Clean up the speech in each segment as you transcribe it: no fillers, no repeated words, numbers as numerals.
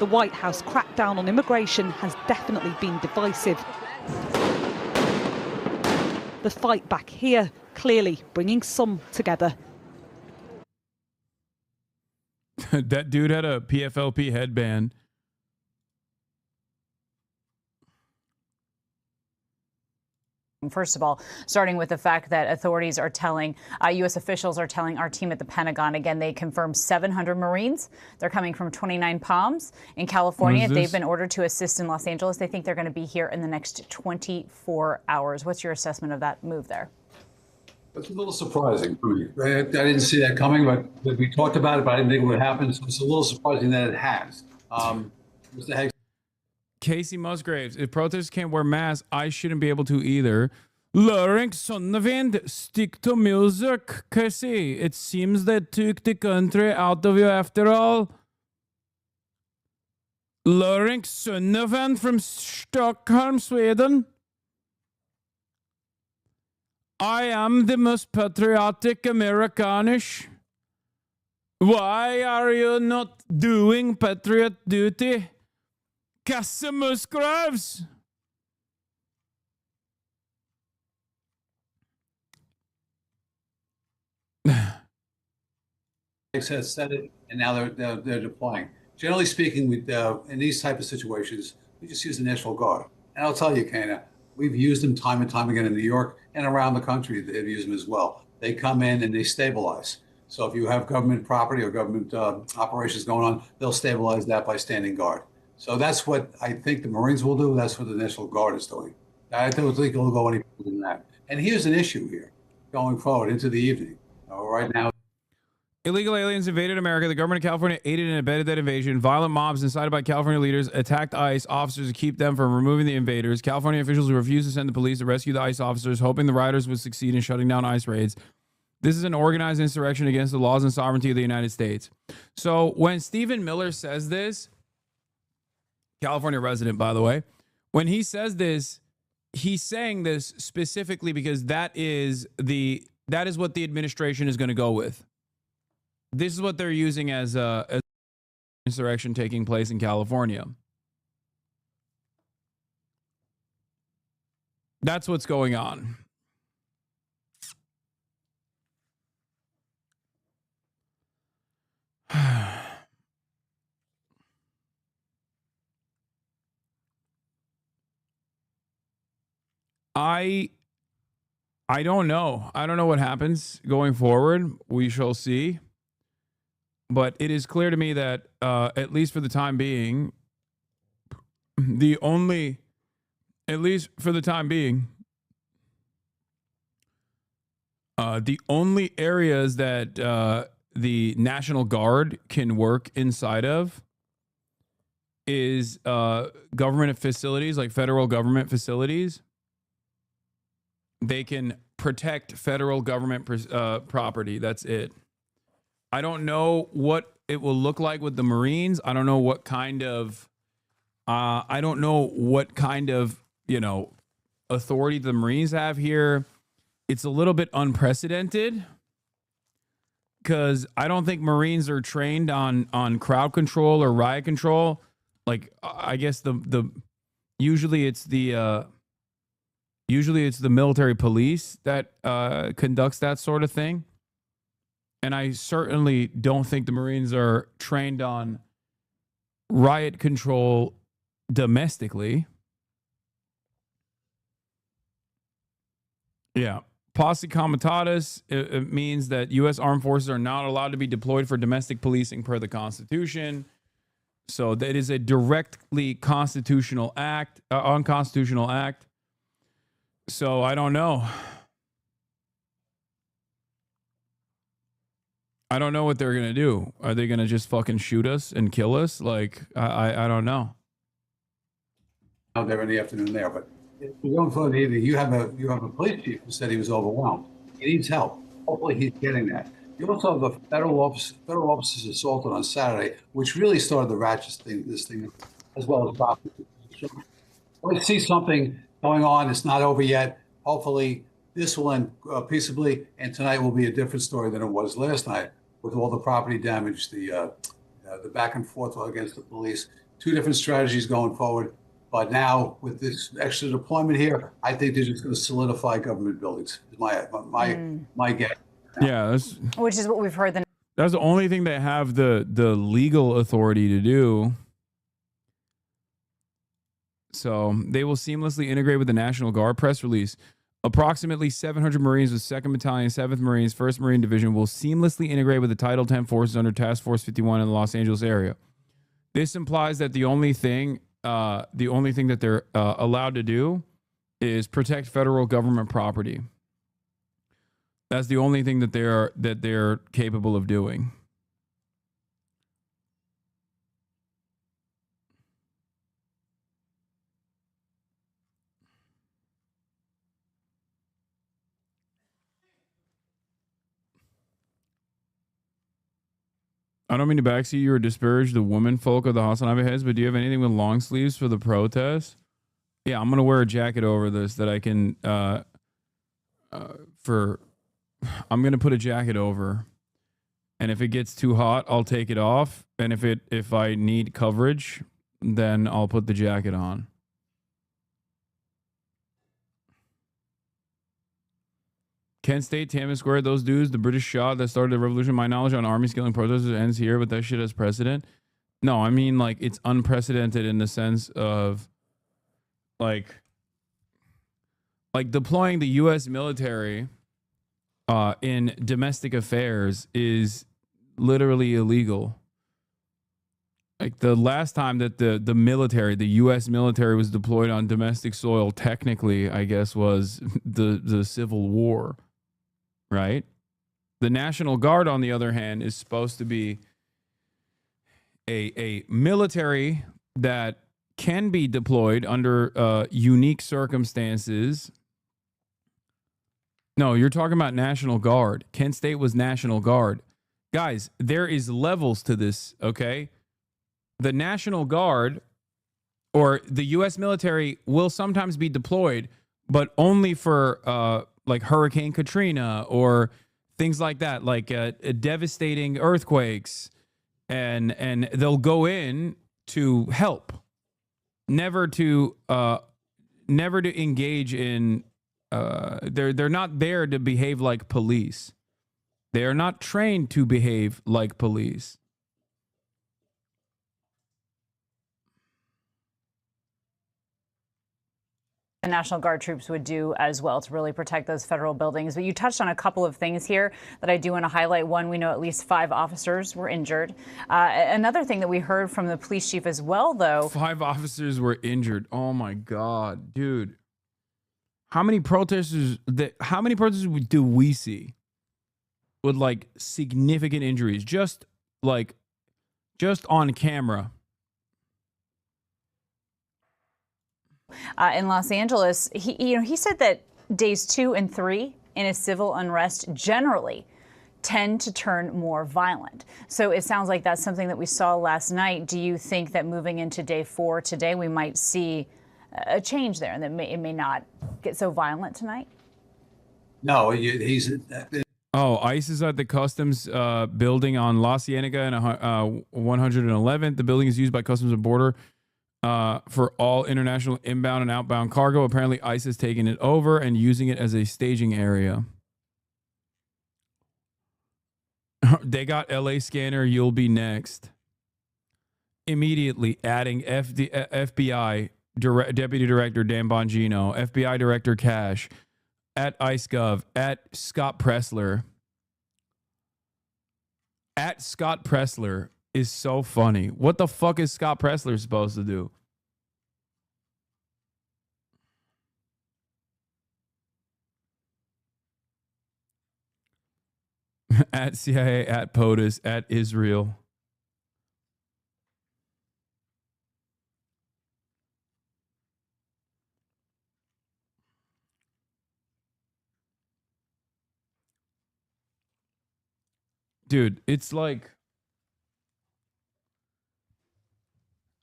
The White House crackdown on immigration has definitely been divisive. The fight back here clearly bringing some together. That dude had a PFLP headband. First of all, starting with the fact that authorities are telling, U.S. officials are telling our team at the Pentagon, again, they confirmed 700 Marines. They're coming from 29 Palms in California. They've been ordered to assist in Los Angeles. They think they're going to be here in the next 24 hours. What's your assessment of that move there? It's a little surprising for me. I didn't see that coming, but we talked about it, but I didn't think it would happen. So it's a little surprising that it has. Mr. Heggs. Casey Musgraves, if protesters can't wear masks, I shouldn't be able to either. Luring Sonnevind, stick to music, Casey. It seems they took the country out of you after all. Luring Sonnevind from Stockholm, Sweden. I am the most patriotic Americanish. Why are you not doing patriot duty? Casey Musgraves. Has said it, and now they're deploying. Generally speaking, in these type of situations, we just use the National Guard. And I'll tell you, Kana, we've used them time and time again in New York and around the country. They've used them as well. They come in and they stabilize. So if you have government property or government operations going on, they'll stabilize that by standing guard. So that's what I think the Marines will do. That's what the National Guard is doing. I don't think it'll go any further than that. And here's an issue here going forward into the evening. Right now, illegal aliens invaded America. The government of California aided and abetted that invasion. Violent mobs incited by California leaders attacked ICE officers to keep them from removing the invaders. California officials refused to send the police to rescue the ICE officers, hoping the rioters would succeed in shutting down ICE raids. This is an organized insurrection against the laws and sovereignty of the United States. So when Stephen Miller says this, California resident, by the way, when he says this, he's saying this specifically because that is what the administration is going to go with. This is what they're using as insurrection taking place in California. That's what's going on. I don't know. I don't know what happens going forward. We shall see. But it is clear to me that, at least for the time being, the only areas that the National Guard can work inside of is government facilities, like federal government facilities. They can protect federal government property. That's it. I don't know what it will look like with the Marines. I don't know what kind of, authority the Marines have here. It's a little bit unprecedented because I don't think Marines are trained on crowd control or riot control. Like, I guess usually it's the military police that conducts that sort of thing. And I certainly don't think the Marines are trained on riot control domestically. Yeah. Posse comitatus, it means that U.S. armed forces are not allowed to be deployed for domestic policing per the Constitution. So that is a directly constitutional act, unconstitutional act. So I don't know. I don't know what they're going to do. Are they going to just fucking shoot us and kill us? Like, I don't know. Out there in the afternoon there, but we're going for the evening. You have a police chief who said he was overwhelmed. He needs help. Hopefully he's getting that. You also have a federal officers assaulted on Saturday, which really started the ratchet thing, this thing, as well as property. We see something going on. It's not over yet. Hopefully this will end peaceably, and tonight will be a different story than it was last night with all the property damage, the back and forth against the police. two different strategies going forward. But now with this extra deployment here, I think they're just going to solidify government buildings. Is my guess. Yeah, Which is what we've heard. That's the only thing they have the legal authority to do. So they will seamlessly integrate with the National Guard. Press release. Approximately 700 Marines with 2nd Battalion, 7th Marines, 1st Marine Division will seamlessly integrate with the Title 10 forces under Task Force 51 in the Los Angeles area. This implies that the only thing that they're allowed to do is protect federal government property. That's the only thing that they're capable of doing. I don't mean to backseat you or disparage the women folk of the Hasanabi heads, but do you have anything with long sleeves for the protest? Yeah, I'm gonna wear a jacket over this that I can I'm gonna put a jacket over, and if it gets too hot, I'll take it off, and if I need coverage, then I'll put the jacket on. Kent State, Tiananmen Square, those dudes, the British shot that started the revolution. My knowledge on army killing protesters ends here, but that shit has precedent. No, I mean, like, it's unprecedented in the sense of like deploying the U.S. military in domestic affairs is literally illegal. Like, the last time that the military, the U.S. military, was deployed on domestic soil, technically, I guess, was the Civil War. Right? The National Guard, on the other hand, is supposed to be a military that can be deployed under unique circumstances. No, you're talking about National Guard. Kent State was National Guard. Guys, there is levels to this, okay? The National Guard or the U.S. military will sometimes be deployed, but only for like Hurricane Katrina or things like that, like devastating earthquakes, and they'll go in to help, never to engage in. They're not there to behave like police. They are not trained to behave like police. The National Guard troops would do as well to really protect those federal buildings. But you touched on a couple of things here that I do want to highlight. One, we know at least 5 officers were injured. Another thing that we heard from the police chief as well, though. 5 officers were injured. Oh my God, dude. How many protesters do we see with like significant injuries? Just on camera. In Los Angeles, he said that days 2 and 3 in a civil unrest generally tend to turn more violent. So it sounds like that's something that we saw last night. Do you think that moving into day 4 today, we might see a change there, and that it may not get so violent tonight? No, he's. Oh, ICE is at the customs building on La Cienega and 111th. The building is used by Customs and Border for all international inbound and outbound cargo. Apparently, ICE is taking it over and using it as a staging area. They got LA scanner. You'll be next. Immediately adding FBI Deputy Director Dan Bongino, FBI Director Cash, at IceGov, at Scott Pressler. At Scott Pressler is so funny. What the fuck is Scott Pressler supposed to do? At CIA, at POTUS, at Israel. Dude, it's like,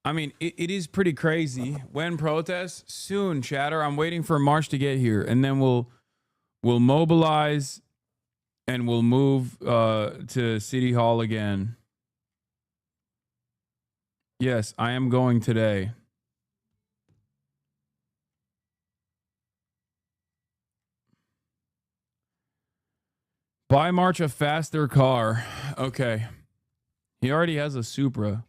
I mean, it is pretty crazy. When protests? Soon, chatter. I'm waiting for March to get here, and then we'll mobilize and we'll move to City Hall again. Yes, I am going today. Buy March a faster car. Okay. He already has a Supra.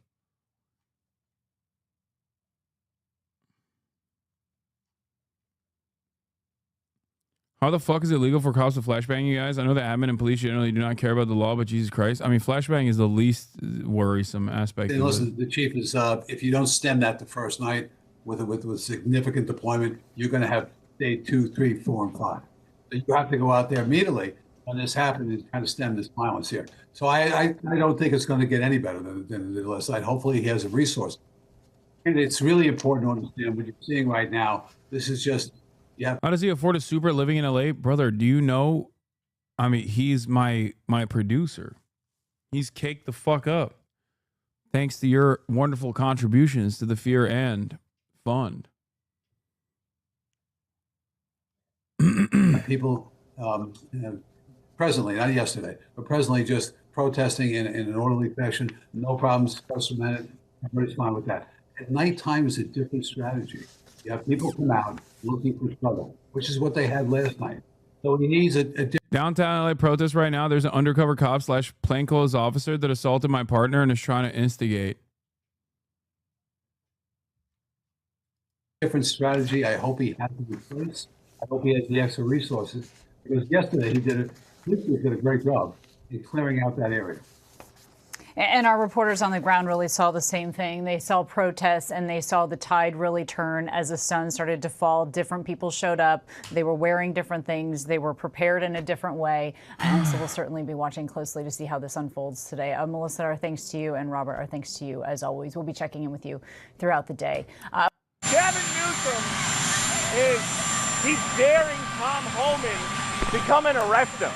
How the fuck is it legal for cops to flashbang you guys? I know the admin and police generally do not care about the law, but Jesus Christ. I mean, flashbang is the least worrisome aspect And of listen, it. the chief is, if you don't stem that the first night with significant deployment, you're going to have day 2, 3, 4, and 5. So you have to go out there immediately when this happens and kind of stem this violence here. So I don't think it's going to get any better than the last night. Hopefully he has a resource. And it's really important to understand what you're seeing right now. This is just, yeah. How does he afford a Supra living in LA? Brother, do you know? I mean, he's my producer. He's caked the fuck up. Thanks to your wonderful contributions to the Fear and Fund. People presently, not yesterday, but presently just protesting in an orderly fashion, no problems, First Amendment, everybody's fine with that. At nighttime is a different strategy. You have people come out looking for trouble, which is what they had last night. So he needs a Downtown LA protest right now. There's an undercover cop / plainclothes officer that assaulted my partner and is trying to instigate. different strategy. I hope he has it in place. I hope he has the extra resources, because yesterday he did a great job in clearing out that area. And our reporters on the ground really saw the same thing. They saw protests and they saw the tide really turn as the sun started to fall. Different people showed up. They were wearing different things. They were prepared in a different way. And so we'll certainly be watching closely to see how this unfolds today. Melissa, our thanks to you, and Robert, our thanks to you as always. We'll be checking in with you throughout the day. Gavin Newsom he's daring Tom Homan to come and arrest him.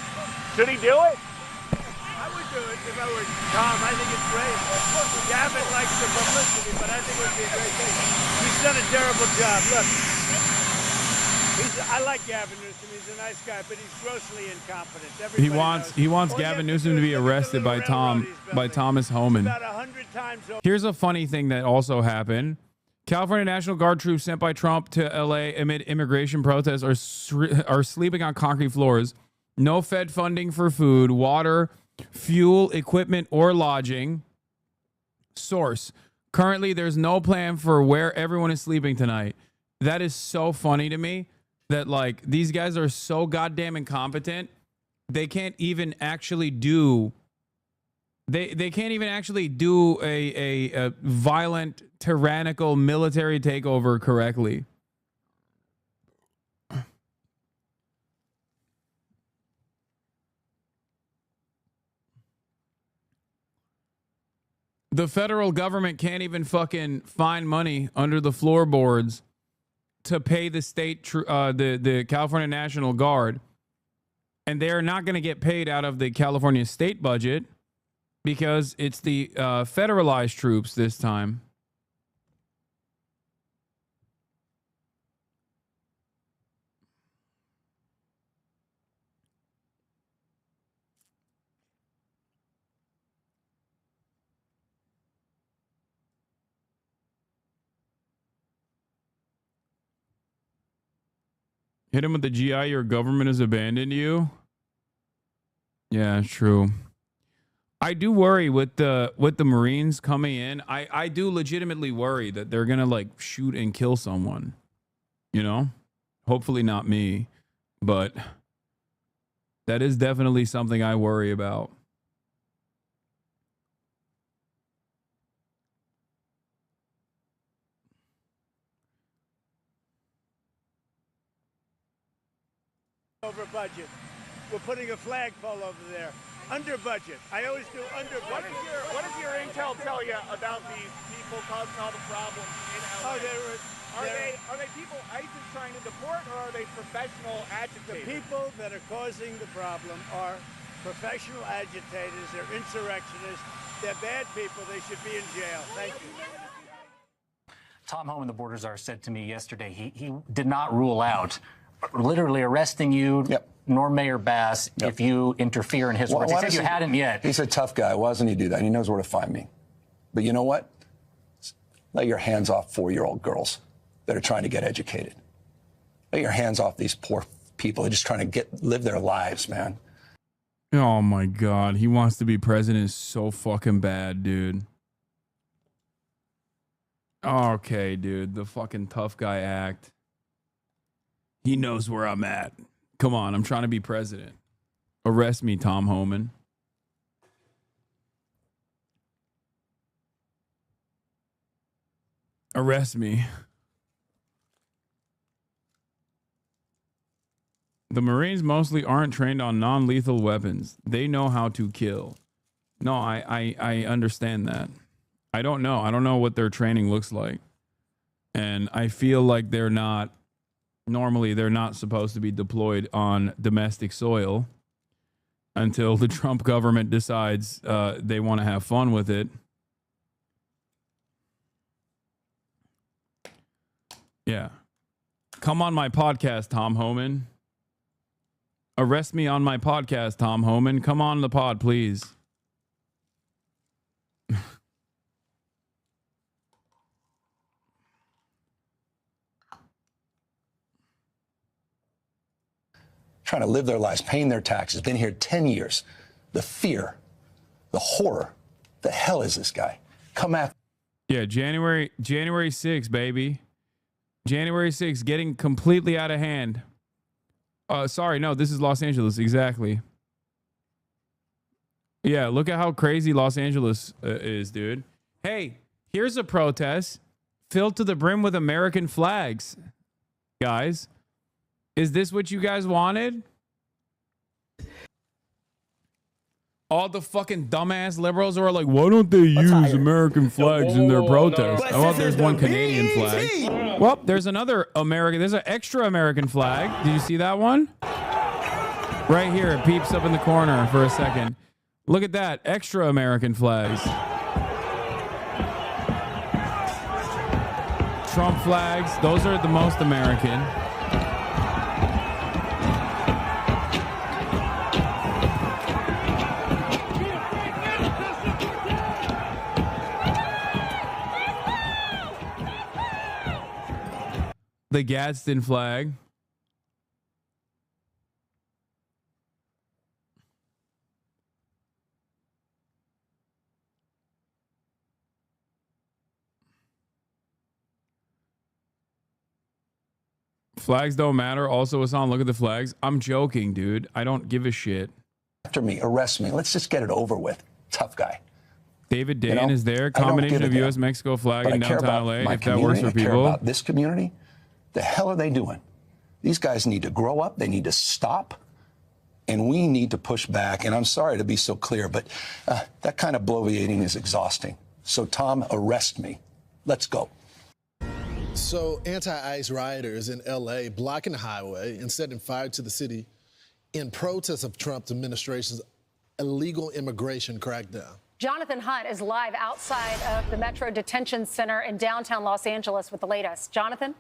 Should he do it? I would do it if I were Tom. I think it's great. Gavin likes the publicity, but I think it would be a great thing. He's done a terrible job. Look, I like Gavin Newsom. He's a nice guy, but he's grossly incompetent. He wants Gavin Newsom to be arrested by Thomas Homan. About 100 times over. Here's a funny thing that also happened. California National Guard troops sent by Trump to LA amid immigration protests are sleeping on concrete floors. No Fed funding for food, water, fuel, equipment, or lodging. Source: currently, there's no plan for where everyone is sleeping tonight. That is so funny to me that, like, these guys are so goddamn incompetent. They can't even actually do... They can't even actually do a violent, tyrannical military takeover correctly. The federal government can't even fucking find money under the floorboards to pay the state, the California National Guard, and they're not going to get paid out of the California state budget, because it's the federalized troops this time. Hit him with the GI, your government has abandoned you. Yeah, true. I do worry with the Marines coming in. I do legitimately worry that they're gonna like shoot and kill someone. You know? Hopefully not me, but that is definitely something I worry about. Over budget. We're putting a flagpole over there. Under budget. I always do under budget. What does your intel tell you about these people causing all the problems in LA? Oh, are they people ICE is trying to deport, or are they professional agitators? The people that are causing the problem are professional agitators. They're insurrectionists. They're bad people. They should be in jail. Thank you. Tom Homan, the border czar, said to me yesterday he did not rule out literally arresting you. Yep. Nor Mayor Bass, if you interfere in his words. He said you hadn't yet. He's a tough guy. Why doesn't he do that? He knows where to find me. But you know what? Lay your hands off 4-year-old girls that are trying to get educated. Lay your hands off these poor people who are just trying to live their lives, man. Oh my God. He wants to be president so fucking bad, dude. Okay, dude. The fucking tough guy act. He knows where I'm at. Come on. I'm trying to be president. Arrest me, Tom Homan. Arrest me. The Marines mostly aren't trained on non-lethal weapons. They know how to kill. No, I understand that. I don't know. I don't know what their training looks like. And I feel like they're not supposed to be deployed on domestic soil until the Trump government decides they want to have fun with it. Yeah. Come on my podcast, Tom Homan. Arrest me on my podcast, Tom Homan. Come on the pod, please. Trying to live their lives, paying their taxes, been here 10 years. The fear, the horror, the hell is this guy? Come after. Yeah, January 6th, baby. January 6th, getting completely out of hand. Sorry, no, this is Los Angeles, exactly. Yeah, look at how crazy Los Angeles is, dude. Hey, here's a protest filled to the brim with American flags. Guys, is this what you guys wanted? All the fucking dumbass liberals are like, why don't they use American flags in their protests? No. Oh, there's one Canadian flag. Well, there's another American. There's an extra American flag. Did you see that one? Right here. It peeps up in the corner for a second. Look at that. Extra American flags. Trump flags. Those are the most American. The Gadsden flag. Flags don't matter. Also, Hassan, look at the flags. I'm joking, dude. I don't give a shit. After me, arrest me. Let's just get it over with. Tough guy. David Dane is there. Combination of U.S.-Mexico flag in downtown LA. If that works for people. I care about this community. The hell are they doing? These guys need to grow up. They need to stop. And we need to push back. And I'm sorry to be so clear, but that kind of bloviating is exhausting. So, Tom, arrest me. Let's go. So, anti-ICE rioters in L.A. blocking the highway and setting fire to the city in protest of Trump's administration's illegal immigration crackdown. Jonathan Hunt is live outside of the Metro Detention Center in downtown Los Angeles with the latest. Jonathan?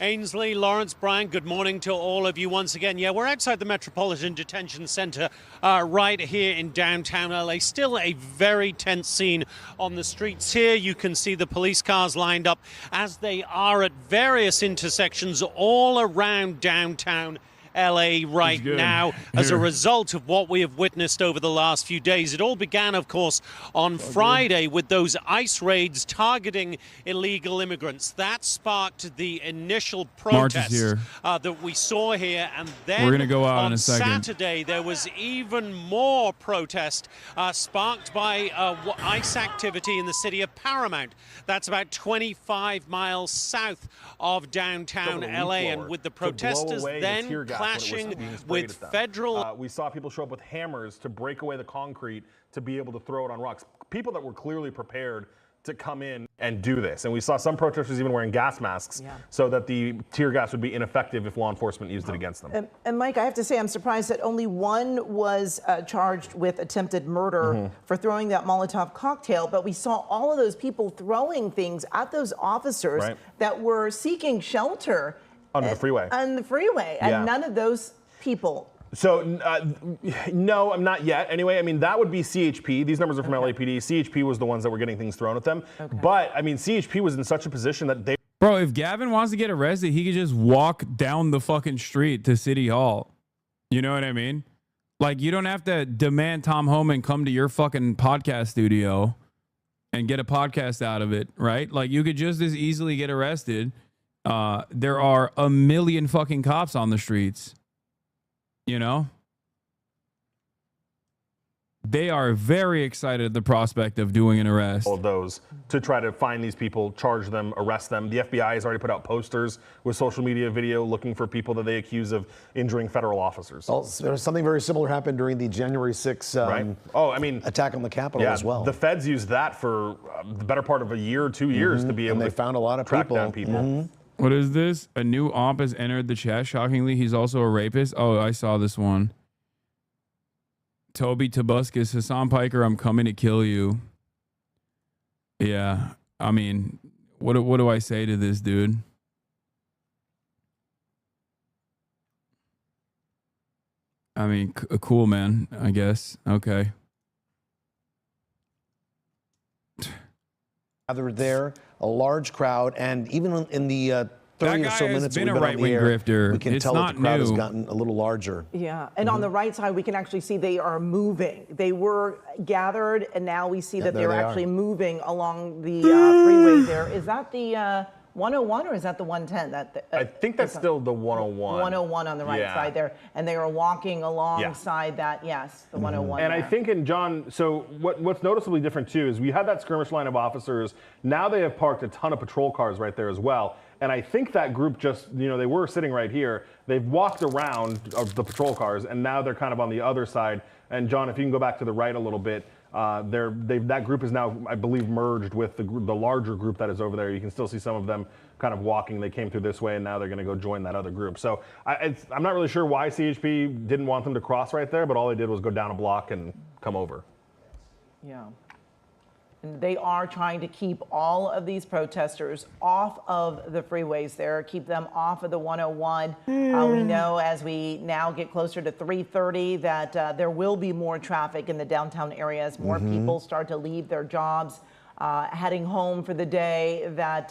Ainsley, Lawrence, Brian, good morning to all of you once again. Yeah, we're outside the Metropolitan Detention Center right here in downtown LA. Still a very tense scene on the streets here. You can see the police cars lined up as they are at various intersections all around downtown LA right now as a result of what we have witnessed over the last few days. It all began, of course, on Friday with those ICE raids targeting illegal immigrants. That sparked the initial protests that we saw here. And then we're gonna go out on in a second. Saturday, there was even more protest sparked by ICE activity in the city of Paramount. That's about 25 miles south of downtown LA. And with the protesters then clashing with federal. We saw people show up with hammers to break away the concrete to be able to throw it on rocks. People that were clearly prepared to come in and do this. And we saw some protesters even wearing gas masks so that the tear gas would be ineffective if law enforcement used it against them. And Mike, I have to say, I'm surprised that only one was charged with attempted murder for throwing that Molotov cocktail. But we saw all of those people throwing things at those officers that were seeking shelter. On the freeway. On the freeway. And none of those people So, no, I'm not yet. Anyway, I mean, that would be CHP. These numbers are from LAPD. CHP was the ones that were getting things thrown at them. But, I mean, CHP was in such a position that they... Bro, if Gavin wants to get arrested, he could just walk down the fucking street to City Hall. You know what I mean? Like, you don't have to demand Tom Homan come to your fucking podcast studio and get a podcast out of it, right? Like, you could just as easily get arrested. There are a million fucking cops on the streets. You know? They are very excited at the prospect of doing an arrest. All of those to try to find these people, charge them, arrest them. The FBI has already put out posters with social media video looking for people that they accuse of injuring federal officers. Well, there's something very similar happened during the January 6th attack on the Capitol as well. The feds used that for the better part of a year or 2 years to be able to found a lot of track down people. What is this? A new omp has entered the chat. Shockingly, he's also a rapist. Oh, I saw this one. Toby Tobuscus, Hassan Piker, I'm coming to kill you. Yeah, I mean, what do I say to this dude? I mean, cool, man, I guess. Okay. Gathered there, a large crowd, and even in the 30 or so minutes been we've a been on the right-wing air, grifter. we can It's tell that not the crowd has new. gotten a little larger. Yeah, and on the right side, we can actually see they are moving. They were gathered, and now we see that there they're they actually are. moving along the freeway there. Is that the 101 or is that the 110? I think that's still the 101. 101 on the right side there, and they are walking alongside that, the 101 And there. I think, and John, so what's noticeably different too is we had that skirmish line of officers. Now they have parked a ton of patrol cars right there as well. And I think that group just, they were sitting right here. They've walked around of the patrol cars, and now they're kind of on the other side. And John, if you can go back to the right a little bit, that group is now, I believe, merged with the larger group that is over there. You can still see some of them kind of walking. They came through this way, and now they're going to go join that other group. So I'm not really sure why CHP didn't want them to cross right there, but all they did was go down a block and come over. Yeah. And they are trying to keep all of these protesters off of the freeways there, keep them off of the 101. We know as we now get closer to 3:30 that there will be more traffic in the downtown area as more people start to leave their jobs, heading home for the day, that,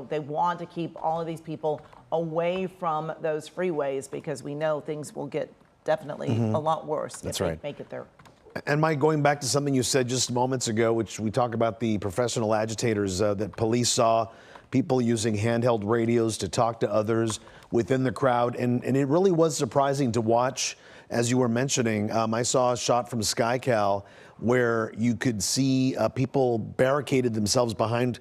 they want to keep all of these people away from those freeways because we know things will get definitely a lot worse if they make it there. And Mike, going back to something you said just moments ago, which we talk about the professional agitators that police saw, people using handheld radios to talk to others within the crowd. And it really was surprising to watch, as you were mentioning. I saw a shot from SkyCal where you could see people barricaded themselves behind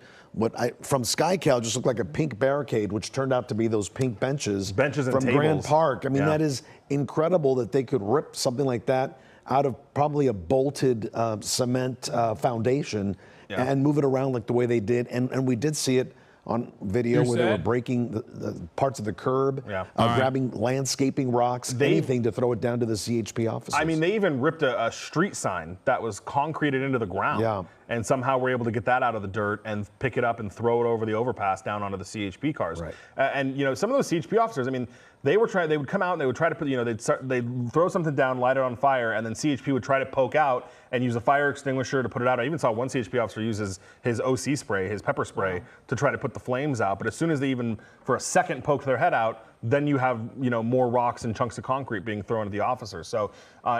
from SkyCal just looked like a pink barricade, which turned out to be those pink benches and from tables. Grand Park. I mean, that is incredible that they could rip something like that out of probably a bolted cement foundation and move it around like the way they did. And we did see it on video where they were breaking the parts of the curb, grabbing landscaping rocks, anything to throw it down to the CHP officers. I mean, they even ripped a street sign that was concreted into the ground and somehow were able to get that out of the dirt and pick it up and throw it over the overpass down onto the CHP cars. And, some of those CHP officers, I mean, they would come out and they would try to put, they'd throw something down, light it on fire, and then CHP would try to poke out and use a fire extinguisher to put it out. I even saw one CHP officer use his OC spray, his pepper spray, to try to put the flames out. But as soon as they even, for a second, poked their head out, then you have, more rocks and chunks of concrete being thrown at the officers. So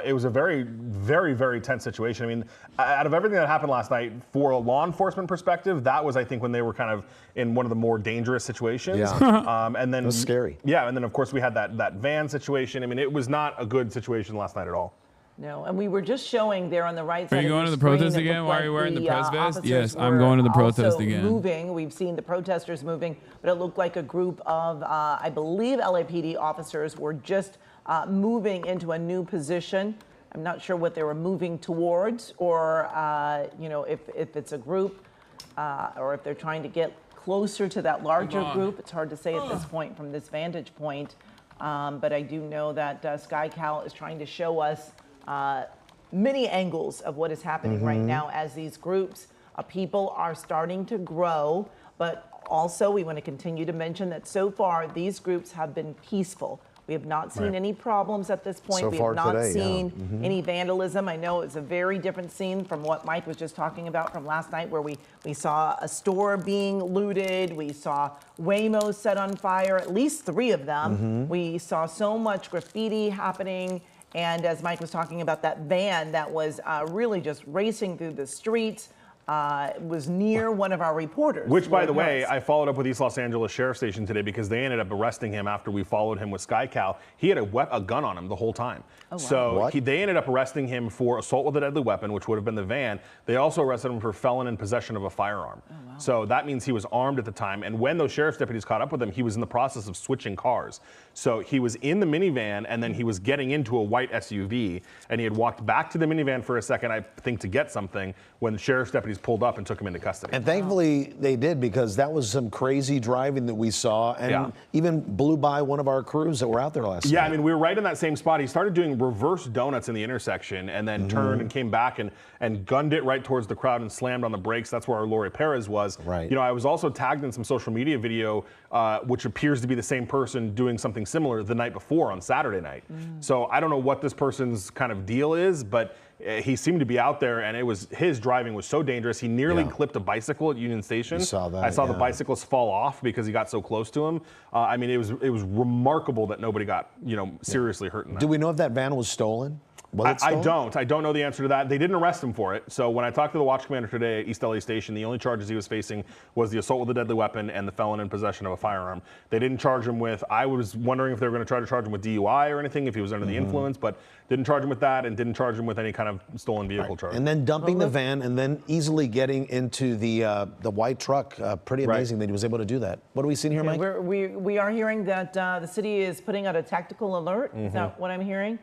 it was a very, very, very tense situation. I mean, out of everything that happened last night, for a law enforcement perspective, that was, I think, when they were kind of in one of the more dangerous situations. And then it was scary. Yeah, and then of course we had that van situation. I mean, it was not a good situation last night at all. No, and we were just showing there on the right side. Are you going to the protest again? Why are you wearing the press vest? Yes, I'm going to the protest again. Moving. We've seen the protesters moving, but it looked like a group of, I believe, LAPD officers were just moving into a new position. I'm not sure what they were moving towards, or if it's a group, or if they're trying to get closer to that larger group. It's hard to say at this point from this vantage point, but I do know that SkyCal is trying to show us many angles of what is happening right now as these groups of people are starting to grow. But also we want to continue to mention that so far these groups have been peaceful. We have not seen any problems at this point. So We far have not today, yeah. seen any vandalism. I know it's a very different scene from what Mike was just talking about from last night, where we saw a store being looted. We saw Waymo set on fire, at least 3 of them. We saw so much graffiti happening. And as Mike was talking about, that van that was really just racing through the streets was near one of our reporters. Which, by the way, I followed up with East Los Angeles Sheriff Station today because they ended up arresting him after we followed him with SkyCal. He had a gun on him the whole time. Oh, wow. So they ended up arresting him for assault with a deadly weapon, which would have been the van. They also arrested him for felon in possession of a firearm. Oh, wow. So that means he was armed at the time. And when those sheriff's deputies caught up with him, he was in the process of switching cars. So he was in the minivan, and then he was getting into a white SUV, and he had walked back to the minivan for a second, I think, to get something, when the sheriff's deputies pulled up and took him into custody. And thankfully they did, because that was some crazy driving that we saw, and even blew by one of our crews that were out there last night. Yeah, I mean, we were right in that same spot. He started doing reverse donuts in the intersection, and then turned and came back and gunned it right towards the crowd and slammed on the brakes. That's where our Lori Perez was. Right. You know, I was also tagged in some social media video, which appears to be the same person doing something similar the night before on Saturday night. So I don't know what this person's kind of deal is, but he seemed to be out there, and his driving was so dangerous. He nearly clipped a bicycle at Union Station. You saw that, I saw the bicyclist fall off because he got so close to him. I mean, it was remarkable that nobody got seriously hurt in that. Do we know if that van was stolen? I don't know the answer to that. They didn't arrest him for it. So when I talked to the watch commander today at East LA Station, the only charges he was facing was the assault with a deadly weapon and the felon in possession of a firearm. They didn't charge him with, I was wondering if they were going to try to charge him with DUI or anything, if he was under the influence, but didn't charge him with that, and didn't charge him with any kind of stolen vehicle charge. And then dumping the van, and then easily getting into the white truck. Pretty amazing that he was able to do that. What are we seeing here, Mike? We are hearing that the city is putting out a tactical alert. Is that what I'm hearing?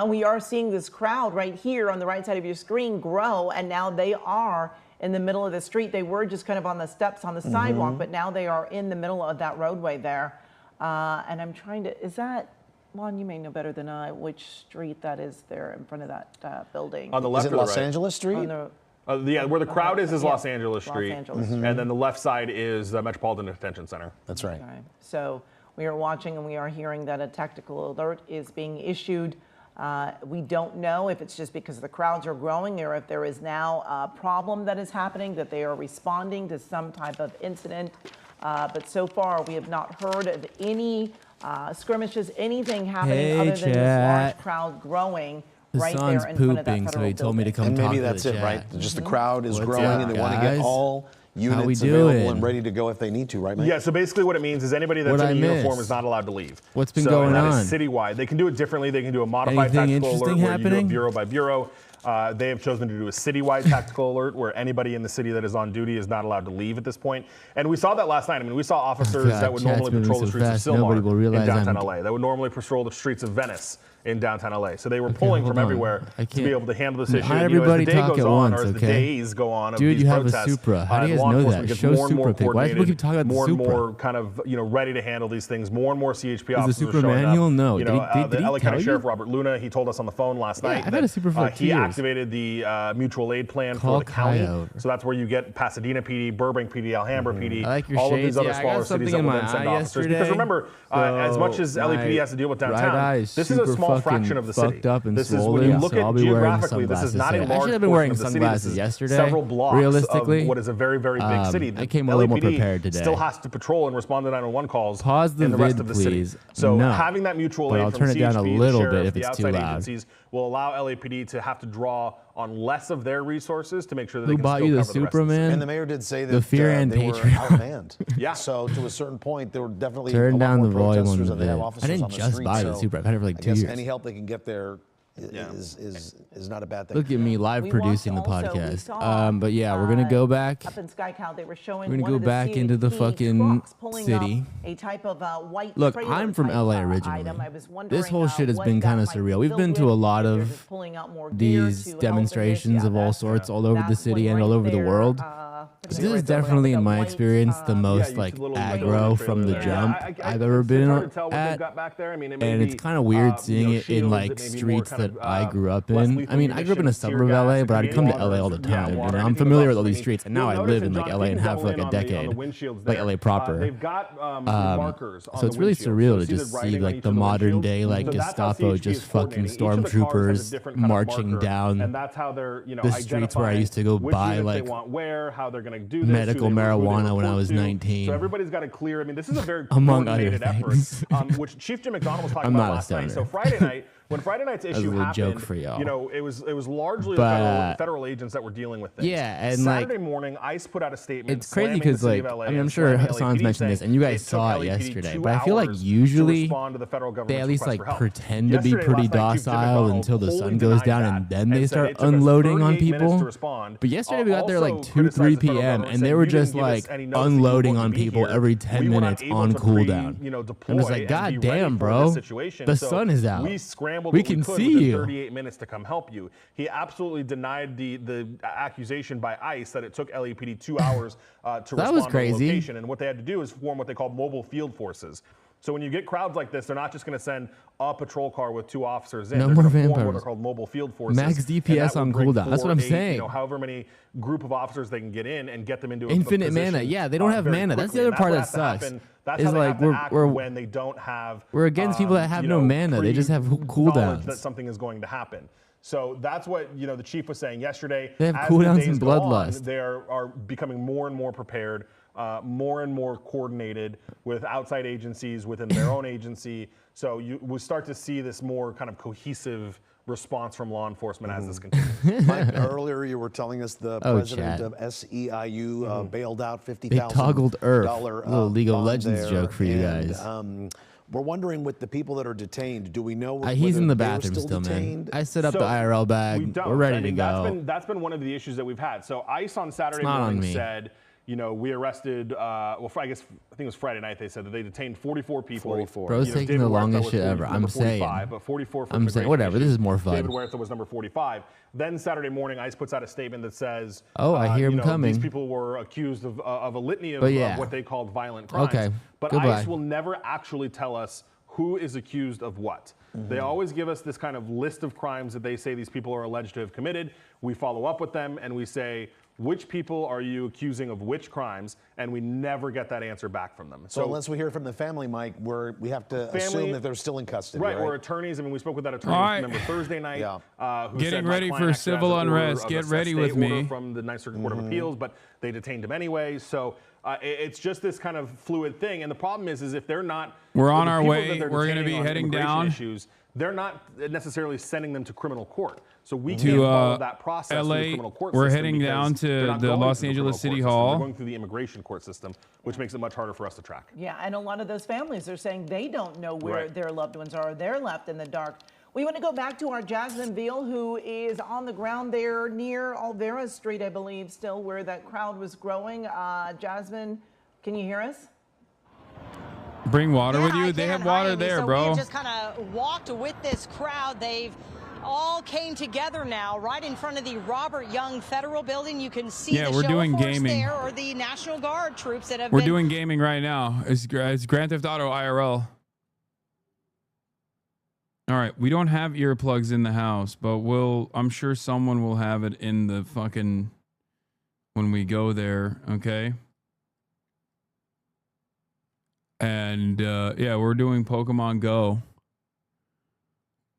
We are seeing this crowd right here on the right side of your screen grow, and now they are in the middle of the street. They were just kind of on the steps on the sidewalk, but now they are in the middle of that roadway there. And I'm trying to, is that, Juan, you may know better than I, which street that is there in front of that building. On the left is it or the Los right? Angeles Street? Yeah, where the crowd is Los Angeles Street. And then the left side is the Metropolitan Detention Center. That's right. Okay. So we are watching, and we are hearing that a tactical alert is being issued. We don't know if it's just because the crowds are growing, or if there is now a problem that is happening, that they are responding to some type of incident. But so far, we have not heard of any skirmishes, anything happening other than this large crowd growing right there in front of that federal so he told me to come and talk maybe to that's the it, chat. right? Just the crowd is What's growing, up, and they want to get guys? all units doing? available and ready to go if they need to, right, Mike? Yeah, so basically what it means is anybody that's in a uniform is not allowed to leave. What's been going that on? Is citywide. They can do it differently. They can do a modified Anything tactical alert interesting where you do it happening? bureau by bureau. They have chosen to do a citywide tactical alert where anybody in the city that is on duty is not allowed to leave at this point. And we saw that last night. I mean, we saw officers that would normally patrol the streets of Sylmar in downtown LA, that would normally patrol the streets of Venice in downtown LA. So they were pulling from everywhere to be able to handle this issue. Not And, as the everybody day talk goes at on, once, or as the days go on of Dude, these you have protests, a Supra. How do you guys law know enforcement that? gets Show more and more Supra pic. Why do people coordinated, keep talking about the more and Supra? more kind of ready to handle these things. More and more CHP officers the Supra are showing manual? up. No. You Did know, he the LA tell County you? Sheriff Robert Luna, he told us on the phone last night I've had a Supra for like 2 he years. activated the mutual aid plan Call for the county. Coyote. So that's where you get Pasadena PD, Burbank PD, Alhambra PD, I like your all of these shades. other Yeah, I smaller got cities something that in will my then send eye officers. yesterday. Because remember, as much as LAPD has to deal with right downtown, eye is this is a super small fraction fucking of the city. fucked up and This is when swollen, you look so I'll at be wearing geographically, this is sunglasses not a today. large Actually, I've been portion wearing of the city. sunglasses This is yesterday. several blocks Realistically, of what is a very, very big city. I came a little more LAPD prepared today. still has to patrol and respond to 911 calls Pause the in the rest vid, of the city. please. So No. having that mutual But aid I'll from turn it down a CHP, little the sheriff, bit if the it's too outside loud. agencies will allow LAPD to have to draw on less of their resources to make sure that Who they can bought still you the cover the rest of the Supra, city. man? And the mayor did say that The fear and they were patriot. outmanned. Yeah. So to a certain point, there were definitely Turn a lot down more the volume on protesters the and they have vid. officers I didn't on the just street, buy the so Supra. I've had it for like I 2 guess years. any help they can get there is not a bad thing. Look at me live We producing the watched also- we podcast. saw, but yeah, we're gonna go back. Up in SkyCal, they were showing We're gonna one go of the back into the CHP fucking trucks pulling city. up a type of white Look, trailer I'm from type, LA originally. item. I was wondering, This whole shit has what been that kind of might be surreal. We've filled been to with. a lot They're of just pulling out more gear these to help in this. demonstrations Yeah, of all that's- sorts all over the that's city one and all right over the there, world. This is definitely, in my experience, the most like aggro from the jump I've ever been at. And it's kind of weird seeing it in like streets that I grew up in. I mean, I grew up in a suburb of LA, but I'd come to LA all the time. You know, I'm familiar with all these streets, and now I live in like LA and have for like a decade, like LA proper. So it's really surreal to just see like the modern day like Gestapo just fucking stormtroopers marching down the streets where I used to go buy like medical marijuana when I was 19. So everybody's got it clear. I mean, this is a very among other coordinated effort, things. which Chief Jim McDonald was talking about last night. So Friday night, when Friday night's issue happened, joke for y'all. You know, it was largely the federal agents that were dealing with things. Yeah, and Saturday morning, ICE put out a statement. It's crazy because like I mean, I'm sure Hassan's mentioned this, and you guys saw it yesterday. But I feel like usually they at least like pretend to be pretty docile until the sun goes down, and then they start unloading on people. But yesterday we got there like 2-3 p.m. and they were just like unloading on people every 10 minutes on cooldown. I'm just like, God damn, bro, the sun is out. We can see you. 38 minutes to come help you. He absolutely denied the accusation by ICE that it took LAPD 2 hours to respond to the location. And what they had to do is form what they call mobile field forces. So when you get crowds like this, they're not just going to send a patrol car with 2 officers in. No they're more going to form vampires. what are called mobile field forces. Max DPS on cooldown. That's what I'm saying. You know, however many group of officers they can get in and get them into infinite a position, mana. Yeah, they don't have mana. That's the other part that sucks. That's is how they like have to act when they don't have. We're against people that have no mana. They just have cooldowns. That something is going to happen. So that's what the chief was saying yesterday. They have As cooldowns the days and go on, bloodlust. They are becoming more and more prepared, more and more coordinated with outside agencies within their own agency. So we start to see this more kind of cohesive response from law enforcement as this continues. Mike, earlier you were telling us the president of SEIU bailed out $50,000. They toggled Earth. A little League of Legends joke for you guys. We're wondering with the people that are detained, do we know he's in the bathroom still, man. I set up the IRL bag. We're ready to go. That's been one of the issues that we've had. So ICE on Saturday morning said, we arrested, I think it was Friday night, they said that they detained 44 people. 44. Bro's taking the longest shit ever. I'm saying. But 44 for I'm saying, whatever, this is more fun. David Huerta was number 45. Then Saturday morning, ICE puts out a statement that says, I hear him coming. These people were accused of a litany of what they called violent crimes. Okay. But Goodbye. ICE will never actually tell us who is accused of what. They always give us this kind of list of crimes that they say these people are alleged to have committed. We follow up with them and we say, which people are you accusing of which crimes? And we never get that answer back from them. So unless we hear from the family, Mike, we have to assume that they're still in custody. Right, or attorneys. I mean, we spoke with that attorney member Thursday night. Who Getting said ready for civil unrest. Get ready with me. From the Ninth Circuit Court of Appeals, but they detained him anyway. So it's just this kind of fluid thing. And the problem is if they're not. We're on our way. We're going to be heading down. Issues, they're not necessarily sending them to criminal court. So we can't follow that process LA, through the criminal court we're system heading down to the Los Angeles City Hall. They're going through the immigration court system, which makes it much harder for us to track. Yeah, and a lot of those families are saying they don't know where their loved ones are. They're left in the dark. We want to go back to our Jasmine Veal, who is on the ground there near Alvera Street, I believe, still where that crowd was growing. Jasmine, can you hear us? Bring water with you? They have water there, bro. We just kind of walked with this crowd. They've all came together now right in front of the Robert Young Federal Building. You can see the we're show doing of force gaming there, or the National Guard troops that have We're been doing gaming right now. It's Grand Theft Auto IRL. All right, we don't have earplugs in the house, but I'm sure someone will have it in the fucking when we go there, okay? And we're doing Pokemon Go.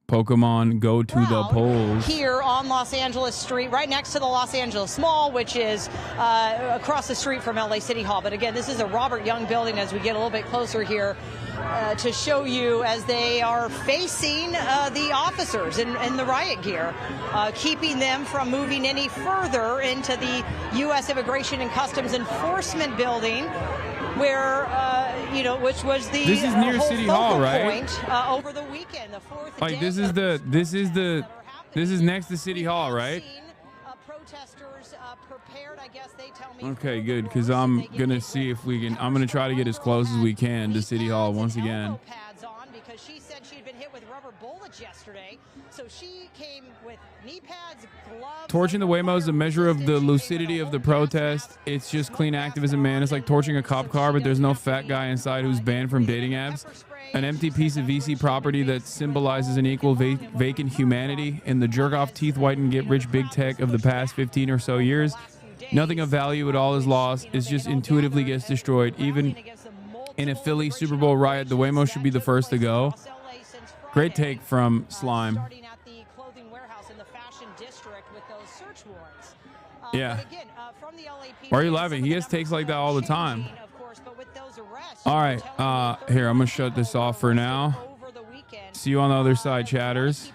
Pokemon Go to the polls. here on Los Angeles Street, right next to the Los Angeles Mall, which is across the street from LA City Hall. But again, this is a Robert Young building as we get a little bit closer here to show you as they are facing the officers in the riot gear, keeping them from moving any further into the U.S. Immigration and Customs Enforcement building, where, which was the this is near City Hall, right? Point, over the weekend, the fourth Like day this is next to City Hall, right? Protesters prepared, I guess they tell me. Okay, good, because I'm gonna see if we can. I'm gonna try to get as close as we can to City Hall once again. Pads on because she said she'd been hit with rubber bullets yesterday. So she came with knee pads, gloves. Torching the Waymo is a measure of the lucidity of the protest. It's just clean activism, man. It's like torching a cop car, but there's no fat guy inside who's banned from dating apps. An empty piece of VC property that symbolizes an equal vacant humanity in the jerk-off, teeth-whitened, get-rich big tech of the past 15 or so years. Nothing of value at all is lost. It just intuitively gets destroyed. Even in a Philly Super Bowl riot, the Waymo should be the first to go. Great take from Slime. Starting at the clothing warehouse in the fashion district with those search warrants. Yeah. But again, from the LAPD, Why are you laughing? He has takes like that all the time. All right. Here, I'm going to shut this off for now. See you on the other side, chatters.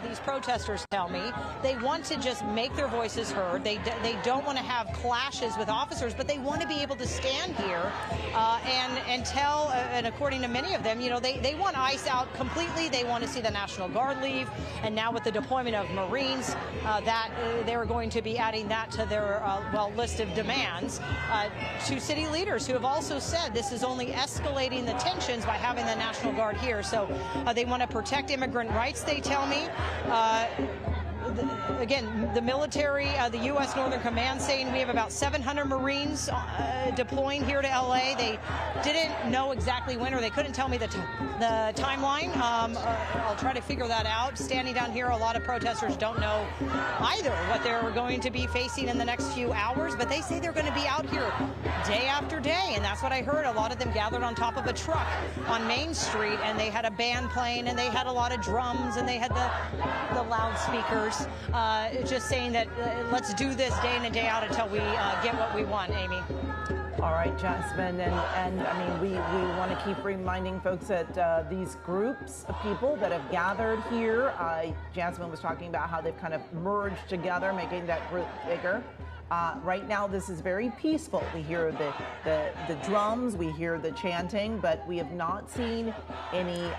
These protesters tell me they want to just make their voices heard. They don't want to have clashes with officers, but they want to be able to stand here and tell, and according to many of them, you know, they want ICE out completely. They want to see the National Guard leave. And now with the deployment of Marines, that they're going to be adding that to their, list of demands to city leaders who have also said this is only escalating the tensions by having the National Guard here. So they want to protect immigrant rights, they tell me. Again, the military, the U.S. Northern Command saying we have about 700 Marines deploying here to L.A. They didn't know exactly when, or they couldn't tell me the timeline. I'll try to figure that out. Standing down here, a lot of protesters don't know either what they're going to be facing in the next few hours, but they say they're going to be out here day after day, and that's what I heard. A lot of them gathered on top of a truck on Main Street, and they had a band playing, and they had a lot of drums, and they had the loudspeakers. Just saying that let's do this day in and day out until we get what we want, Amy. All right, Jasmine, and I mean, we want to keep reminding folks that these groups of people that have gathered here, Jasmine was talking about how they've kind of merged together, making that group bigger. Right now, this is very peaceful. We hear the drums, we hear the chanting, but we have not seen any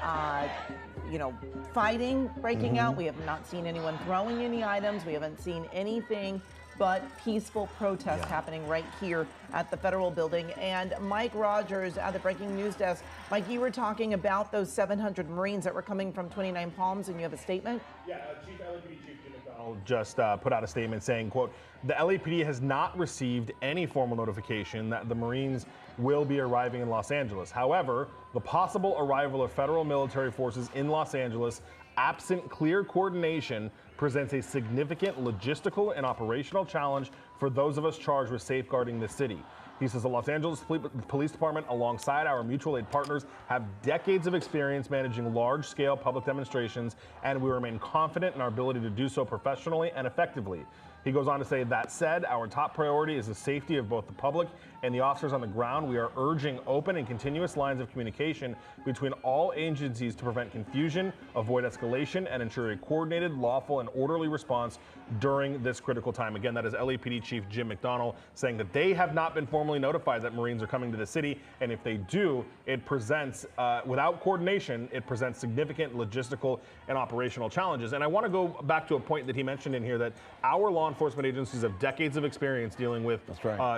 fighting breaking out. We have not seen anyone throwing any items. We haven't seen anything but peaceful protest happening right here at the federal building. And Mike Rogers at the Breaking News Desk. Mike, you were talking about those 700 Marines that were coming from 29 Palms, and you have a statement? Yeah, LAPD Chief Jim McDonald just put out a statement saying, quote, the LAPD has not received any formal notification that the Marines will be arriving in Los Angeles. However, the possible arrival of federal military forces in Los Angeles, absent clear coordination, presents a significant logistical and operational challenge for those of us charged with safeguarding the city. He says the Los Angeles Police Department, alongside our mutual aid partners, have decades of experience managing large-scale public demonstrations, and we remain confident in our ability to do so professionally and effectively. He goes on to say, that said, our top priority is the safety of both the public and the officers on the ground. We are urging open and continuous lines of communication between all agencies to prevent confusion, avoid escalation, and ensure a coordinated, lawful, and orderly response during this critical time. Again, that is LAPD Chief Jim McDonald saying that they have not been formally notified that Marines are coming to the city, and if they do, it presents, without coordination, it presents significant logistical and operational challenges. And I want to go back to a point that he mentioned in here, that our law enforcement agencies have decades of experience dealing with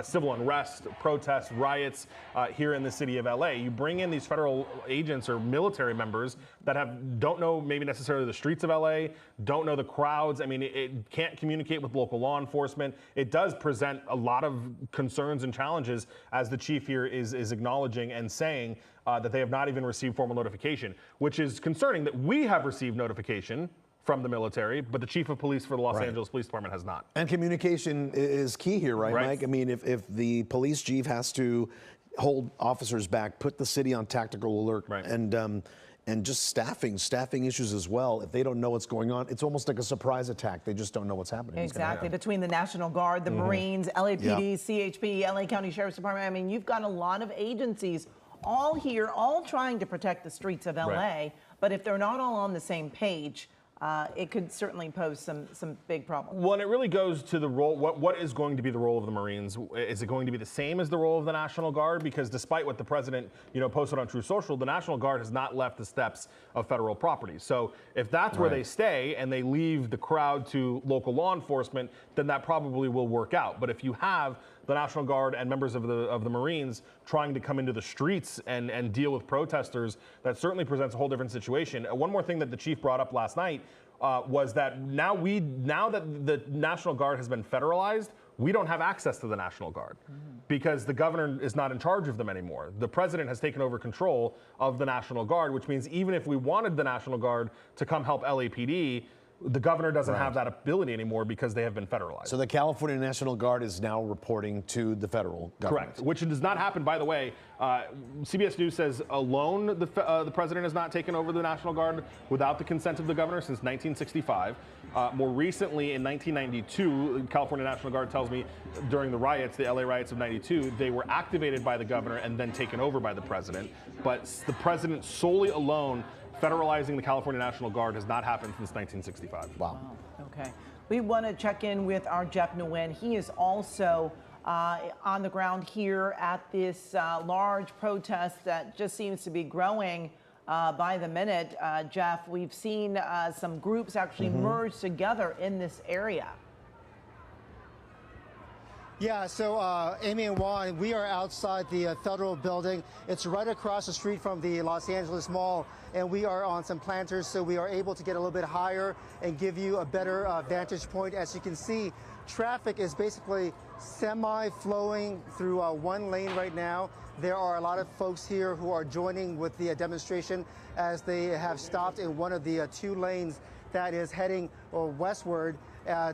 civil unrest, protests, riots here in the city of LA. You bring in these federal agents or military members that don't know maybe necessarily the streets of LA, don't know the crowds. I mean, it can't communicate with local law enforcement. It does present a lot of concerns and challenges, as the chief here is acknowledging and saying that they have not even received formal notification, which is concerning that we have received notification from the military, but the chief of police for the Los Angeles Police Department has not. And communication is key here, right, Mike? I mean, if the police chief has to hold officers back, put the city on tactical alert, and just staffing issues as well. If they don't know what's going on, it's almost like a surprise attack. They just don't know what's happening. Exactly. Between the National Guard, the Marines, LAPD, CHP, LA County Sheriff's Department, I mean, you've got a lot of agencies all here, all trying to protect the streets of LA. But if they're not all on the same page, it could certainly pose some big problems. Well, and it really goes to the role, what is going to be the role of the Marines? Is it going to be the same as the role of the National Guard? Because despite what the president, posted on True Social, the National Guard has not left the steps of federal property. So if that's where they stay and they leave the crowd to local law enforcement, then that probably will work out. But if you have the National Guard and members of the Marines trying to come into the streets and deal with protesters, that certainly presents a whole different situation. One more thing that the chief brought up last night was that now that the National Guard has been federalized, we don't have access to the National Guard because the governor is not in charge of them anymore. The president has taken over control of the National Guard, which means even if we wanted the National Guard to come help LAPD, the governor doesn't have that ability anymore because they have been federalized. So the California National Guard is now reporting to the federal government. Correct, which does not happen, by the way. CBS News says alone the president has not taken over the National Guard without the consent of the governor since 1965. More recently, in 1992, California National Guard tells me during the riots, the LA riots of 92, they were activated by the governor and then taken over by the president. But the president solely alone federalizing the California National Guard has not happened since 1965. Wow. Okay. We want to check in with our Jeff Nguyen. He is also on the ground here at this large protest that just seems to be growing by the minute. Jeff, we've seen some groups actually merge together in this area. Yeah, so Amy and Juan, we are outside the federal building. It's right across the street from the Los Angeles Mall, and we are on some planters, so we are able to get a little bit higher and give you a better vantage point. As you can see, traffic is basically semi-flowing through one lane right now. There are a lot of folks here who are joining with the demonstration as they have stopped in one of the two lanes that is heading westward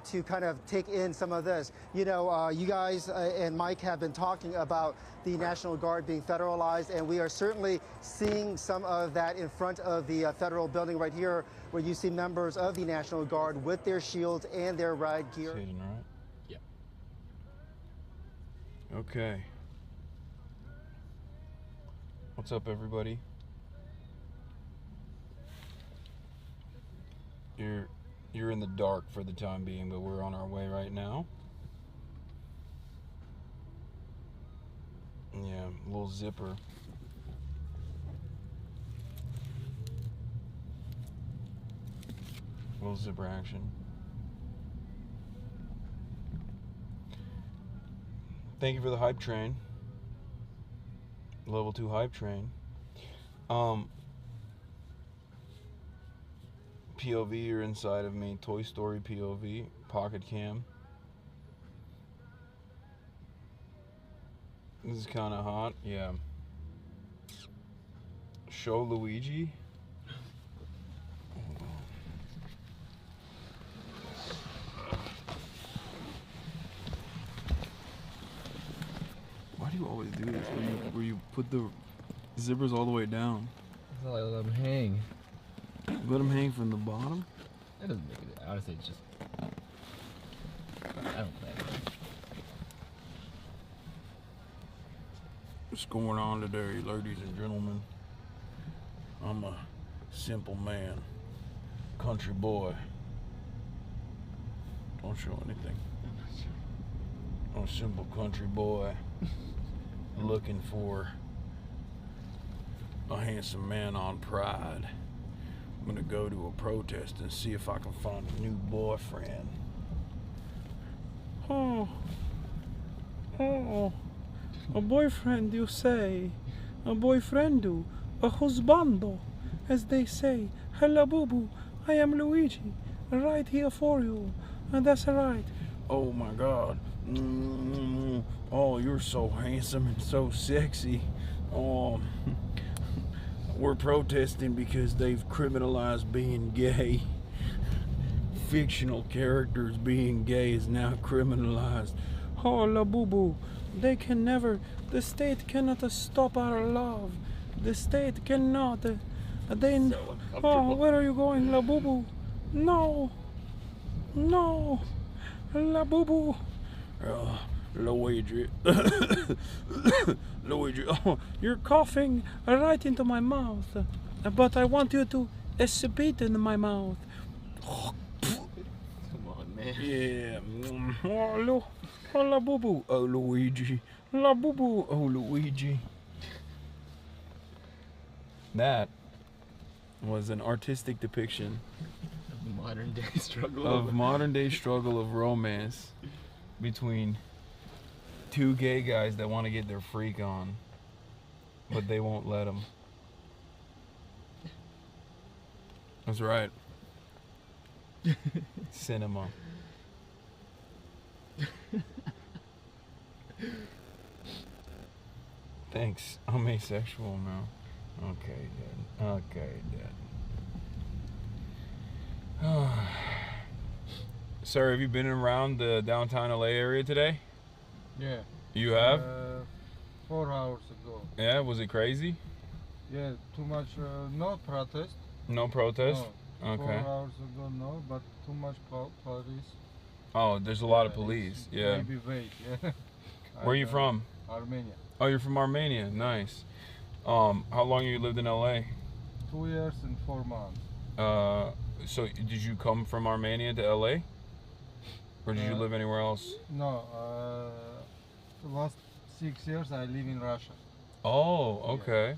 to kind of take in some of this. You know, you guys and Mike have been talking about the National Guard being federalized, and we are certainly seeing some of that in front of the federal building right here, where you see members of the National Guard with their shields and their riot gear. Right? Yeah. Okay. What's up, everybody? You're in the dark for the time being, but we're on our way right now. Yeah, a little zipper. A little zipper action. Thank you for the hype train. Level 2 hype train. POV, you're inside of me. Toy Story POV. Pocket cam. This is kind of hot. Yeah. Show Luigi. Why do you always do this? Where you put the zippers all the way down? I let them hang. Let them hang from the bottom? That doesn't make it. Honestly, it's just. I don't plan it. What's going on today, ladies and gentlemen? I'm a simple man, country boy. Don't show anything. I'm a simple country boy looking for a handsome man on Pride. I'm gonna go to a protest and see if I can find a new boyfriend. Oh, a boyfriend, you say? A boyfriendu, a husbando, as they say. Hello, boo-boo, I am Luigi, right here for you. And that's right. Oh my God. Oh, you're so handsome and so sexy. We're protesting because they've criminalized being gay. Fictional characters being gay is now criminalized. Oh, la boo-boo, they can never, the state cannot stop our love. The state cannot, oh, where are you going, la boo-boo? No, no, la boo-boo. Luigi. Luigi. Oh, you're coughing right into my mouth. But I want you to spit in my mouth. Come on, man. Yeah. Oh, la boo-boo. Oh, Luigi. La boo-boo. Oh, Luigi. That was an artistic depiction of modern day struggle of romance between 2 gay guys that want to get their freak on, but they won't let them. That's right. Cinema. Thanks. I'm asexual now. Okay, Dad. Okay, Dad. Sir, have you been around the downtown LA area today? Yeah. You have? 4 hours ago. Yeah, was it crazy? Yeah, too much, no protest. No protest? No. Okay. 4 hours ago, no, but too much police. Oh, there's a lot of police. Yeah. Maybe wait, yeah. Where are you from? Armenia. Oh, you're from Armenia. Nice. How long you lived in LA? 2 years and 4 months. So did you come from Armenia to LA? Or did you live anywhere else? No, the last 6 years I live in Russia. Oh, okay.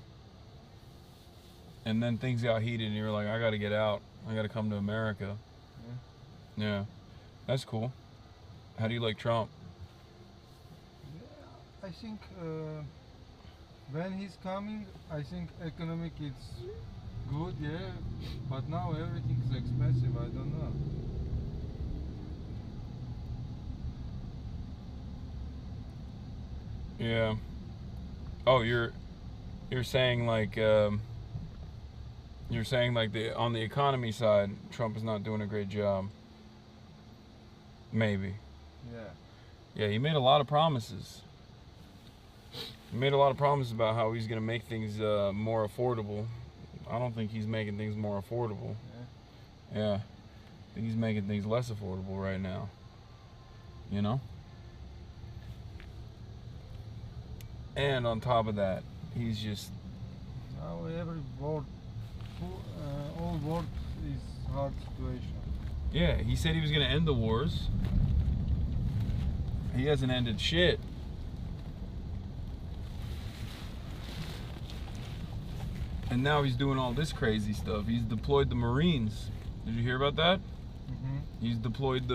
And then things got heated and you were like, I gotta get out. I gotta come to America. Yeah. That's cool. How do you like Trump? I think when he's coming, I think economic is good, yeah. But now everything is expensive. I don't know. Yeah. Oh, you're saying like on the economy side, Trump is not doing a great job. Maybe. Yeah. Yeah, he made a lot of promises. He made a lot of promises about how he's gonna make things more affordable. I don't think he's making things more affordable. Yeah. I think he's making things less affordable right now. You know? And on top of that, he's just... Now every world, all world is hard situation. Yeah, he said he was going to end the wars. He hasn't ended shit. And now he's doing all this crazy stuff. He's deployed the Marines. Did you hear about that? Mm-hmm. He's deployed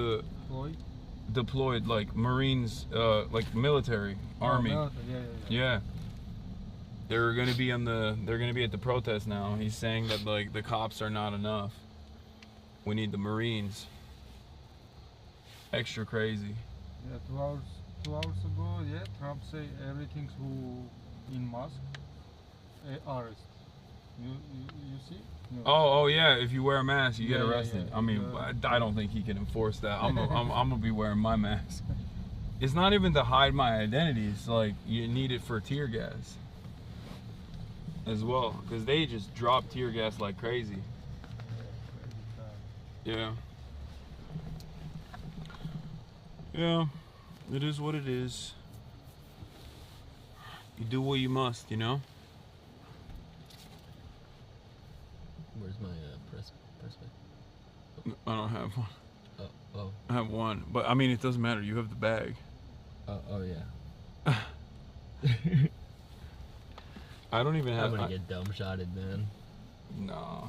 deployed like Marines, like military, army. Military, yeah. Yeah. They're gonna be at the protest now. He's saying that like the cops are not enough. We need the Marines. Extra crazy. Yeah, 2 hours ago, yeah, Trump say everything's who in mosque, arrest. You see? No. Oh yeah. If you wear a mask, you get arrested. Yeah. I mean, I don't think he can enforce that. I'm gonna be wearing my mask. It's not even to hide my identity. It's like you need it for tear gas as well, because they just drop tear gas like crazy. Yeah. Yeah. It is what it is. You do what you must, you know. Where's my press bag? I don't have one. Oh. I have one, but I mean, it doesn't matter. You have the bag. Oh yeah. I don't even have. I'm gonna get dumb shotted, man. No.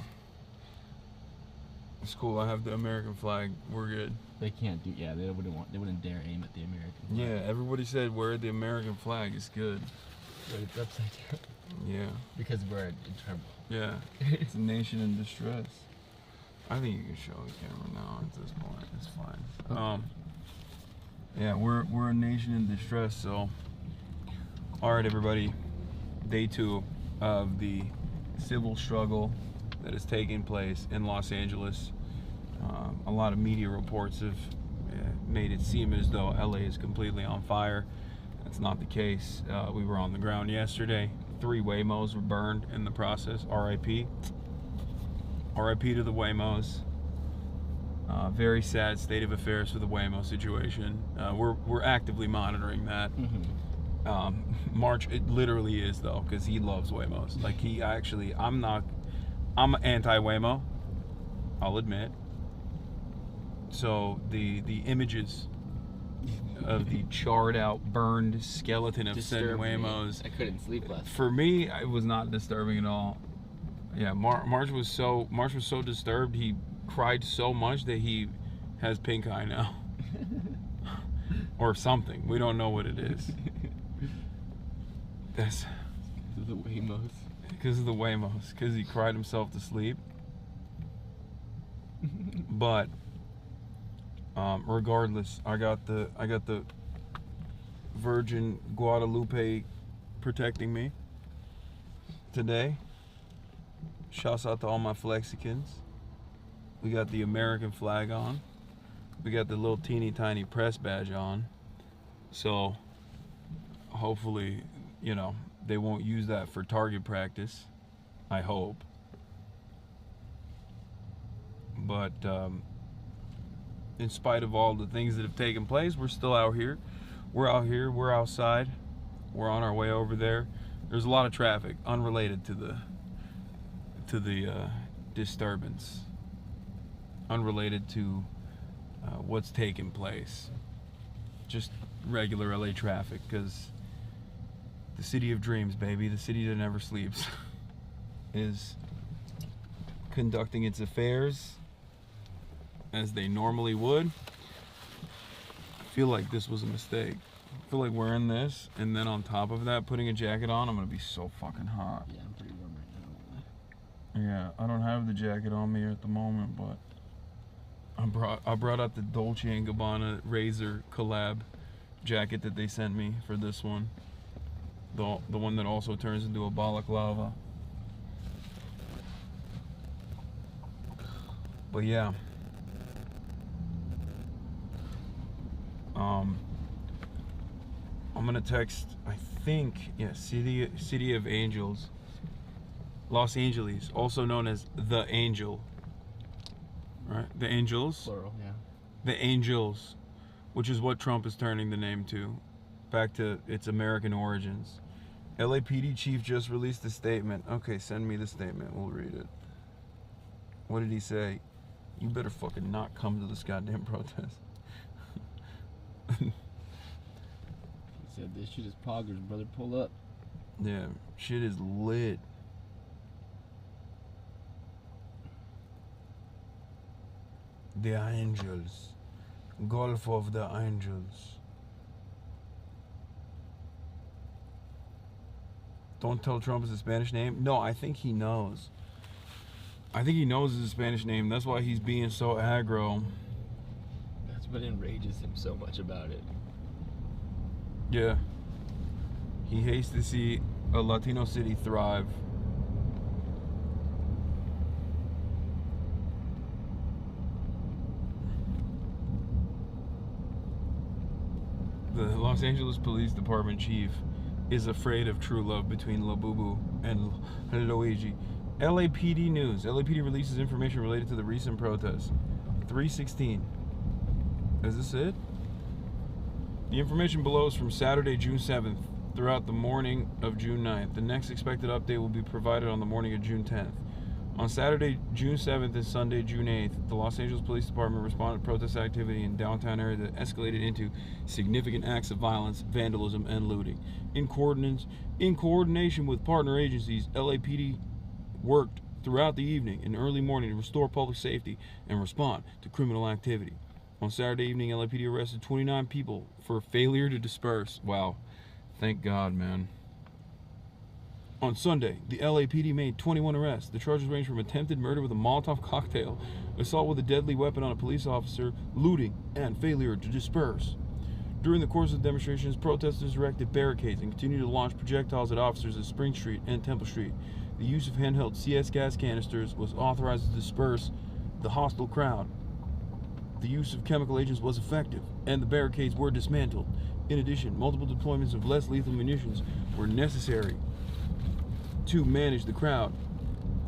It's cool. I have the American flag. We're good. They can't do. Yeah, they wouldn't dare aim at the American flag. Yeah, everybody said wear the American flag. It's good. But it's upside down. Yeah. Because we're in trouble. Yeah. It's a nation in distress. I think you can show the camera now at this point. It's fine. Okay. Yeah, we're a nation in distress. So, all right, everybody. Day 2 of the civil struggle that is taking place in Los Angeles. A lot of media reports have made it seem as though LA is completely on fire. That's not the case. We were on the ground yesterday. 3 Waymos were burned in the process. RIP. RIP to the Waymos. Very sad state of affairs for the Waymo situation. We're actively monitoring that. Mm-hmm. March, it literally is though, because he loves Waymos. Like I'm anti-Waymo, I'll admit. So the images of the charred out, burned skeleton of said Waymos. I couldn't sleep last night. For me, it was not disturbing at all. Yeah, March was so disturbed. He cried so much that he has pink eye now. or something. We don't know what it is. That's the Waymos. Because of the Waymos. Because he cried himself to sleep. But regardless, I got the Virgin Guadalupe protecting me today. Shouts out to all my Flexicans. We got the American flag on. We got the little teeny tiny press badge on. So hopefully, you know, they won't use that for target practice. I hope. But in spite of all the things that have taken place, we're still out here. We're out here. We're outside. We're on our way over there. There's a lot of traffic unrelated to the disturbance, unrelated to what's taking place. Just regular LA traffic, because the city of dreams, baby, the city that never sleeps, is conducting its affairs as they normally would. I feel like this was a mistake. I feel like wearing this and then on top of that putting a jacket on, I'm gonna be so fucking hot. Yeah, I'm pretty warm right now. Yeah, I don't have the jacket on me at the moment, but I brought out the Dolce & Gabbana Razor collab jacket that they sent me for this one. The one that also turns into a balaclava. But yeah. I'm gonna text, I think, yeah, City of Angels. Los Angeles, also known as The Angel. Right? The Angels. Plural, yeah. The Angels, which is what Trump is turning the name to, back to its American origins. LAPD chief just released a statement. Okay, send me the statement. We'll read it. What did he say? You better fucking not come to this goddamn protest. He said, this shit is poggers, brother. Pull up. Yeah, shit is lit. The Angels. Gulf of the Angels. Don't tell Trump it's a Spanish name. No, I think he knows. I think he knows it's a Spanish name. That's why he's being so aggro. That's what enrages him so much about it. Yeah. He hates to see a Latino city thrive. The Los Angeles Police Department chief is afraid of true love between Labubu and Luigi. LAPD news. LAPD releases information related to the recent protests. 3:16. Is this it? The information below is from Saturday, June 7th, throughout the morning of June 9th. The next expected update will be provided on the morning of June 10th. On Saturday, June 7th and Sunday, June 8th, the Los Angeles Police Department responded to protest activity in downtown area that escalated into significant acts of violence, vandalism, and looting. In coordination with partner agencies, LAPD worked throughout the evening and early morning to restore public safety and respond to criminal activity. On Saturday evening, LAPD arrested 29 people for failure to disperse. Wow. Thank God, man. On Sunday, the LAPD made 21 arrests. The charges range from attempted murder with a Molotov cocktail, assault with a deadly weapon on a police officer, looting, and failure to disperse. During the course of the demonstrations, protesters erected barricades and continued to launch projectiles at officers at Spring Street and Temple Street. The use of handheld CS gas canisters was authorized to disperse the hostile crowd. The use of chemical agents was effective, and the barricades were dismantled. In addition, multiple deployments of less lethal munitions were necessary to manage the crowd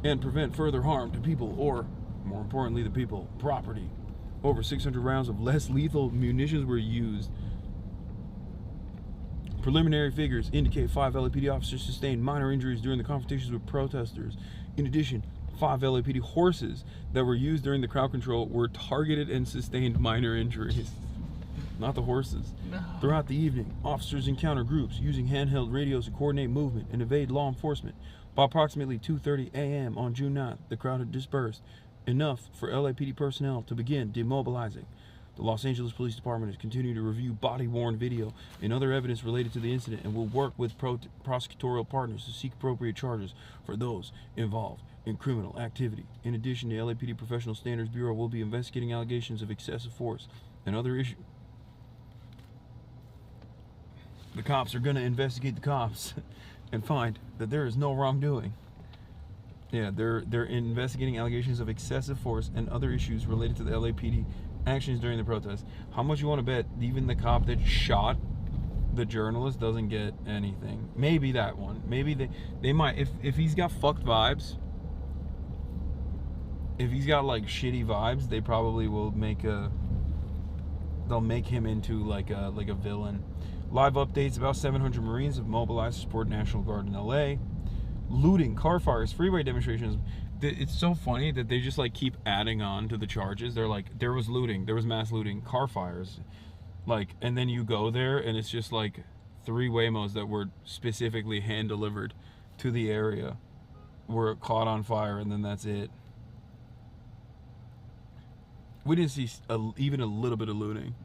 and prevent further harm to people, or, more importantly, the people, property. Over 600 rounds of less lethal munitions were used. Preliminary figures indicate 5 LAPD officers sustained minor injuries during the confrontations with protesters. In addition, 5 LAPD horses that were used during the crowd control were targeted and sustained minor injuries. Not the horses. No. Throughout the evening, officers encountered groups using handheld radios to coordinate movement and evade law enforcement. By approximately 2:30 a.m. on June 9th, the crowd had dispersed, enough for LAPD personnel to begin demobilizing. The Los Angeles Police Department is continuing to review body-worn video and other evidence related to the incident and will work with prosecutorial partners to seek appropriate charges for those involved in criminal activity. In addition, the LAPD Professional Standards Bureau will be investigating allegations of excessive force and other issues. The cops are going to investigate the cops and find that there is no wrongdoing. Yeah, they're investigating allegations of excessive force and other issues related to the LAPD actions during the protest. How much you want to bet even the cop that shot the journalist doesn't get anything? Maybe that one. Maybe they might, if he's got fucked vibes, if he's got like shitty vibes, they probably will they'll make him into like a villain. Live updates: about 700 Marines have mobilized to support National Guard in LA. Looting, car fires, freeway demonstrations. It's so funny that they just like keep adding on to the charges. They're like, there was looting, there was mass looting, car fires, like, and then you go there and it's just like 3 Waymos that were specifically hand delivered to the area were caught on fire, and then that's it. We didn't see even a little bit of looting.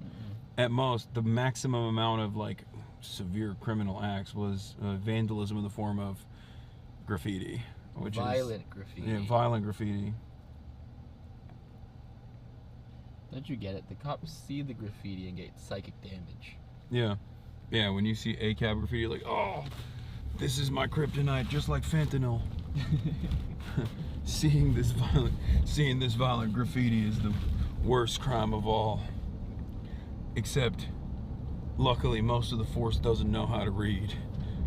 At most, the maximum amount of like severe criminal acts was vandalism in the form of graffiti, which violent graffiti. Yeah, violent graffiti. Don't you get it? The cops see the graffiti and get psychic damage. Yeah, yeah. When you see ACAB graffiti, you're like, oh, this is my kryptonite, just like fentanyl. Seeing this violent graffiti is the worst crime of all. Except, luckily, most of the force doesn't know how to read,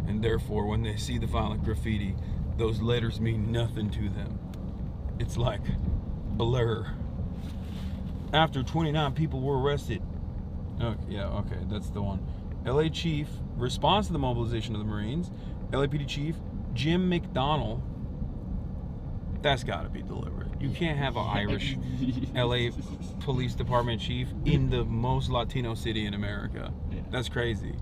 and therefore, when they see the violent graffiti, those letters mean nothing to them. It's like blur. After 29 people were arrested. Okay, yeah, okay, that's the one. LA Chief responds to the mobilization of the Marines. LAPD Chief Jim McDonnell. That's got to be deliberate. You can't have an Irish LA Police Department chief in the most Latino city in America. That's crazy.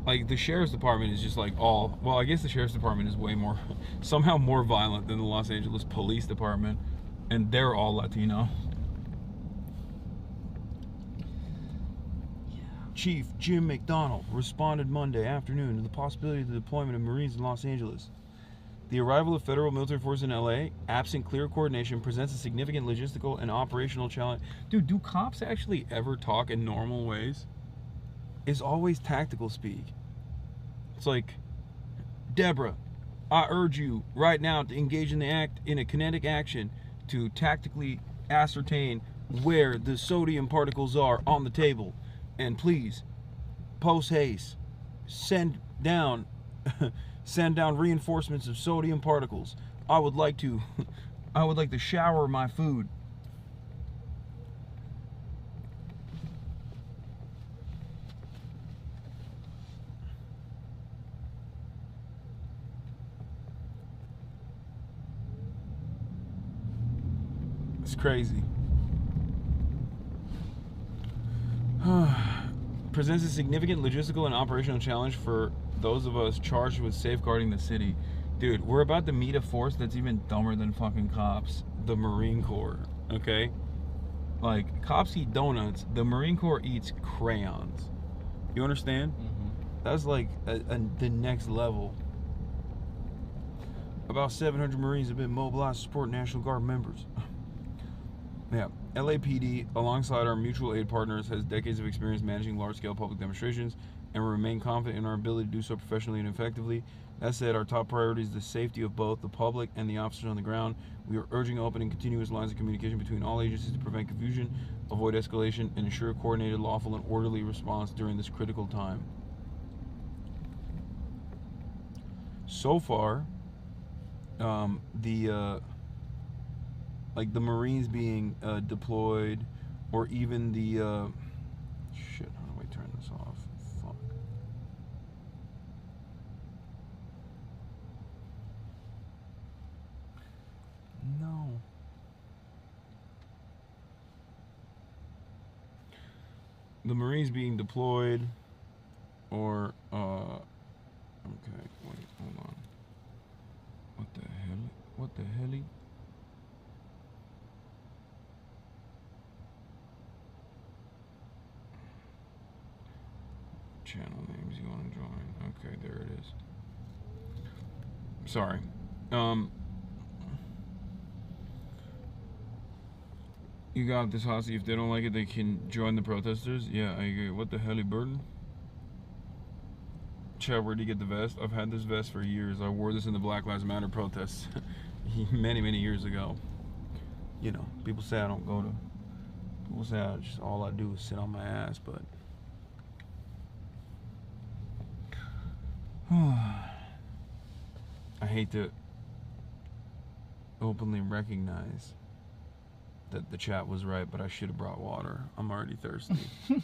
Like, the Sheriff's Department is just like well, I guess the Sheriff's Department is way more, somehow more violent than the Los Angeles Police Department, and they're all Latino. Chief Jim McDonnell responded Monday afternoon to the possibility of the deployment of Marines in Los Angeles. The arrival of federal military force in LA, absent clear coordination, presents a significant logistical and operational challenge. Dude, do cops actually ever talk in normal ways? It's always tactical speak. It's like, Deborah, I urge you right now to engage in a kinetic action to tactically ascertain where the sodium particles are on the table. And please, post haste, send down reinforcements of sodium particles. I would like to shower my food. It's crazy. Presents a significant logistical and operational challenge for those of us charged with safeguarding the city. Dude, we're about to meet a force that's even dumber than fucking cops. The Marine Corps, okay? Like, cops eat donuts. The Marine Corps eats crayons. You understand? That's like the next level. About 700 Marines have been mobilized to support National Guard members. Yeah, LAPD, alongside our mutual aid partners, has decades of experience managing large-scale public demonstrations, and we remain confident in our ability to do so professionally and effectively. That said, our top priority is the safety of both the public and the officers on the ground. We are urging open and continuous lines of communication between all agencies to prevent confusion, avoid escalation, and ensure coordinated, lawful, and orderly response during this critical time. So far, like the Marines being deployed, or even the shit, how do I turn this off? Fuck. No. The Marines being deployed, or okay, wait, hold on. What the hell? What the hell? channel names you want to join. Okay, there it is. Sorry. You got this, Hossie. If they don't like it, they can join the protesters. Yeah, I agree. What the hell, burden? Chad, where'd you get the vest? I've had this vest for years. I wore this in the Black Lives Matter protests many, many years ago. You know, people say I don't go to. People say all I do is sit on my ass, but. I hate to openly recognize that the chat was right, but I should have brought water. I'm already thirsty. It's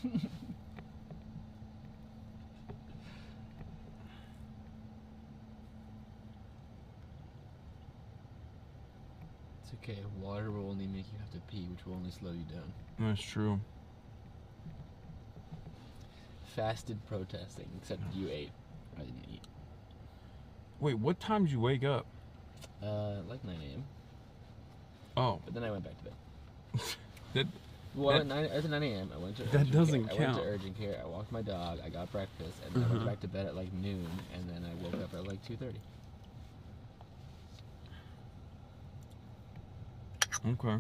okay. Water will only make you have to pee, which will only slow you down. That's true. Fasted protesting, except you ate. I didn't eat. Wait, what time did you wake up? Like 9 a.m. Oh. But then I went back to bed. At 9 a.m. I went to that doesn't care. count. I went to urgent care. I walked my dog. I got breakfast, and then I went back to bed at like noon, and then I woke up at like 2:30. Okay.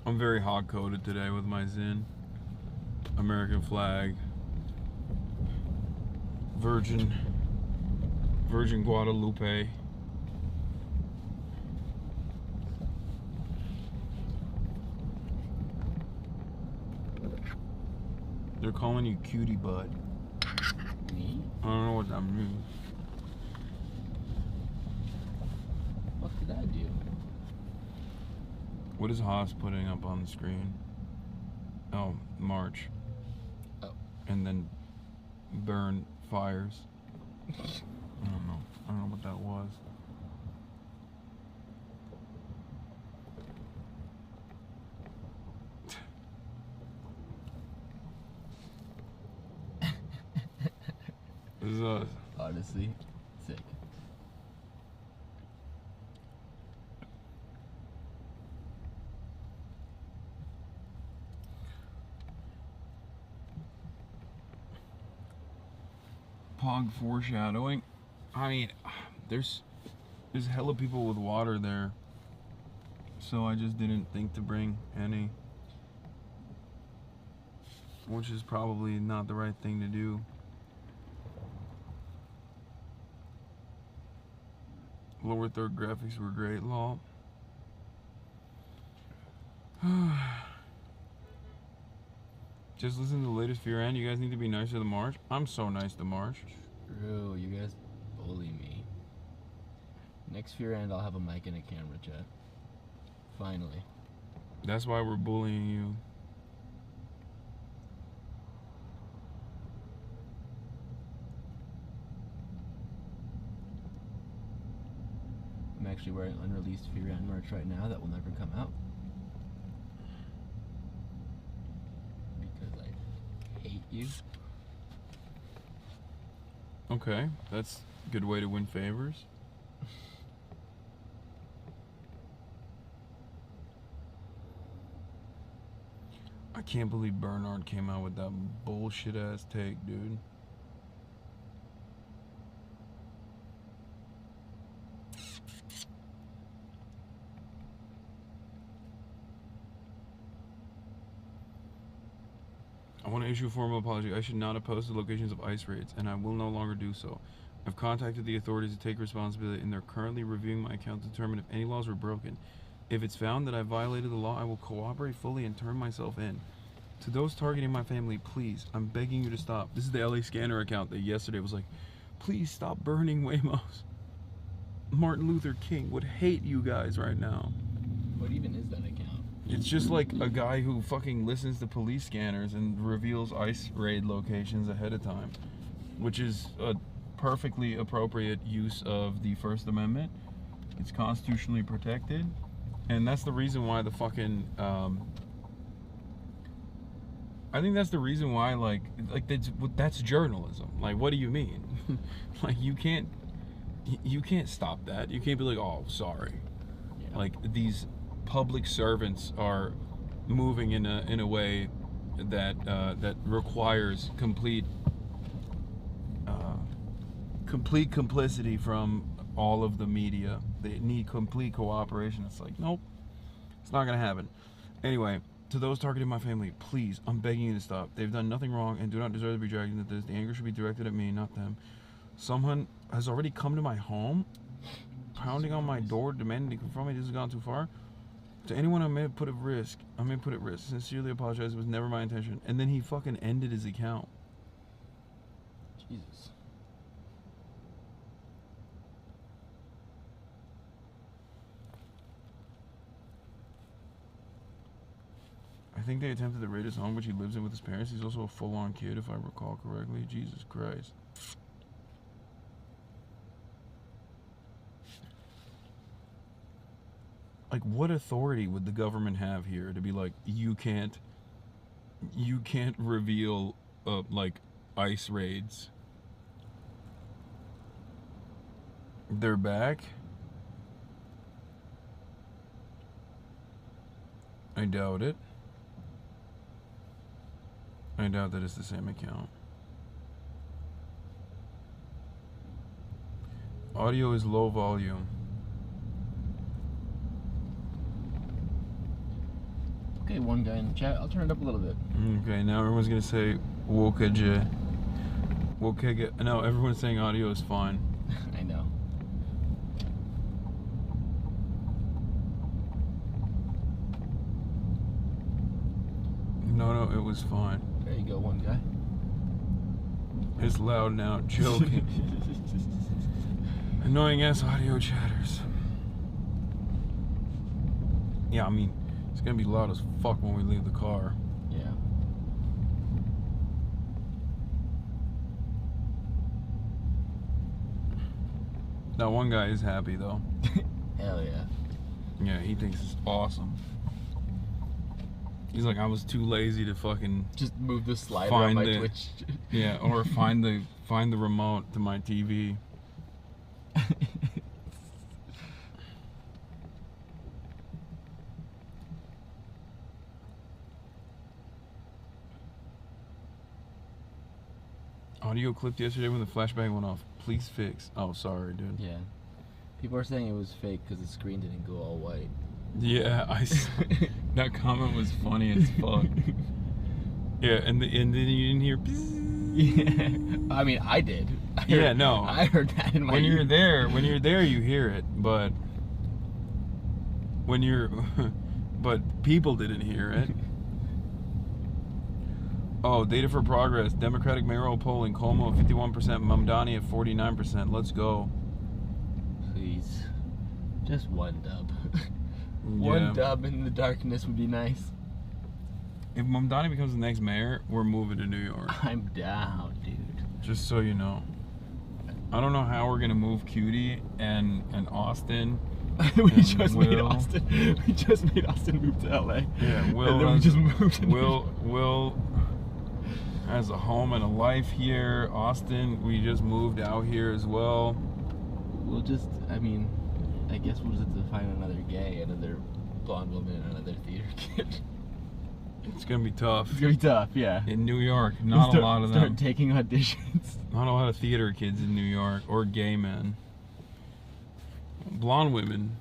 I'm very hot-coded today with my Zin. American flag. Virgin Guadalupe. They're calling you cutie butt. Me? I don't know what that means. What did I do? What is Haas putting up on the screen? Oh, March. Oh. And then burn fires. I don't know. I don't know what that was. This is us. Honestly, sick. Pog foreshadowing. I mean, there's hella people with water there, so I just didn't think to bring any, which is probably not the right thing to do. Lower third graphics were great, lol. Just listen to the latest Fear and you guys need to be nicer to March. I'm so nice to March. True, you guys bully me. Next Fear End, I'll have a mic and a camera, chat. Finally. That's why we're bullying you. I'm actually wearing unreleased Fear End merch right now that will never come out. Because I hate you. Okay, that's a good way to win favors. I can't believe Bernard came out with that bullshit ass take, dude. I want to issue a formal apology. I should not have posted locations of ICE raids, and I will no longer do so. I've contacted the authorities to take responsibility, and they're currently reviewing my account to determine if any laws were broken. If it's found that I violated the law, I will cooperate fully and turn myself in. To those targeting my family, please, I'm begging you to stop. This is the LA Scanner account that yesterday was like, please stop burning Waymos. Martin Luther King would hate you guys right now. What even is that account? It's just like a guy who fucking listens to police scanners and reveals ICE raid locations ahead of time, which is a perfectly appropriate use of the First Amendment. It's constitutionally protected, and that's the reason why the fucking I think that's the reason why like that's journalism. Like, what do you mean? Like, you can't stop that. You can't be like, oh, sorry. Yeah. Like, these public servants are moving in a way that requires complete complicity from all of the media. They need complete cooperation. It's like, nope, it's not gonna happen. Anyway, to those targeting my family, please, I'm begging you to stop. They've done nothing wrong and do not deserve to be dragged into this. The anger should be directed at me, not them. Someone has already come to my home, pounding on my door, demanding to confront me. This has gone too far. To anyone I may have put at risk, sincerely apologize. It was never my intention. And then he fucking ended his account. Jesus. I think they attempted to raid his home, which he lives in with his parents. He's also a full-on kid, if I recall correctly. Jesus Christ. Like, what authority would the government have here to be like, you can't reveal, like, ICE raids? They're back? I doubt it. I doubt that it's the same account. Audio is low volume. Okay, one guy in the chat. I'll turn it up a little bit. Okay, now everyone's gonna say Wokaja. No, everyone's saying audio is fine. I know. No, it was fine. There you go, one guy. It's loud now, joking. Annoying ass audio chatters. Yeah, I mean, it's gonna be loud as fuck when we leave the car. Yeah. That one guy is happy though. Hell yeah. Yeah, he thinks it's awesome. He's like, I was too lazy to fucking just move the slider on my Twitch. Yeah, or find the remote to my TV. Audio clipped yesterday when the flashbang went off. Please fix. Oh, sorry, dude. Yeah. People are saying it was fake because the screen didn't go all white. Yeah, that comment was funny as fuck. Yeah, and then you didn't hear. Yeah, I mean, I did. I heard that in my. When you're there, you hear it, but but people didn't hear it. Oh, data for progress. Democratic mayoral polling. Cuomo at 51%. Mamdani at 49%. Let's go. Please, just one dub. One dub in the darkness would be nice. If Mamdani becomes the next mayor, we're moving to New York. I'm down, dude. Just so you know. I don't know how we're gonna move Cutie and Austin. We just made Austin move to LA. Yeah, Will. And then we just moved. Will has a home and a life here. Austin, we just moved out here as well. We'll just, I mean, I guess we'll just have to find another gay, another blonde woman, and another theater kid. It's gonna be tough. It's gonna be tough, yeah. In New York, not a lot of them. Start taking auditions. Not a lot of theater kids in New York, or gay men. Blonde women.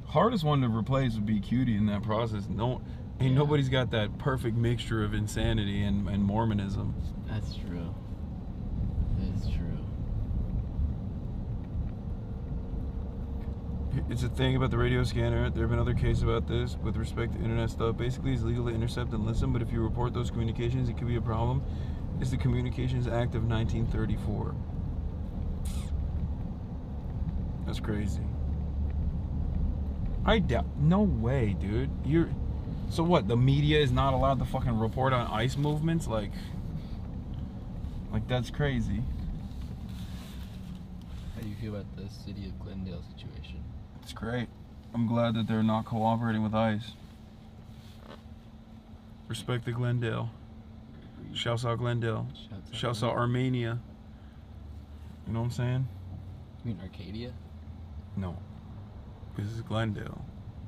Hardest one to replace would be Cutie in that process. Nobody's got that perfect mixture of insanity and Mormonism. That's true. That's true. It's a thing about the radio scanner. There have been other cases about this with respect to internet stuff. Basically, it's legal to intercept and listen, but if you report those communications, it could be a problem. It's the Communications Act of 1934. That's crazy. I doubt. No way, dude. So what? The media is not allowed to fucking report on ICE movements? Like that's crazy. How do you feel about the city of Glendale situation? It's great. I'm glad that they're not cooperating with ICE. Respect the Glendale. Shouts out Glendale. Shouts out Armenia. You know what I'm saying? You mean Arcadia? No. This is Glendale.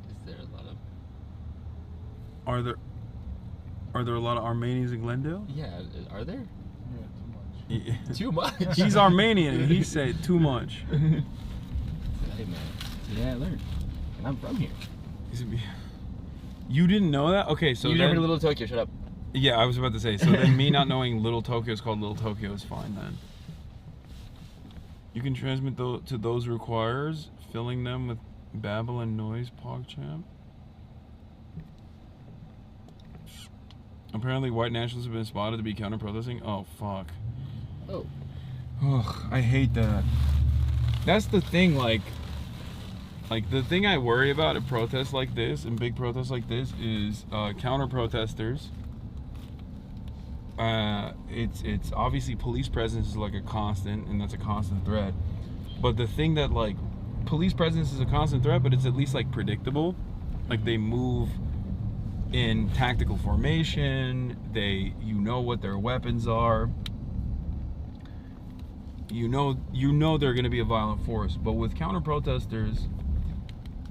Is there a lot of... Are there... Are there a lot of Armenians in Glendale? Yeah, are there? Yeah, Too much. He's Armenian, and he said too much. Hey, man. Yeah, I learned. And I'm from here. You didn't know that? Okay, so you never heard of Little Tokyo, shut up. Yeah, I was about to say, so then me not knowing Little Tokyo is called Little Tokyo is fine then. You can transmit to those requires, filling them with babble and noise, PogChamp. Apparently white nationalists have been spotted to be counter-protesting. Oh, fuck. Oh. Ugh, I hate that. That's the thing, like the thing I worry about at protests like this and big protests like this is counter-protesters. It's obviously police presence is like a constant, and that's a constant threat. But the thing that, like, police presence is a constant threat, but it's at least like predictable. Like, they move in tactical formation. You know what their weapons are. You know they're going to be a violent force. But with counter-protesters,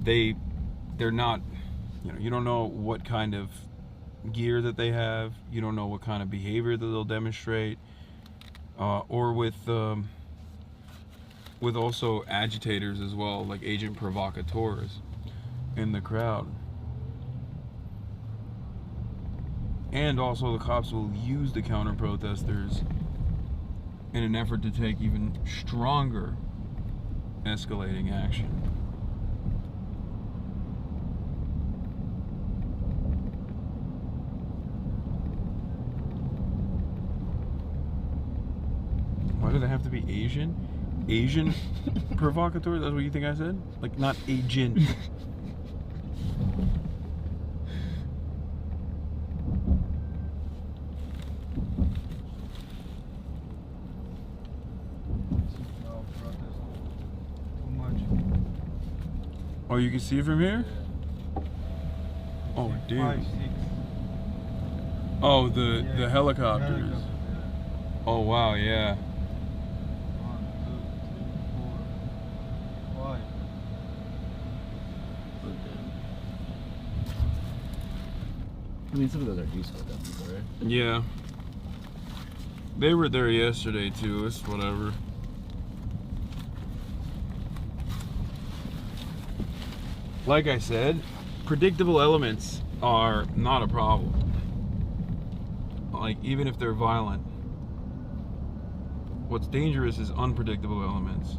they're not. You don't know what kind of gear that they have. You don't know what kind of behavior that they'll demonstrate. Or with also agitators as well, like agent provocateurs in the crowd. And also the cops will use the counter-protesters in an effort to take even stronger escalating action. Why do they have to be Asian? Asian provocateurs? That's what you think I said? Like, not agent. Oh, you can see it from here? Oh, dude. 5, 6. Oh, the helicopters. Oh, wow, yeah. 1, 2, 3, 4, 5. I mean, some of those are useful, definitely, right? Yeah. They were there yesterday, too. It's whatever. Like I said, predictable elements are not a problem. Like, even if they're violent. What's dangerous is unpredictable elements.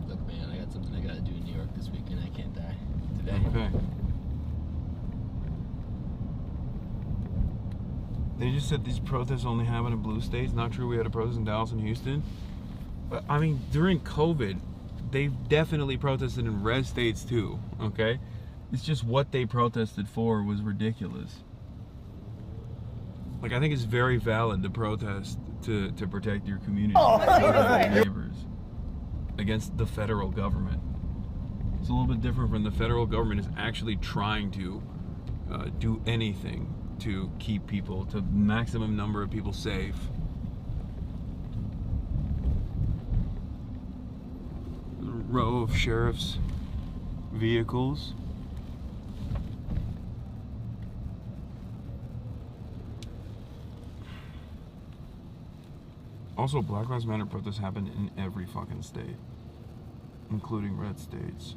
Look, man, I got something I gotta do in New York this weekend. I can't die today. Okay. They just said these protests only happen in blue states. Not true. We had a protest in Dallas and Houston. But, I mean, during COVID, they definitely protested in red states too, okay? It's just what they protested for was ridiculous. Like, I think it's very valid to protest to protect your community, your neighbors, against the federal government. It's a little bit different from the federal government is actually trying to do anything to keep people, to maximum number of people safe. A row of sheriff's vehicles. Also, Black Lives Matter protests happen in every fucking state, including red states.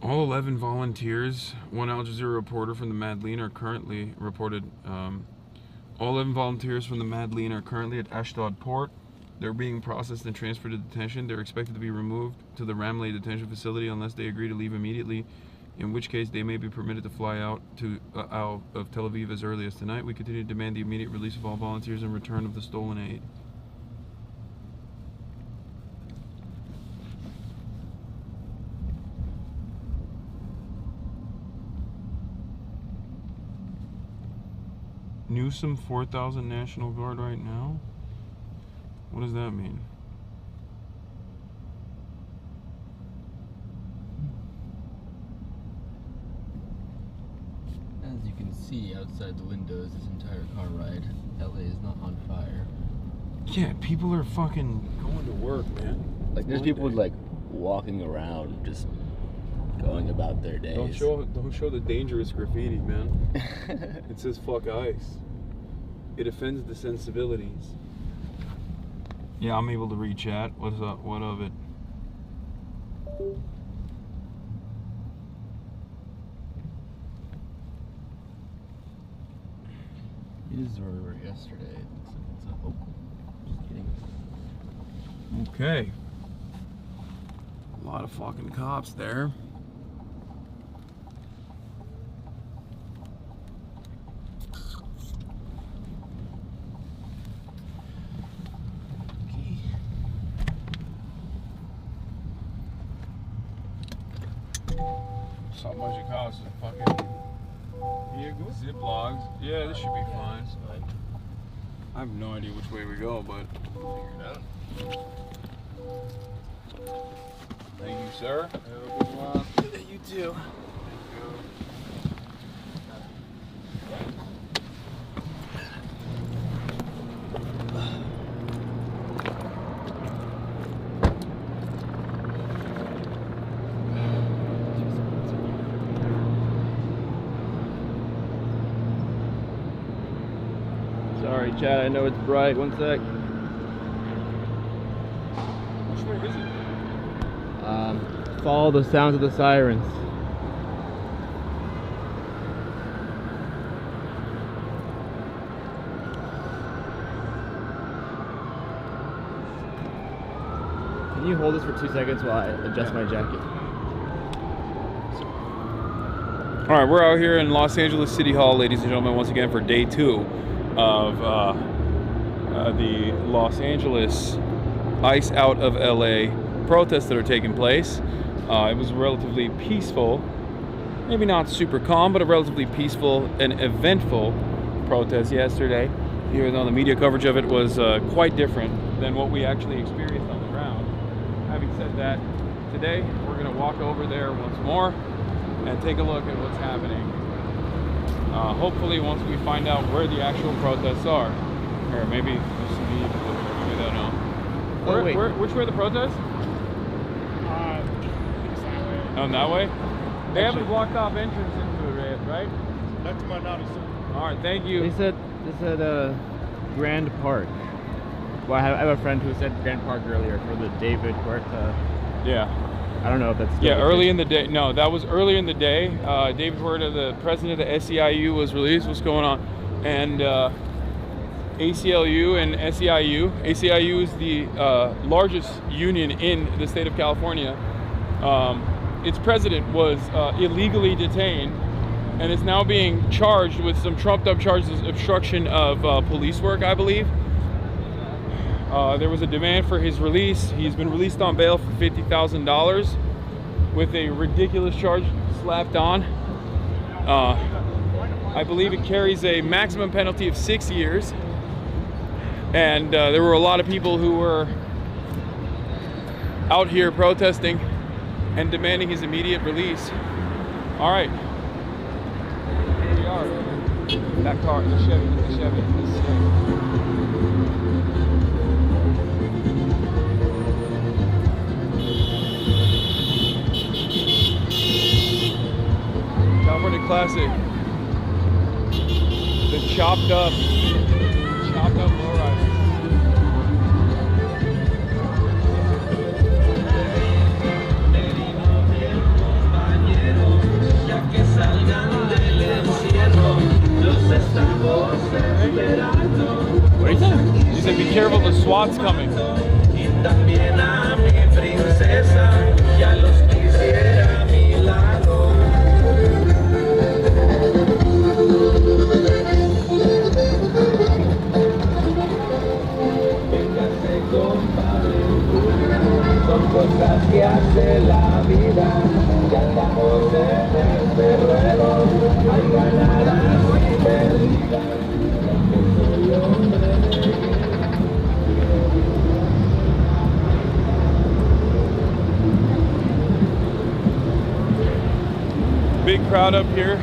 All 11 volunteers, one Al Jazeera reporter from the Madeleine are currently reported. All 11 volunteers from the Madeleine are currently at Ashdod Port. They're being processed and transferred to detention. They're expected to be removed to the Ramleh detention facility unless they agree to leave immediately, in which case they may be permitted to fly out of Tel Aviv as early as tonight. We continue to demand the immediate release of all volunteers and return of the stolen aid. Newsom 4,000 National Guard right now? What does that mean? you can see outside the windows this entire car ride, LA is not on fire. Yeah, people are fucking going to work, man. Like there's people like walking around, just going about their days. Don't show the dangerous graffiti, man. It says "fuck ICE." It offends the sensibilities. Yeah, I'm able to read chat. What's up? What of it? This is where we were yesterday. It's a just kidding. Okay. A lot of fucking cops there. Saw a bunch of cops with fucking Ziplocs. Yeah, this should be fine. I have no idea which way we go, but we'll figure it out. Thank you, sir. You too. Sorry, Chad, I know it's bright. One sec. Which way is it? Follow the sounds of the sirens. Can you hold this for 2 seconds while I adjust my jacket? All right, we're out here in Los Angeles City Hall, ladies and gentlemen, once again for day 2 of the Los Angeles ICE out of LA protests that are taking place. It was relatively peaceful, maybe not super calm, but a relatively peaceful and eventful protest yesterday, even though the media coverage of it was quite different than what we actually experienced on the ground. Having said that, today we're going to walk over there once more and take a look at what's happening. Hopefully once we find out where the actual protests are. Or maybe there's some people over there, maybe they don't know. Which way are the protests? Oh, that way? They haven't blocked off entrance into it, right? Not to my knowledge, sir. All right, thank you. They said Grand Park. Well, I have a friend who said Grand Park earlier for the David Huerta. Yeah. I don't know if that's still Yeah, early in the day. No, that was earlier in the day. David Huerta, the president of the SEIU, was released. What's going on? And ACLU and SEIU. ACIU is the largest union in the state of California. Its president was illegally detained and is now being charged with some trumped up charges of obstruction of police work, I believe. There was a demand for his release. He's been released on bail for $50,000 with a ridiculous charge slapped on. I believe it carries a maximum penalty of 6 years. And there were a lot of people who were out here protesting and demanding his immediate release. All right, here we are. That car, the Chevy, the Chevy. California Classic. The chopped up lowrider. What did he say? He said, be careful, the SWAT's coming. Son cosas que hace la vida, ya estamos en este ruedo, hay ganadas y perdidas, soy hombre Big crowd up here.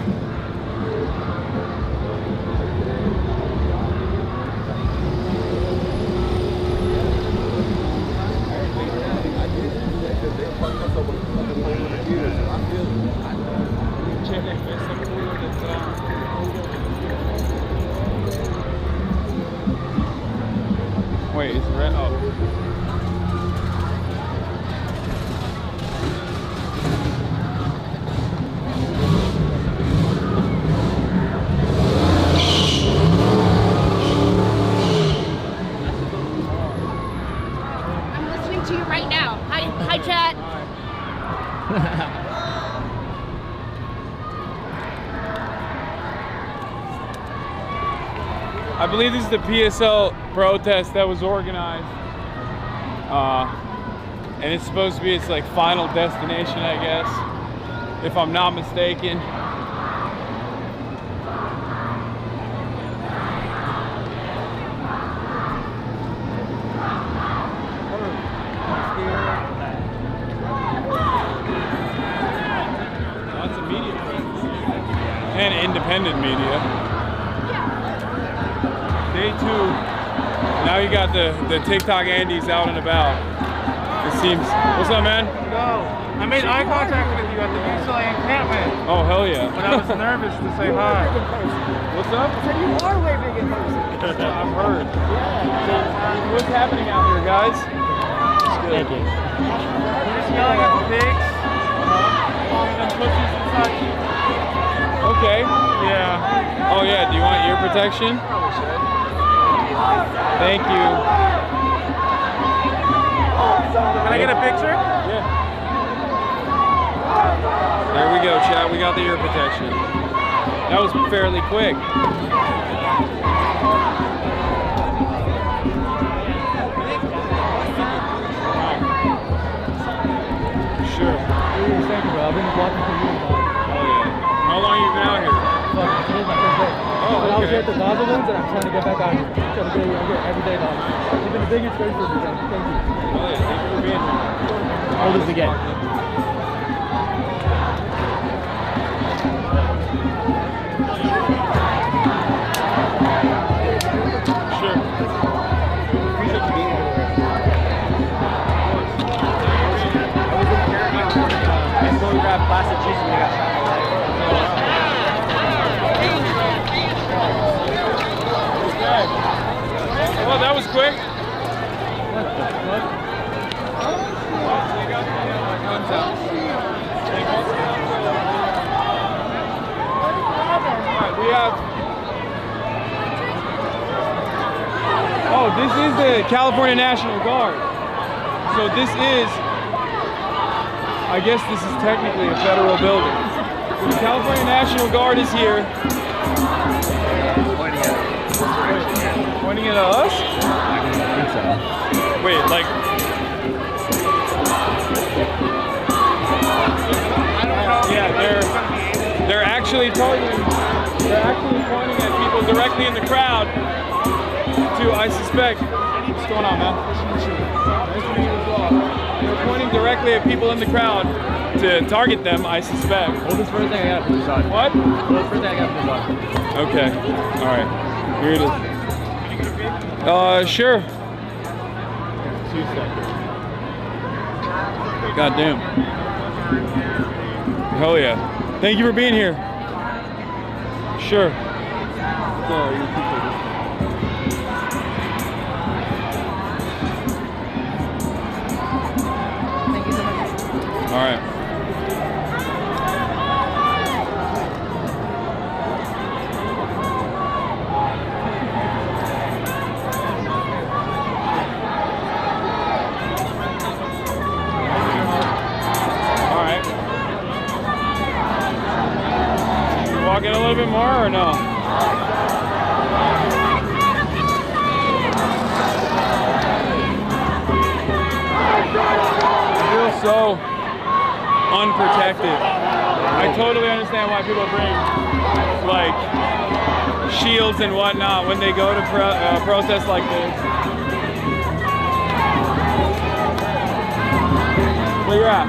Wait, is it red? Oh. I'm listening to you right now. Hi, chat. I believe this is the PSL protest that was organized. And it's supposed to be its like final destination, I guess, if I'm not mistaken. Lots of media. And independent media. Day 2. Now you got the TikTok Andes out and about. It seems. What's up, man? No, I made eye contact with you at the Visa encampment. Oh, hell yeah. But I was nervous to say hi. What's up? I said you are way big in person. I've heard. So, what's happening out here, guys? Thank you. We're just yelling at the pigs. Calling them pussies and such. Okay. Yeah. Oh, yeah. Do you want ear protection? Probably should. Thank you. Can I get a picture? Yeah. There we go, chat. We got the ear protection. That was fairly quick. Sure. I've been walking for years. Oh, yeah. How long have you been out here? Today's my first day. Oh, I was okay. here at the Gaza ones, and I'm trying to get back out here. I'm trying to get every day, dog. You've been a big inspiration for me, guys. Thank you. Oh, yeah. Thank you for being here. Hold this again. Sure. Appreciate you being here. I still grab plastic juice and they got shot. Well, that was quick. What the fuck? Alright, we have. Oh, this is the California National Guard. So this is, I guess this is technically a federal building. So the California National Guard is here. Pointing at us? I think so. Wait, like. Yeah, they're actually targeting. They're actually pointing at people directly in the crowd. To, I suspect. What's going on, man? Nice to meet you as well. They're pointing directly at people in the crowd to target them, I suspect. Hold this first thing I got from the side. What? Hold this first thing I got from the side. Okay. All right. Here it is. Sure. 2 seconds. God damn. Hell yeah. Thank you for being here. Sure. Thank you so much. All right. Walk in a little bit more or no? I feel so unprotected. I totally understand why people bring like shields and whatnot when they go to protests like this. Where you at?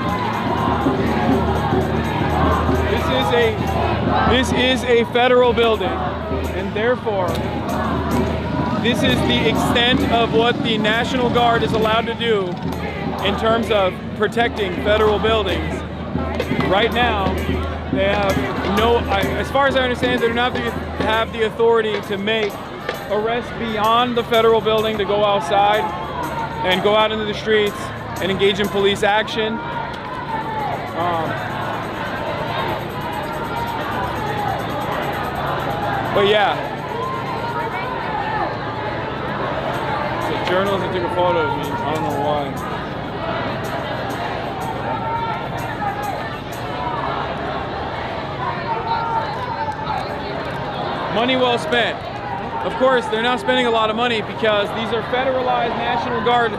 This is a federal building, and therefore, this is the extent of what the National Guard is allowed to do in terms of protecting federal buildings. Right now, they have no, as far as I understand, they do not have the authority to make arrest beyond the federal building to go outside and go out into the streets and engage in police action. But yeah. So journalist that took a photo of me. I don't know why. Money well spent. Of course, they're not spending a lot of money because these are federalized National Guard.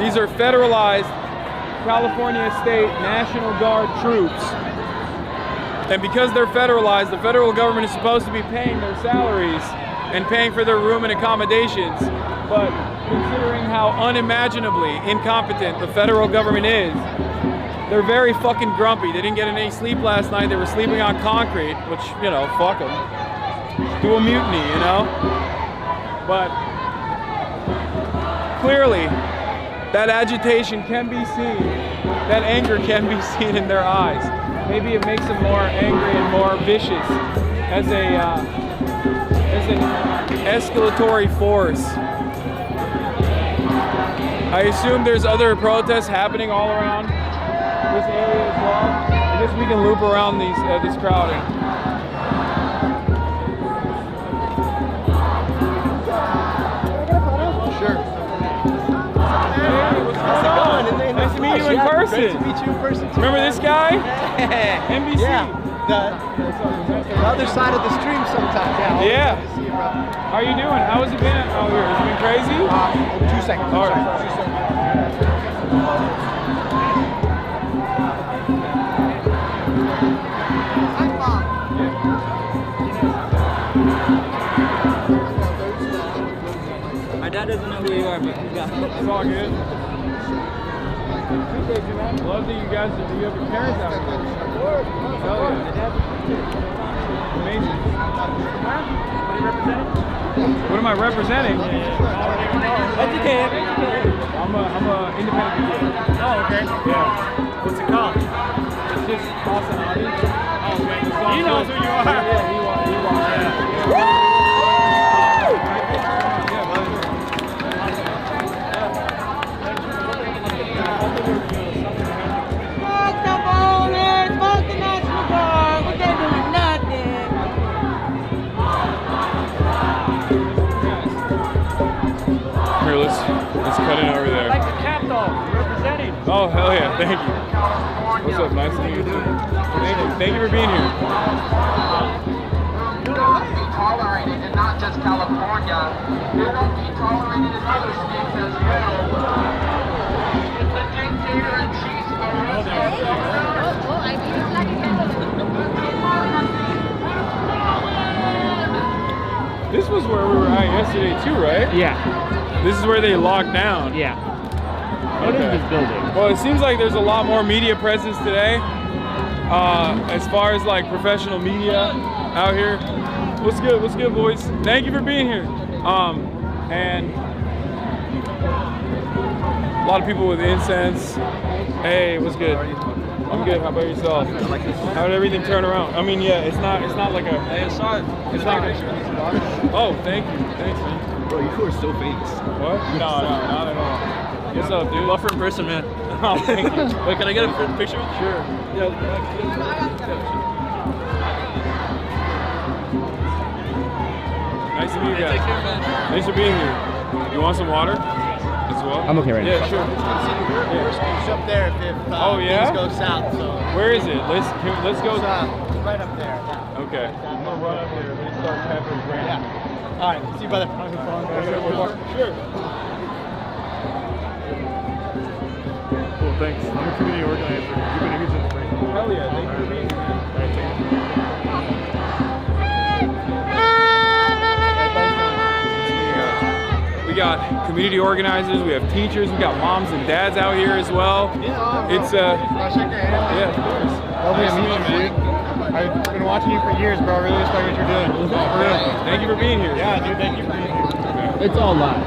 These are federalized California State National Guard troops. And because they're federalized, the federal government is supposed to be paying their salaries and paying for their room and accommodations. But considering how unimaginably incompetent the federal government is, they're very fucking grumpy. They didn't get any sleep last night. They were sleeping on concrete, which, you know, fuck them. Do a mutiny, you know? But clearly, that agitation can be seen, that anger can be seen in their eyes. Maybe it makes them more angry and more vicious as an escalatory force. I assume there's other protests happening all around this area as well. I guess we can loop around this crowding. Sure. Hey, what's going on? Nice to meet you in person. Great to meet you in person too. Remember this guy? NBC. Yeah. The other side of the stream sometimes. Yeah. How are you doing? How has it been out here? Has it been crazy? 2 seconds. All right. My dad doesn't know who you are, but you got it. It's all good. Appreciate you, man. Love that you guys you have your parents out here. Hell yeah. Amazing. What am I representing? Educated. I'm a independent DJ. Oh, okay. Yeah. What's it called? It's just Hasanabi. Oh, okay. He knows who you are. Yeah, he walks. Yeah. Here, let's cut in over there. Like the cat dog, representing. Oh, hell yeah, thank you. What's up, nice to meet you too. Thank you for being here. You don't be tolerated in not just California. You don't be tolerated in other states as well. The dictator in chief This was where we were at yesterday too, right? Yeah. This is where they locked down. Yeah. What is this building? Well, it seems like there's a lot more media presence today. As far as like professional media out here. What's good? What's good, boys? Thank you for being here. And a lot of people with incense. Hey, what's good? I'm good. How about yourself? How did everything turn around? I mean, yeah, it's not like a. I saw it. It's not. Oh, thank you. Thanks, man. Bro, you are so famous. What? No, not at all. What's up, dude? Love for in person, man. Oh, thank you. Wait, can I get a picture? Sure. Yeah. Nice to meet you guys. Take care, man. Thanks for being here. You want some water as well? I'm okay right now. Yeah, sure. It's up there if Oh, yeah? things go south. So Where is it? Let's go. right up there. Okay. I'm gonna run up there. Let's start tapping the ground. Yeah. All right. See you, brother. Sure. Cool. Thanks. I'm a community organizer. You've been a huge inspiration. Hell yeah. Thank you for being here, man. All right, take it. We got community organizers, we have teachers, we got moms and dads out here as well. It's I'll shake your hand. yeah, of course. Lovely to meet you, man. I've been watching you for years, bro. I really respect what you're doing. For real. Thank you for being here. Yeah, dude. Thank you for being here. Okay. It's all live.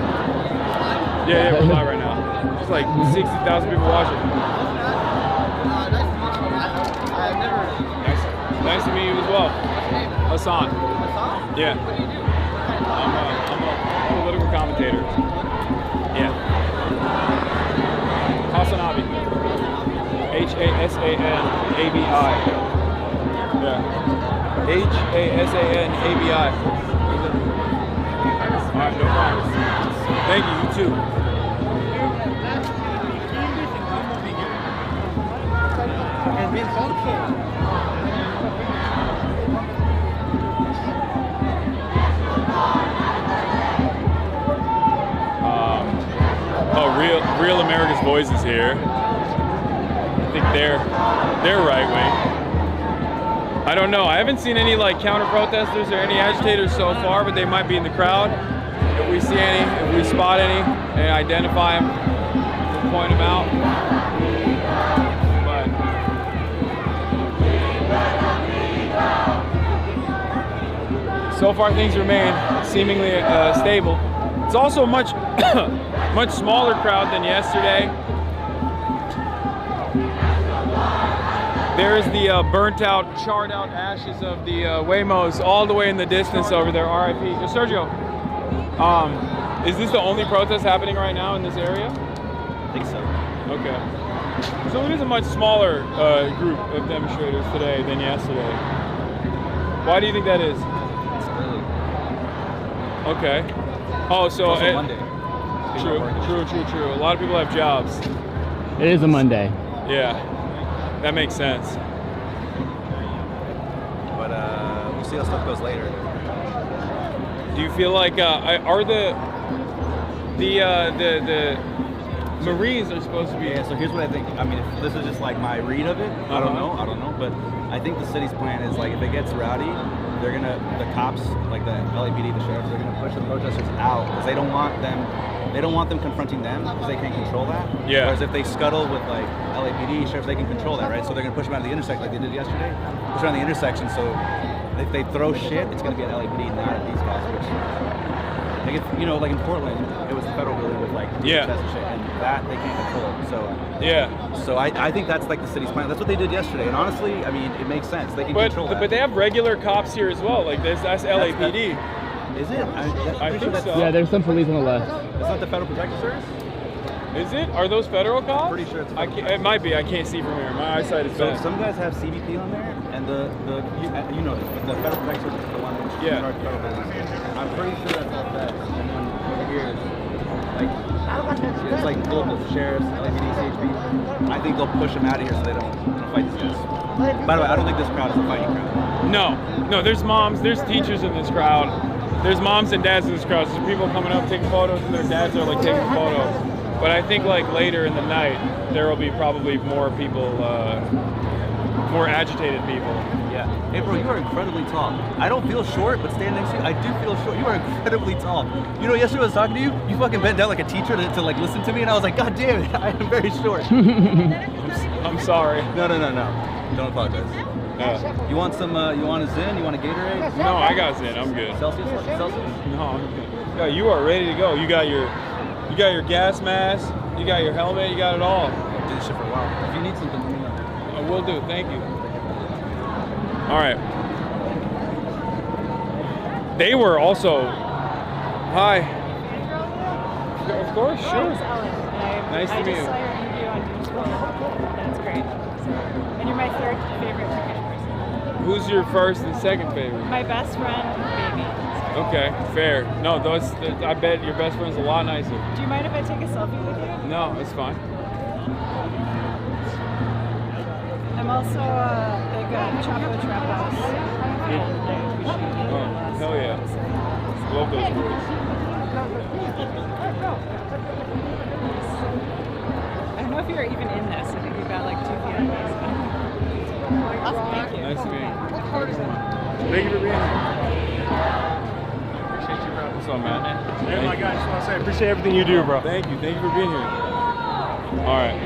Yeah, we're live right now. Just like 60,000 people watching. Nice to meet you as well. Hassan. Yeah. potato. Yeah. Hasanabi. Hasanabi. Yeah. Hasanabi. All right, no problem. Thank you. You too. Real America's Voice is here. I think they're right wing. I don't know. I haven't seen any like counter protesters or any agitators so far, but they might be in the crowd. If we see any, if we spot any, and identify them, we'll point them out. But so far, things remain seemingly stable. It's also a much much smaller crowd than yesterday. There's the burnt out, charred out ashes of the Waymos all the way in the distance over there, RIP. Sergio, is this the only protest happening right now in this area? I think so. Okay. So it is a much smaller group of demonstrators today than yesterday. Why do you think that is? It's early. Okay. Oh, so it's Monday. True. A lot of people have jobs. It is a Monday. Yeah, that makes sense. But we'll see how stuff goes later. Do you feel like are the Marines are supposed to be? Yeah. So here's what I think. I mean, if this is just like my read of it, I don't know. But I think the city's plan is like if it gets rowdy, the cops, like the LAPD, the sheriffs, they're gonna push the protesters out because they don't want them confronting them because they can't control that. Yeah. Whereas if they scuttle with like LAPD, sheriffs, they can control that, right? So they're gonna push them out of the intersection like they did yesterday. Push them out of the intersection. So if they throw shit, it's gonna be at LAPD, not at these guys. Which, like if, like in Portland, it was the federal building with like protests and shit, and that they can't control. So yeah. So I think that's like the city's plan. That's what they did yesterday, and honestly, I mean, it makes sense. They can control that. But they have regular cops here as well. Like that's LAPD. Is it? I think so. Yeah, there's some police on the left. It's not the Federal Protective Service? Is it? Are those federal cops? Pretty sure it's it might be. I can't see from here. My eyesight is bad. So some guys have CBP on there, and you know this, but the Federal Protective Service is the one that's in charge of federal business. I'm pretty sure that's all feds. And then over here is it's like local sheriffs, LAPD, CHP. I think they'll push them out of here so they don't fight these guys. By the way, I don't think this crowd is a fighting crowd. No, there's moms, there's teachers in this crowd. There's moms and dads in this crowd. So there's people coming up taking photos, and their dads are like taking photos. But I think like later in the night, there will be probably more people, more agitated people. Yeah. Hey, bro, you are incredibly tall. I don't feel short, but standing next to you, I do feel short. You are incredibly tall. Yesterday I was talking to you, you fucking bent down like a teacher to like listen to me, and I was like, God damn it, I am very short. I'm sorry. No. Don't apologize. You want some? You want a Zyn? You want a Gatorade? No, I got Zyn. I'm good. Celsius? No, I'm good. Yeah, you are ready to go. You got your gas mask. You got your helmet. You got it all. I'll do this shit for a while. If you need something, let me know. I will do. Thank you. All right. They were also. Hi. Of course, sure. Nice to meet you. I just saw your interview on YouTube. That's great. And you're my third favorite Turkish person. Who's your first and second favorite? My best friend, baby. Okay, fair. No, I bet your best friend's a lot nicer. Do you mind if I take a selfie with you? No, it's fine. I'm also a big chocolate trap house. Oh, hell yeah. Love those boys. I don't know if you're even in this. I think you've got like 2 feet on this. Awesome, thank you. Nice to meet you. Thank you for being here. Appreciate you, bro. What's up, man? Hey, my guy, just want to say I appreciate everything you do, bro. Thank you. Thank you for being here. All right.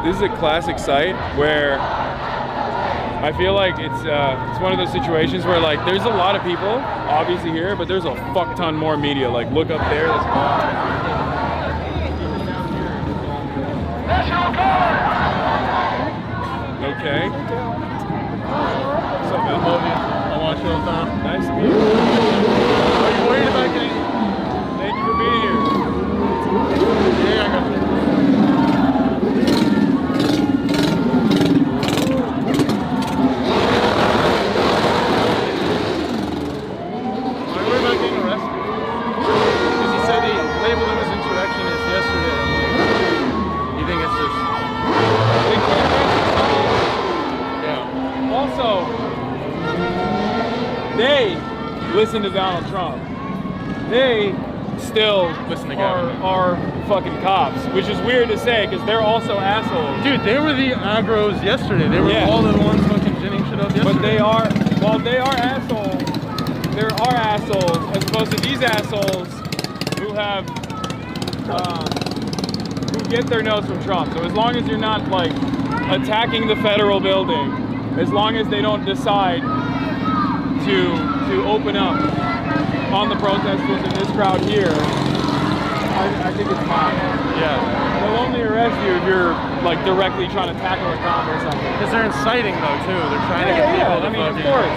This is a classic site where I feel like it's one of those situations where like there's a lot of people obviously here, but there's a fuck ton more media. Like look up there, that's Showtime. Nice to meet you. Are you worried about getting... Thank you for being here. Yeah, I got you. Are you worried about getting arrested? Because he said he labeled him as insurrectionist yesterday. I'm like, you think it's just... They can't arrest Yeah. Also, they listen to Donald Trump. They still Listen to are fucking cops, which is weird to say because they're also assholes. Dude, they were the aggros yesterday. They were all the ones fucking ginning shit up yesterday. But they are, well, they are assholes. There are assholes as opposed to these assholes who have, who get their notes from Trump. So as long as you're not like attacking the federal building, as long as they don't decide to open up on the protesters in this crowd here, I think it's fine. Yeah. They'll only arrest you if you're like directly trying to tackle a cop or something. Because they're inciting though too. They're trying to get people to I mean, of fucking... course.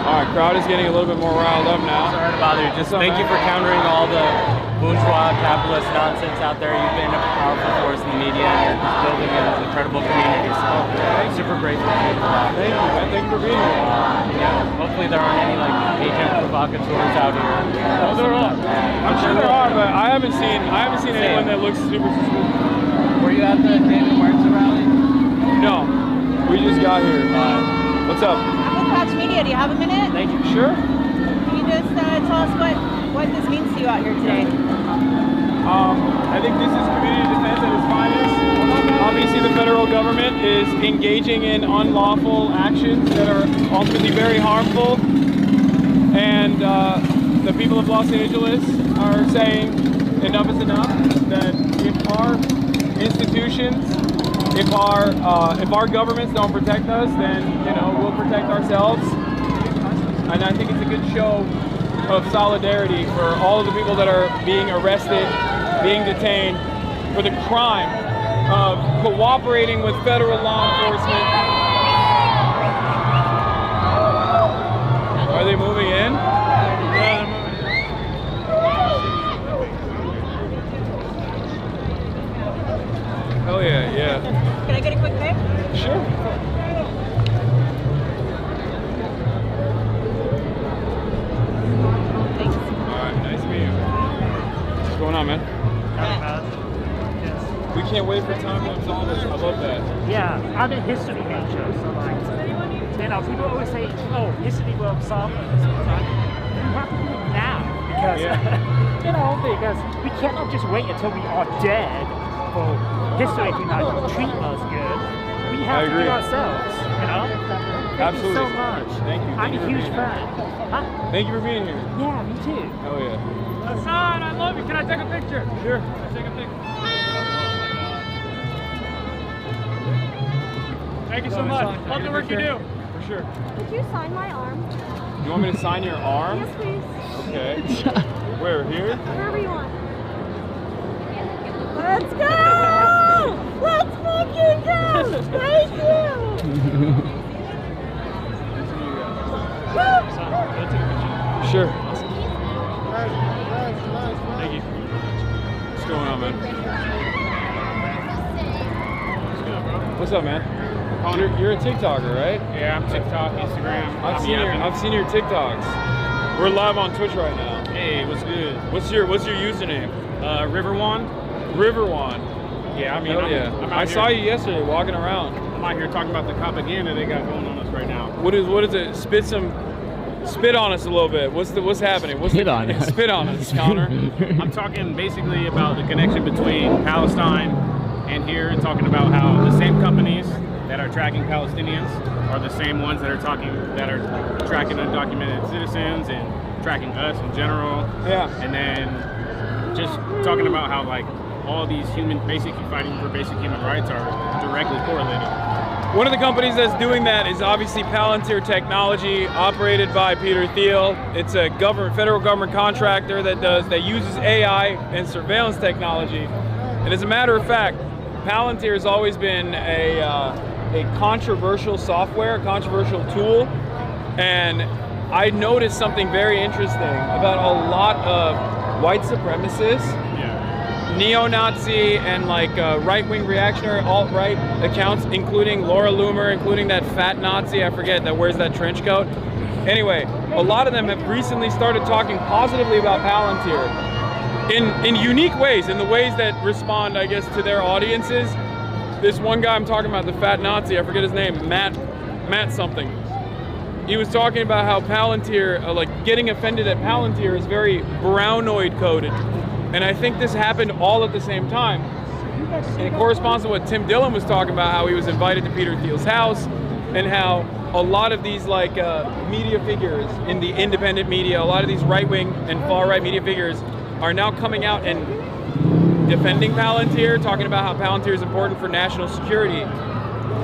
All right, crowd is getting a little bit more riled up now. Sorry to bother you. Just thank you for countering all the bourgeois capitalist nonsense out there. You've been a powerful force in the media and you're building an incredible community. So I'm super grateful to you for that. Thank you, man. Thank you for being here. Yeah, hopefully there aren't any like agent provocateurs out here. No, there are. I'm sure there are, but I haven't seen anyone that looks super suspicious. Were you at the David Martin rally? No, we just got here. What's up? I'm with Fox Media. Do you have a minute? Thank you. Sure. Can you just tell us what this means to you out here today? I think this is community defense at its finest. Obviously, the federal government is engaging in unlawful actions that are ultimately very harmful. And the people of Los Angeles are saying enough is enough, that if our institutions, if our governments don't protect us, then we'll protect ourselves. And I think it's a good show of solidarity for all of the people that are being arrested, being detained for the crime of cooperating with federal law enforcement. Are they moving in? Hell yeah, yeah. Can I get a quick pic? Sure. Thanks. All right, nice to meet you. What's going on, man? We can't wait for time lapse all this. I love that. Yeah, I'm a history major, so like, people always say, oh, history will solve this. Like, we have to do it now because, because we cannot just wait until we are dead for history to not treat us good. We have to do it ourselves, Thank you so much. Thank you. I'm a huge fan. Huh? Thank you for being here. Yeah, me too. Oh yeah. Hassan, I love you. Can I take a picture? Sure. Can I take a picture? Thank you so much. Love the work you do. For sure. Could you sign my arm? You want me to sign your arm? Yes, please. Okay. Where? Here? Wherever you want. Let's go! Let's fucking go! Thank you! Sure. Thank you. What's going on, man? What's up, man? You're a TikToker, right? Yeah, I'm TikTok, Instagram. I've seen your TikToks. We're live on Twitch right now. Hey, what's good? What's your username? Riverwan. Riverwan. Yeah, I mean, I'm I saw you yesterday walking around. I'm out here talking about the propaganda they got going on us right now. What is it? Spit on us a little bit. What's happening? Spit on us, Connor. I'm talking basically about the connection between Palestine and here, and talking about how the same companies that are tracking Palestinians are the same ones that are tracking undocumented citizens and tracking us in general. Yeah. And then just talking about how like all these fighting for basic human rights are directly correlated. One of the companies that's doing that is obviously Palantir Technology, operated by Peter Thiel. It's a federal government contractor that uses AI and surveillance technology. And as a matter of fact, Palantir has always been a controversial software, a controversial tool And I noticed something very interesting about a lot of white supremacists, neo-Nazi and like right-wing reactionary alt-right accounts, including Laura Loomer, including that fat Nazi, I forget, that wears that trench coat. Anyway, a lot of them have recently started talking positively about Palantir in unique ways, in the ways that respond, I guess, to their audiences. This one guy I'm talking about, the fat Nazi, I forget his name, Matt something. He was talking about how Palantir, like getting offended at Palantir is very brownoid coded. And I think this happened all at the same time. And it corresponds to what Tim Dillon was talking about, how he was invited to Peter Thiel's house, and how a lot of these like media figures in the independent media, a lot of these right-wing and far-right media figures are now coming out and defending Palantir, talking about how Palantir is important for national security.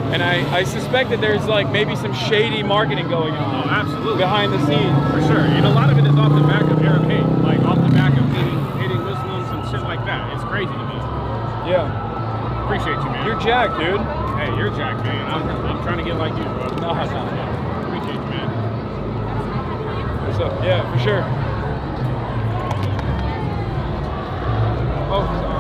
And I suspect that there's like maybe some shady marketing going on. Oh, absolutely. Behind the scenes. For sure. And a lot of it is off the back of Arab hate, like off the back of hating Muslims and shit like that. It's crazy to me. Yeah. Appreciate you, man. You're Jack, dude. Hey, you're Jack, man. I'm trying to get like you, bro. No. Appreciate you, man. What's up? Yeah, for sure. Oh, sorry.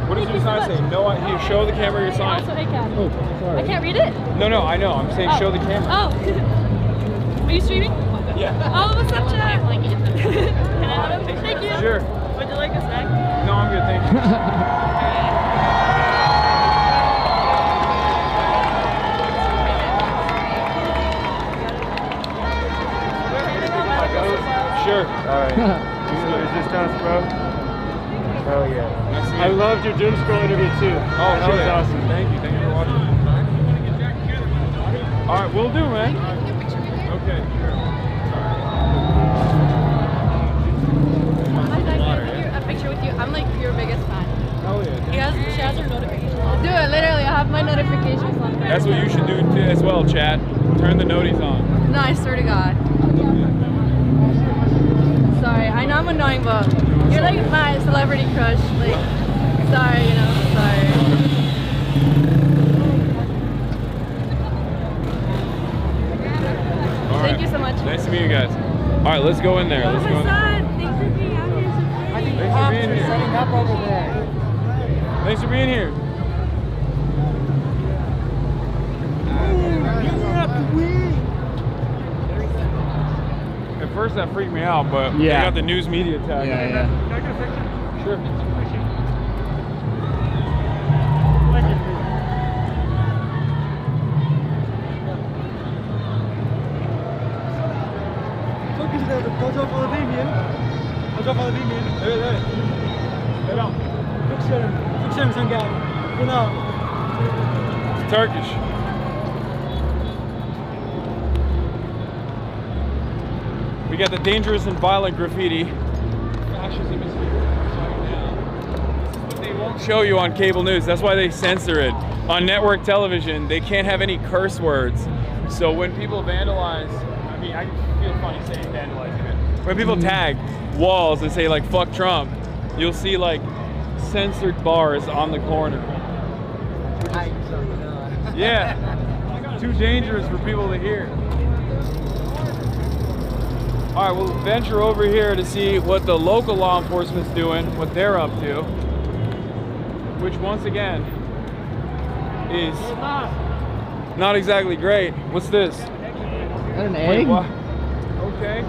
What does your sign say? No, you show the camera your sign. Also, I can. Oh, sorry. I can't read it? No, I know. I'm saying show the camera. Oh. Are you streaming? Yeah. Oh, what's up, Jack? Can I have a picture? Thank you. Sure. Would you like a snack? No, I'm good, thank you. Sure. All right. Is this Thomas, bro? Oh yeah. I loved your Doom Scroll interview too. Oh, that was awesome. Thank you for watching. All right, we'll do, man. Okay. A picture with you. I'm like your biggest fan. Oh yeah. She has her notifications on. Do it, literally. I have my notifications on. That's what you should do too, as well, chat. Turn the noties on. No, I swear to God. Sorry, I know I'm annoying, but you're like my celebrity crush. Like, sorry, sorry. Thank you so much. Nice to meet you guys. All right, let's go in there. Let's go in there. Thanks for being out here. Thanks for being here. Setting up over there. Thanks for being here. At first that freaked me out, but they got the news media tag. Yeah. Can I get a picture? Sure. It's Turkish. We got the dangerous and violent graffiti. Fascism is here. But they won't show you on cable news. That's why they censor it. On network television, they can't have any curse words. So when people vandalize, I mean, I feel funny saying vandalizing it. When people tag walls and say like "fuck Trump," you'll see like censored bars on the corner. Yeah, too dangerous for people to hear. All right, we'll venture over here to see what the local law enforcement's doing, what they're up to, which once again is not exactly great. What's this? Is that an egg? Wait, what? Okay.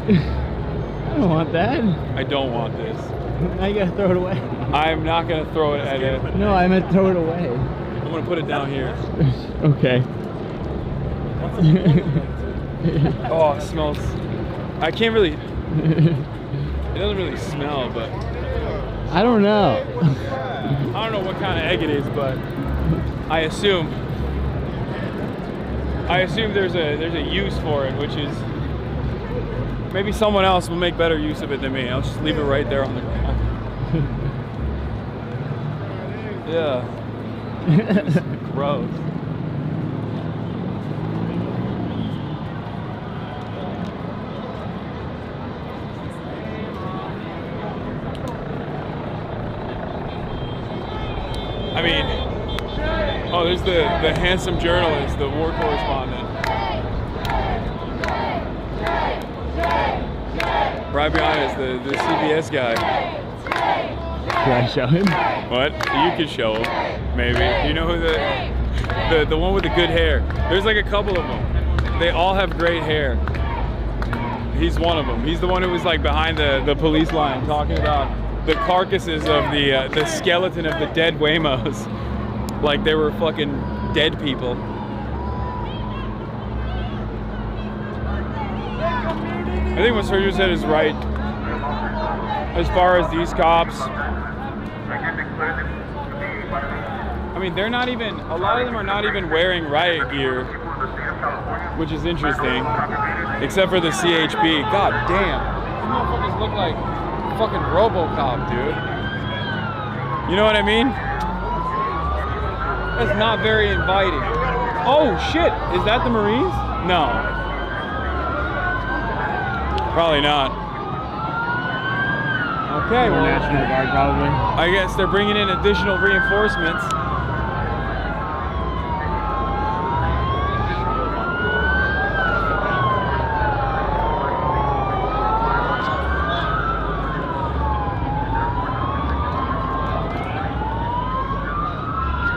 I don't want that. I don't want this. Now you gotta throw it away. I'm not gonna throw it at it. No, I meant throw it away. I'm gonna put it down here. Okay. Oh, it smells. I can't really. It doesn't really smell, but. I don't know. I don't know what kind of egg it is, but I assume there's a use for it, which is maybe someone else will make better use of it than me. I'll just leave it right there on the ground. Yeah. It's gross. I mean, Oh, there's the handsome journalist, the war correspondent. Right behind us, the CBS guy. Can I show him? What? You could show him, maybe. You know who the one with the good hair? There's like a couple of them. They all have great hair. He's one of them. He's the one who was like behind the police line talking about the carcasses of the skeleton of the dead Waymos. Like they were fucking dead people. I think what Sergio said is right. As far as these cops, I mean, they're not even, a lot of them are not even wearing riot gear, which is interesting, except for the CHP. God damn, these motherfuckers look like fucking RoboCop, dude. You know what I mean? That's not very inviting. Oh shit, is that the Marines? No. Probably not. Okay, well, National Guard probably. I guess they're bringing in additional reinforcements.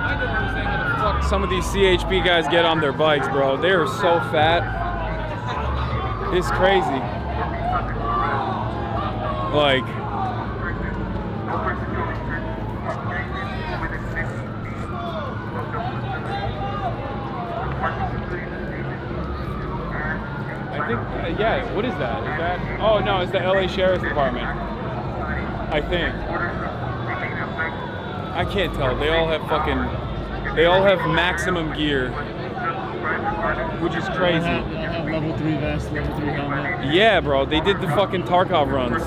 I don't understand how the fuck some of these CHP guys get on their bikes, bro. They are so fat. It's crazy. Like, I think, yeah, what is that? Is that, oh no, it's the LA Sheriff's Department. I think. I can't tell. They all have maximum gear, which is crazy. They have level 3 vest, level 3 helmet. Yeah, bro, they did the fucking Tarkov runs.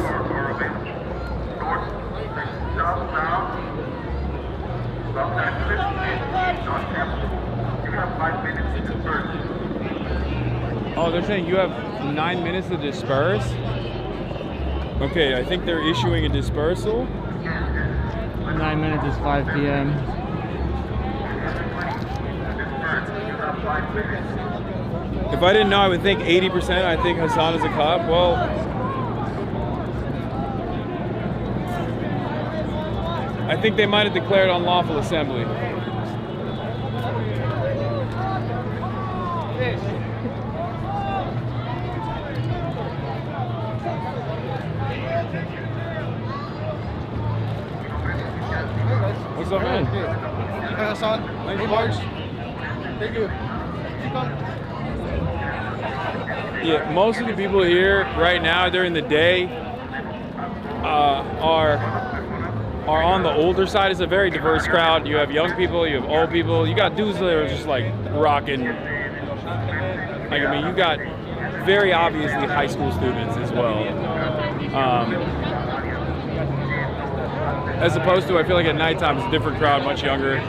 Oh, they're saying you have 9 minutes to disperse? Okay, I think they're issuing a dispersal. 9 minutes is 5 p.m. If I didn't know, I would think 80%. I think Hassan is a cop. Well, I think they might have declared unlawful assembly. What's up, man? Hey, Hassan. Hey, Marge. Thank you. Yeah, most of the people here right now during the day are on the older side. It's a very diverse crowd. You have young people, you have old people. You got dudes that are just like rocking. Like, I mean, you got very obviously high school students as well. As opposed to, I feel like at nighttime it's a different crowd, much younger.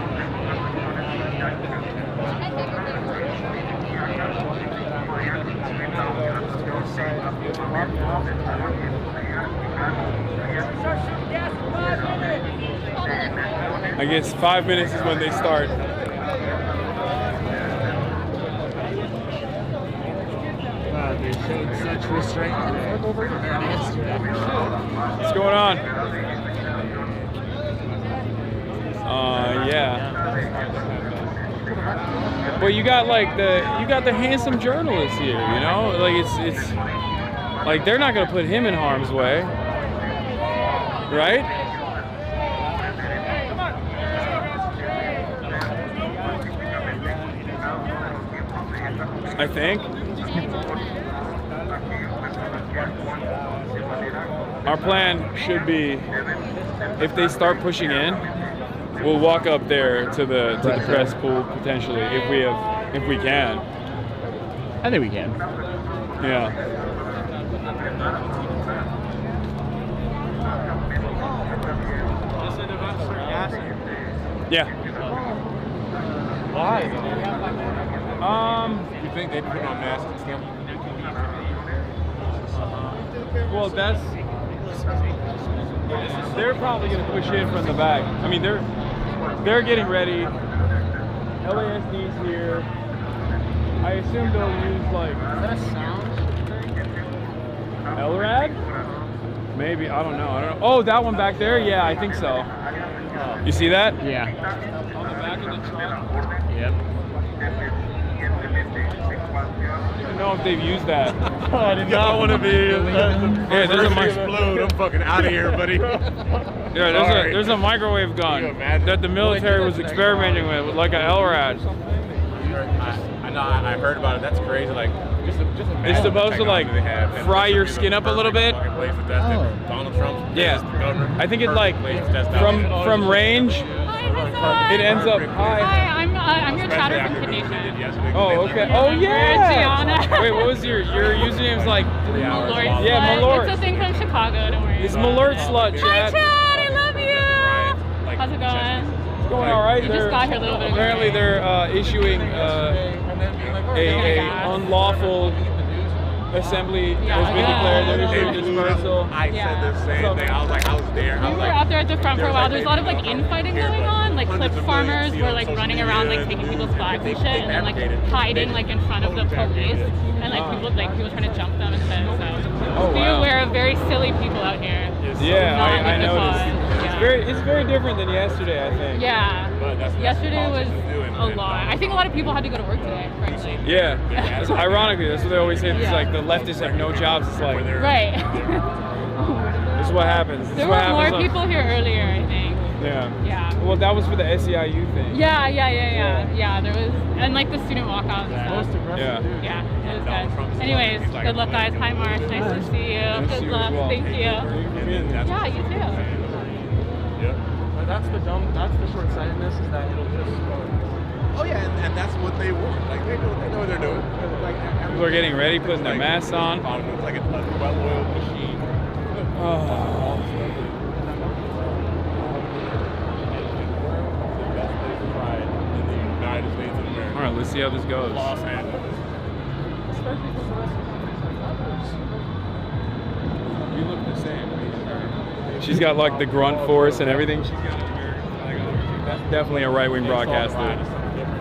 I guess 5 minutes is when they start. Wow, they showed such restraint. What's going on? Yeah. But you got like the handsome journalist here, you know? Like it's like they're not gonna put him in harm's way. Right? I think. Our plan should be, if they start pushing in, we'll walk up there to the press pool potentially if we can. I think we can. Yeah. Yeah. Why? You think they put on masks still? Well, they're probably going to push in from the back. I mean, they're getting ready. LASD's here. I assume they'll use like. Is that a sound thing? LRAD? Maybe, I don't know. Oh, that one back there? Yeah, I think so. You see that? Yeah. On the back of the truck. Yep. I don't know if they've used that. Oh, I did not want to be. Yeah, there's a explode. I'm fucking out of here, buddy. Yeah, there's a microwave gun that the military was experimenting with like a LRAD. I heard about it. That's crazy. Like, just it's supposed to like fry your skin up a little bit. Donald Trump. Yeah, I think it like from range. It ends up high. Hi, I'm your chatter from Kid Nation. Oh, okay. Oh, yeah. Gianna. Wait, what was your username's like? Malort. Yeah, Malort. It's a thing from Chicago. Don't worry. It's Malort Slut, Hi, chat. Chad. I love you. How's it going? It's going all right. You just got here a little bit ago. Apparently, they're issuing a unlawful assembly has been declared. They're issuing dispersal. I said the same thing. I was there. We were out there at the front for a while. There's a lot of like infighting going on. Like clip farmers were like running around like taking people's flags and shit, and then like hiding like in front of the police, and like people trying to jump them and shit. So be aware of very silly people out here. Yeah, I noticed. It's very different than yesterday, I think. Yeah. Yesterday was a lot. I think a lot of people had to go to work today, frankly. Yeah. Ironically, that's what they always say. It's like the leftists have no jobs. It's like right. This is what happens. There were more people here earlier, I think. Yeah. Yeah. Well, that was for the SEIU thing. Yeah. There was, and like the student walkout and stuff. Yeah. Yeah, it was good. Anyways, good luck, guys. Hi, Marsh. Nice to see you. Good luck. Thank you. Yeah, you too. That's the short-sightedness is that it'll just. Oh yeah, and that's what they want. Like they know what they're doing. Like people are getting ready, putting their masks on. It's like a well-oiled machine. Oh. All right, let's see how this goes. Los Angeles. You look the same. She's got like the grunt force and everything. She's got an American flag on her. That's definitely a right-wing broadcaster.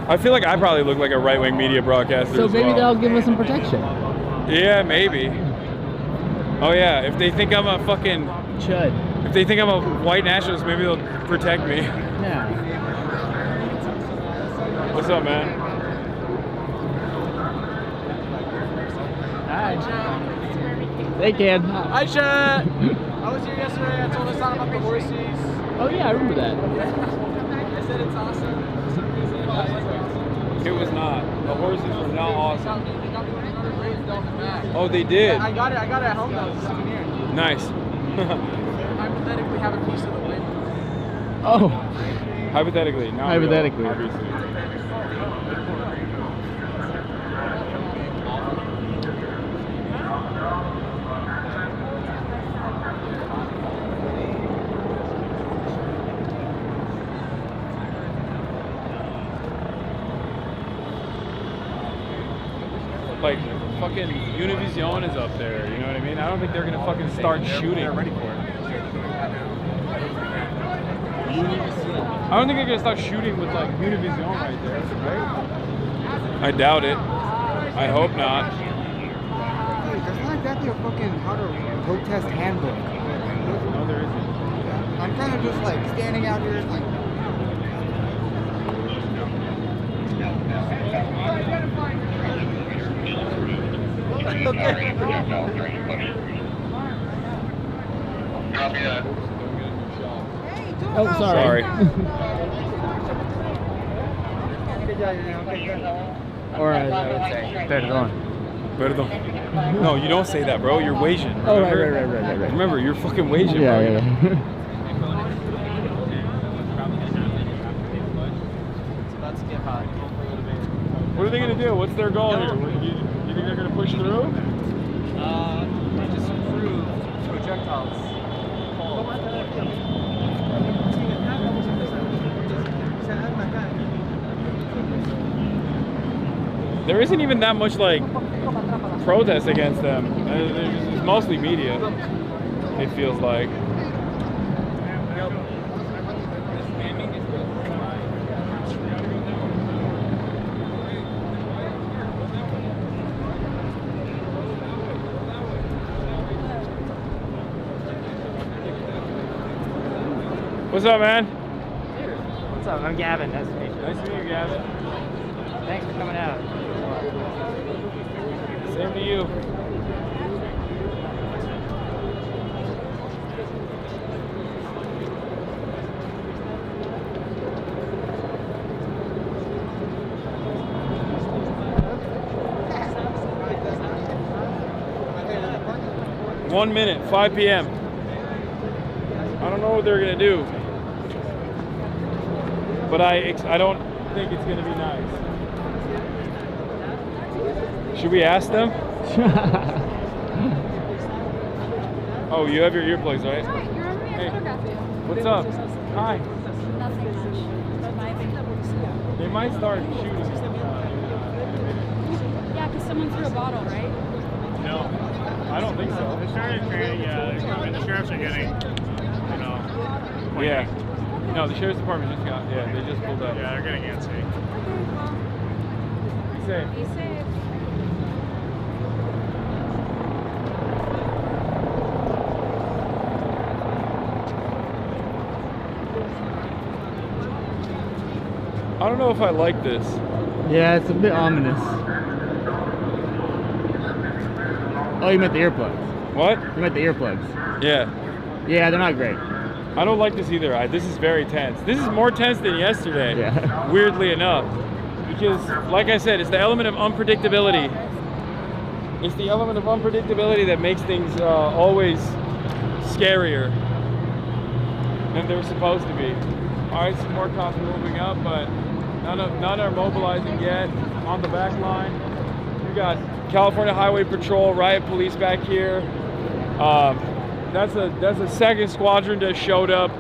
I feel like I probably look like a right-wing media broadcaster. So as maybe well. that'll give us some protection. Yeah, maybe. Oh yeah, if they think I'm a fucking chud. If they think I'm a white nationalist, maybe they'll protect me. Yeah. What's up, man? Hi. Hey, kid. Hi, Chet. I was here yesterday. I told us all about the horses. Oh yeah, I remember that. I said it's awesome. It was not. The horses were not awesome. They got me raised off the back. Oh, they did? Yeah, I got it at home though. It's a souvenir. Nice. Hypothetically, have a piece of the wing. Oh. Hypothetically. Now Hypothetically. Obviously. Like, fucking Univision is up there, you know what I mean? I don't think they're gonna fucking start shooting. They're ready for it. I don't think they're gonna start shooting with like Univision right there, right? I doubt it. I hope not. That's not exactly a fucking how to protest handbook. No, there isn't. I'm kind of just like standing out here like. Oh, sorry. Or as I would say, perdón. Perdón. No, you don't say that, bro. You're Asian. Oh, right. Remember, you're fucking Asian, Yeah, bro. yeah. What are they gonna do? What's their goal here? You think they're gonna push through? Disapprove projectiles. There isn't even that much like protest against them. It's mostly media. It feels like. What's up, man? What's up? I'm Gavin. Nice to meet you. Nice to meet you, Gavin. Thanks for coming out. Same to you. One minute, 5 p.m. I don't know what they're gonna do, but I don't think it's gonna be nice. Should we ask them? Oh, you have your earplugs, right? Hey, what's up? Hi. They might start shooting. Yeah, because someone threw a bottle, right? No, I don't think so. They started training, and the sheriffs are getting, Yeah. No, the sheriff's department just got, they just pulled up. Yeah, they're getting antsy. Be safe. Be safe. I don't know if I like this. Yeah, it's a bit ominous. Oh, you meant the earplugs. What? You meant the earplugs. Yeah. Yeah, they're not great. I don't like this either. This is very tense. This is more tense than yesterday, weirdly enough. Because, like I said, it's the element of unpredictability. It's the element of unpredictability that makes things always scarier than they're supposed to be. All right, some more cops moving up, but none are mobilizing yet. On the back line, you got California Highway Patrol, riot police back here. That's a second squadron that showed up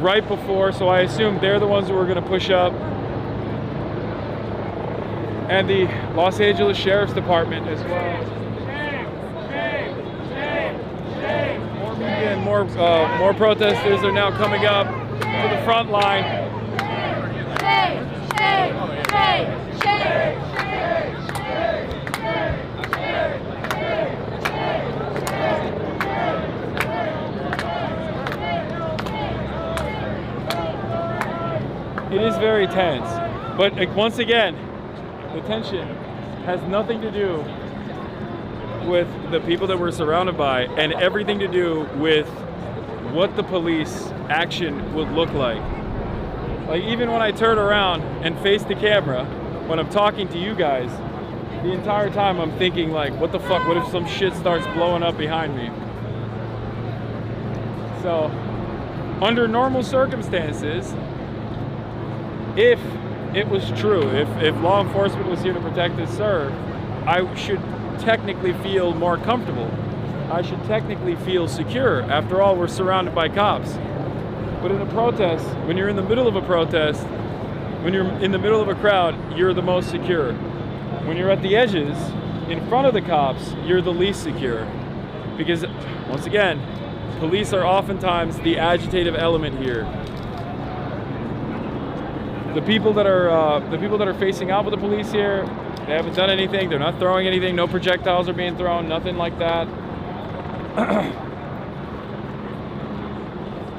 right before, so I assume they're the ones who are going to push up. And the Los Angeles Sheriff's Department as well. More media and more protesters are now coming up to the front line. It is very tense, but once again, the tension has nothing to do with the people that we're surrounded by and everything to do with what the police action would look like. Like, even when I turn around and face the camera, when I'm talking to you guys, the entire time I'm thinking, like, what the fuck, what if some shit starts blowing up behind me? So, under normal circumstances, if it was true, if law enforcement was here to protect and serve, I should technically feel more comfortable. I should technically feel secure. After all, we're surrounded by cops. But in a protest, when you're in the middle of a protest, when you're in the middle of a crowd, you're the most secure. When you're at the edges, in front of the cops, you're the least secure. Because, once again, police are oftentimes the agitative element here. The people that are facing out with the police here, they haven't done anything. They're not throwing anything. No projectiles are being thrown. Nothing like that.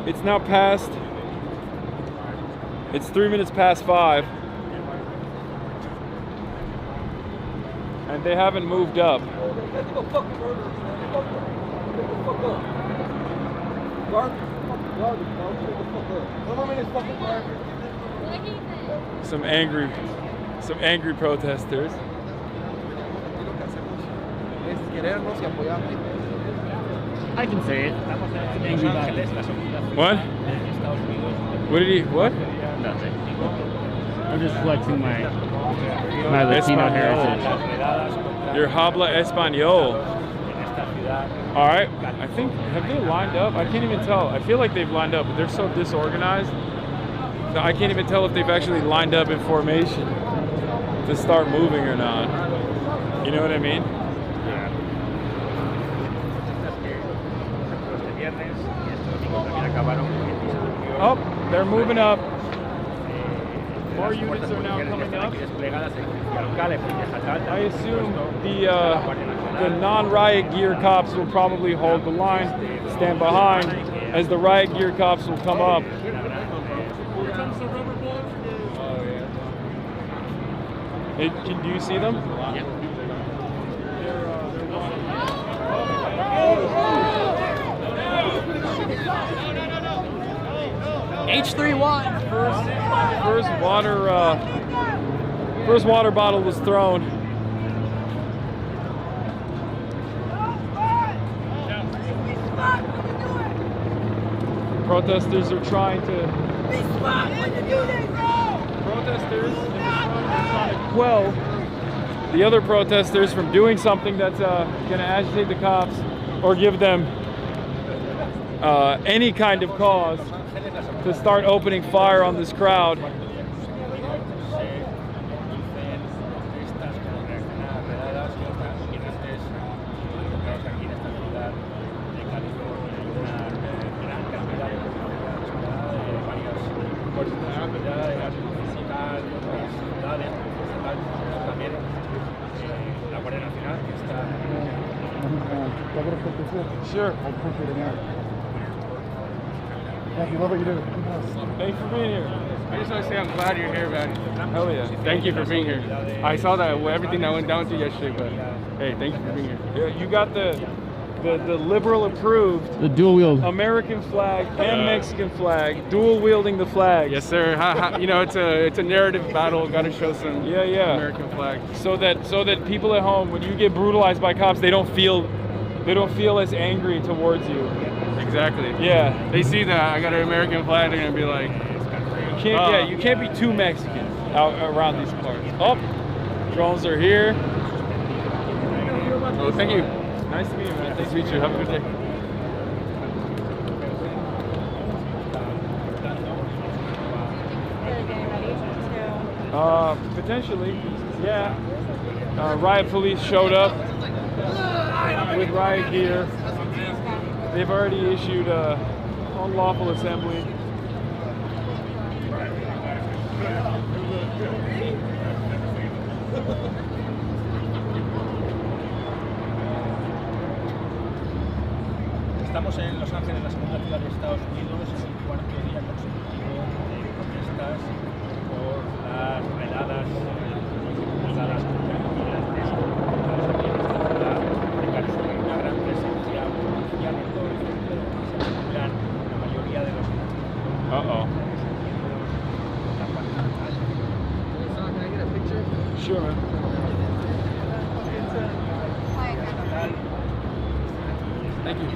It's now past. It's 3 minutes past 5, and they haven't moved up. Some angry protesters. I can say it. Angry violence. What? What did he? What? Nothing. I'm just flexing my Latino heritage. Your habla español. All right. I think, have they lined up? I can't even tell. I feel like they've lined up, but they're so disorganized that I can't even tell if they've actually lined up in formation to start moving or not. You know what I mean? Oh, they're moving up. More units are now coming up. I assume the non-riot gear cops will probably hold the line, stand behind, as the riot gear cops will come up Do you see them? H3Y. First water bottle was thrown. Protesters are trying to. Protesters in the front are trying to quell the other protesters from doing something that's going to agitate the cops or give them any kind of cause to start opening fire on this crowd. Sure. Thank you. Love what you do. Thanks for being here. I just want to say I'm glad you're here, man. Hell yeah. Thank you for being here. I saw that everything that went down to yesterday, but hey, thank you for being here. Yeah, you got the liberal approved, the dual wield American flag and Mexican flag, dual wielding the flag. Yes, sir. You know, it's a narrative battle. Got to show some American flag. So that people at home, when you get brutalized by cops, they don't feel as angry towards you. Exactly. Yeah. They see that I got an American flag, they're gonna be like, you can't be too Mexican out around these parts. Oh, drones are here. Oh, thank you. Nice to meet you, man. Nice to meet you. Have a good day. Potentially, yeah. Riot police showed up with riot gear. They've already issued unlawful assembly. Estamos en Los Ángeles, la segunda ciudad de Estados Unidos, en el cuarto día consecutivo de protestas por las redadas contra inmigrantes contra aquí en esta ciudad de California. Una gran presencia policial en todo el centro, se acumulan la mayoría de los Sure, man. Thank you.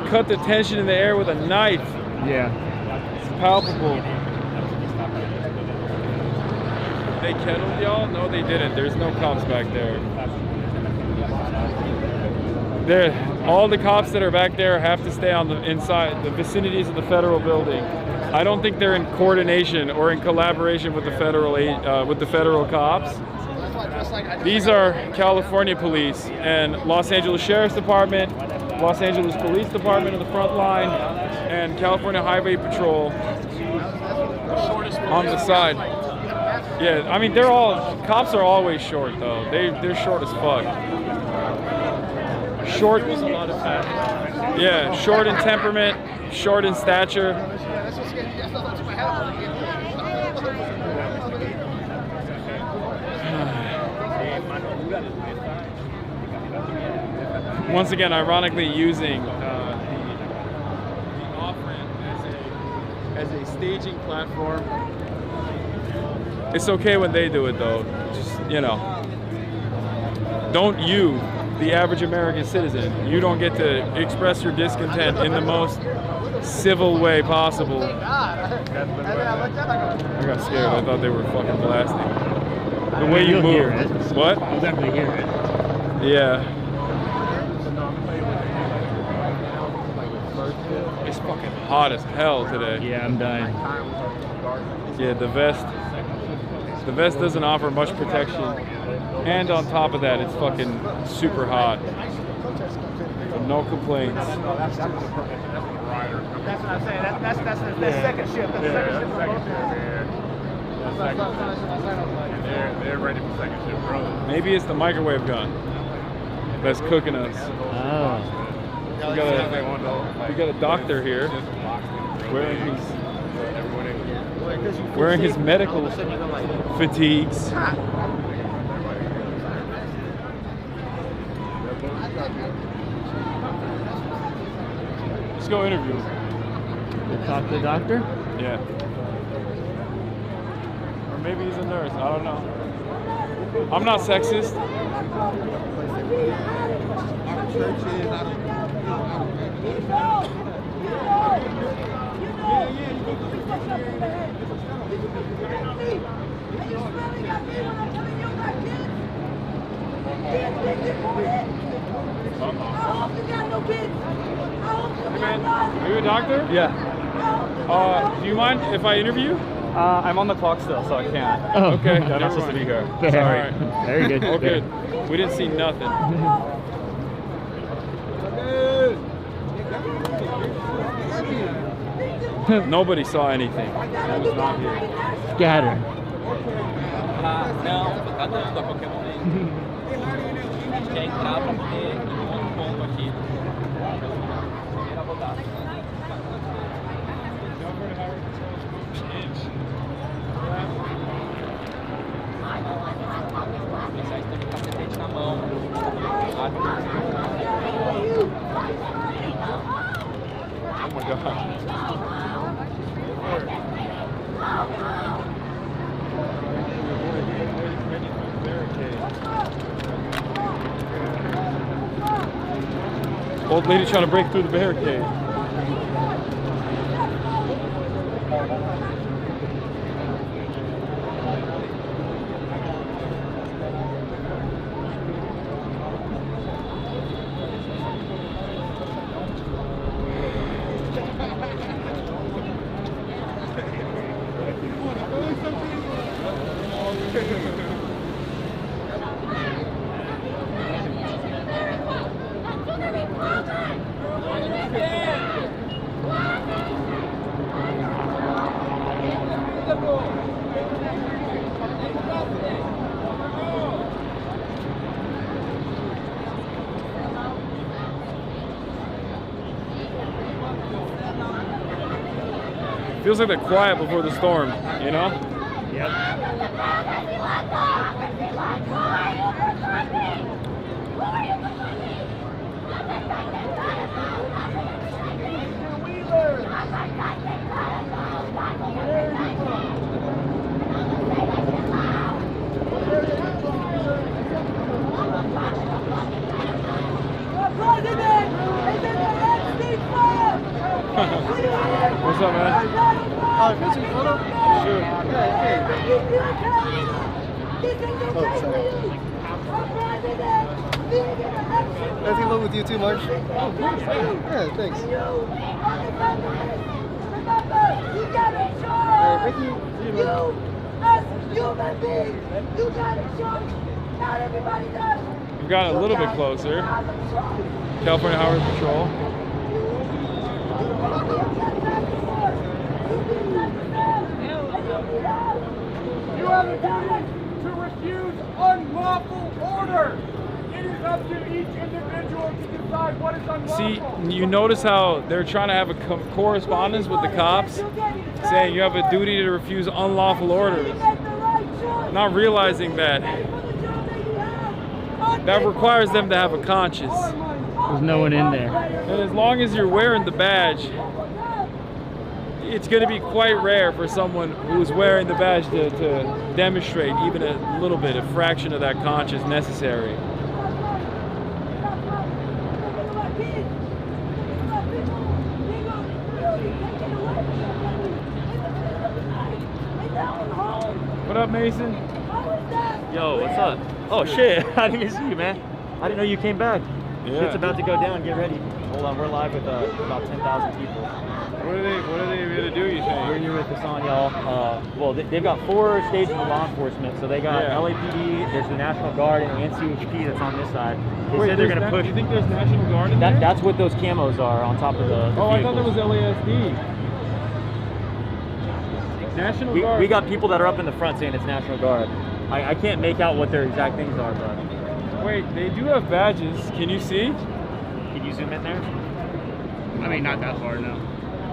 Cut the tension in the air with a knife. Yeah. It's palpable. They kettled y'all? No, they didn't. There's no cops back there. All the cops that are back there have to stay on the inside, the vicinities of the federal building. I don't think they're in coordination or in collaboration with the federal cops. These are California police and Los Angeles Sheriff's Department, Los Angeles Police Department on the front line, and California Highway Patrol on the side. Yeah, I mean cops are always short though. They're short as fuck. Short. Yeah, short in temperament, short in stature. Once again, ironically using the off-ramp as a staging platform. It's okay when they do it though. Just, don't you, the average American citizen, you don't get to express your discontent in the most civil way possible. I got scared. I thought they were fucking blasting. The way you move. What? You'll definitely hear it. Yeah. It's fucking hot as hell today. Yeah, I'm dying. Yeah, the vest doesn't offer much protection. And on top of that, it's fucking super hot. So no complaints. That's what I'm saying. That's the second shift. That's second shift. They're ready for second shift, bro. Maybe it's the microwave gun that's cooking us. Oh. We got a doctor here wearing his medical fatigues. Let's go interview him. Talk to the doctor? Yeah. Or maybe he's a nurse. I don't know. I'm not sexist. Hey man, are you a doctor? Yeah. Do you mind if I interview? I'm on the clock still, so I can't. Oh. Okay. Yeah, I'm Never not supposed to be here. Sorry. All right. Very good. Okay. We didn't see nothing. Nobody saw anything. I was not here. Scatter. Não, tá dando a qualquer momento. A gente quer entrar pra poder ir um ponto aqui. Primeira rodada. Vocês têm o capacete na mão. Oh my God. Old lady trying to break through the barricade. Feels like they're quiet before the storm, you know? Yep. What's up, man? Can I take a photo? Sure. Oh, sorry. I think love with you too, Marge. Oh, cool. Yeah, thanks. Thank you. We've got a little bit closer. California Highway Patrol. You have a duty to refuse unlawful orders. It is up to each individual to decide what is unlawful. See, you notice how they're trying to have a correspondence with the cops, saying you have a duty to refuse unlawful orders, not realizing that that requires them to have a conscience. There's no one in there. And as long as you're wearing the badge, it's going to be quite rare for someone who's wearing the badge to demonstrate even a little bit, a fraction of that conscience necessary. What up, Mason? Yo, what's up? Oh shit, I didn't see you, man. I didn't know you came back. Yeah. Shit's about to go down, get ready. Hold on, we're live with about 10,000 people. What are they gonna do, you think? We're here with Hassan, y'all. Well, they've got 4 stations of law enforcement. So they got LAPD, there's the National Guard, and NCHP that's on this side. They said they're gonna push. You think there's National Guard in there? That's what those camos are on top of the Oh, vehicles. I thought that was LASD. National Guard. We got people that are up in the front saying it's National Guard. I can't make out what their exact things are, but... Wait, they do have badges. Can you see? Can you zoom in there? I mean, not that far, no.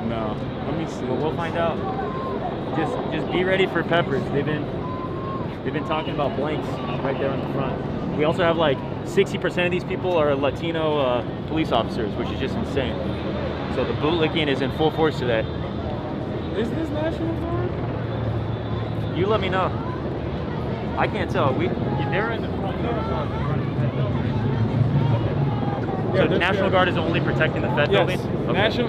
No. Let me see. But we'll find out. Just be ready for peppers. They've been talking about blanks right there in the front. We also have like 60% of these people are Latino police officers, which is just insane. So the bootlicking is in full force today. Is this National Guard? You let me know. I can't tell. They're in the front. So the National Guard is only protecting the Fed building? Okay. So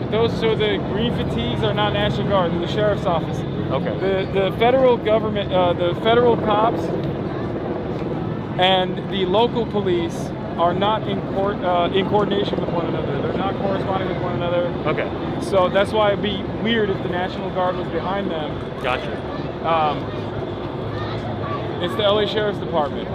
the green fatigues are not National Guard, they're the sheriff's office. Okay. The federal government, the federal cops and the local police are not in coordination with one another. They're not corresponding with one another. Okay. So that's why it'd be weird if the National Guard was behind them. Gotcha. It's the LA Sheriff's Department.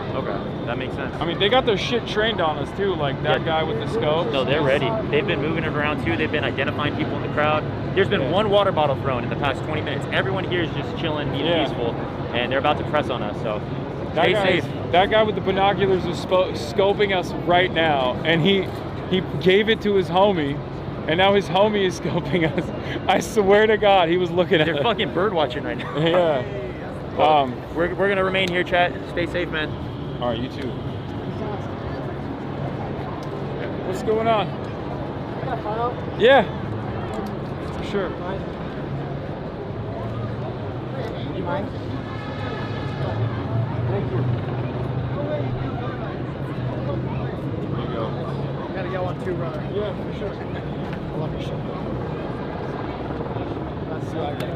Okay, that makes sense. I mean, they got their shit trained on us too, like that guy with the scope. No, they're ready. They've been moving it around too. They've been identifying people in the crowd. There's been one water bottle thrown in the past 20 minutes. Everyone here is just chilling, being peaceful, and they're about to press on us, so stay safe. That guy with the binoculars is scoping us right now, and he gave it to his homie, and now his homie is scoping us. I swear to God, he was looking at us. They're fucking bird watching right now. Yeah. We're gonna remain here, chat. Stay safe, man. All right, you too. What's going on? Yeah. For sure. You mind? Thank you. There you go. Gotta go on too, brother. Yeah, for sure. I love your show. That's what I got.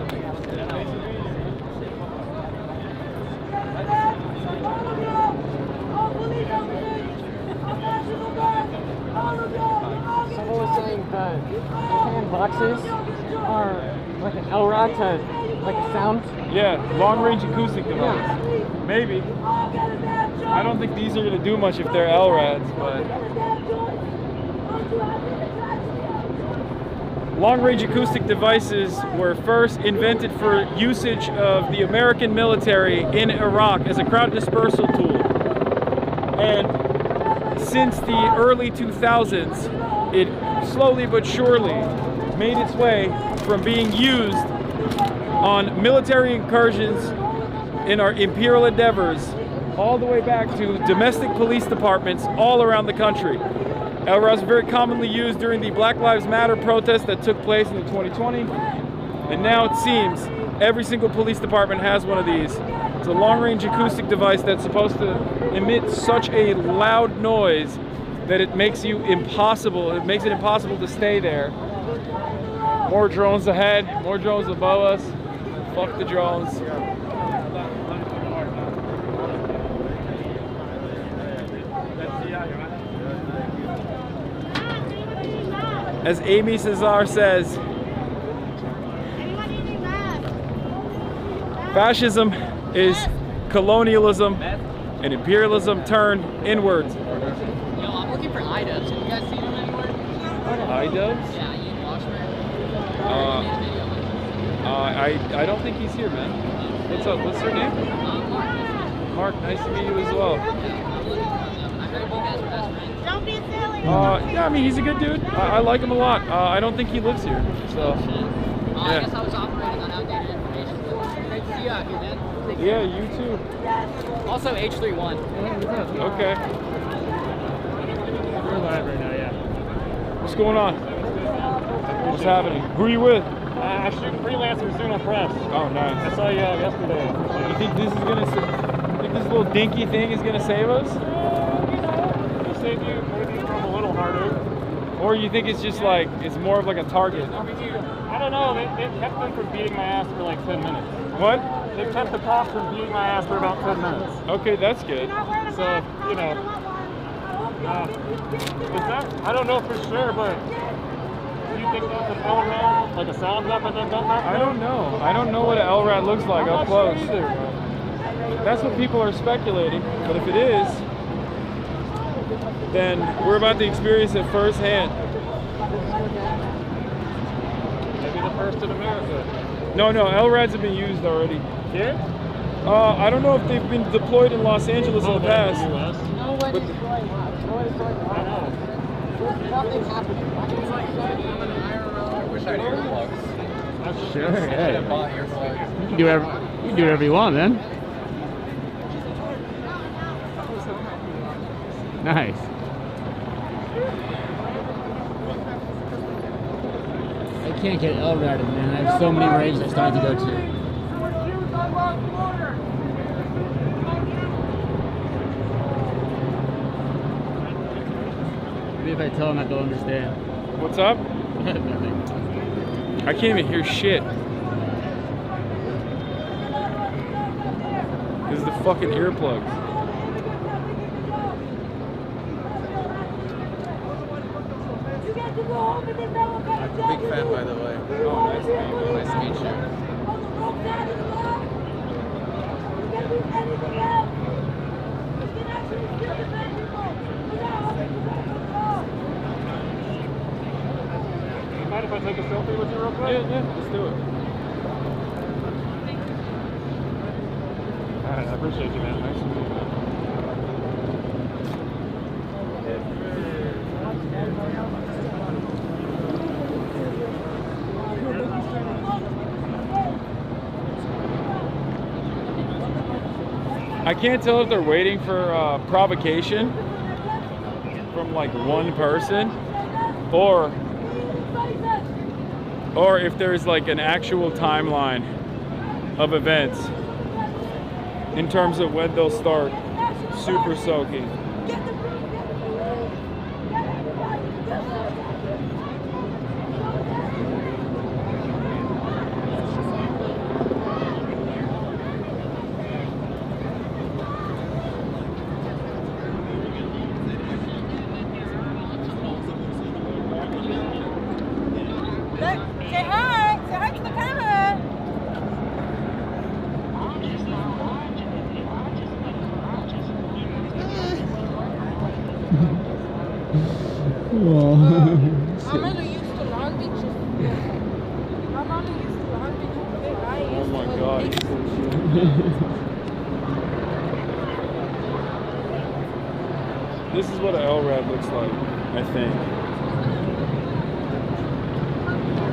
Someone was saying that the hand boxes are like an LRAD to like a sound. Yeah, long range acoustic device. Yeah. Maybe. I don't think these are gonna do much if they're LRADs, but long range acoustic devices were first invented for usage of the American military in Iraq as a crowd dispersal tool. And since the early 2000s, it slowly but surely made its way from being used on military incursions in our imperial endeavors all the way back to domestic police departments all around the country. LRADs were very commonly used during the Black Lives Matter protest that took place in 2020. And now it seems every single police department has one of these. It's a long-range acoustic device that's supposed to emit such a loud noise that it makes it impossible to stay there. More drones ahead, more drones above us. Fuck the drones. As Amy Cesar says, fascism is colonialism and imperialism turned inwards. Yo, I'm looking for iDubbbz. Have you guys seen him anywhere? iDubbbz? Yeah, you Washburn. I don't think he's here, man. What's up? What's her name? Mark, nice to meet you as well. Don't be silly. Yeah, I mean, he's a good dude. I like him a lot. I don't think he lives here, so. I guess I was operating on outdated information. Great to see you out here, man. Yeah, you too. Also, H31. Okay. We're live right now, yeah. What's going on? What's happening? Who are you with? I shoot freelancers soon on press. Oh, nice. I saw you yesterday. You think this is gonna? Think this little dinky thing is gonna save us? It'll save you maybe from a little heartache. Or you think it's just like it's more of like a target? I don't know. They kept them from beating my ass for like 10 minutes. What? They kept the cops from beating my ass for about 10 minutes. Okay, that's good. So, you know, is that? I don't know for sure, but do you think that's an LRAD, like a sound weapon that done that? I don't know. I don't know what an LRAD looks like up close. Sure either, that's what people are speculating. But if it is, then we're about to experience it firsthand. Maybe the first in America. No, LRADs have been used already. Here? I don't know if they've been deployed in Los Angeles in the past. US. No one But is going. No one is going. nothing happening. I wish I had earplugs. Sure, I should yeah. have bought earplugs. You can do whatever you want, man. Nice. I can't get L-rated, man. I have so many raves I started to go to. Maybe if I tell them that they'll understand. What's up? I can't even hear shit. This is the fucking earplugs. I'm a big fan, by the way. Oh, nice. My skate shoe. Mind if I take a selfie with you real quick? Yeah, let's do it. Alright, I appreciate you, man. Nice to meet you. I can't tell if they're waiting for provocation from like one person or if there's like an actual timeline of events in terms of when they'll start super soaking. I'm only used to Long Beach. I'm only used to Long Beach. Oh my god. This is what an LRAD looks like, I think.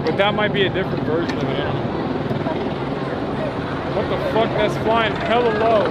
But that might be a different version of it. What the fuck? That's flying hella low.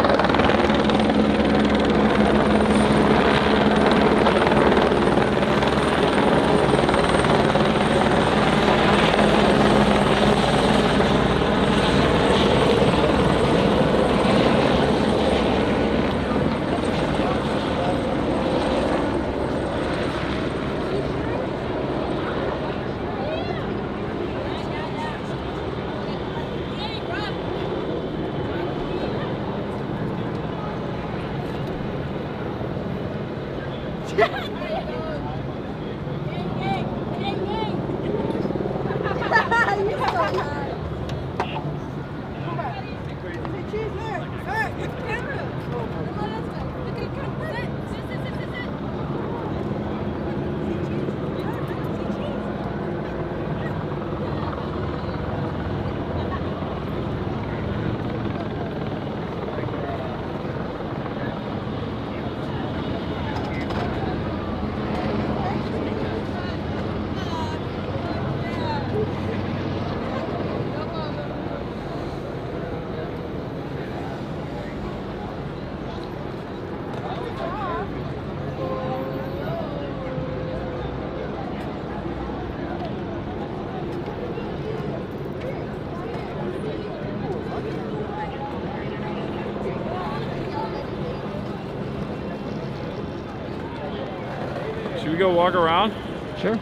Should we go walk around? Sure.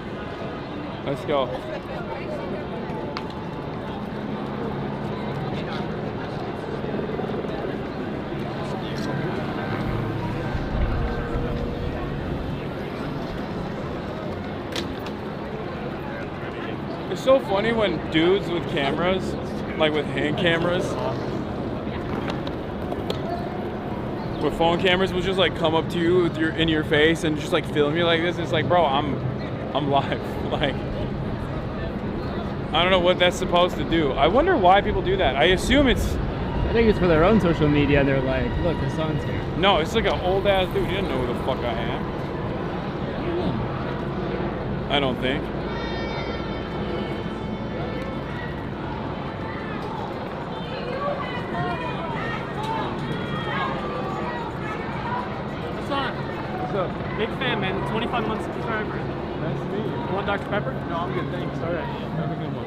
Let's go. It's so funny when dudes with cameras, like with hand cameras, with phone cameras, will just like come up to you with in your face and just like film you like this. It's like, bro, I'm live. Like, I don't know what that's supposed to do. I wonder why people do that. I assume it's. I think it's for their own social media, and they're like, look, the sun's here. No, it's like an old ass dude. He doesn't know who the fuck I am. I don't think. What's up? Big fan, man. 25 months subscriber. Nice to meet you. You want Dr. Pepper? No, I'm good. Thanks. All right. Have a good one.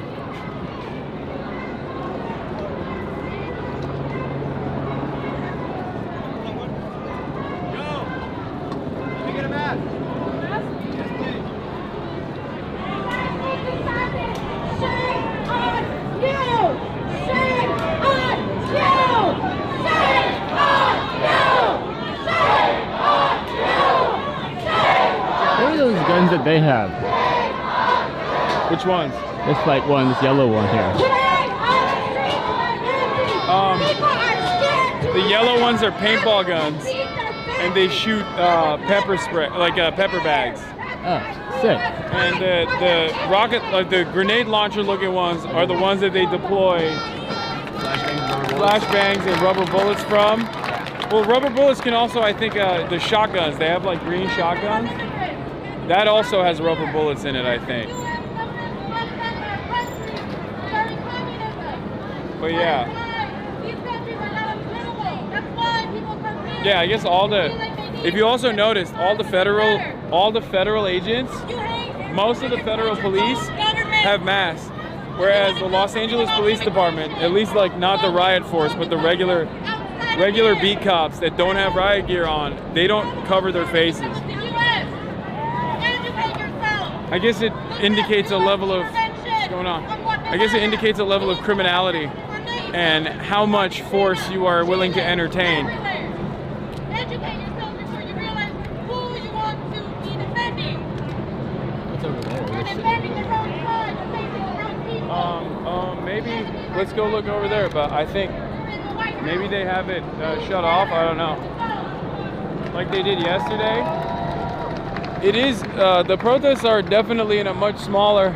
Let me get a mask. What are those guns that they have? Which ones? This like one, this yellow one here. The yellow ones are paintball guns, and they shoot pepper spray, like pepper bags. Oh, sick. And the rocket, like the grenade launcher looking ones, are the ones that they deploy flashbangs and rubber bullets from. Well, rubber bullets can also, I think, the shotguns. They have like green shotguns. That also has rubber bullets in it, I think. But yeah. Yeah, I guess all the, if you also noticed, all the federal agents, most of the federal police have masks. Whereas the Los Angeles Police Department, at least like not the riot force, but the regular beat cops that don't have riot gear on, they don't cover their faces. I guess it indicates a level of, what's going on? I guess it indicates a level of criminality and how much force you are willing to entertain. Educate yourself before you realize who you want to be defending. What's over there? You're defending the wrong side, you're facing the wrong people. Maybe let's go look over there, but I think maybe they have it shut off. I don't know. Like they did yesterday. It is, the protests are definitely in a much smaller,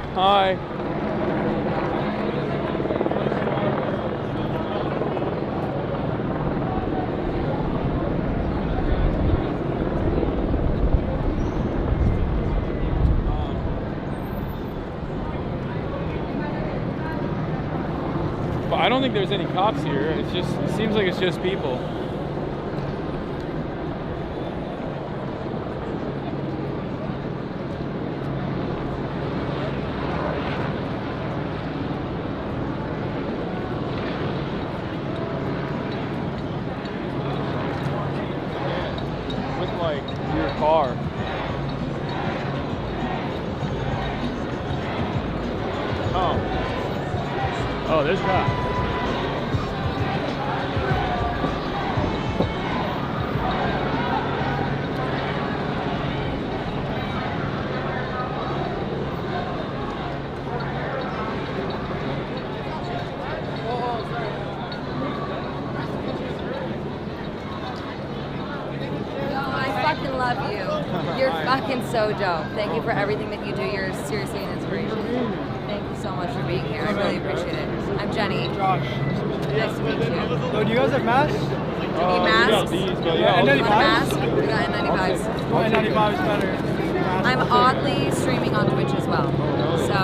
but I don't think there's any cops here. It's just, it seems like it's just people. Your car. Oh, there's cops. Love you. You're fucking so dope. Thank you for everything that you do. You're seriously an inspiration. Thank you so much for being here. I really appreciate it. I'm Jenny. Josh. Nice to meet you. So do you guys have masks? Need masks? Yeah, N95s? We got N95s. N95 is better. I'm oddly streaming on Twitch as well. So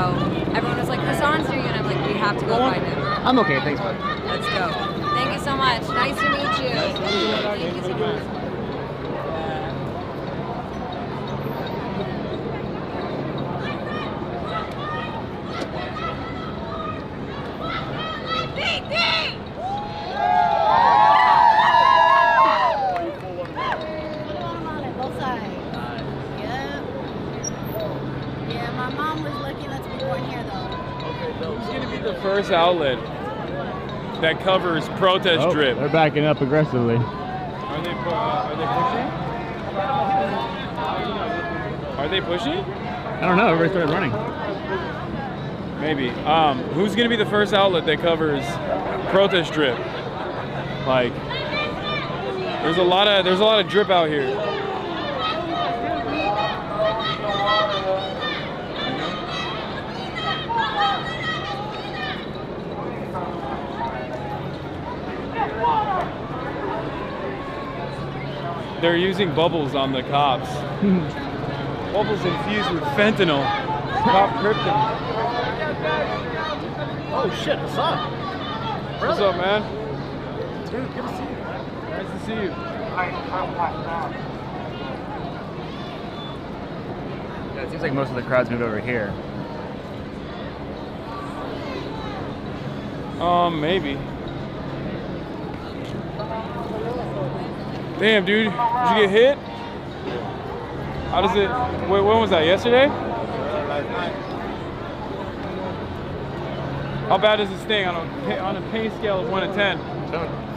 everyone was like, Hassan's doing it. And I'm like, we have to go find him. I'm okay, thanks, bud. Let's go. Thank you so much. Nice to meet you. Thank you so much. First outlet that covers protest drip. They're backing up aggressively. Are they pushing? Are they pushing? I don't know. Everybody started running. Maybe. Who's going to be the first outlet that covers protest drip? Like, there's a lot of drip out here. They're using bubbles on the cops. Bubbles infused with fentanyl. Pop Krypton. Oh shit, Hassan. What's up, man? Dude, good to see you. Nice to see you. Yeah, it seems like most of the crowd's moved over here. Maybe. Damn, dude. Did you get hit? How does it... Wait, when was that? Yesterday? How bad does it sting on a pain scale of 1 to 10?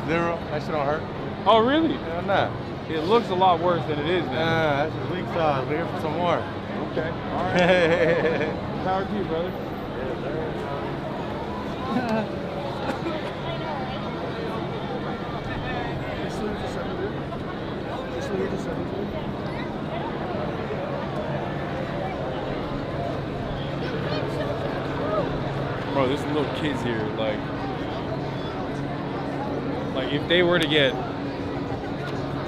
0. That shit don't hurt. Oh, really? Yeah, nah. It looks a lot worse than it is, then. That's just weak sauce. We're here for some more. Okay. All right. Power to you, brother. Bro, there's little kids here, like if they were to get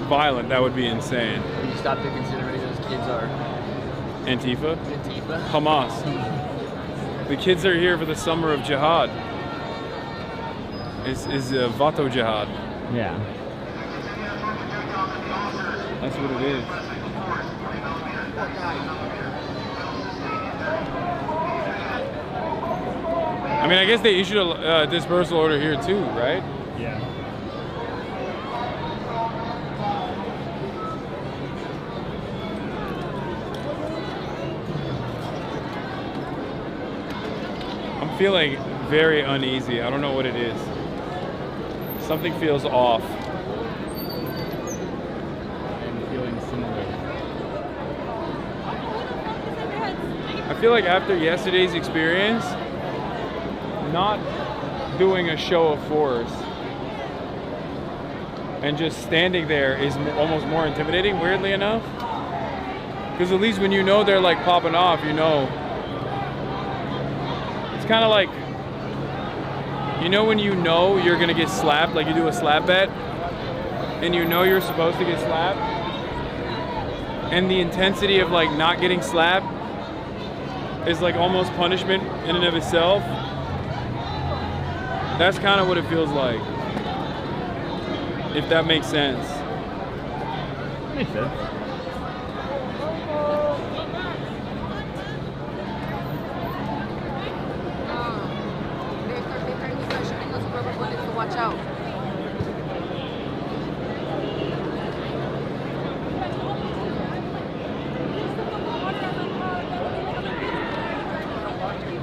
violent, that would be insane. Would you stop to consider who those kids are? Antifa? Antifa? Hamas. The kids are here for the summer of jihad. Is Vato jihad. Yeah. That's what it is. I mean, I guess they issued a dispersal order here too, right? Yeah. I'm feeling very uneasy. I don't know what it is. Something feels off. I'm feeling similar. I feel like after yesterday's experience, not doing a show of force and just standing there is almost more intimidating, weirdly enough. Because at least when you know they're like popping off, you know. It's kind of like, you know when you know you're gonna get slapped, like you do a slap bet, and you know you're supposed to get slapped, and the intensity of like not getting slapped is like almost punishment in and of itself. That's kind of what it feels like, if that makes sense. Makes sense. Watch out.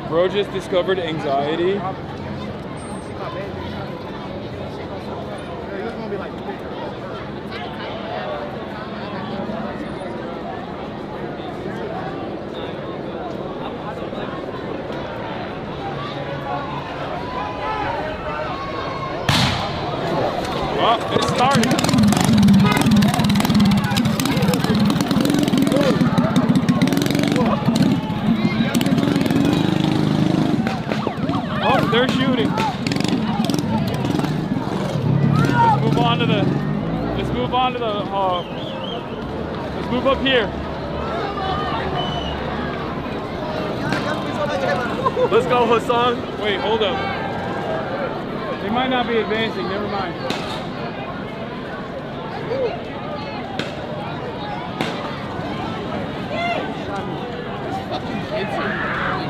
Bro just discovered anxiety. Well, it started. Oh, they're shooting. Let's move on to the. Let's move on to the. Let's move up here. Let's go, Hassan. Wait, hold up. They might not be advancing. Never mind.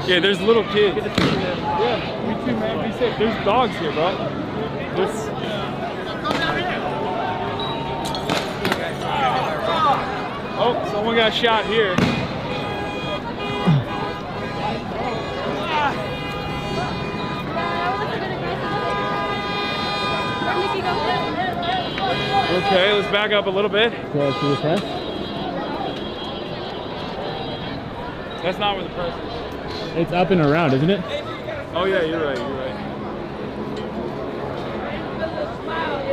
Yeah, there's little kids. Yeah, me too, man. Be safe. There's dogs here, bro. There's... Oh, someone got shot here. Okay, let's back up a little bit. That's not where the press is. It's up and around, isn't it? Oh yeah, you're right, you're right.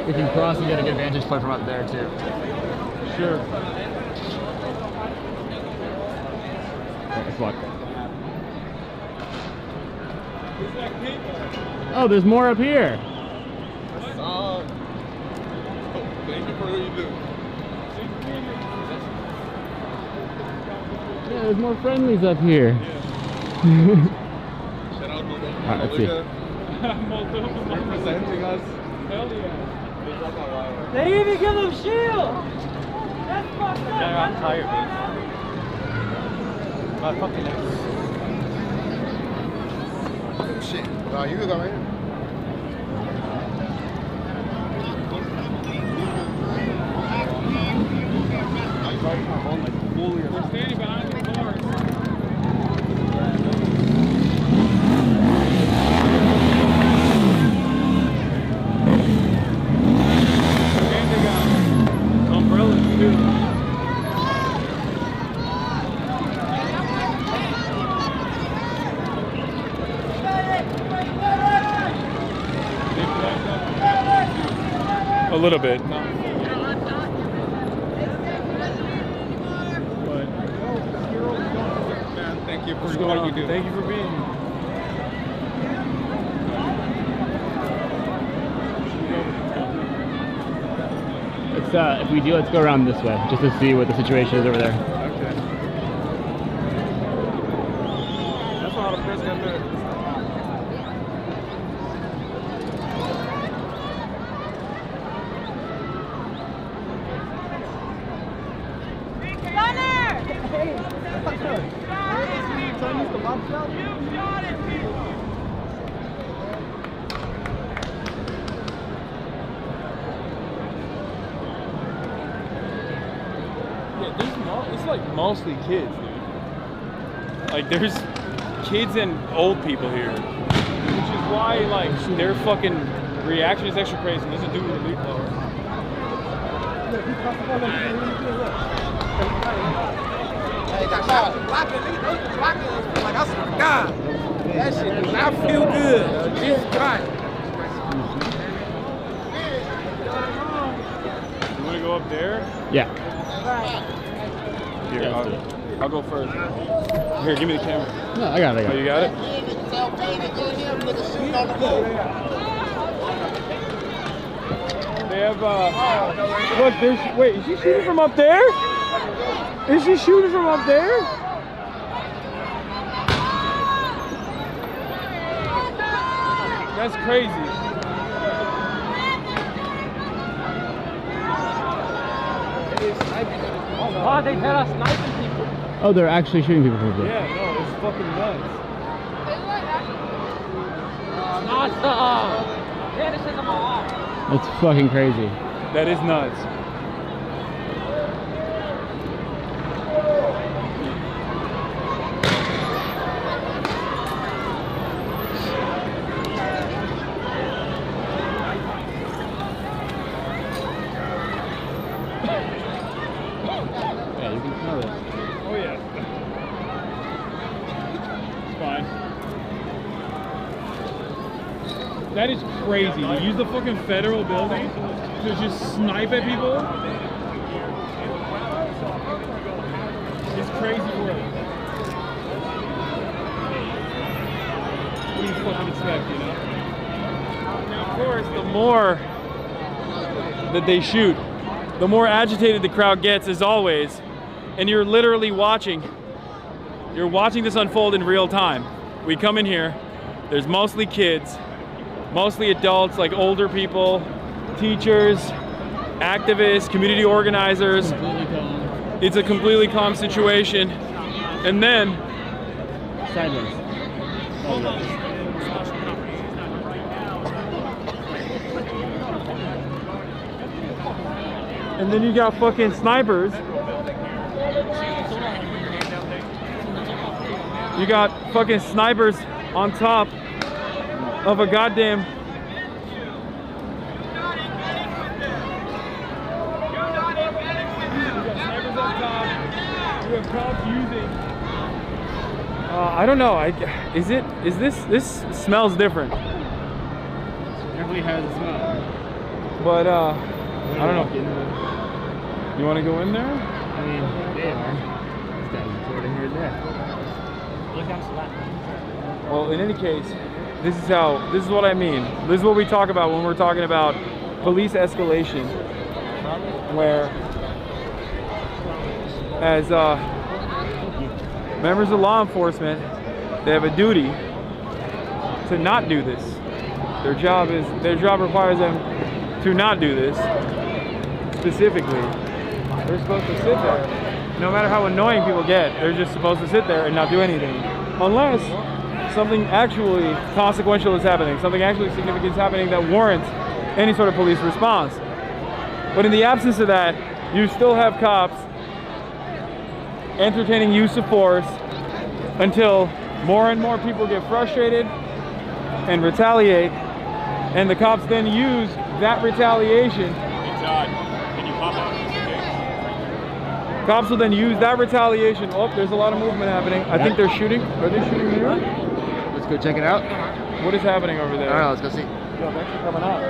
We can cross and get a good vantage point from up there too. Sure. Let's walk. Oh, there's more up here. Thank you for what you do. Yeah, there's more friendlies up here. Alright, let's see. Representing us. Hell yeah. They even give them shield! That's fucked up! Yeah, I'm tired, man. My fucking ass. Oh shit. Wow, you go right here. We're standing behind the cars. And they got umbrellas too. A little bit. Not Thank you for What's what going on? you do. Thank you for being here. Let's if we do, let's go around this way just to see what the situation is over there. Okay. That's not a press gun there. It's like mostly kids, dude. Like there's kids and old people here, which is why like their fucking reaction is extra crazy. There's a dude with a leaf blower. Like, I swear to God, that shit does not feel good. Jesus Christ. You want to go up there? Yeah. Here, Yeah, let's do it. I'll go first. Here, give me the camera. No, I got it. Oh, you got it? They have, look, there's, wait, is she shooting from up there? Is she shooting from up there? That's crazy. Oh, they've had us sniping people. Oh, they're actually shooting people from there. Yeah, no, it's fucking nuts. Awesome. Yeah, this is a mall. That's fucking crazy. That is nuts. Yeah, you can smell it. Oh yeah. It's fine. That is crazy. To use the fucking federal building to just snipe at people. It's crazy work. What do you fucking expect, you know? Now, of course, the more that they shoot, the more agitated the crowd gets, as always. And you're literally watching. You're watching this unfold in real time. We come in here, there's mostly kids, mostly adults, like older people, teachers, activists, community organizers. It's a completely calm situation. And then Sideways. And then you got fucking snipers. You got fucking snipers on top of a goddamn. You have cops using. I don't know. This smells different. Definitely has a smell. But I don't know. You want to go in there? I mean, they are. This guy's recording here and there. Look down slap. Well, in any case, this is what I mean. This is what we talk about when we're talking about police escalation, where as members of law enforcement, They have a duty to not do this. Their job requires them to not do this specifically. They're supposed to sit there. No matter how annoying people get, they're just supposed to sit there and not do anything. Unless something actually consequential is happening, something actually significant is happening that warrants any sort of police response. But in the absence of that, you still have cops entertaining use of force until more and more people get frustrated and retaliate, and the cops then use that retaliation. Can you pop out? Cops will then use that retaliation. Oh, there's a lot of movement happening. I think they're shooting. Are they shooting here? Let's go check it out. What is happening over there? All right, let's go see. Yo, thanks for coming out.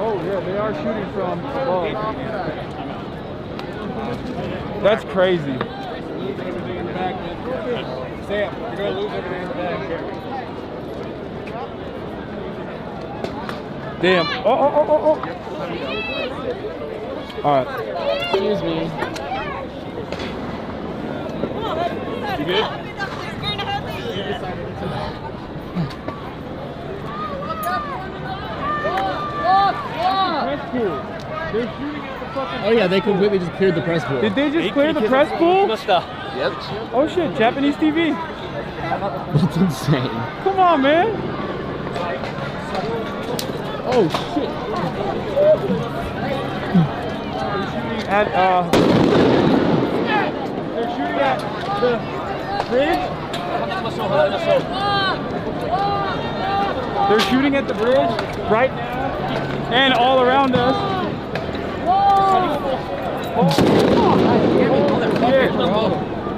Oh, yeah, they are shooting from above. That's crazy. Sam, you're going to lose everything in the back. Damn. Oh. All right. Excuse me. You good? Press pool. They're shooting at the fucking. Oh yeah, they completely just cleared the press pool. Did they just clear the press pool? Yep. Oh shit, Japanese TV. That's insane. Come on, man. Oh shit. They're shooting at the bridge. They're shooting at the bridge right now and all around us.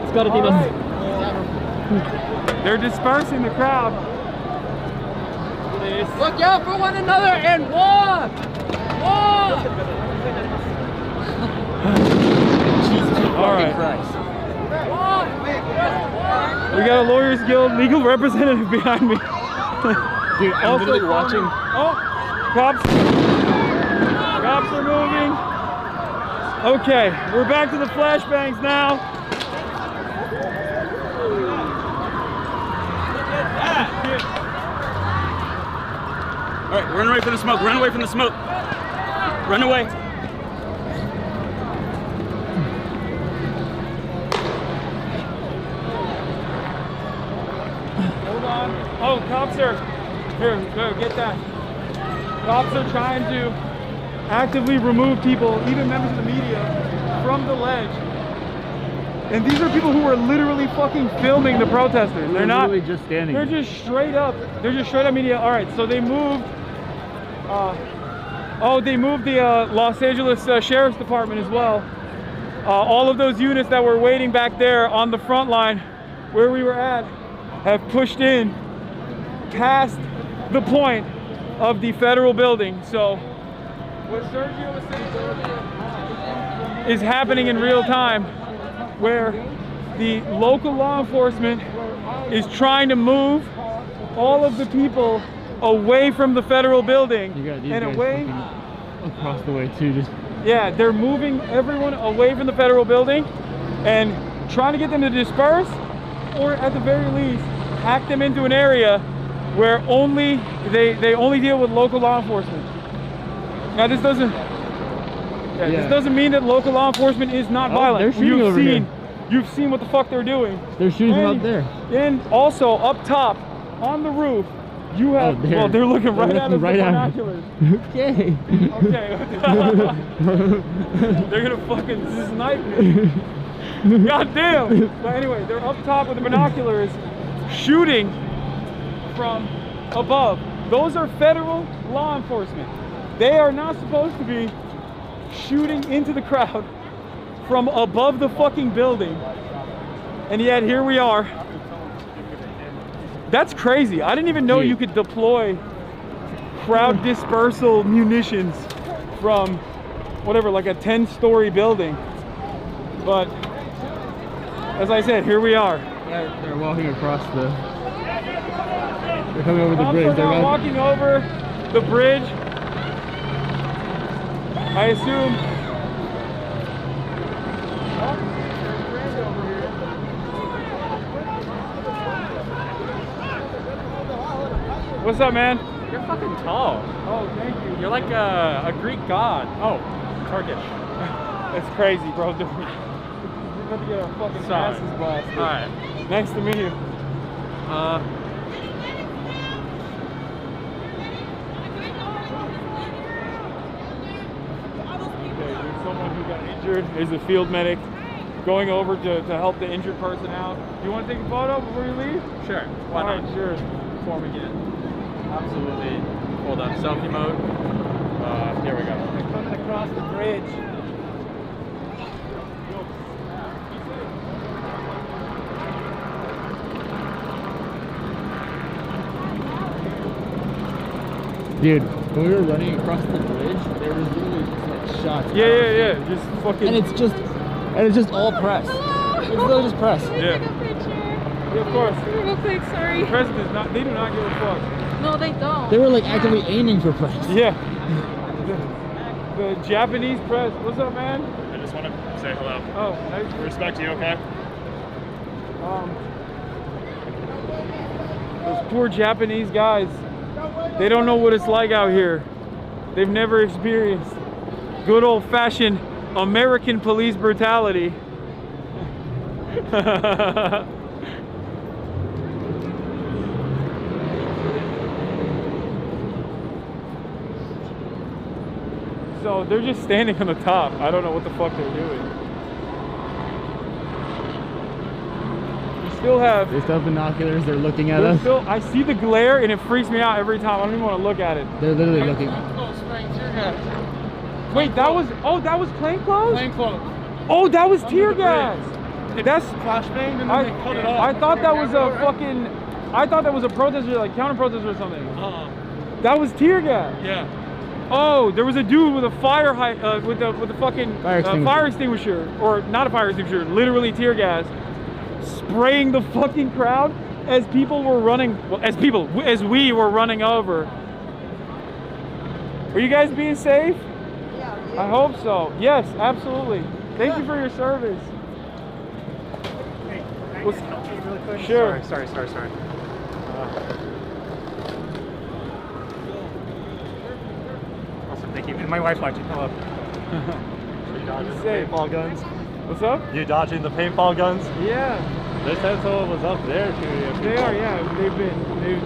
It's gotta be us. They're dispersing the crowd. Look out for one another and walk! Walk! All right. We got a Lawyers Guild legal representative behind me. Dude, I'm literally watching. Oh, cops are moving. Okay, we're back to the flashbangs now. All right, run away from the smoke. Run away from the smoke. Run away. Hold on. Oh, cops are here. Go get that. Cops are trying to actively remove people, even members of the media, from the ledge. And these are people who are literally fucking filming the protesters. They're not literally just standing. They're just straight up. They're just straight up media. All right, so they moved. They moved the Los Angeles Sheriff's Department as well. All of those units that were waiting back there on the front line where we were at have pushed in past the point of the federal building. So what Sergio was saying earlier is happening in real time, where the local law enforcement is trying to move all of the people away from the federal building and away across the way too. Just yeah, they're moving everyone away from the federal building and trying to get them to disperse, or at the very least hack them into an area where they only deal with local law enforcement. Now this doesn't this doesn't mean that local law enforcement is not violent. They're shooting over here. You've seen what the fuck they're doing. They're shooting from up there. And also up top on the roof, you have well, they're looking right at us with binoculars. Okay. Okay. They're gonna fucking snipe me. God damn. But anyway, they're up top with the binoculars, shooting from above. Those are federal law enforcement. They are not supposed to be shooting into the crowd from above the fucking building. And yet here we are. That's crazy. I didn't even know you could deploy crowd dispersal munitions from whatever, like a 10-story building. But as I said, here we are. They're walking across the. They're coming over the bridge. They're walking over the bridge. I assume. What's up, man? You're fucking tall. Oh, thank you. You're like a Greek god. Oh, Turkish. That's crazy, bro. We're about to get our fucking asses blasted. All right. Nice to meet you. Okay, there's someone who got injured. There's a field medic going over to help the injured person out. Do you want to take a photo before you leave? Sure. Why not? Sure. Form again. Absolutely. Hold on. Selfie mode. Here we go. They're coming across the bridge. Dude, when we were running across the bridge, there was literally just like shots. Yeah. Just fucking. And it's just all press. It's literally just press. Yeah. Yeah, of course. Real quick, sorry. The press does not. They do not give a fuck. No, they don't. They were like actively aiming for press. Yeah. The Japanese press. What's up, man? I just want to say hello. Oh, nice. Respect you, okay? Those poor Japanese guys. They don't know what it's like out here. They've never experienced good old-fashioned American police brutality. So they're just standing on the top. I don't know what the fuck they're doing. We still have... They still have binoculars. They're looking at us. I see the glare and it freaks me out every time. I don't even want to look at it. They're literally looking. Wait, that was... Oh, that was plainclothes? Plainclothes. Oh, that was tear gas. That's... Flashbanged and then they cut it off. I thought that was a fucking... I thought that was a protester, like counter-protester or something. That was tear gas. Yeah. Oh, there was a dude with a with a fucking fire extinguisher, or not a fire extinguisher, literally tear gas, spraying the fucking crowd as people were running. Well, as we were running over. Are you guys being safe? Yeah. I hope so. Yes, absolutely. Thank you for your service. Hey, can I help you really quick? Sure. Sorry. Awesome, thank you. And my wife's watching. Hello. You dodging the Safe. paintball guns? What's up? You dodging the paintball guns? Yeah. They said someone was up there shooting. They are, yeah. They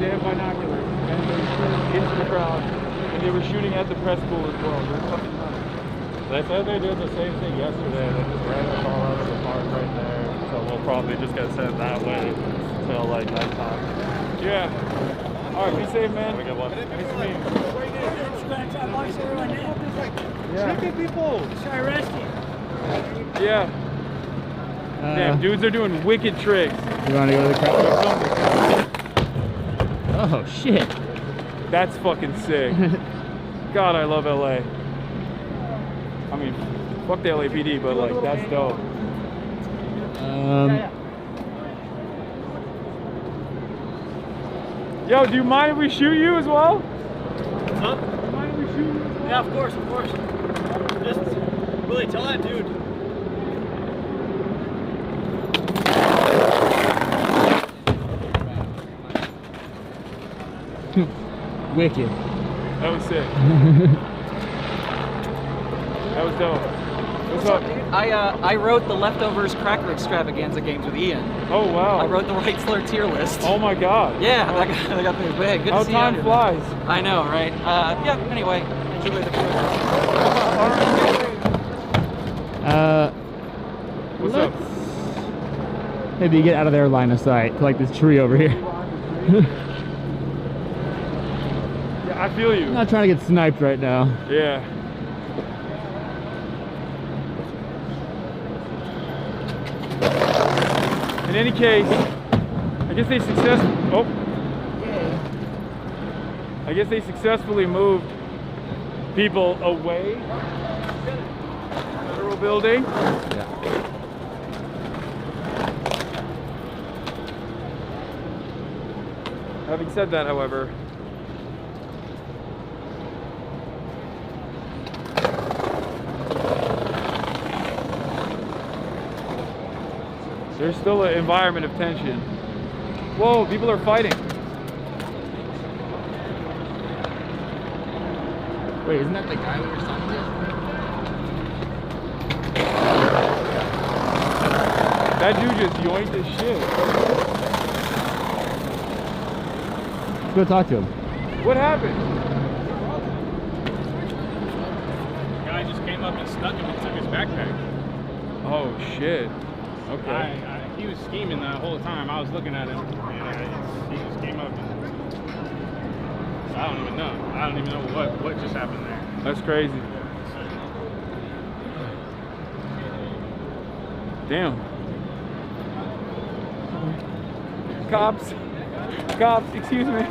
have binoculars and they're into the crowd, and they were shooting at the press pool as well. They're fucking nuts. They said they did the same thing yesterday. They just ran us all out of the park right there. So we'll probably just get sent that way till like nighttime. Yeah. All right, be safe, man. Have a good one. Nice to meet you. Yeah. Chicken people. Should I arrest you? Yeah. Damn, dudes are doing wicked tricks. You want to go to the crowd? Oh shit. That's fucking sick. God, I love LA. I mean, fuck the LAPD, but like, that's dope. Yo, do you mind if we shoot you as well? Huh? Do you mind if we shoot you as well? Yeah, of course. Just really tell that dude. Wicked. That was sick. That was dope. What's up? I wrote the Leftovers Cracker Extravaganza games with Ian. Oh wow. I wrote the Wrightsler tier list. Oh my god. Yeah, that got me big. Good How to see you. time flies. I know, right? Yeah. Anyway, enjoy the What's up? Maybe you get out of their line of sight to like this tree over here. Yeah, I feel you. I'm not trying to get sniped right now. Yeah. In any case, I guess they successfully moved people away from the federal building. Yeah. Having said that, however, there's still an environment of tension. Whoa, people are fighting. Wait, isn't that the guy we were talking to? That dude just yoinked his shit. Let's go talk to him. What happened? The guy just came up and stuck him and took his backpack. Oh shit. Okay. He was scheming the whole time. I was looking at him, and he just came up and I don't even know. I don't even know what just happened there. That's crazy. Damn. Cops. Cops, excuse me.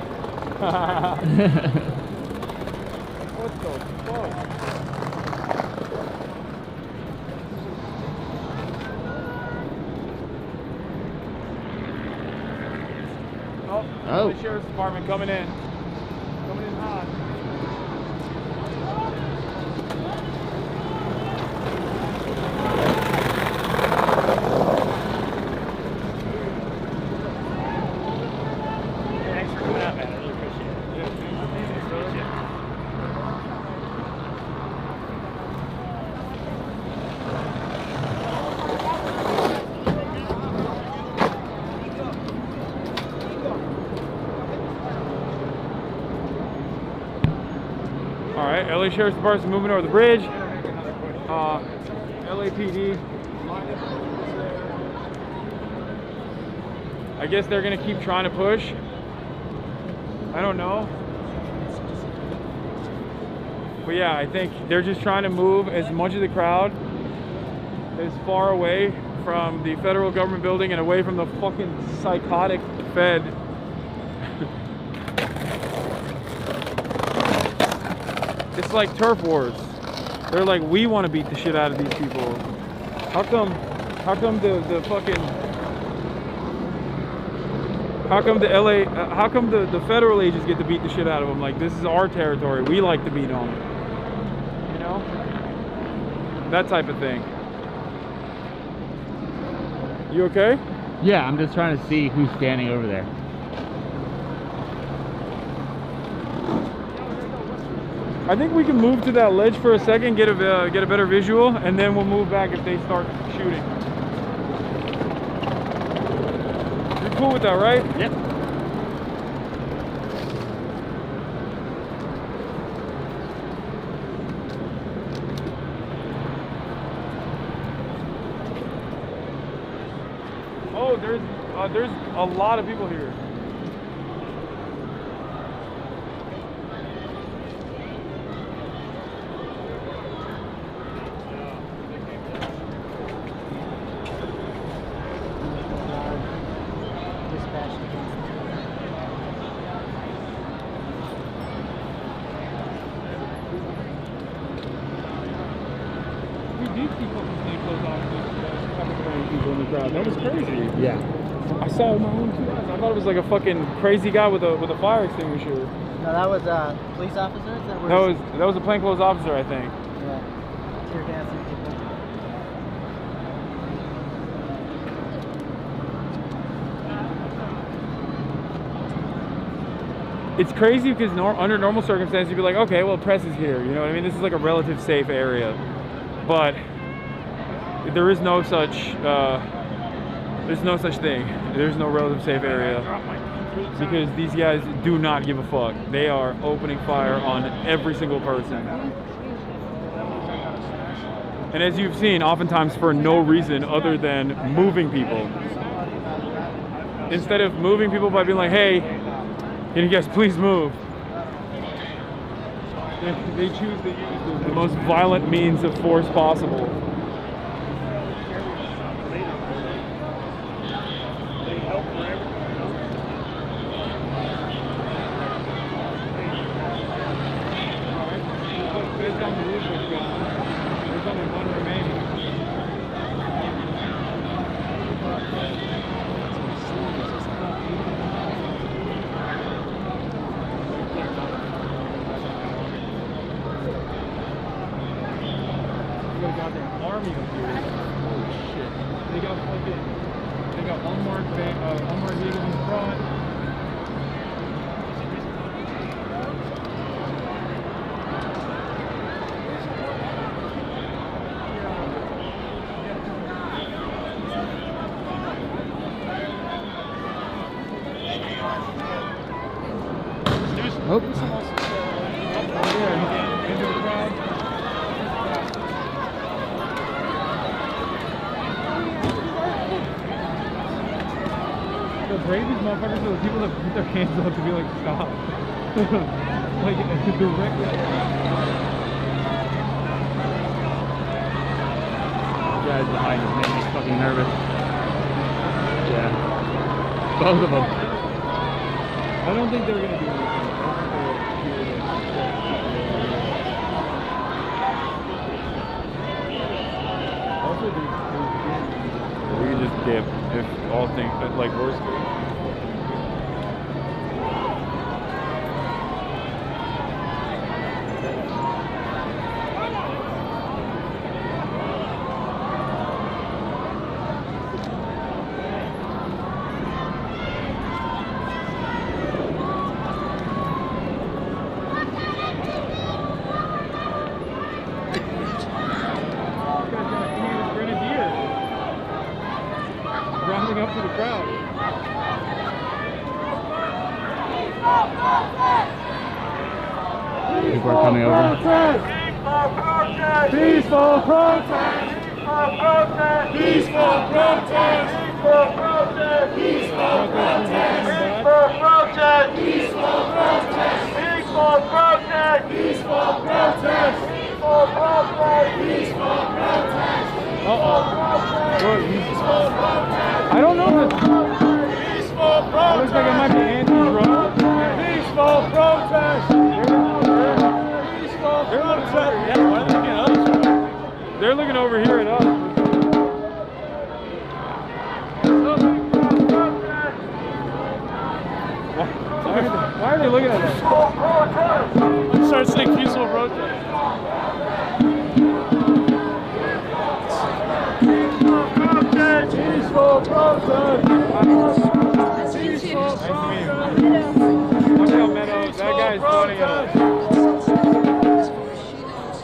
What the fuck? Oh, the sheriff's department coming in. Coming in hot. Thanks for coming out, man. I really appreciate it. Yeah, All right, LA Sheriff's Department's moving over the bridge. LAPD. I guess they're gonna keep trying to push. I don't know. But yeah, I think they're just trying to move as much of the crowd as far away from the federal government building and away from the fucking psychotic Fed. It's like turf wars. They're like, we want to beat the shit out of these people. How come the fucking, how come the LA, how come the federal agents get to beat the shit out of them? Like, this is our territory. We like to beat on them. You know? That type of thing. You okay? Yeah, I'm just trying to see who's standing over there. I think we can move to that ledge for a second, get a better visual, and then we'll move back if they start shooting. You're cool with that, right? Yep. Oh, there's a lot of people here. That was crazy. Yeah. I saw it with my own 2 eyes. I thought it was like a fucking crazy guy with a fire extinguisher. No, that was a police officer? That was a plainclothes officer, I think. Yeah. Tear gassing people. It's crazy because under normal circumstances you'd be like, okay, well, press is here. You know what I mean? This is like a relative safe area. But there is no such there's no such thing. There's no relative safe area because these guys do not give a fuck. They are opening fire on every single person. And as you've seen, oftentimes for no reason other than moving people. Instead of moving people by being like, hey, can you guys please move? They choose to use the most violent means of force possible. craziest motherfuckers are the people that put their hands up to be like, stop. Like, directly. Guys behind us made me fucking nervous. Yeah. Both of them. I don't think they're gonna do anything. Also, We can just dip if all things, like worst case. Rounding up to the crowd. People are coming over. Peaceful protest! Peaceful protest! Peaceful protest! Peaceful protest! Peaceful protest! Peaceful protest! Peaceful protest! Peaceful protest! Peaceful protest! Peaceful protest! I don't know. Peaceful protest! Looks like it might be anti-drug. Peaceful protest! Peaceful protest! Yeah, why are they looking at us? They're looking over here at us. Why are they looking at us? Let's start saying peaceful protest. Peaceful protest! Peaceful protest! Watch out, Meadows. That guy's pointing at us.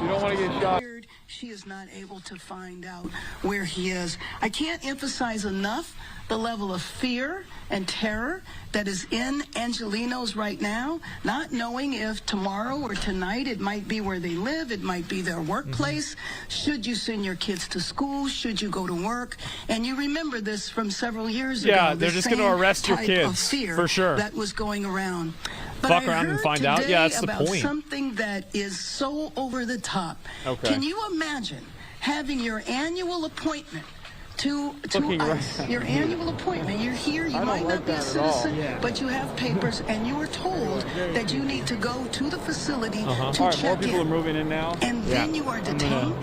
You don't want to get shot. She is not able to find out where he is. I can't emphasize enough the level of fear and terror that is in Angelenos right now, not knowing if tomorrow or tonight it might be where they live, it might be their workplace. Should you send your kids to school? Should you go to work? And you remember this from several years ago. Yeah, they're just going to arrest your kids, for sure. That was going around. But Fuck I around and heard find out. Yeah, that's the about point. something that is so over the top. Okay. Can you imagine having your annual appointment to Looking ICE, right. your annual appointment? You're here, you I don't might like not be a that at all. citizen, Yeah. but you have papers, and you are told that you need to go to the facility to All right, more check people are in. moving in now. And then you are detained,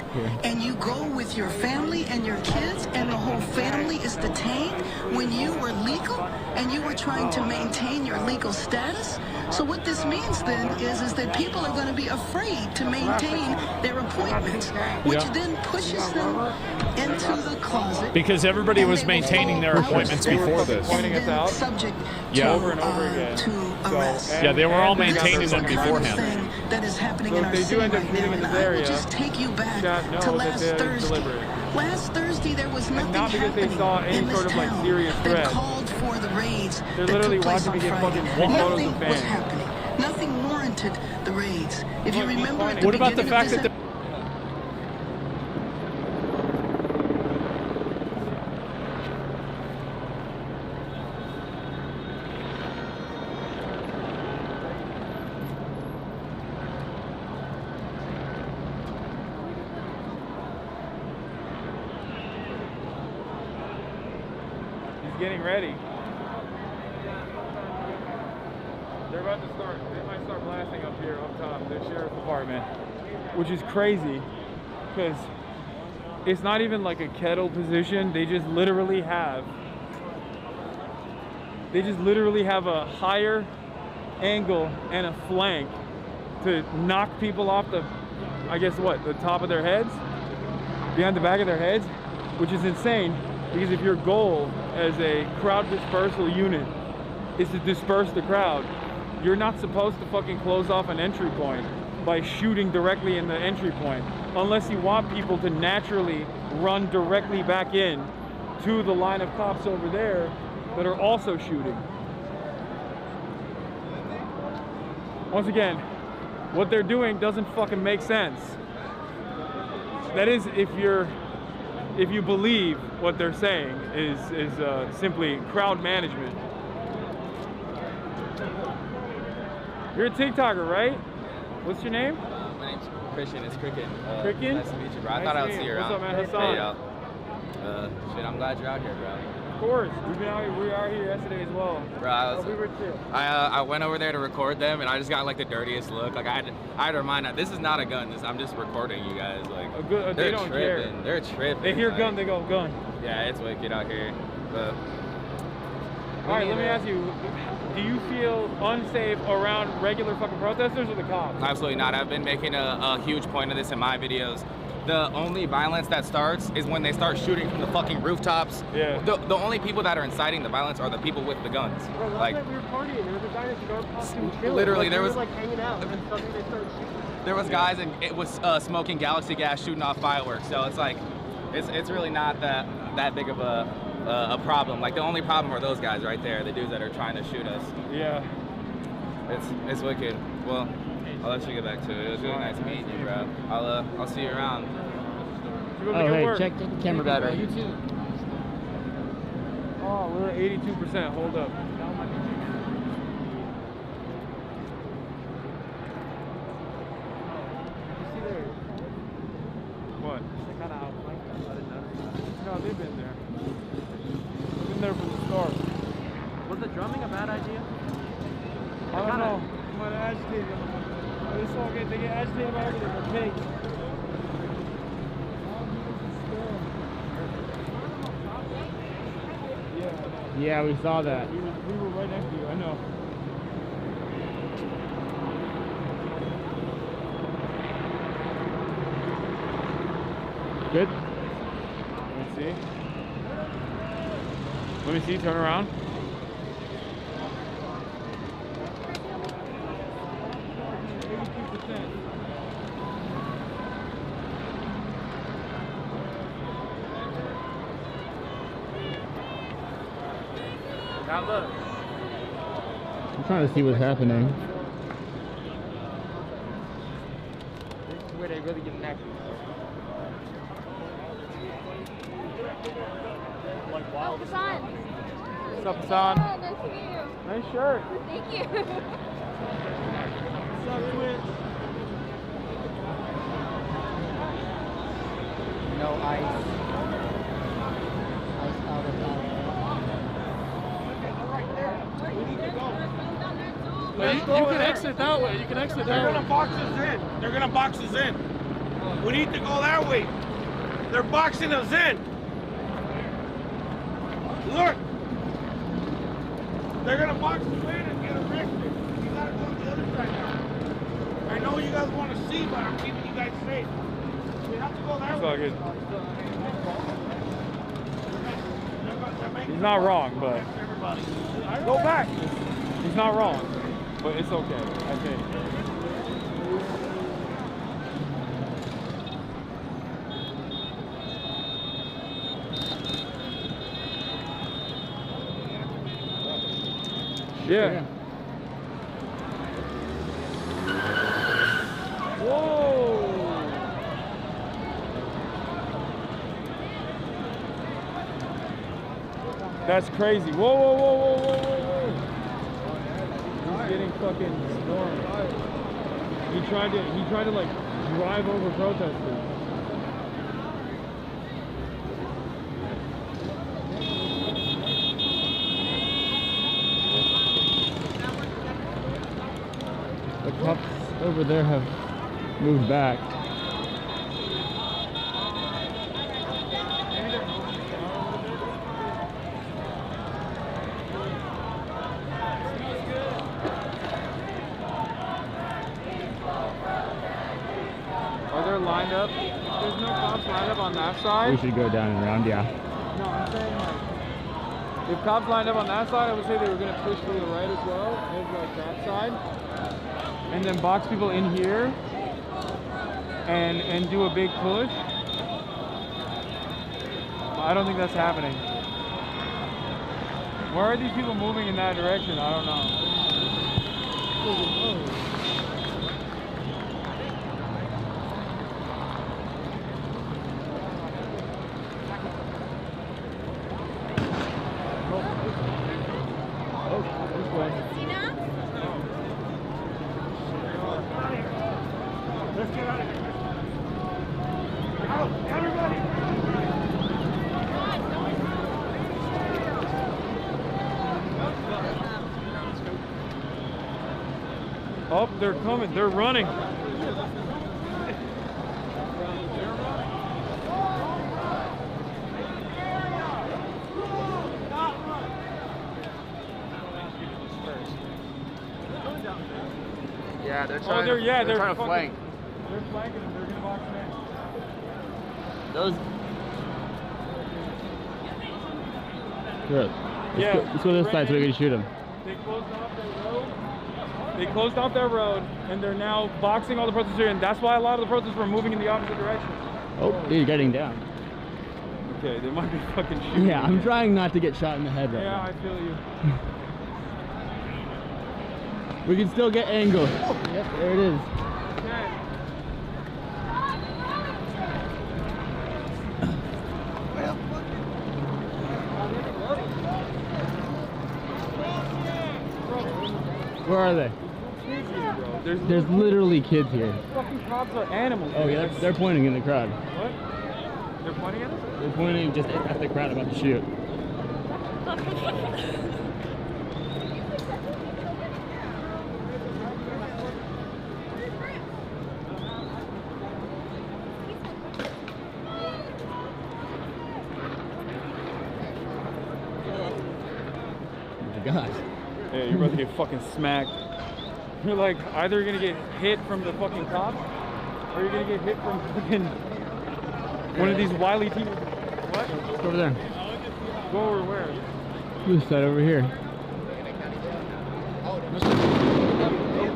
and you go with your family and your kids, and the whole family is detained when you were legal and you were trying to maintain your legal status. So what this means then is that people are going to be afraid to maintain their appointments, which then pushes them into the closet. Because everybody was maintaining their appointments before this. Pointing us out. Subject Yeah. Over and over again. to arrest. Yeah, they were all and maintaining them This is the kind of beforehand. thing that is happening So in if our they do city end up right shooting now, in and this I will area, just take you back God knows to that last they're Thursday. deliberate. Last Thursday there was nothing not because they happening saw any in this sort of, like, town serious that threat. called for the raids They're that literally took place watching me on get Friday. fucking photos Nothing of was fans. happening. Nothing warranted the raids. If you remember at the What about the beginning of fact that this the He's getting ready. They're about to start. They might start blasting up here, up top, the sheriff's department, which is crazy, because it's not even like a kettle position. They just literally have. They just literally have a higher angle and a flank to knock people off the, I guess what, the top of their heads, behind the back of their heads, which is insane. Because if your goal as a crowd dispersal unit is to disperse the crowd, you're not supposed to fucking close off an entry point by shooting directly in the entry point, unless you want people to naturally run directly back in to the line of cops over there that are also shooting. Once again, what they're doing doesn't fucking make sense. That is, if you believe what they're saying is simply crowd management, You're a TikToker, right? What's your name? My name's Christian. It's Cricket. Cricket? Nice to meet you, bro. I thought I would see you around. What's up, man? Hassan. Hey, shit, I'm glad you're out here, bro. Of course. We've been out here. We are here yesterday as well. Bro, we were too. I went over there to record them, and I just got like the dirtiest look. Like I had to remind them, this is not a gun. I'm just recording you guys. Like they don't tripping. care. They're tripping. They hear like, gun, they go gun. Yeah, it's wicked out here. But all right, let me ask you: do you feel unsafe around regular fucking protesters or the cops? Absolutely not. I've been making a huge point of this in my videos. The only violence that starts is when they start shooting from the fucking rooftops. Yeah. The only people that are inciting the violence are the people with the guns. Bro, last night we were partying. There was a guy at the dog costume chilling. Literally, like, there we was were, like hanging out, and then suddenly they started shooting. There was guys and it was smoking galaxy gas, shooting off fireworks. So it's like, it's really not that big of a problem. Like the only problem are those guys right there, the dudes that are trying to shoot us. Yeah. It's wicked. Well, I'll let you get back to it. It was really nice meeting you, bro. I'll see you around. Oh, hey, check the camera battery. You too. Oh, we're at 82%. Hold up. What? They kind of outflanked us. I didn't notice that. No, they've been there. They've been there from the start. Was the drumming a bad idea? I don't know. I'm gonna agitate them. They get agitated by everything. They're pigs. Yeah, we saw that. We were right next to you, I know. Good? Let me see, turn around. Now look. I'm trying to see what's happening. This is where they really get natural. Like wild. Hassan. What's up, Hassan? Nice to meet you. Nice shirt. Thank you. What's up, Twitch? No ice. Ice out of You can exit that way. You can exit that way. They're gonna box us in. They're gonna box us in. We need to go that way. They're boxing us in. Look. They're gonna box us in and get arrested. You gotta go on the other side now. I know you guys want to see, but I'm keeping you guys safe. We have to go that way. He's not wrong, but go back. He's not wrong, but it's okay, I think. Yeah. Whoa! That's crazy. Whoa, whoa, whoa, whoa, whoa, whoa, whoa. He's getting fucking stormed. He tried to like drive over protesters. The cops over there have moved back. Are there lined up? There's no cops lined up on that side? We should go down and around, yeah. No, I'm saying like, if cops lined up on that side, I would say they were gonna push to the right as well, as like that side. And then box people in here and do a big push. I don't think that's happening. Why are these people moving in that direction? I don't know. Oh, they're coming. They're running. Yeah, they're trying. Oh, they're trying to flank. They're flanking them. They're gonna box them in. Those. Good. Let's go this side so we can shoot them. They closed off their road. They closed off their road, and they're now boxing all the protesters in. That's why a lot of the protesters were moving in the opposite direction. Oh, he's getting down. Okay, they might be fucking shooting. Yeah, I'm trying not to get shot in the head right now. Yeah, I feel you. We can still get angles. Yep, there it is. Okay. Where are they? There's literally kids here. Fucking cops are animals. Oh yeah, they're pointing in the crowd. What? They're pointing at us? They're pointing just at the crowd about to shoot. Oh my God. Yeah, you're about to get fucking smacked. You're like, either you're gonna get hit from the fucking cops, or you're gonna get hit from fucking one of these wily teams. What? Let's go over there. Go over where? This side over here.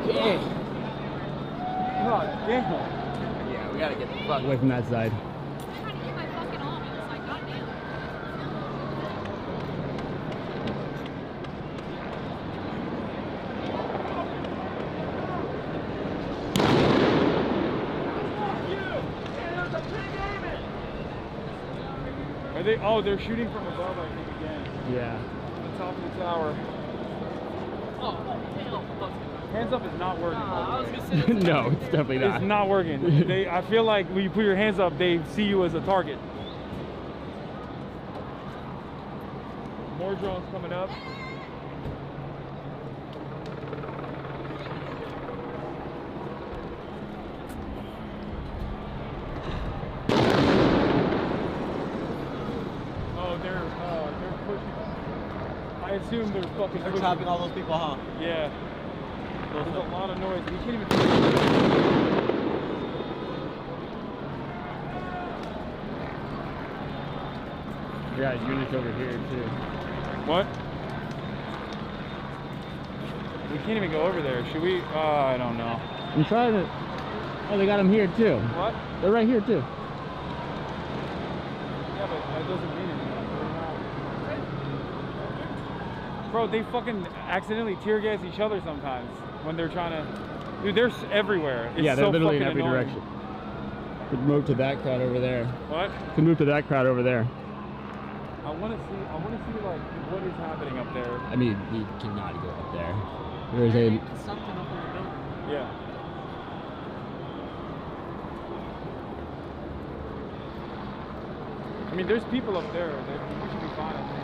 Okay. God damn. Yeah, we gotta get the fuck away from that side. Are they? Oh, they're shooting from above, I think, again. Yeah. On the top of the tower. Hands up is not working. No, it's definitely not. It's not working. I feel like when you put your hands up, they see you as a target. More drones coming up. Oh, they're pushing. I assume they're fucking. They're chopping all those people, huh? Yeah. There's a lot of noise. We can't even. Yeah, units over here too. What? We can't even go over there. Should we? I don't know. I'm trying to. Oh, they got them here too. What? They're right here too. Yeah, but that doesn't mean anything. Bro, they fucking accidentally tear gas each other sometimes when they're trying to. Dude, they're everywhere. It's yeah, they're so literally in every annoying. direction. Could move to that crowd over there. What? Could move to that crowd over there. I want to see like what is happening up there. I mean, we cannot go up there. There's a. Something up in the building. Yeah. I mean, there's people up there. We should be fine. I think.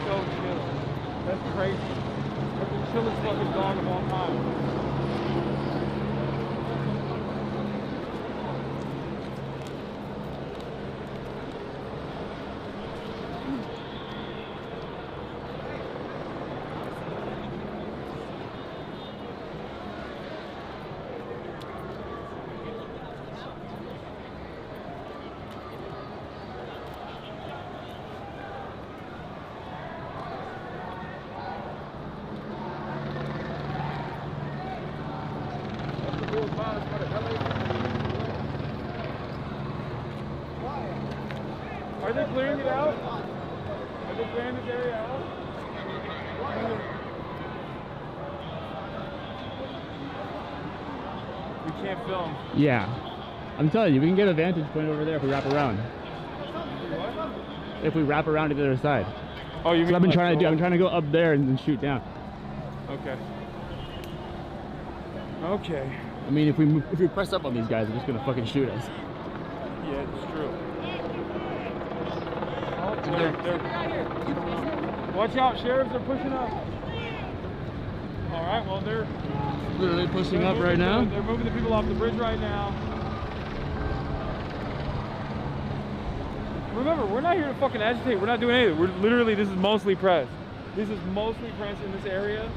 So chill. That's crazy. That's the chillest fucking dog of all time. Are they clearing it out? Are they clearing this area out? We can't film. Yeah. I'm telling you, we can get a vantage point over there if we wrap around. If we wrap around to the other side. Oh, you mean? So I've been like trying to do. I'm trying to go up there and then shoot down. Okay. Okay. I mean, if we press up on these guys, they're just gonna fucking shoot us. Yeah, it's true. Watch out, sheriffs are pushing up. All right, well they're literally pushing up right now. They're moving the people off the bridge right now. Remember, we're not here to fucking agitate. We're not doing anything. We're literally, this is mostly press. This is mostly press in this area.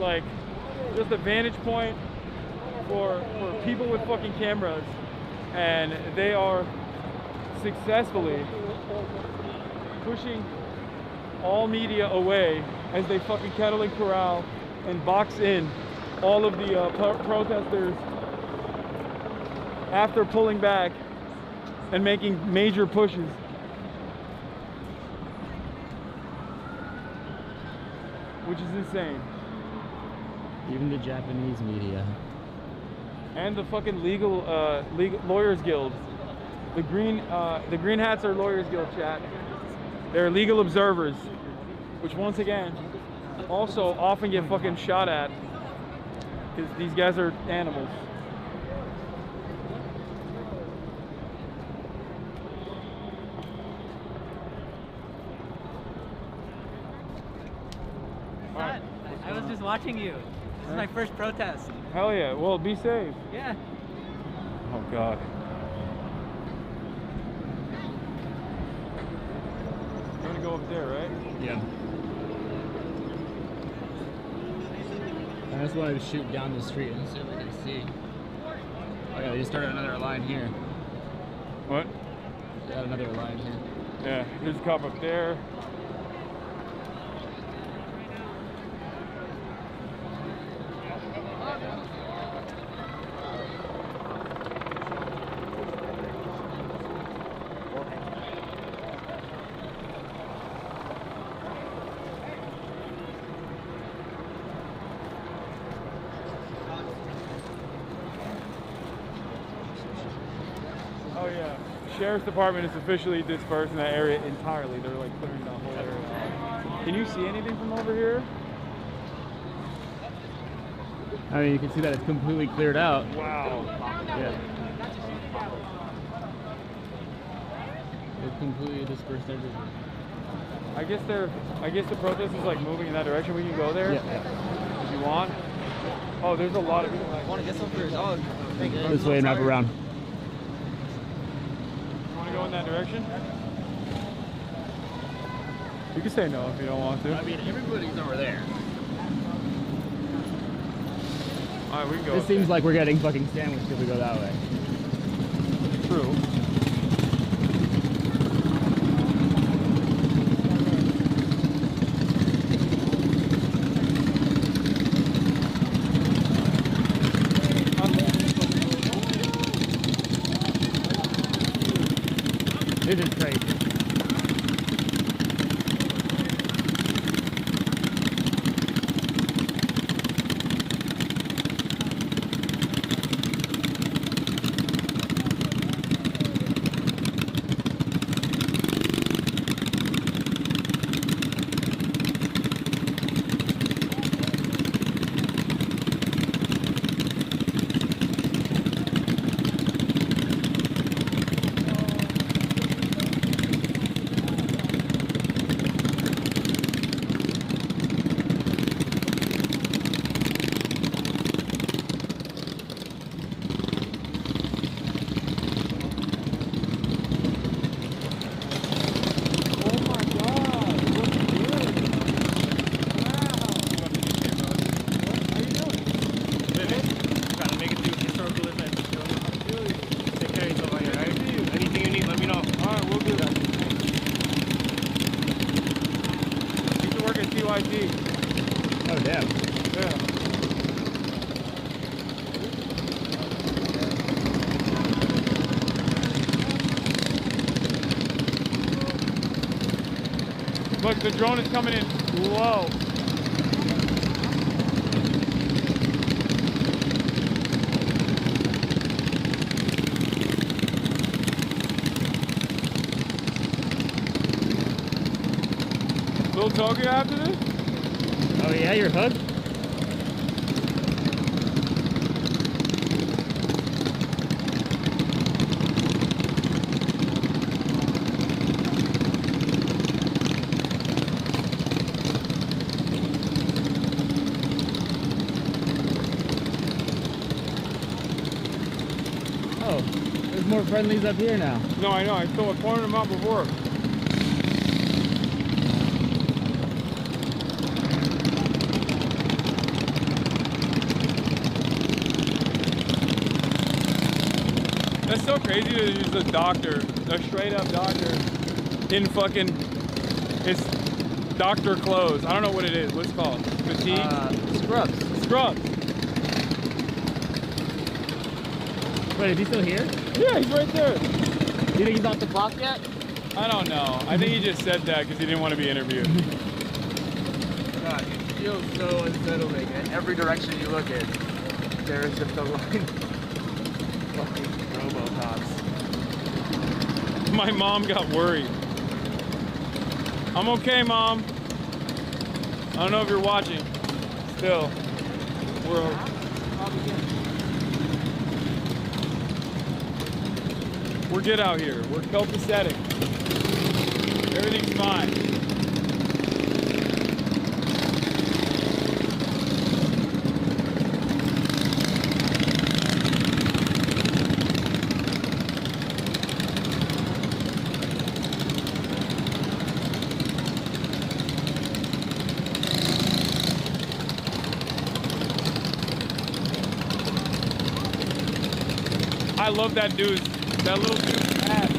Like, just a vantage point for people with fucking cameras. And they are successfully pushing all media away as they fucking kettle and corral and box in all of the protesters after pulling back and making major pushes. Which is insane. Even the Japanese media. And the fucking legal lawyers guild. The green hats are lawyers guild, chat. They're legal observers, which once again also often get fucking shot at because these guys are animals. I was just watching you. This is my first protest. Hell yeah. Well, be safe. Yeah. Oh God. You're gonna go up there, right? Yeah. I just wanted to shoot down the street and see if I can see. Oh yeah, they just started another line here. What? They got another line here. Yeah, there's a cop up there. Oh yeah, Sheriff's Department is officially dispersed in that area entirely. They're like clearing the whole area out. Can you see anything from over here? I mean, you can see that it's completely cleared out. Wow. Yeah. It's completely dispersed everywhere. I guess the protest is like moving in that direction. We can go there. Yeah. If you want. Oh, there's a lot of people. I want to get some for your dog. This way and wrap around. Go in that direction? You can say no if you don't want to. I mean, everybody's over there. Alright, we can go. It seems like we're getting fucking sandwiched if we go that way. True. This is crazy. Oh, damn. Yeah. Look, the drone is coming in low. smoking after this? Oh yeah, you're hooked? Oh, there's more friendlies up here now. No, I know. I pointed them out before. That's so crazy to use a doctor, a straight up doctor, in fucking his doctor clothes. I don't know what it is. What's it called? Fatigue? Scrubs. Scrubs. Wait, is he still here? Yeah, he's right there. You think he's off the clock yet? I don't know. I think he just said that because he didn't want to be interviewed. God, it feels so unsettling. In every direction you look in, there is just a line. Fucking Robocops. My mom got worried. I'm okay, Mom. I don't know if you're watching. Still. We're good out here. We're copacetic. Everything's fine. I love that dude. That little dude's ass.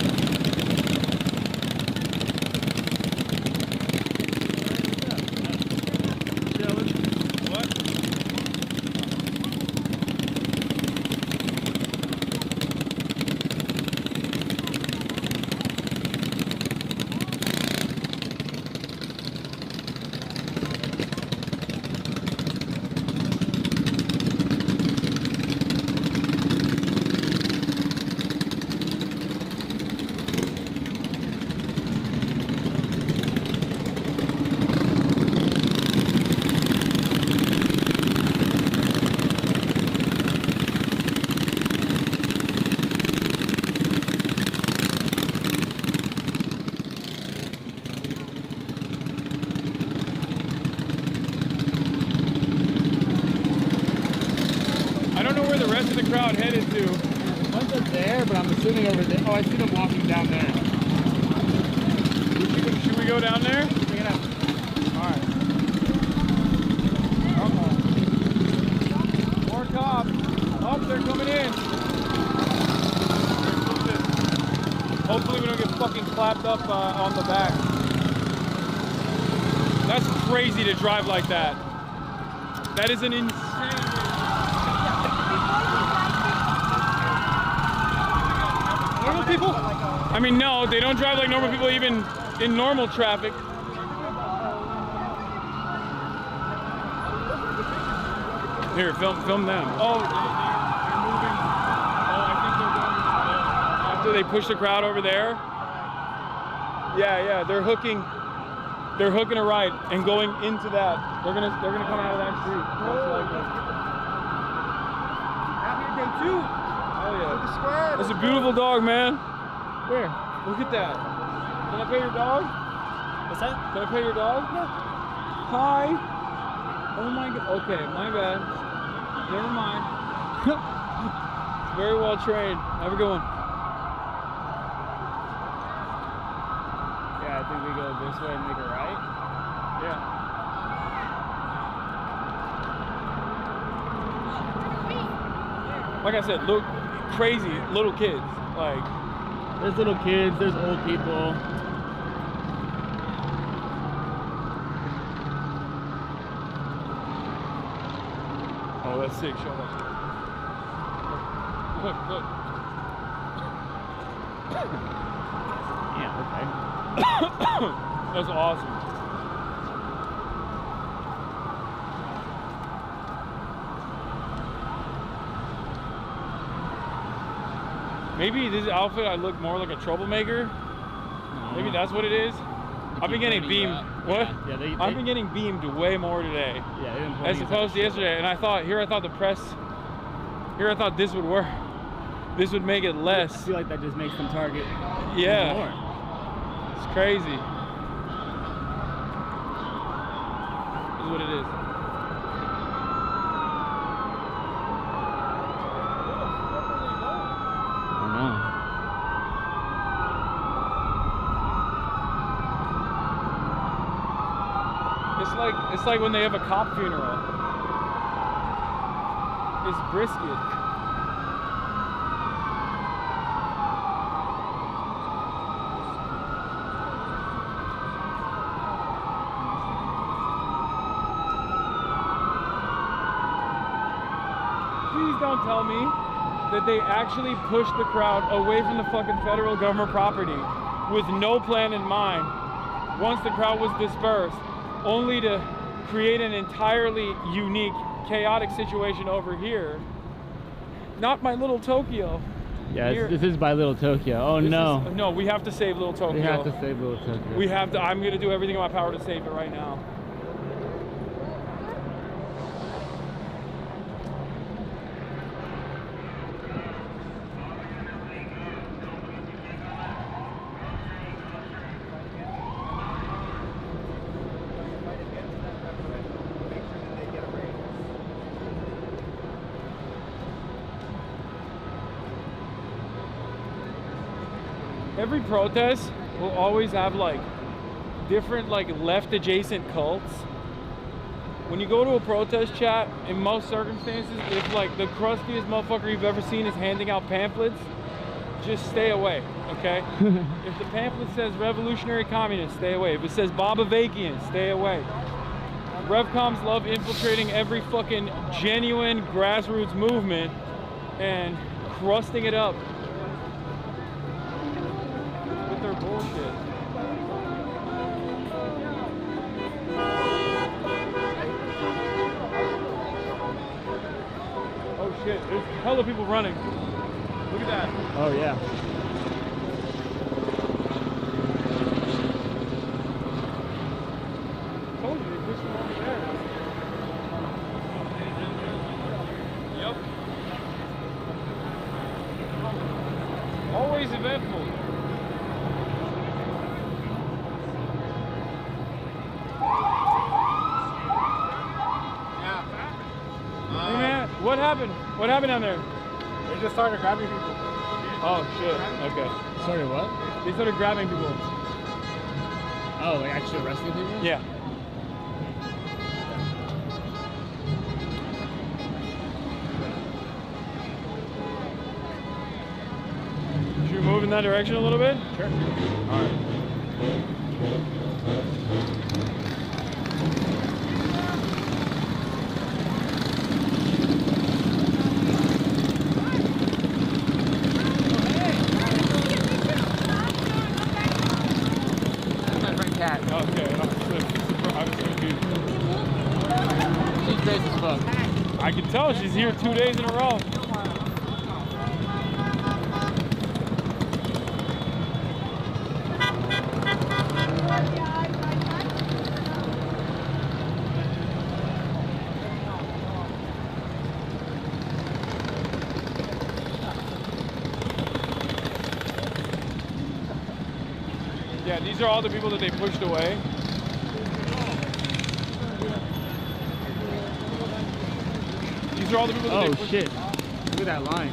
The rest of the crowd headed to. One's up there, but I'm assuming over there. Oh, I see them walking down there. Should we go down there? Check it out. Alright. More cops. Oh, they're coming in. Hopefully we don't get fucking clapped up on the back. That's crazy to drive like that. That is an insane... Normal people? I mean, no, they don't drive like normal people even in normal traffic. Here, film them. Oh, I think they're going after they push the crowd over there. Yeah, they're hooking a right and going into that. They're gonna come out of that street. Happy day 2. Oh yeah. That's a beautiful dog, man. Where? Look at that. Can I pet your dog? What's that? Can I pet your dog? Yeah. Hi. Oh my god. Okay, my bad. Never mind. Very well trained. Have a good one. Yeah, I think we go this way and make a right. Yeah. Like I said, look, crazy little kids. Like, there's little kids, there's old people. Oh, that's sick. Show that. Look. Yeah, okay. That's awesome. Maybe this outfit I look more like a troublemaker. Maybe that's what it is. I've been getting beamed. What? Yeah, I've been getting beamed way more today. Yeah, as opposed to yesterday. And I thought the press. Here I thought this would work. This would make it less. I feel like that just makes them target. Yeah. More. It's crazy. This is what it is. I don't know. It's like when they have a cop funeral. It's brisket. Please don't tell me that they actually pushed the crowd away from the fucking federal government property with no plan in mind once the crowd was dispersed, only to create an entirely unique, chaotic situation over here. Not my little Tokyo. Yeah, this is by Little Tokyo. Oh no. No, we have to save Little Tokyo. We have to save Little Tokyo. We have to. I'm going to do everything in my power to save it right now. Every protest will always have like different like left adjacent cults. When you go to a protest chat, in most circumstances, if like the crustiest motherfucker you've ever seen is handing out pamphlets, just stay away, okay? If the pamphlet says revolutionary communist, stay away. If it says Bobavakian, stay away. Revcoms love infiltrating every fucking genuine grassroots movement and crusting it up with their bullshit. Oh shit, there's hella people running. Look at that. Oh yeah. Told you, they pushed them over there. Yep. Always eventful. Hey man, what happened? What happened down there? They just started grabbing people. Oh shit, okay. Sorry, what? They started grabbing people. Oh, like actually arresting people? Yeah. Should we move in that direction a little bit? Sure. Alright. Cat. Okay, I was confused. She's crazy as fuck. I can tell she's here 2 days in a row. Yeah, these are all the people that they pushed away. These are all the people that they pushed. Oh shit. Look at that line.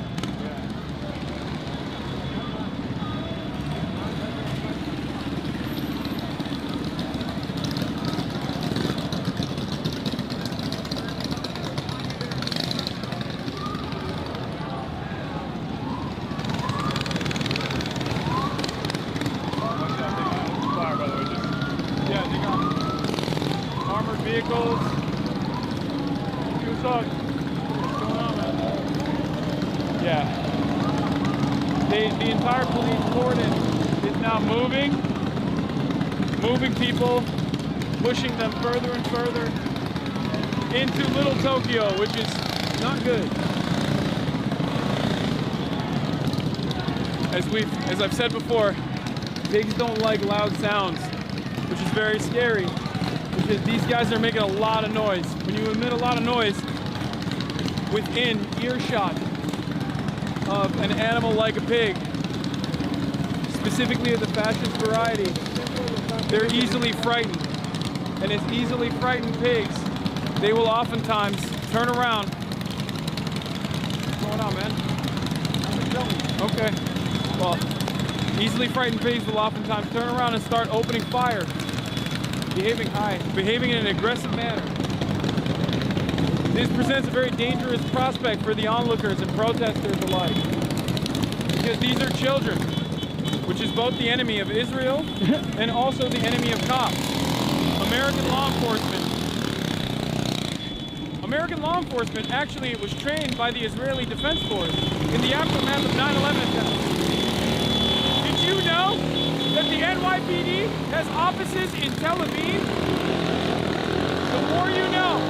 Armored vehicles. What's going on, man? Yeah. The entire police cordon is now moving people, pushing them further and further into Little Tokyo, which is not good. As I've said before, pigs don't like loud sounds. which is very scary because these guys are making a lot of noise. When you emit a lot of noise within earshot of an animal like a pig, specifically of the fascist variety, they're easily frightened. And as easily frightened pigs, they will oftentimes turn around. What's going on, man? Okay. Well, easily frightened pigs will oftentimes turn around and start opening fire, behaving in an aggressive manner. This presents a very dangerous prospect for the onlookers and protesters alike, because these are children, which is both the enemy of Israel and also the enemy of cops. American law enforcement actually was trained by the Israeli Defense Force in the aftermath of 9/11 attacks. Did you know that the NYPD has offices in Tel Aviv? The more you know.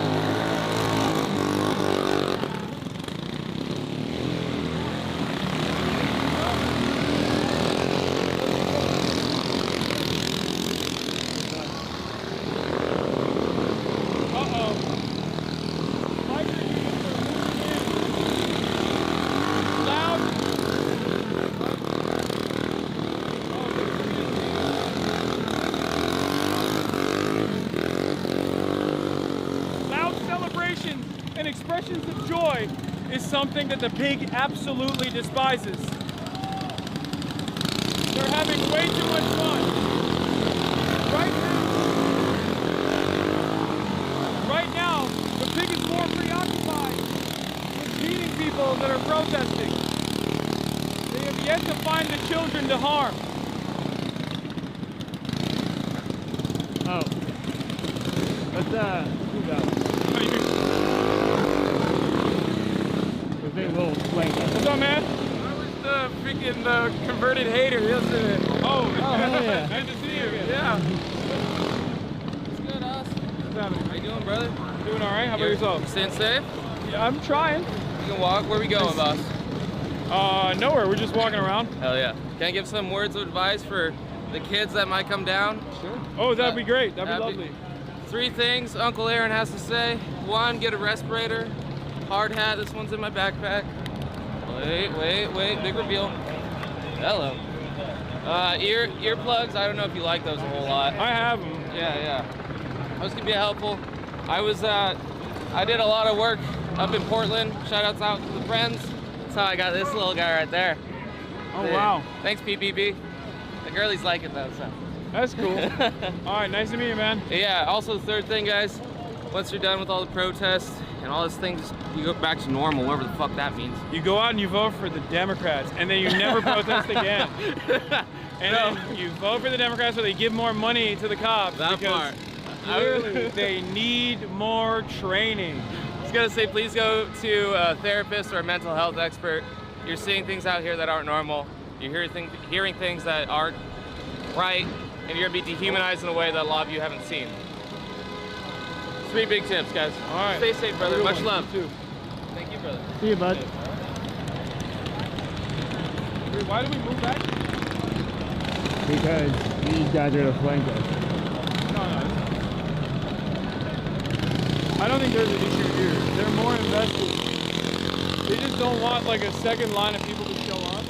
And expressions of joy is something that the pig absolutely despises. They're having way too much fun. Right now, the pig is more preoccupied with beating people that are protesting. They have yet to find the children to harm. Oh. Let's do that. What's up, man? I was the freaking converted hater yesterday. Oh, yeah. Nice to see you. Yeah. What's good, us? What's happening? How you doing, brother? Doing all right. How about yourself? Staying safe? Yeah, I'm trying. You can walk. Where we going, boss? Nowhere. We're just walking around. Hell yeah. Can I give some words of advice for the kids that might come down? Sure. Oh, that'd be great. That'd be lovely. 3 things Uncle Aaron has to say. 1, get a respirator. Hard hat. This one's in my backpack. Wait. Big reveal. Hello. Earplugs. I don't know if you like those a whole lot. I have them. Yeah. Those could be helpful. I did a lot of work up in Portland. Shout outs out to the friends. That's how I got this little guy right there. Oh, wow. Thanks, PPP. The girlies like it though, so. That's cool. All right, nice to meet you, man. Yeah, also the third thing, guys, once you're done with all the protests and all these things, you go back to normal, whatever the fuck that means. You go out and you vote for the Democrats, and then you never protest again. And then you vote for the Democrats so they give more money to the cops. That part. Clearly, they need more training. I was gonna say, please go to a therapist or a mental health expert. You're seeing things out here that aren't normal. You're hearing things that aren't right, and you're gonna be dehumanized in a way that a lot of you haven't seen. 3 big tips, guys. All right. Stay safe, brother. Much love. You too. Thank you, brother. See you, bud. Wait, why did we move back? Because these guys are the flankers. No. I don't think there's an issue here. They're more invested. They just don't want like a second line of people to show up,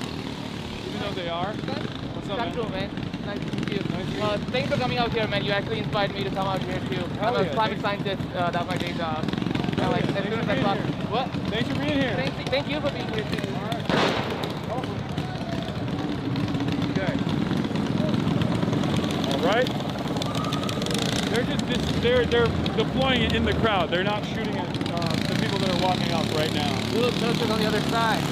even though they are. What's up, man? Nice to meet you. Thanks for coming out here, man. You actually inspired me to come out here too. I'm a climate scientist. That's my day job. Like, as soon as I thought, what? Thanks for being here. Thank you for being here too. All right. Okay. All right. They're deploying it in the crowd. They're not shooting at the people that are walking up right now. Little toasters on the other side.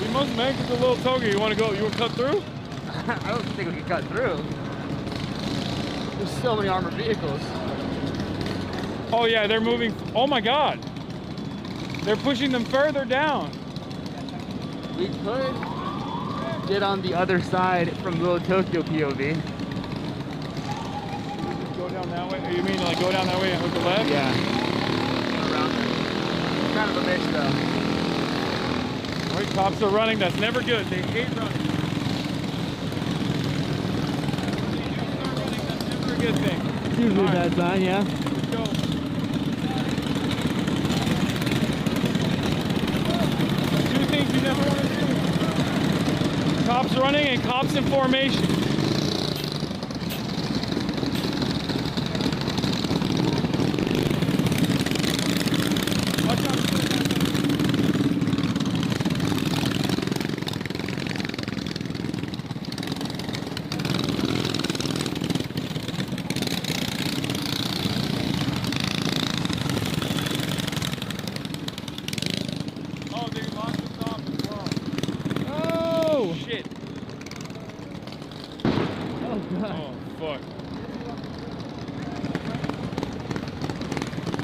We must make it to Little Toga. You want to go? You want to cut through? I don't think we can cut through. There's so many armored vehicles. Oh yeah, they're moving. Oh my God. They're pushing them further down. We could get on the other side from Little Tokyo POV. Go down that way? You mean like go down that way and hook a left? Yeah. Around there. It's kind of a mix though. Wait, cops are running. That's never good. They hate running. a good thing. It's usually a bad sign, yeah. Let's go. Two things you never want to do. Cops running and cops in formation. Watch out. Oh, they lost the stop as well. Oh! Shit. Oh, God. Oh, fuck.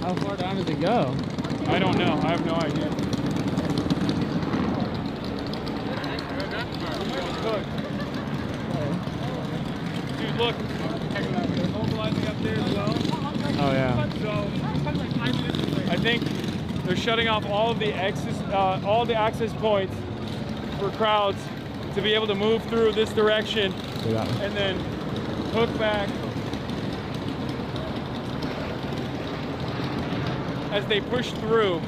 How far down does it go? I don't know. I have no idea. Dude, look. They're mobilizing up there as well. Oh, yeah. So, I think they're shutting off all of the access points for crowds to be able to move through this direction and then hook back as they push through,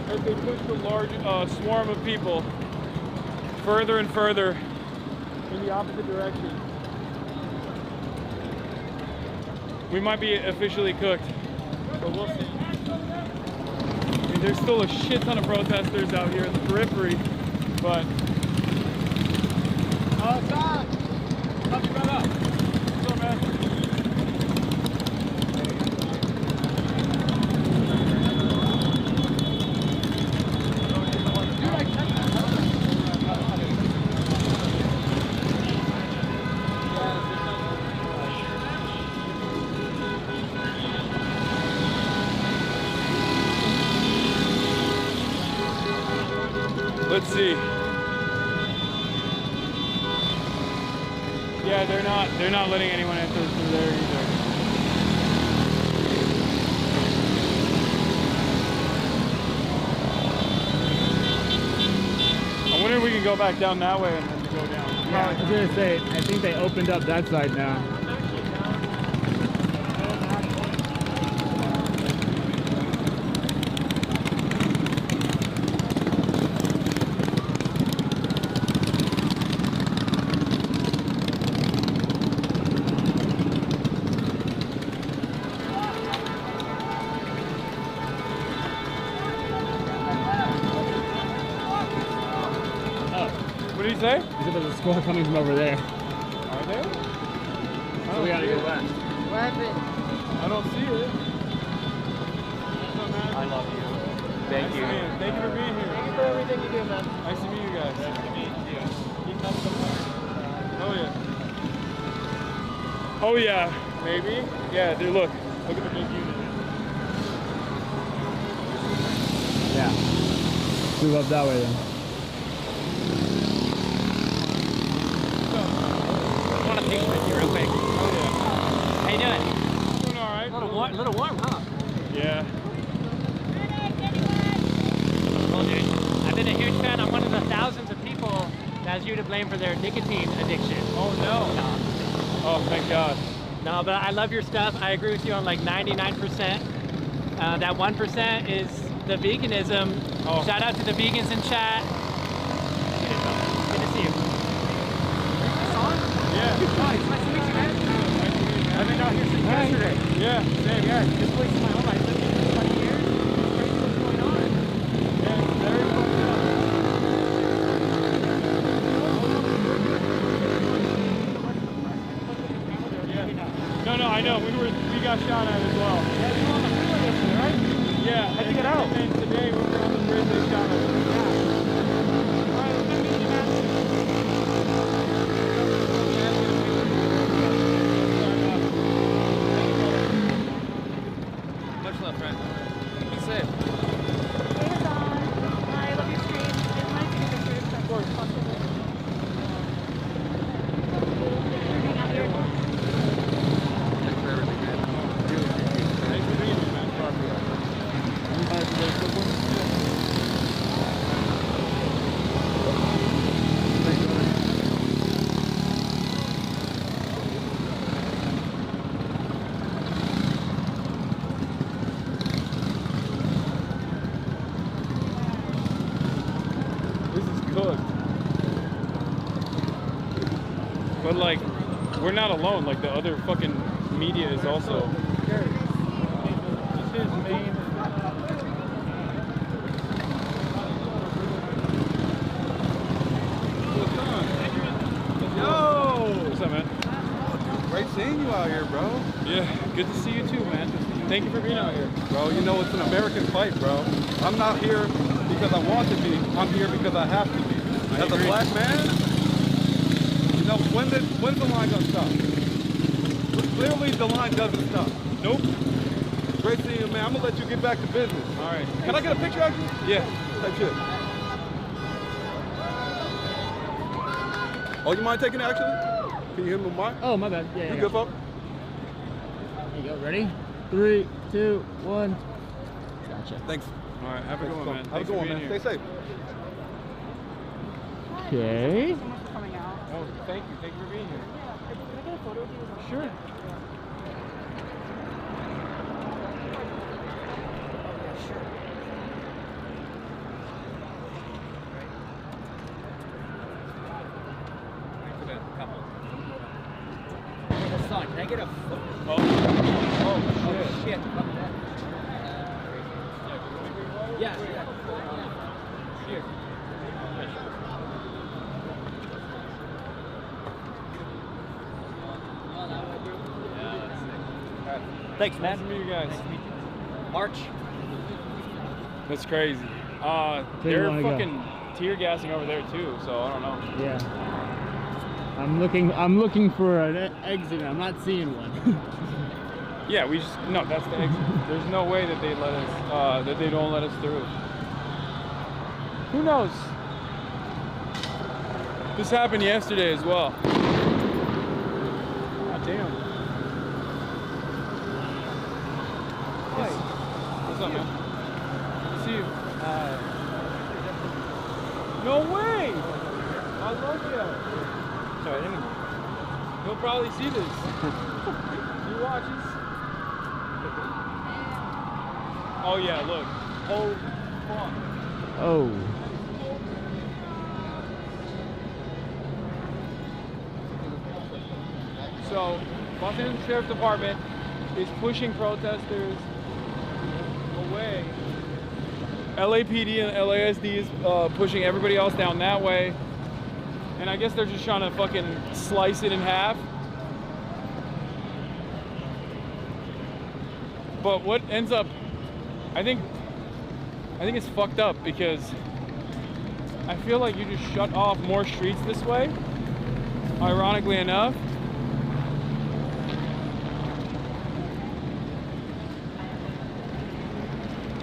as they push the large swarm of people further and further in the opposite direction. We might be officially cooked, but we'll see. I mean, there's still a shit ton of protesters out here in the periphery, but... Oh, Tom! Love you, brother. What's up, man? Let's see. Yeah, they're not letting anyone enter through there either. I wonder if we can go back down that way and then go down. Yeah, I was gonna say, I think they opened up that side now. What did he say? He said there's a squad coming from over there. Are there? So we gotta go west. What happened? I don't see it. I love you. Thank you. Thank you for being here. Thank you for everything you do, man. Nice to meet you guys. Nice to meet you. Keep up the work. Oh yeah. Oh yeah. Maybe. Yeah, dude, look. Look at the big unit. Yeah. Move up that way then. I want a picture with you real quick. Oh yeah. How you doing? Doing all right. A little warm, huh? Yeah. Well, dude, I've been a huge fan. I'm one of the thousands of people that has you to blame for their nicotine addiction. Oh no. Oh, thank God. No, but I love your stuff. I agree with you on like 99%. That 1% is the veganism. Oh. Shout out to the vegans in chat. Good to see you. Yeah. Nice to meet you, man. I've been out here since yesterday. Yeah, same. Yeah, this place is my home. I've lived here for 20 years. It's crazy what's going on. Yeah, it's very fucked up. No, I know. We got shot at as well. Yeah, you were on the freeway yesterday, right? Yeah. How'd you get out? And then today we were on the bridge. They shot us. Much love, friend. Be safe. I love your stream. I wanted to get a picture of course possible. Thanks for everything, man. Thanks for being here, man. But like, we're not alone. Like the other fucking media is also. This is main. Yo! What's up, man? Great seeing you out here, bro. Yeah, good to see you too, man. Thank you for being out here. Bro, you know it's an American fight, bro. I'm not here because I want to be. I'm here because I have to be. As a black man, you know, when's the line gonna stop? Clearly the line doesn't stop. Nope. Great seeing you, man. I'm gonna let you get back to business. All right. Can I get a picture actually? Yeah. That's it. Oh, you mind taking it actually? Can you hear me, Mark? Oh, my bad. Yeah, You good, folks? There you go. Ready? 3, 2, 1. Gotcha. Thanks. All right. Have a good one, man. Have a good one, man. Stay safe. Okay. Oh, thank you. Thank you for being here. Can I get a photo with you? Sure. Son, can I get a photo? Oh shit. Yeah. Here. Thanks, man. Nice to meet you guys. Nice to meet you. March. That's crazy. They're fucking tear gassing over there too, so I don't know. Yeah. I'm looking for an exit. I'm not seeing one. Yeah, no, that's the exit. There's no way that they let us, that they don't let us through. Who knows? This happened yesterday as well. God damn. Hi. What's up, man? Good to see you. No way! I love you. Sorry, he'll probably see this. He watches. Oh yeah, look. Oh fuck. Oh. So, Los Angeles Sheriff's Department is pushing protesters away. LAPD and LASD is pushing everybody else down that way. And I guess they're just trying to fucking slice it in half. But what ends up, I think it's fucked up because I feel like you just shut off more streets this way, ironically enough.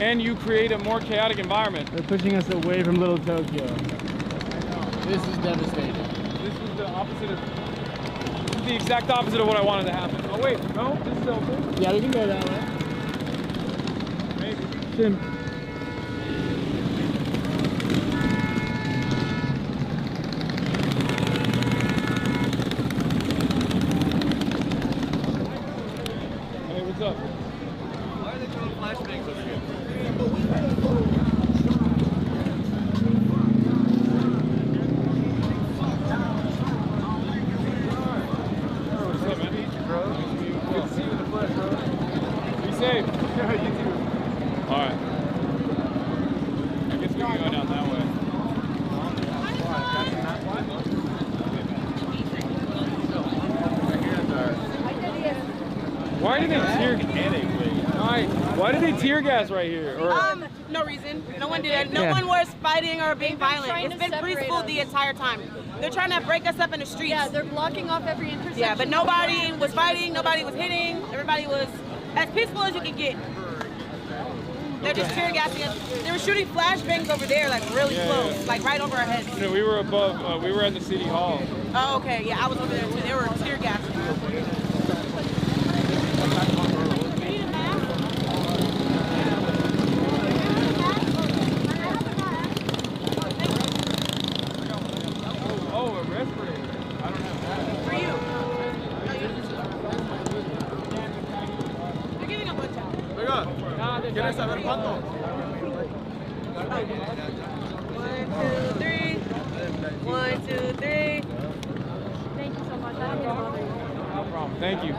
And you create a more chaotic environment. They're pushing us away from Little Tokyo. This is devastating. This is the opposite of, this is the exact opposite of what I wanted to happen. Oh wait, no, this is open. Yeah, we can go that way. Maybe. Shouldn't. Hey, what's up? Why are they throwing flashbangs over here? Safe. Yeah, you too. All right. I guess we can go down that way. Why did they tear? Why did they tear gas right here? Or No reason. No one did it. No one was fighting or being violent. It's been peaceful the entire time. They're trying to break us up in the streets. Yeah, they're blocking off every intersection. Yeah, but nobody was fighting. Nobody was hitting. Everybody was as peaceful as you can get. They're just tear gassing us. They were shooting flashbangs over there, like really close, like right over our heads. You know, we were above. We were at the city hall. Oh, okay. Yeah, I was over there too. They were tear gassing. Oh, a respirator. I don't have that. For you. They're giving a bunch out. ¿Quieres saber cuánto? 1, 2, 3. 1, 2, 3. Thank you so much. Thank you.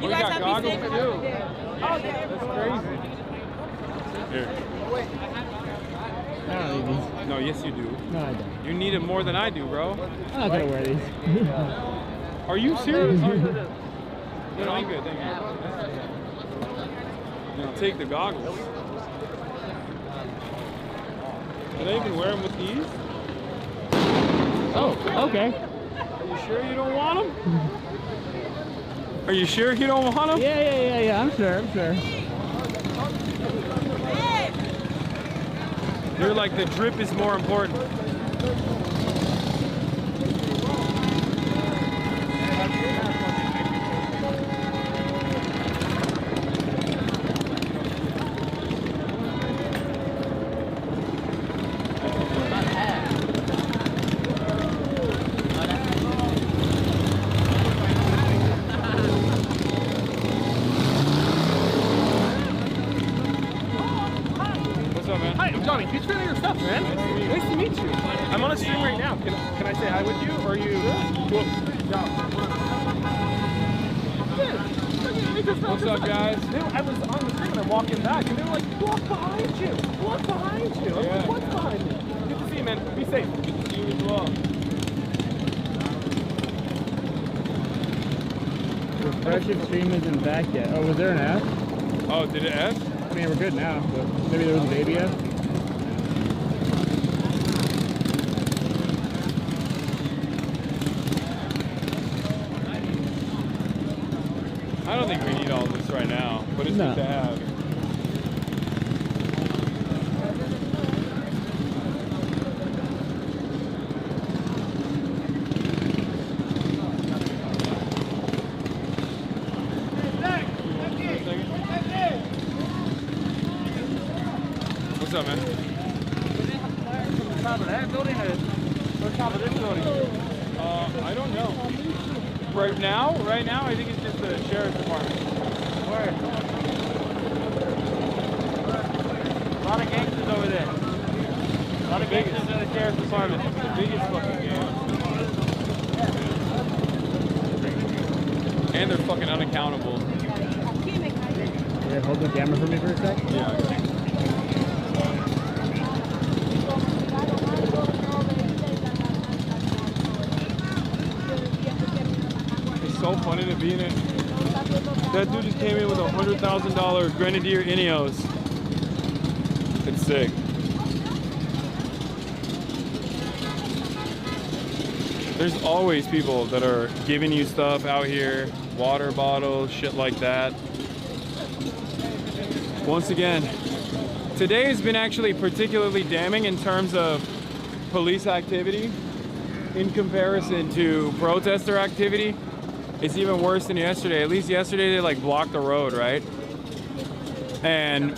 You We guys got have goggles to be safe. too. Oh, yeah. That's crazy. Here. I don't need these. No, yes you do. No, I don't. You need it more than I do, bro. I'm not gonna wear these. Are you serious? No, I'm good. Thank you. Now take the goggles. Can I even wear them with these? Oh, okay. Are you sure you don't want them? Are you sure you don't want them? Yeah. I'm sure. You're like, the drip is more important. What's up, man? Hi, I'm Johnny. Huge fan of your stuff, man. Nice to meet you. I'm on a stream right now. Can I say hi with you? Or are you? Cool. What's up, guys? I was on the stream and I'm walking back, and they were like, "Walk behind you! Walk behind you!" I'm like, "What's behind me?" Good to see you, man. Be safe. You as well. Refreshing stream isn't back yet. Oh, was there an F? Oh, did it F? I mean, we're good now, but maybe there was a baby F. I don't think we need all this right now, but it's good to have. What's up, man? Top of that building or top of this building? I don't know. Right now, I think it's just the sheriff's department. Where? A lot of gangsters over there. A lot of gangsters in the sheriff's department. The biggest fucking gang. And they're fucking unaccountable. Yeah, hold the camera for me for a sec. Yeah. So funny to be in it. That dude just came in with a $100,000 Grenadier Ineos. It's sick. There's always people that are giving you stuff out here, water bottles, shit like that. Once again, today has been actually particularly damning in terms of police activity in comparison to protester activity. It's even worse than yesterday. At least yesterday they like blocked the road, right? And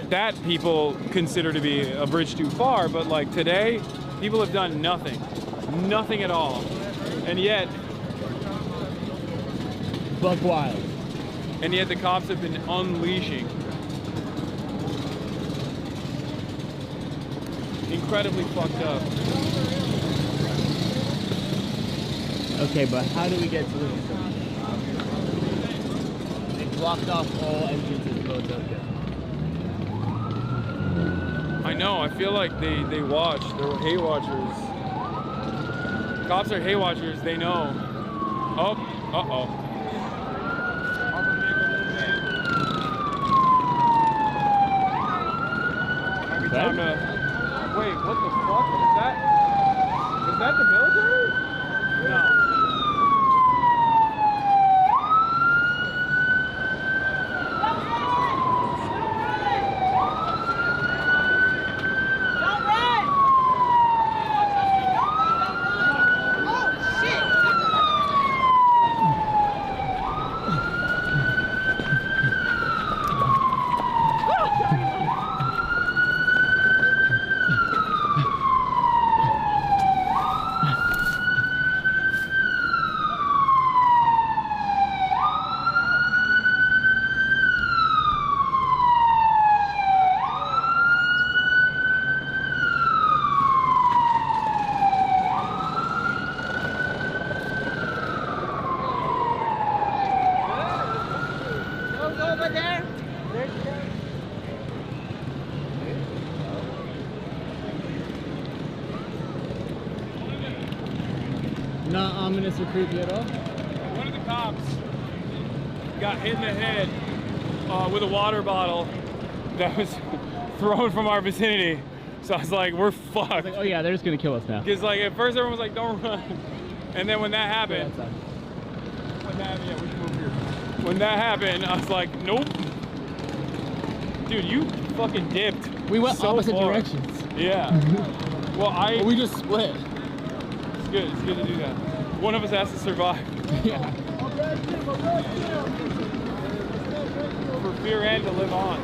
that people consider to be a bridge too far, but like today, people have done nothing. Nothing at all. And yet, buck wild. And yet the cops have been unleashing. Incredibly fucked up. Okay, but how do we get to this? They blocked off all entrances to Philadelphia. I know, I feel like they watch. They're hate watchers. Cops are hate watchers, they know. Oh, uh-oh. Every time wait, what the fuck? Is that the military? No. Not ominous or creepy at all? One of the cops got hit in the head with a water bottle that was thrown from our vicinity. So I was like, we're fucked. Like, oh yeah, they're just gonna kill us now. Because like at first everyone was like, don't run. And then when that happened, when that happened, I was like, nope. Dude, you fucking dipped. We went so opposite far. directions. Yeah. Well, we just split. It's good. It's good to do that. One of us has to survive. Yeah. For fear and to live on.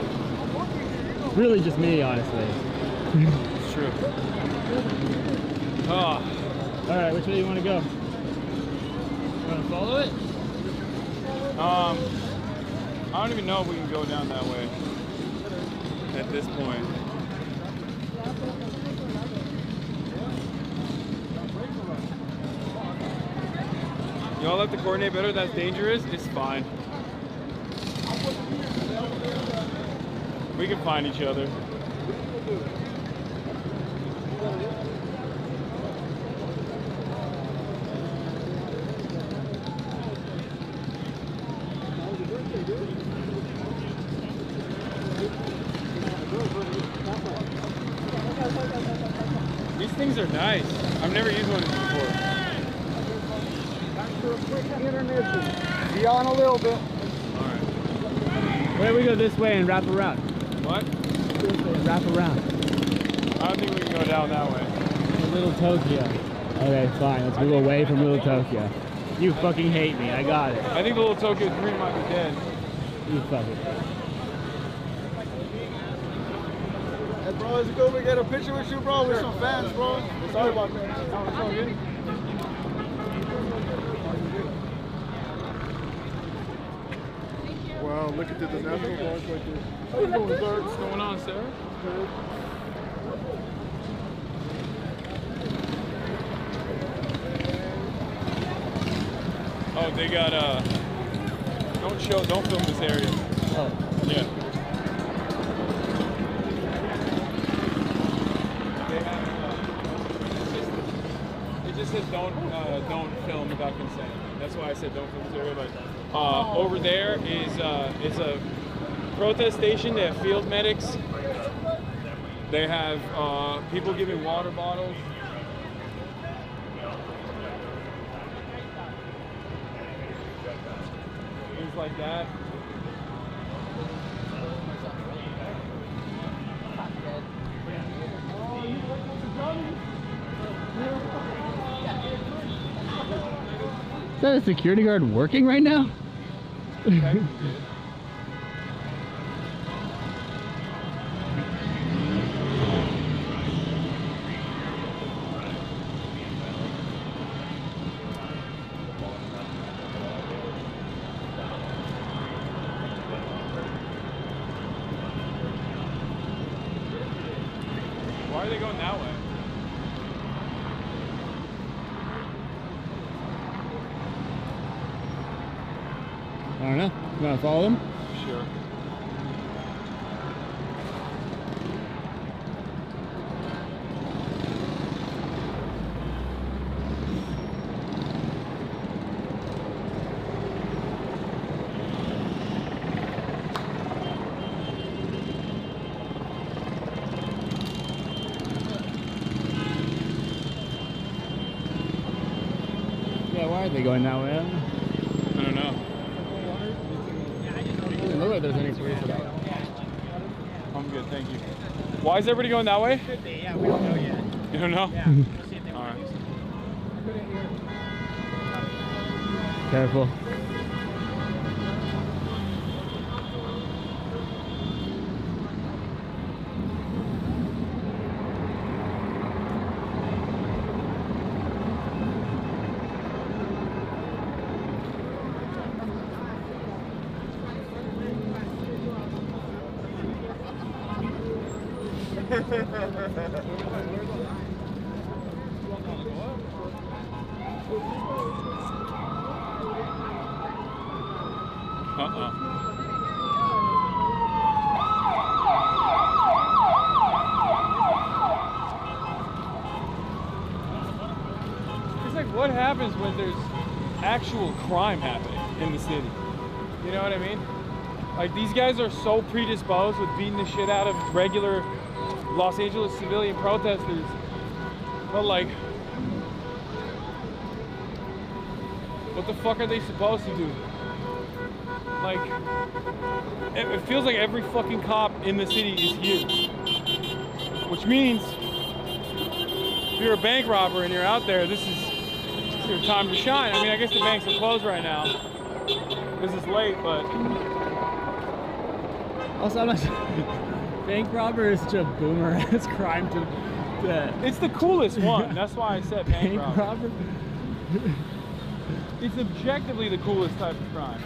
Really just me, honestly. It's true. Oh. All right, which way do you want to go? You want to follow it? I don't even know if we can go down that way at this point. Y'all have to coordinate better. That's dangerous. It's fine. We can find each other. These things are nice. I've never used one of these before. After a quick intermission. Be on a little bit. Alright. Why don't we go this way and wrap around? What? This way and wrap around. I don't think we can go down that way. Little Tokyo. Okay, fine. Let's move away from Little Tokyo. You fucking hate me. I got it. I think the Little Tokyo 3 might be dead. You fucking. Hey, bro, is it good we get a picture with you, bro? With some fans, bro. Sorry about that. It's all good. Wow, look at the national guards right there. How you doing, sir? What's going on, sir? Oh, they got don't film this area. Oh. Yeah. They have it just says don't film without consent. That's why I said don't film this area. But over there is it's a protest station. They have field medics. They have people giving water bottles. Things like that. Is that a security guard working right now? Why are they going that way? I don't know. You want to follow them? Sure. Yeah, why are they going that way? I don't know. Doesn't look like there's any place for that. I'm good, thank you. Why is everybody going that way? Yeah, we don't know yet. You don't know? Yeah, we'll see if they All right. Careful. happens when there's actual crime happening in the city. You know what I mean? Like, these guys are so predisposed with beating the shit out of regular Los Angeles civilian protesters. But like, what the fuck are they supposed to do? Like, it feels like every fucking cop in the city is here. Which means, if you're a bank robber and you're out there, this is your time to shine. I mean, I guess the banks are closed right now. This is late, but... Also, I'm not... Bank robber is such a boomer-ass crime to... It's the coolest one. That's why I said bank robber. It's objectively the coolest type of crime.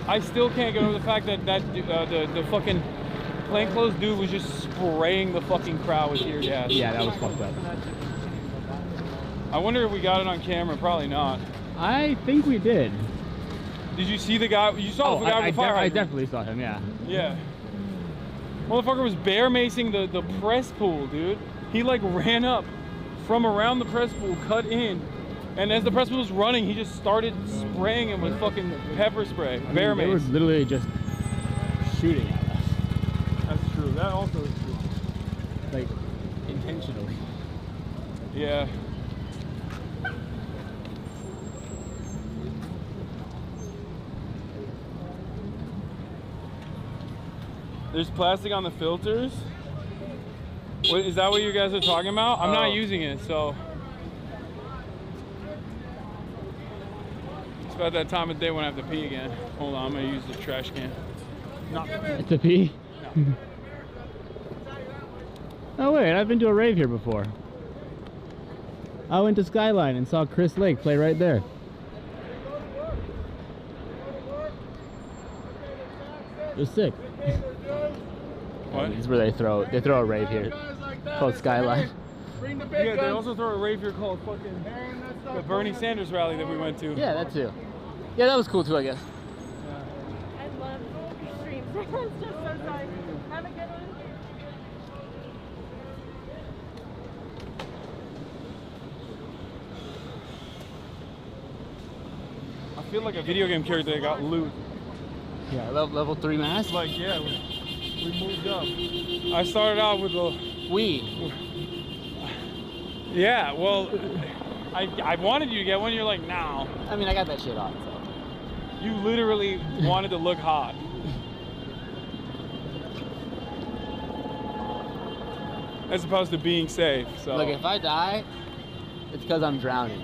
I still can't get over the fact that the fucking plainclothes dude was just spraying the fucking crowd with tear gas. Yeah, that was fucked up. I wonder if we got it on camera. Probably not. I think we did. Did you see the guy? You saw the guy with the fire hydrant. I definitely saw him, yeah. Yeah. Motherfucker was bear macing the press pool, dude. He like ran up from around the press pool, cut in, and as the press pool was running, he just started spraying him with fucking pepper spray, bear mace. They were literally just shooting at us. That's true. That also is true. Like, intentionally. Yeah. There's plastic on the filters. What, is that what you guys are talking about? I'm not using it, so. It's about that time of day when I have to pee again. Hold on, I'm gonna use the trash can. Not to pee? No. Oh wait, I've been to a rave here before. I went to Skyline and saw Chris Lake play right there. It was sick. What? This is where they throw a rave here called Skyline. Yeah, they also throw a rave here called fucking the Bernie Sanders rally that we went to. Yeah, that too. Yeah, that was cool too, I guess. I love streams. It's just so nice. Have a good one. I feel like a video game character that got loot. Yeah, level 3 mask? Like, yeah, we moved up. I started out with a... Yeah, well, I wanted you to get one, you're like, no. I mean, I got that shit on, so. You literally wanted to look hot. As opposed to being safe, so. Look, if I die, it's because I'm drowning.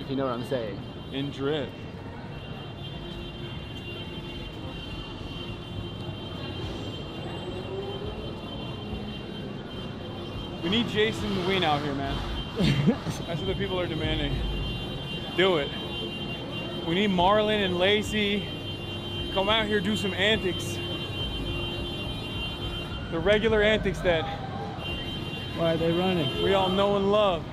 If you know what I'm saying. In drip. We need Jason the Ween out here, man. That's what the people are demanding. Do it. We need Marlon and Lacey. Come out here, do some antics. The regular antics that... Why are they running? We all know and love.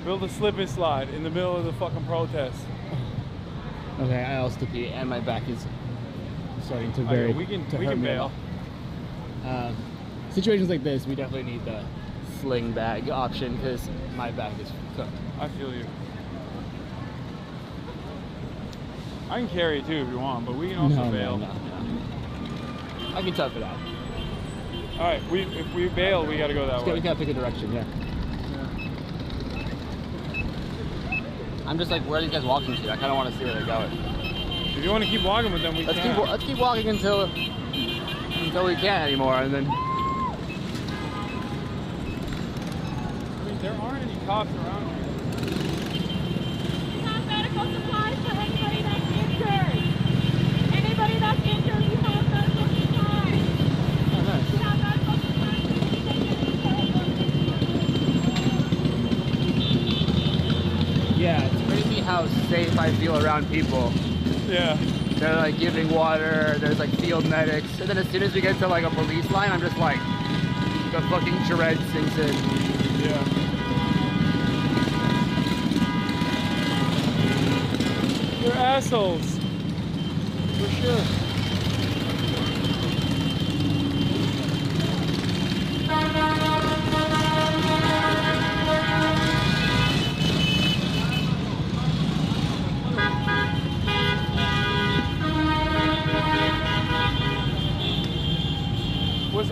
Build a slip and slide in the middle of the fucking protest. Okay, I also pee, and my back is starting to Okay, very. we can hurt me bail. Situations like this, we definitely need the sling bag option because my back is cooked. I feel you. I can carry it too if you want, but we can also bail. No. I can tough it out. All right, if we bail, we got to go that way. We gotta pick a direction, yeah. I'm just like, where are these guys walking to? I kind of want to see where they're going. If you want to keep walking with them, we can. Let's keep walking until we can't anymore, and then. I mean, there aren't any cops around here. We have medical supplies for anybody that's injured. Anybody that's injured, we have medical supplies. Oh, nice. We have medical supplies for Yeah, it's crazy how safe I feel around people. Yeah. They're like giving water, there's like field medics, and then as soon as we get to like a police line, I'm just like, the fucking dread sinks in. Yeah. You're assholes. For sure.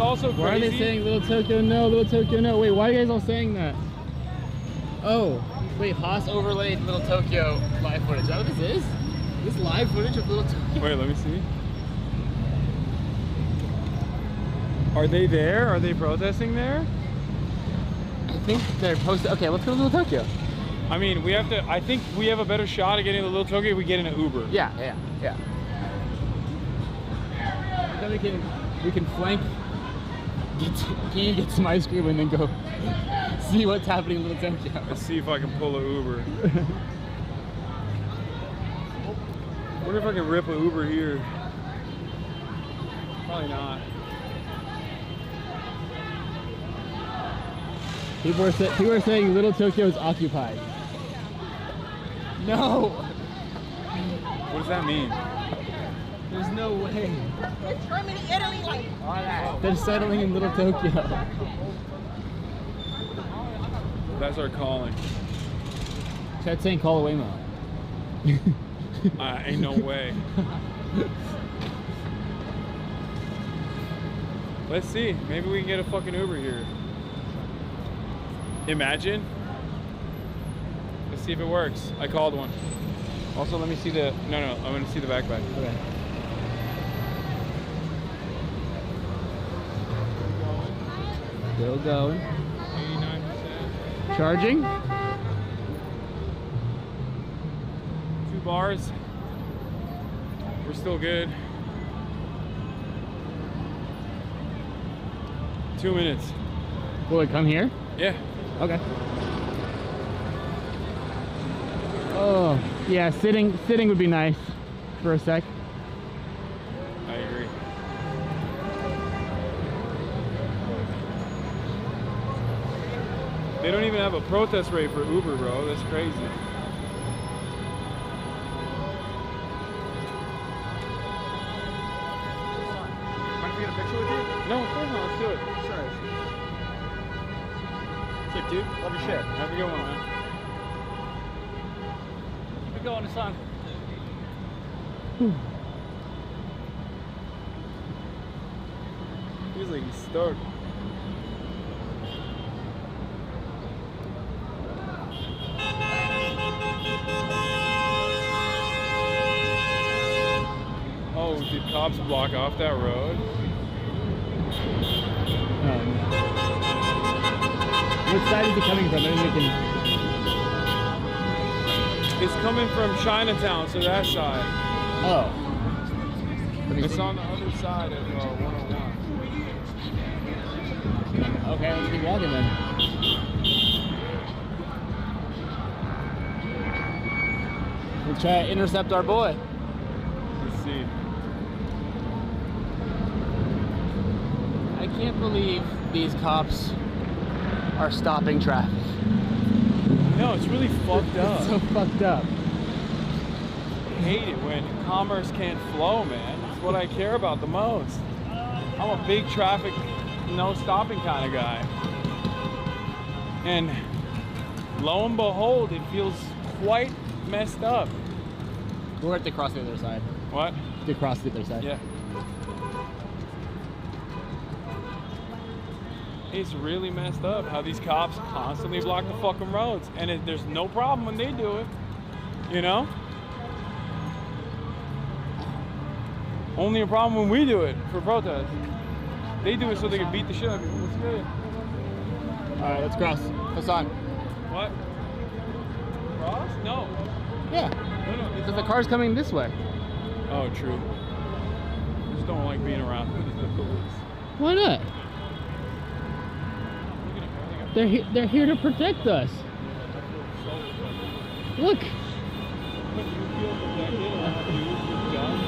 also crazy? Why are they saying Little Tokyo no, Little Tokyo no? Wait, why are you guys all saying that? Oh, wait, Haas overlaid Little Tokyo live footage. Is that what this is? This live footage of Little Tokyo? Wait, let me see. Are they there? Are they protesting there? I think they're posted. Okay, let's go to Little Tokyo. I mean, we have to. I think we have a better shot at getting to Little Tokyo if we get in an Uber. Yeah. Then we can flank. Get some ice cream and then go see what's happening in Little Tokyo. Let's see if I can pull an Uber. I wonder if I can rip an Uber here. Probably not. People are saying Little Tokyo is occupied. No. What does that mean? There's no way. It's Germany, Italy, like all that. They're settling in Little Tokyo. That's our calling. Chat's saying call away Mo. Ain't no way. Let's see. Maybe we can get a fucking Uber here. Imagine. Let's see if it works. I called one. Also, let me see the. No, I'm gonna see the backpack. Okay. Still going. 89%. Charging. 2 bars. We're still good. 2 minutes. Will it come here? Yeah. Okay. Oh, yeah, sitting would be nice for a sec. I agree. They don't even have a protest rate for Uber, bro. That's crazy. Mind if we get a picture with you? No, of course not. Let's do it. Sure. Sick, dude. Love your shit. Have a good one, man. Keep it going, son. Feels like he's stoked. Oh, did cops block off that road? Which side is it coming from? It's coming from Chinatown, so that side. Oh. It's on the other side of 101. Okay, let's keep walking then. We'll try to intercept our boy. Let's see. I can't believe these cops are stopping traffic. No, it's really fucked up. It's so fucked up. I hate it when commerce can't flow, man. That's what I care about the most. I'm a big traffic, no stopping kind of guy. And lo and behold, it feels quite messed up. We're at the cross the other side. What? To cross the other side. Yeah. It's really messed up how these cops constantly block the fucking roads. And there's no problem when they do it, you know? Only a problem when we do it for protest. They do it so they can beat the shit out of people. It's good. All right, let's cross. Hassan. What? Cross? No. Yeah. No, because the car's coming this way. Oh, true. I just don't like being around the police. Why not? They're here to protect us. Look. But you feel protected and have dudes with guns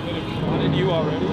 that have shot at you already?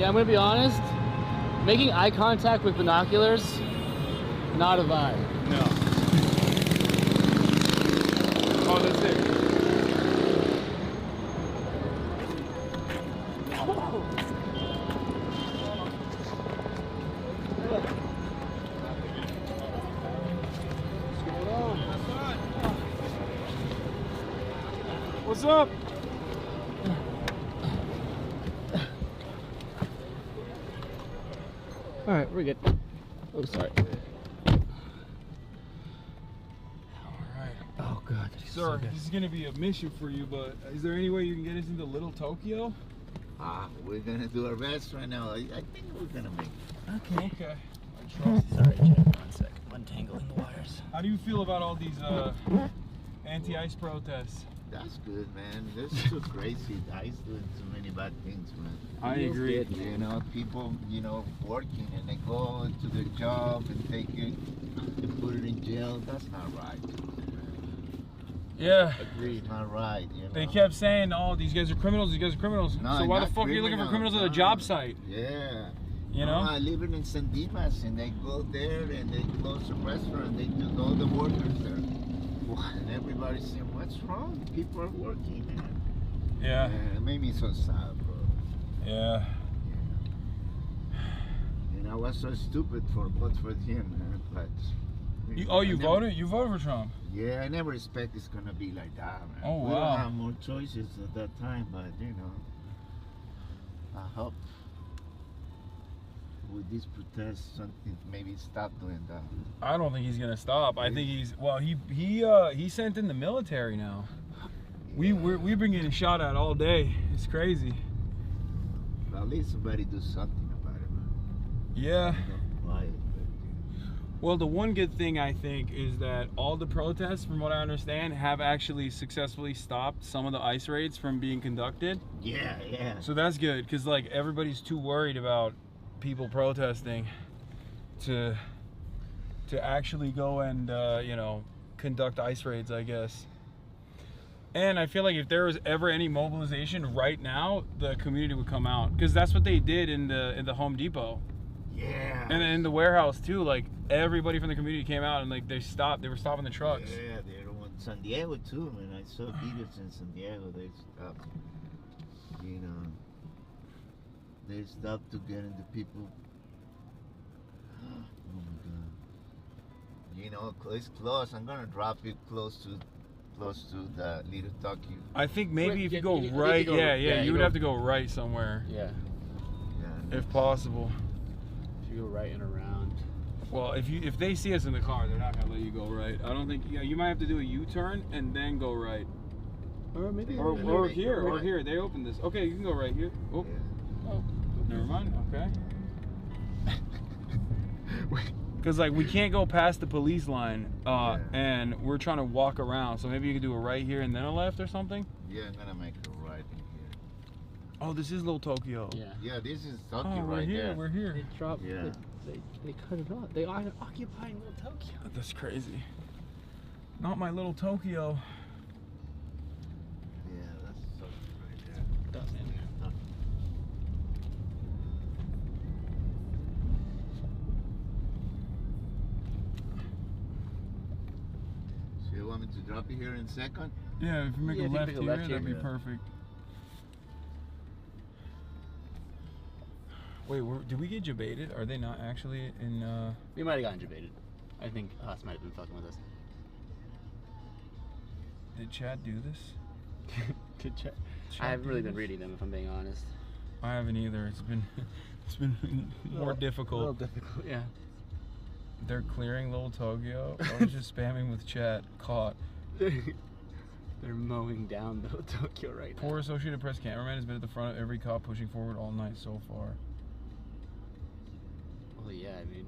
Yeah, I'm gonna be honest. Making eye contact with binoculars, not a vibe. No. Oh, that's it. What's up? All right, we're good. Oh, sorry. Oh God, sir, this is gonna be a mission for you, but is there any way you can get us into Little Tokyo? We're gonna do our best right now. I think we're gonna make it. Okay. Okay. Sorry, Jack. 1 second. Untangling the wires. How do you feel about all these anti-ice protests? That's good, man. This is too crazy. ICE doing too many bad things, man. I agree. You know, people, you know, working and they go to their job and take it and put it in jail. That's not right. Yeah. Agreed. It's not right. You know? They kept saying, "Oh, these guys are criminals. These guys are criminals." No, so why the not fuck are you looking for criminals at a job site? Yeah. You know? I live in San Dimas and they go there and they close the restaurant. They took all the workers there. And everybody's saying, "What's wrong? People are working, man." Yeah. It made me so sad, bro. Yeah. And I was so stupid for vote for him, man. But You never- voted? You voted for Trump? Yeah, I never expect it's gonna be like that, man. Oh, We wow. don't have more choices at that time, but you know, I hope with this protest something maybe stop doing that. I don't think he's gonna stop. I think he's he sent in the military now. We've been getting shot at all day. It's crazy. But at least somebody do something about it, man. Yeah. Quiet. Well, the one good thing I think is that all the protests, from what I understand, have actually successfully stopped some of the ICE raids from being conducted. Yeah, yeah. So that's good, because like everybody's too worried about people protesting to actually go and you know, conduct ICE raids, I guess. And I feel like if there was ever any mobilization right now, the community would come out, because that's what they did in the Home Depot. Yeah. And in the warehouse too, like everybody from the community came out and like they were stopping the trucks. Yeah, they're on San Diego too, man. I saw videos in San Diego. They stopped, you know, they stopped to get into people. Oh my God. You know, it's close. I'm gonna drop it close to the Little Tokyo. I think maybe if you go right, you would have to go right somewhere. Yeah. If possible. If you go right and around. Well, if they see us in the car, they're not gonna let you go right. I don't think. Yeah, you might have to do a U-turn and then go right. Or maybe. Or here. They opened this. Okay, you can go right here. Oh. Oh. Never mind. Okay. Because like we can't go past the police line, and we're trying to walk around. So maybe you could do a right here and then a left or something. Yeah, I'm gonna make a right in here. Oh, this is Little Tokyo. Yeah. Yeah, this is Tokyo we're right here. there. We're here. They dropped. Yeah. They cut it off. They are occupying Little Tokyo. That's crazy. Not my Little Tokyo. Yeah, that's Tokyo right there. So you want me to drop you here in a second? Yeah, if you make a left here, that'd be perfect. Wait, did we get debated? Are they not actually in? We might have gotten debated. I think Haas might have been fucking with us. Did Chad do this? Did Chad? I haven't really been reading them, if I'm being honest. I haven't either. It's been more difficult. A little difficult, yeah. They're clearing Little Tokyo. I was just spamming with chat. Caught. They're mowing down Little Tokyo right now. Poor Associated Press cameraman has been at the front of every cop pushing forward all night so far. Well, yeah, I mean...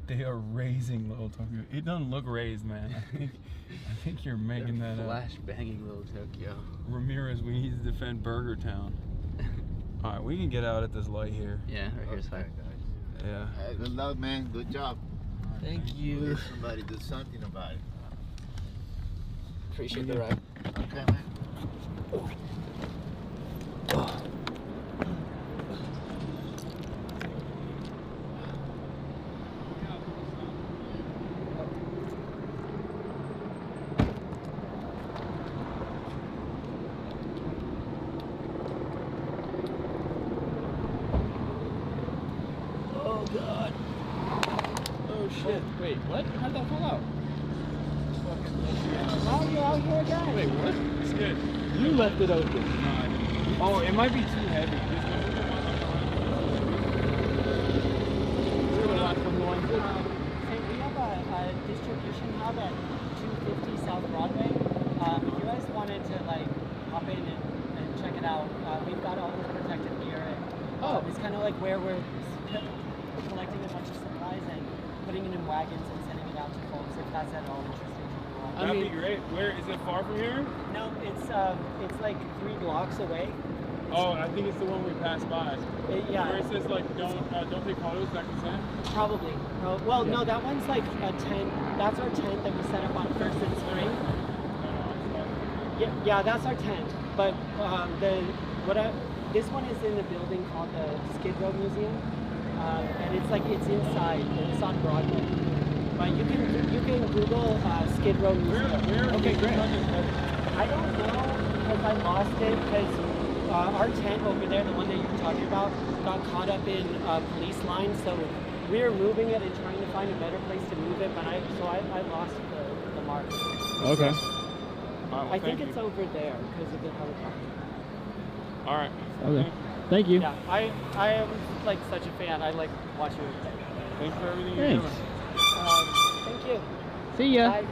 They are raising Little Tokyo. It doesn't look raised, man. I think you're making that up. Flash banging Little Tokyo. Ramirez, we need to defend Burger Town. All right, we can get out at this light here. Yeah, right here's fine. Guys. Yeah. Good luck, man. Good job. Thank you. Somebody do something about it. Appreciate the ride. Okay, man. Oh God. Oh shit. Wait, what? How'd that fall out? Now you're out here again. Wait, what? It's good. You left it open. Oh, it might be too heavy. So we have a distribution hub at 250 South Broadway. If you guys wanted to like hop in and check it out, we've got all this protective gear. And, it's kind of like where we're collecting a bunch of supplies and putting it in wagons and sending it out to folks if that's at all interesting to you all. That'd be great. Where is it? Far from here? No, it's like 3 blocks away. Oh, I think it's the one we passed by. Yeah. Where it says like don't take photos, not consent. Probably. Well, no, that one's like a tent. That's our tent that we set up on First and Spring. Yeah, that's our tent. But this one is in a building called the Skid Row Museum, and it's inside. It's on Broadway. But you can Google Skid Row Museum. Where okay, great. I don't know because I lost it because our tent over there, the one that you were talking about, got caught up in police lines. So we were moving it and trying to find a better place to move it, but I lost the mark. Okay. Well, I think it's over there because of the helicopter. All right. Okay. Thank you. Yeah, I am like such a fan. I like watching it. Thanks for everything you're Thanks. doing. Thank you. See ya. Bye.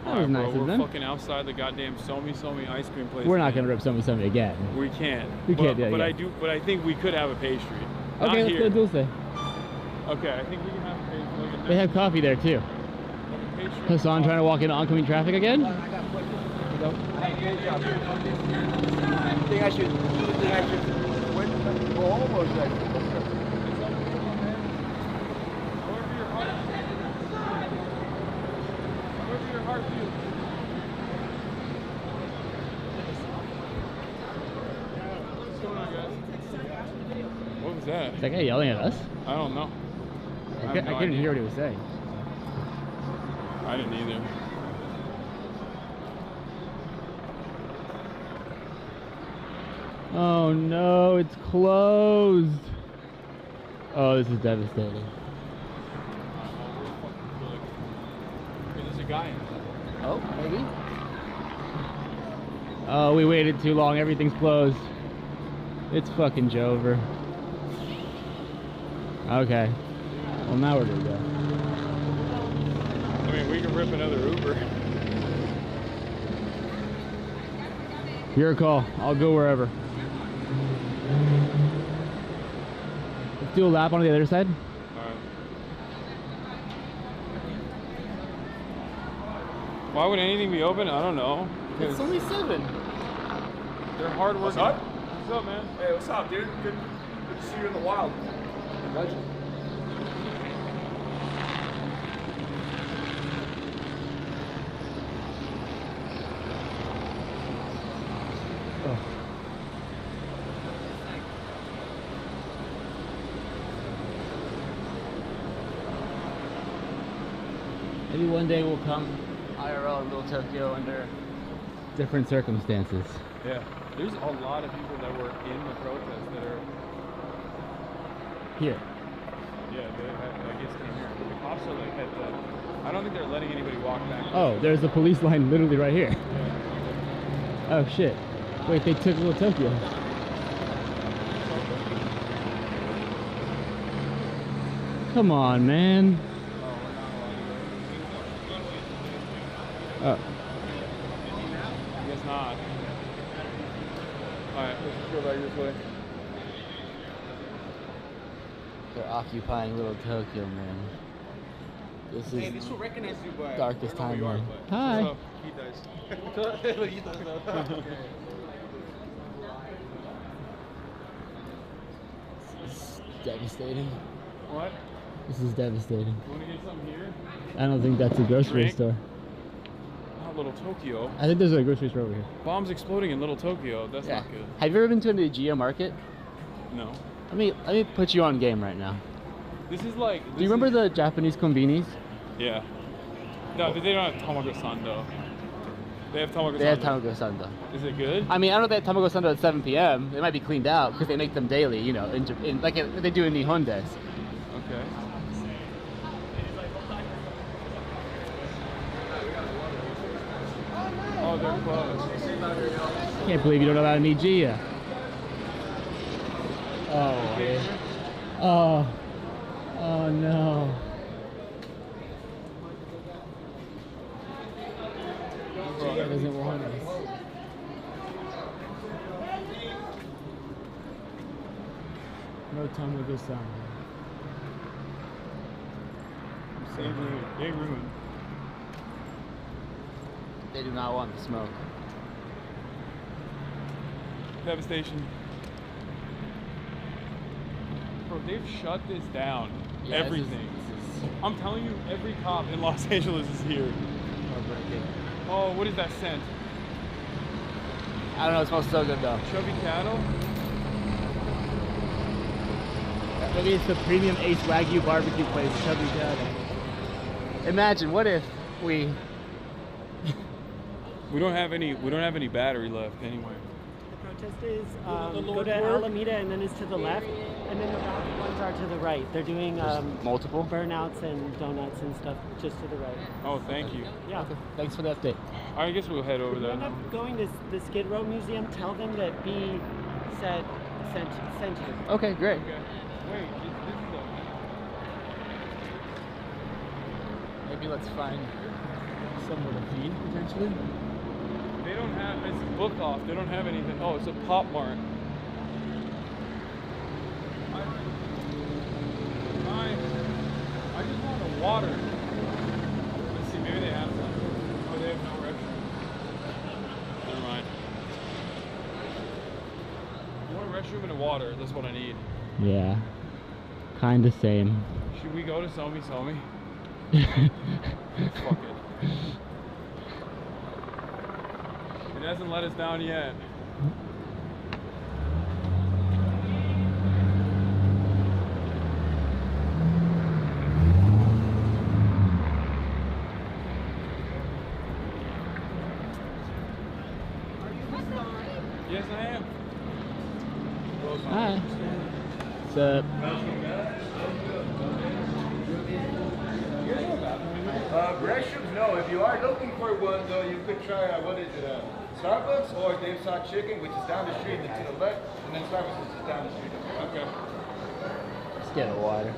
That was nice bro, of we're them. fucking outside the goddamn Somi ice cream place. We're not again. gonna rip somebody again. We can't. We can't do it But again. I think we could have a pastry. Not Okay, let's here. go Dulce. Okay, I think we can have a pastry. Like a They have coffee there too. pastry. Hassan trying to walk into oncoming traffic again? I think I should go home or should I? However your heart feels. What's going on, guys? What was that? Is that guy yelling at us? I don't know. I couldn't hear what he was saying. I didn't either. Oh no, it's closed. Oh, this is devastating. There's a guy in there. Oh, maybe. Oh, we waited too long. Everything's closed. It's fucking Jover. Okay. Well, now where do we go? I mean, we can rip another Uber. Your call. I'll go wherever. Let's do a lap on the other side. Alright. Why would anything be open? I don't know. It's only 7. They're hard working. What's up? What's up, man? Hey, what's up, dude? Good to see you in the wild. Legend. Maybe one day we'll come IRL Little Tokyo under different circumstances. Yeah. There's a lot of people that were in the protest that are Here. Yeah, I guess came here. The cops are like at the. I don't think they're letting anybody walk back. Oh, there's a police line literally right here. Oh shit. Wait, they took Little Tokyo. Come on, man. Oh. I guess not. Alright, let's just go back this way. They're occupying Little Tokyo, man. This is Hey, this will recognize you, but darkest I don't know who you timeline. are, but- Hi. What's up? He does. He does know. This is devastating. What? This is devastating. You want to get something here? I don't think that's a grocery Drink? store. Oh, not Little Tokyo. I think there's a grocery store over here. Bombs exploding in Little Tokyo. That's not good. Have you ever been to the Geo Market? No. Let me put you on game right now. This is like. Do you remember the Japanese konbinis? Yeah. No, they don't have Tamago Sando. They have Tamago Sando. They have Tamago Sando. Is it good? I mean, I don't know if they have Tamago Sando at 7 p.m. They might be cleaned out because they make them daily, you know, like they do in Nihon days. Okay. Oh, they're closed. Can't believe you don't know about an Nijiya. Oh, oh no. Nijiya doesn't want us. No Tamago Sando. Same room. Big room. They do not want the smoke. Devastation. Bro, they've shut this down. Yeah, everything. I'm telling you, every cop in Los Angeles is here. Oh, what is that scent? I don't know, it smells so good though. Chubby cattle? Maybe it's the premium Ace Wagyu barbecue place, Chubby Cattle. Imagine, what if we don't have any battery left anyway. The protest is go to Alameda and then it's to the left, and then the back ones are to the right. They're doing multiple burnouts and donuts and stuff just to the right. Oh, thank you. Yeah. Okay. Thanks for the update. I guess we'll head over If you there. end up going to the Skid Row Museum, tell them that B sent you. Okay, great. Okay. Wait, this is Maybe let's find somewhere to feed potentially. They don't have, it's booked off. They don't have anything. Oh, it's a Pop Mart. I just want a water. Let's see, maybe they have some. Oh, they have no restroom. Never mind. I want a restroom and a water. That's what I need. Yeah. Kinda same. Should we go to Somi Somi? Fuck it. It hasn't let us down yet. Yes, I am. Hi. What's up? Restrooms, no. If you are looking for one, though, you could try, what is it, Starbucks or Dave's Hot Chicken, which is down the street and to the left, and then Starbucks is just down the street. Okay. Let's get a water.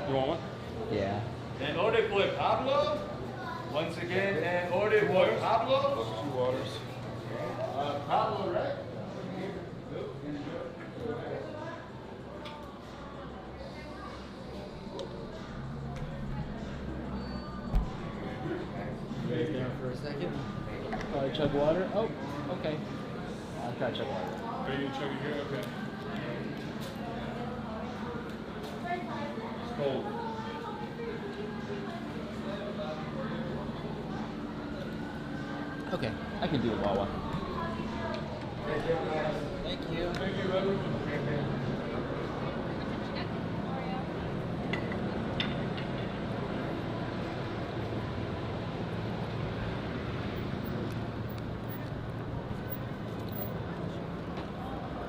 You want one? Yeah. And order for Pablo. Once again, and order for Pablo. 2 waters. Pablo, right? Stay there for a second. Chug water. Oh, okay. I'll try chug water. Are you gonna chug it here? Okay. It's cold. Okay, I can do the Wawa. Thank you. Thank you, everyone.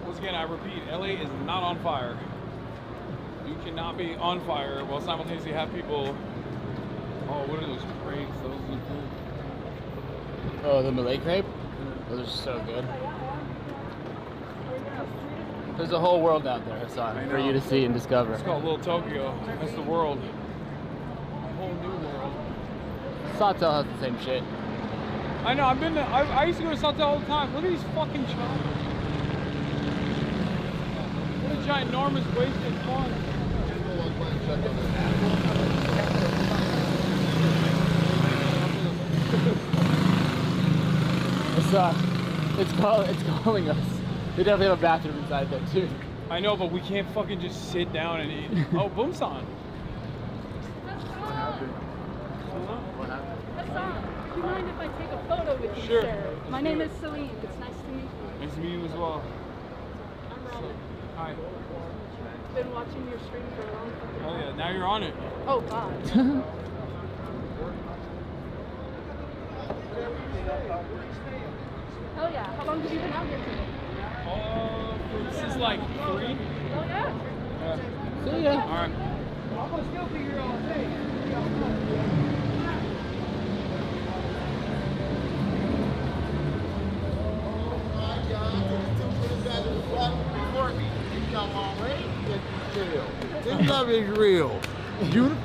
Once again, I repeat, LA is not on fire. You cannot be on fire while simultaneously have people. Oh, what are those crepes? Those are good. Oh, the Malay crepe? Those are so good. There's a whole world out there, Hassan, for you to see and discover. It's called Little Tokyo. That's the world. A whole new world. Sawtell has the same shit. I know, I've been to, I used to go to Sawtell all the time. Look at these fucking children. What a ginormous wasted fun. It's calling us. They definitely have a bathroom inside there too. I know, but we can't fucking just sit down and eat. Oh, Boomsan. What happened? you mind if I take a photo with you, Sure. sir? My name is Celine. It's nice to meet you. Nice to meet you as well. I'm Robin. Hi. Been watching your stream for a long time. Oh yeah, now you're on it. Oh God. Oh yeah. How long have you been out here today? Since like 3. Oh yeah. See ya. All right. I'm gonna still be here all day. This love is real. Beautiful.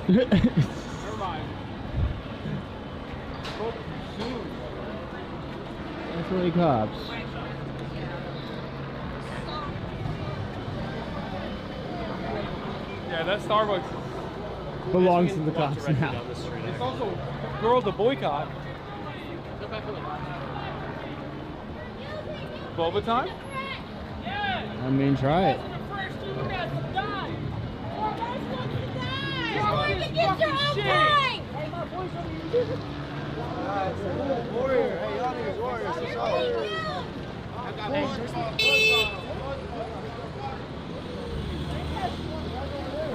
Never mind. That's really cops. Yeah, that Starbucks Belongs to the cops now. It's also girls to boycott. Boba time? I mean, try it. Get your own kind! Warrior, hey, y'all niggas warriors. What's up?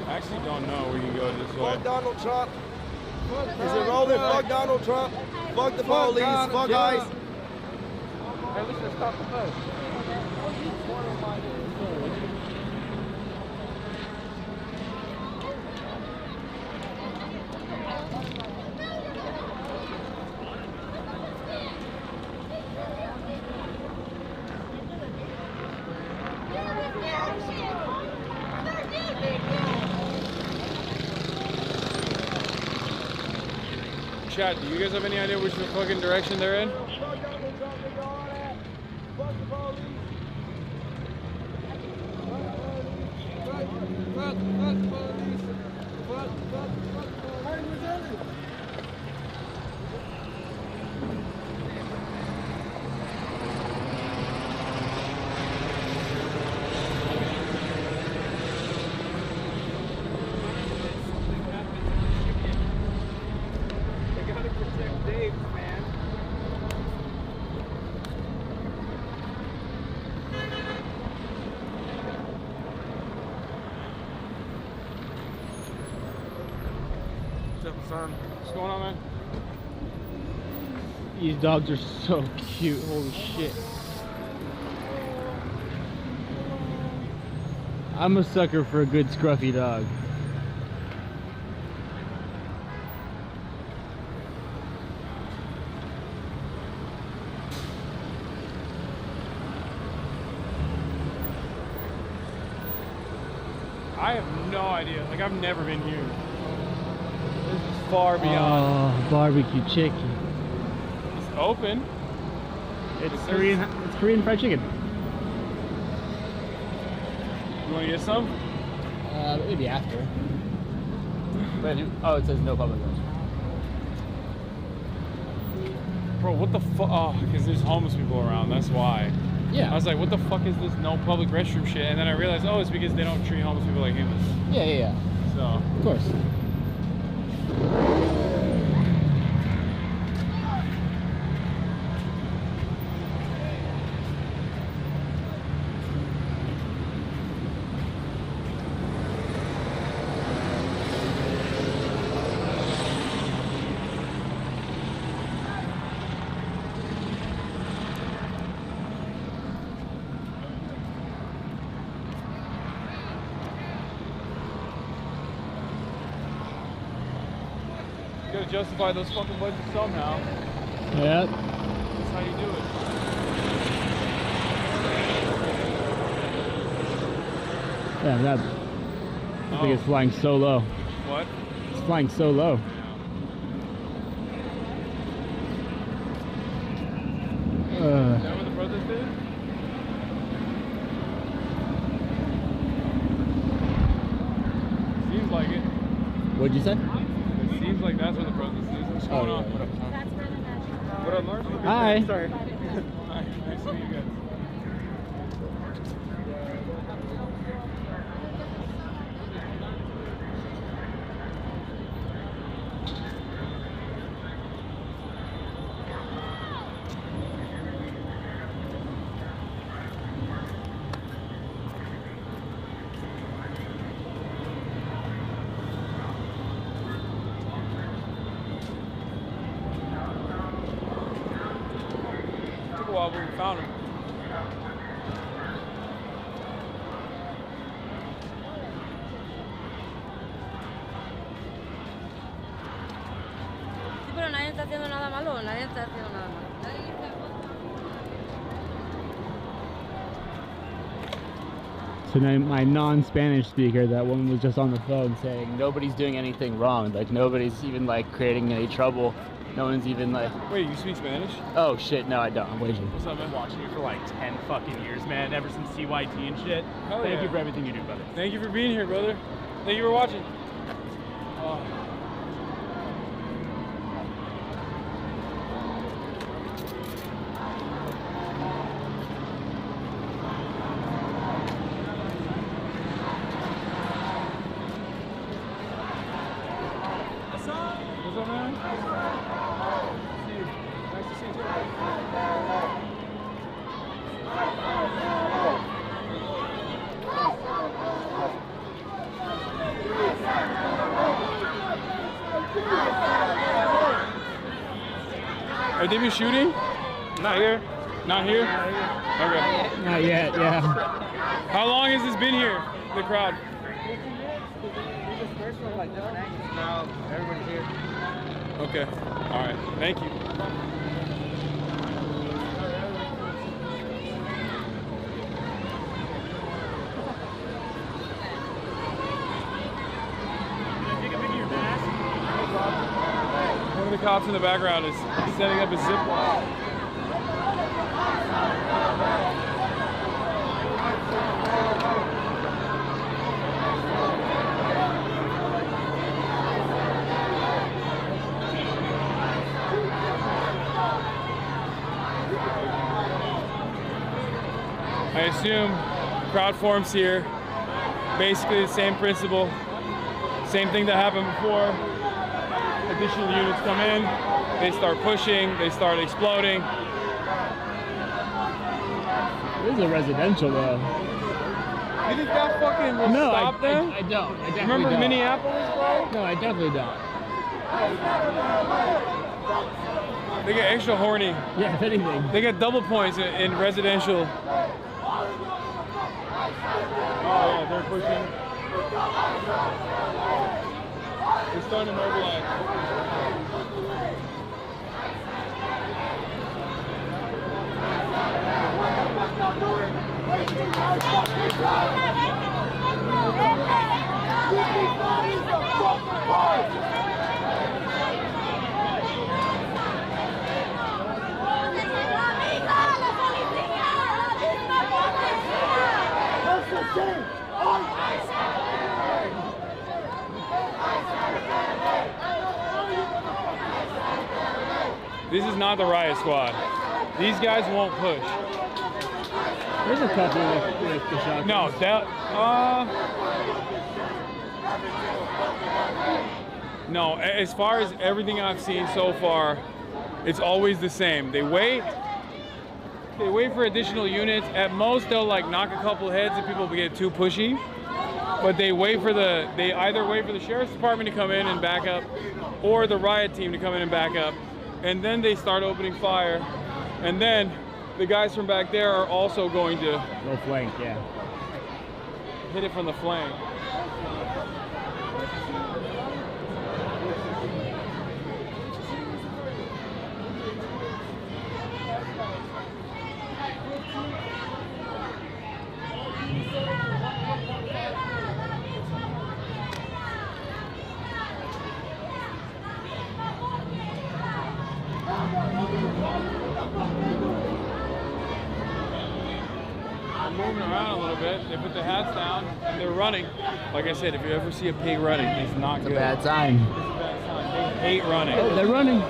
I actually don't know. We can go this way. Fuck Donald Trump. Is it rolling? Fuck Donald Trump. Fuck the police. Fuck ICE. Hey, we should stop the bus. Chad, do you guys have any idea which fucking direction they're in? What's going on, man? These dogs are so cute. Holy shit. I'm a sucker for a good scruffy dog. I have no idea. Like, I've never been here. This is far beyond. Oh, barbecue chicken. It's open. It's Korean fried chicken. You want to get some? Maybe after. But oh, it says no public restroom. Bro, what the fuck? Oh, because there's homeless people around. That's why. Yeah. I was like, what the fuck is this no public restroom shit? And then I realized, oh, it's because they don't treat homeless people like humans. Yeah. So. Of course. You gotta justify those fucking budgets somehow. Yeah. That's how you do it. Yeah, that. I think it's flying so low. What? It's flying so low. Is that what the protest is? Seems like it. What'd you say? It seems like that's what the protest is. What's going on? What up, Tom? What up, Mark? Hi. Sorry. Hi. Nice to meet you guys. while we found him. Sí, pero nadie está haciendo nada malo, nadie está haciendo nada malo. So now my non-Spanish speaker, that woman was just on the phone saying nobody's doing anything wrong. Like nobody's even like creating any trouble. No one's even like. Wait, you speak Spanish? Oh shit, no I don't. I'm waiting. What's up, man? Watching you for like 10 fucking years, man. Ever since CYT and shit. Hell Thank yeah. you for everything you do, brother. Thank you for being here, brother. Thank you for watching. What's up, man? Nice to see you too. Are they been shooting? Not here. Not here? Okay. Not yet, yeah. How long has this been here, the crowd? Now everybody's here. Okay. All right. Thank you. One of the cops in the background is setting up a zip line. I assume crowd forms here. Basically the same principle. Same thing that happened before. Additional units come in, they start pushing, they start exploding. This is a residential though. You think that fucking will stop them? I don't. I definitely Remember don't. Minneapolis, bro? No, I definitely don't. They get extra horny. Yeah, if anything. They get double points in residential. Oh yeah, they're pushing. They're starting to mobilize. This is not the riot squad. These guys won't push. There's a couple with the shotguns. No, that no, as far as everything I've seen so far, it's always the same. They wait for additional units. At most they'll like knock a couple heads if people get too pushy. But they either wait for the sheriff's department to come in and back up or the riot team to come in and back up. And then they start opening fire. And then the guys from back there are also going to go flank, yeah. Hit it from the flank. Moving around a little bit. They put the hats down and they're running. Like I said, if you ever see a pig running, it's not good. It's a bad sign. It's a bad sign. They hate running. Oh, they're running.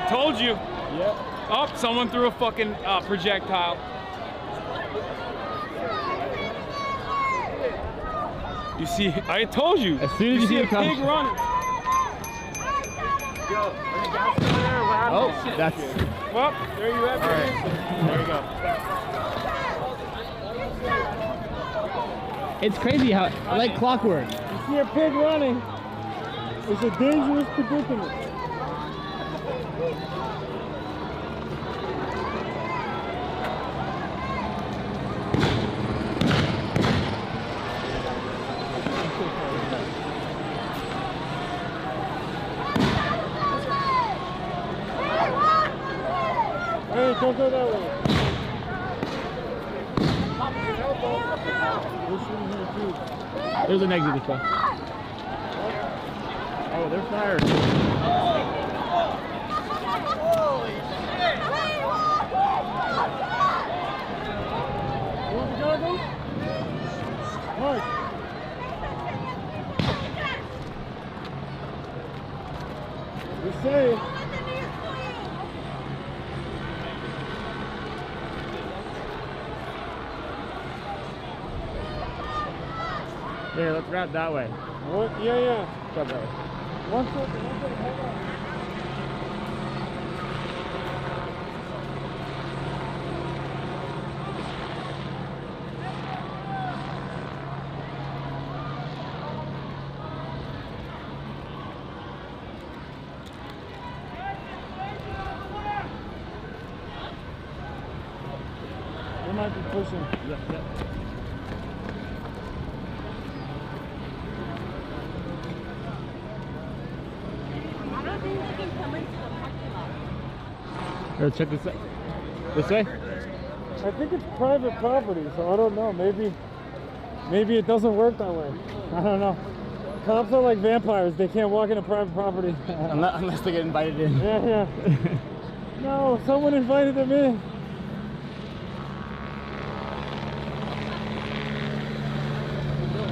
Told you. Yep. Oh, someone threw a fucking projectile. You see, I told you. As soon as you see a it come. pig running. Oh, that's. Well, there you have it. There you go. It's crazy how, like clockwork. You see a pig running, it's a dangerous predicament. Hey, don't go that way. There's an exit this way. Oh, they're fired. You want the goggles? Mark. You're safe. Here, let's grab that way. What? Yeah. Grab that way. One second, hold on. They might be pushing. Yep. Let's check this out. This way? I think it's private property, so I don't know. Maybe it doesn't work that way. I don't know. Cops are like vampires. They can't walk into private property. Unless they get invited in. Yeah. No, someone invited them in.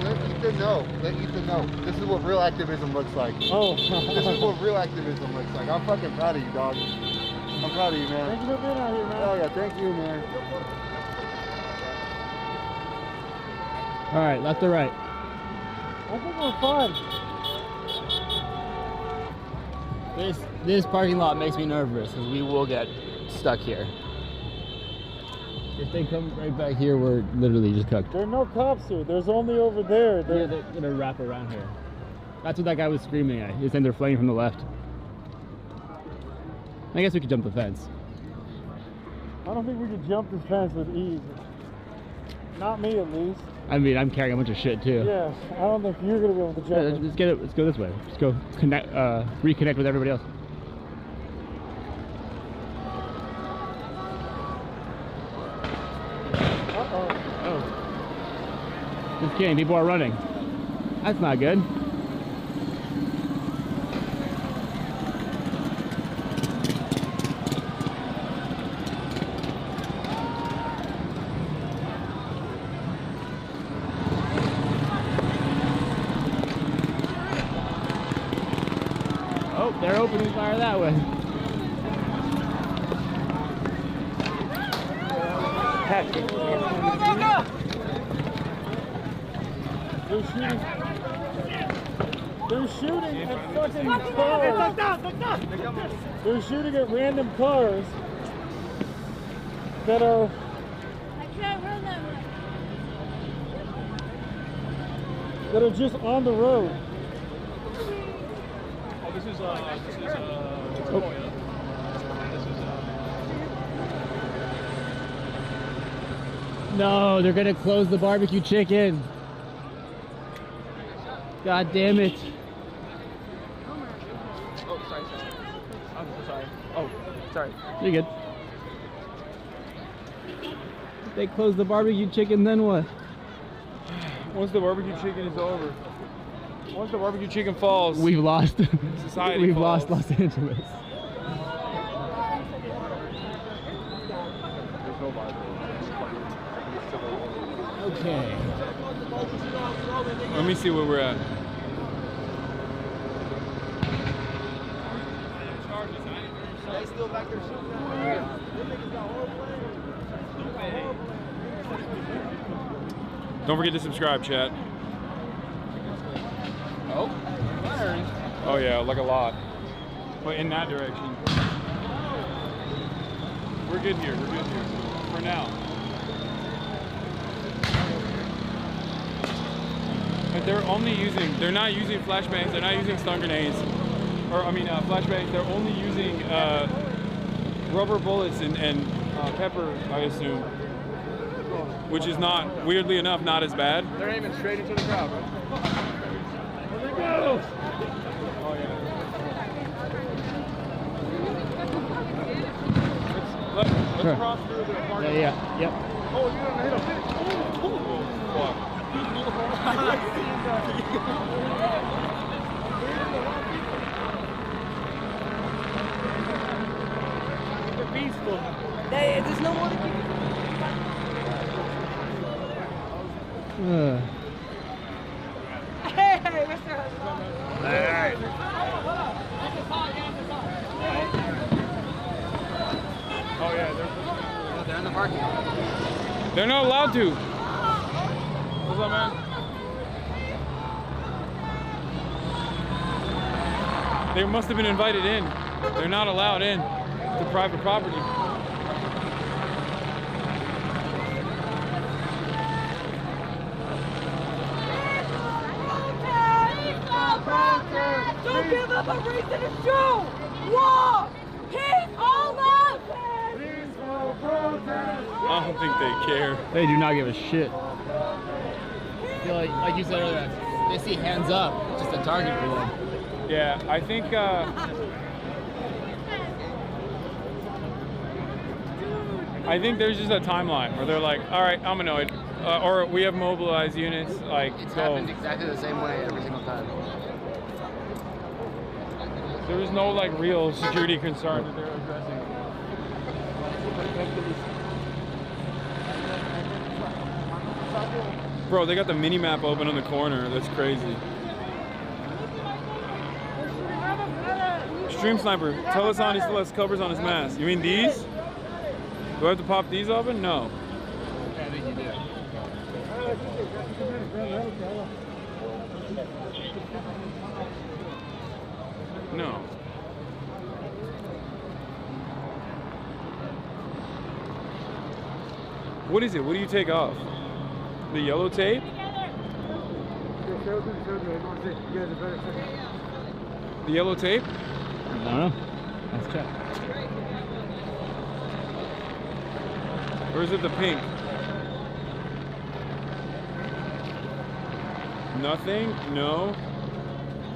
Let Ethan know. Let Ethan know. This is what real activism looks like. Oh. This is what real activism looks like. I'm fucking proud of you, dog. I'm proud of you, man. Thank you for being out here, man. Oh yeah, thank you, man. All right, left or right? I think we're fine. This parking lot makes me nervous because we will get stuck here. If they come right back here, we're literally just cooked. There are no cops here. There's only over there. Yeah, they're gonna wrap around here. That's what that guy was screaming at. He's saying they're flanking from the left. I guess we could jump the fence. I don't think we could jump this fence with ease. Not me, at least. I mean, I'm carrying a bunch of shit too. Yeah, I don't think you're gonna be able to jump it. Let's get it. Let's go this way. Let's go connect, reconnect with everybody else. Oh. Just kidding. People are running. That's not good. Oh, they're opening fire that way. Heck. They're shooting at fucking cars. They're shooting at random cars that are... that are just on the road. Oh, this is No, they're gonna close the barbecue chicken. God damn it. Oh, sorry. I'm so sorry. Oh, sorry. You're good. If they close the barbecue chicken, then what? Once the barbecue chicken is over. Once the barbecue chicken falls, We've lost. Society We've falls. lost Los Angeles. Okay. Let me see where we're at. Still back there shooting. Don't forget to subscribe, chat. Oh, firing. Oh yeah, like a lot. But in that direction. We're good here. We're good here. For now. But they're not using flashbangs, they're not using stun grenades. Or, I mean, flashbangs, they're only using rubber bullets and pepper, I assume. Which is not, weirdly enough, not as bad. They're aiming straight into the crowd, bro. There they go! Oh, yeah. Let's cross through the parking lot. Yeah, yep. Oh, you didn't hit him. Oh, fuck. They're peaceful. There's no more to keep. Hey, Mr. Alright. Oh, yeah, they're in the parking lot. they're not allowed to. What's up, man? They must have been invited in. They're not allowed in to private property. Don't give them a reason to shoot! Walk! Peaceful love! I don't think they care. They do not give a shit. I feel like you said earlier, they see hands up, just a target for them. Yeah, I think there's just a timeline where they're like, all right, I'm annoyed. Or we have mobilized units, like, It's go. happened exactly the same way every single time. There is no, like, real security concern that they're addressing. Bro, they got the mini-map open on the corner. That's crazy. Stream Sniper, tell us on he still has covers on his mask. You mean these? Do I have to pop these open? No. I think you do. No. What is it? What do you take off? The yellow tape? The yellow tape? I don't know. Let's check. Or is it the pink? Nothing? No.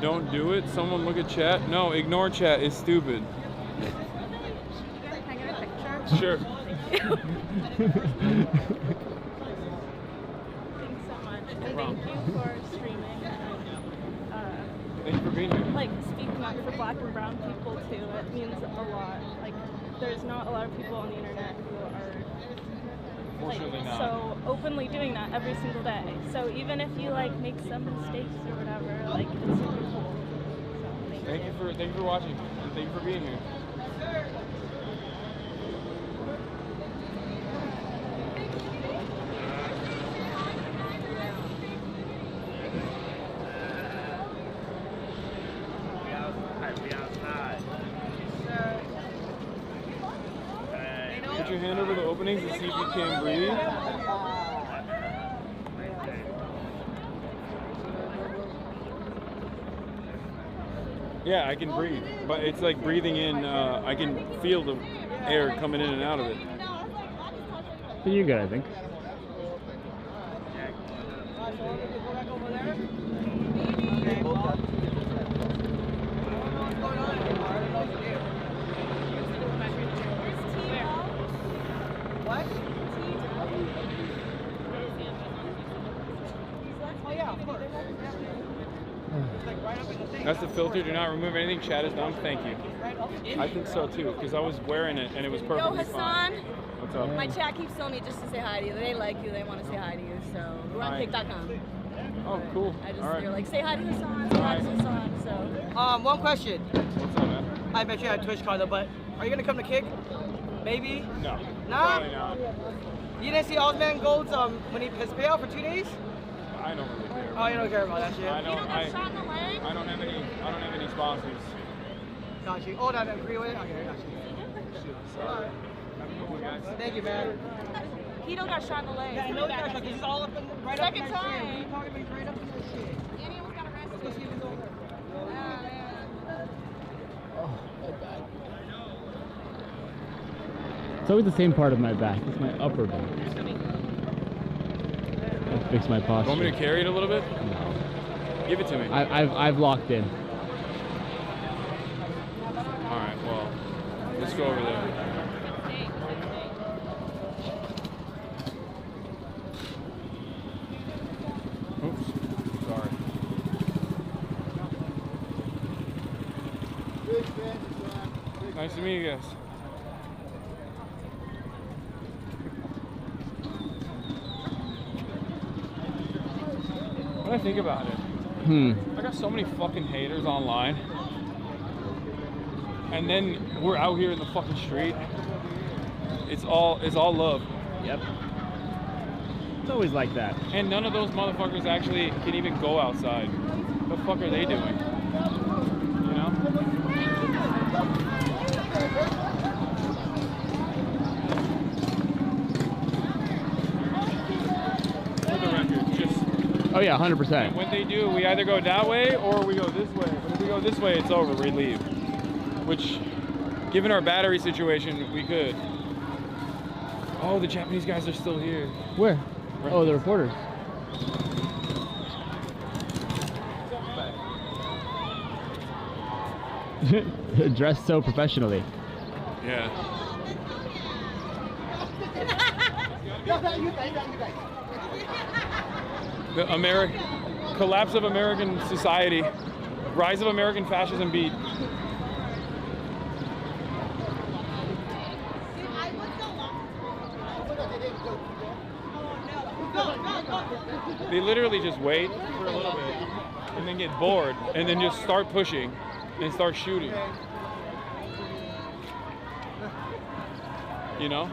Don't do it. Someone look at chat. No, ignore chat. It's stupid. Can I get a picture? Sure. Thanks so much. And thank you for streaming. Thank you for being here. Like speaking up for black and brown people too. It means a lot. Like there's not a lot of people on the internet who are Fortunately not. so openly doing that every single day. So even if you like make some mistakes or whatever, like it's super cool. So Thank you for watching. And thank you for being here. Put your hand over the openings and see if you can breathe. Yeah, I can breathe, but it's like breathing in. I can feel the air coming in and out of it. So you're good, I think. What? Oh yeah, of course. That's the filter. Do not remove anything. Chat is done. Thank you. I think so too, because I was wearing it and it was Yo, perfectly fine. Hassan. What's up? My chat keeps telling me just to say hi to you. They like you. They want to say hi to you. So we're on Hi. kick.com. Oh, cool. I just All right. you're like say hi to Hassan. Say hi to Hassan. So. One question. What's up, man? I bet you had a Twitch card though, but are you gonna come to Kick? Maybe? No. Nah? Probably not. You didn't see Osman Gold's when he his payout for 2 days? I don't really care. Oh, you don't care about that shit. I don't have any sponsors. Got you. Oh, I agree with it. Okay, I got you. Sorry. Have a good one, guys. Thank you, man. Tito got shot in the leg. Yeah, I know he got shot because he's all up in right Second up in that time. shit. What are you talking about? He's right up in that shit. And he almost got arrested. Let's go see if he's over. It's always the same part of my back. It's my upper back. I'll fix my posture. Want me to carry it a little bit? No. Give it to me. I've locked in. All right. Well, let's go over there. Oops. Sorry. Nice to meet you guys. When I think about it, I got so many fucking haters online, and then we're out here in the fucking street. It's all love. Yep. It's always like that. And none of those motherfuckers actually can even go outside. What the fuck are they doing? You know? For the record, just. Oh yeah, 100%. And when they do, we either go that way or we go this way. But if we go this way, it's over. We leave. Which, given our battery situation, we could. Oh, the Japanese guys are still here. Where? Oh, the reporters. Dressed so professionally. Yeah. The collapse of American society, rise of American fascism beat. They literally just wait for a little bit and then get bored and then just start pushing and start shooting. You know?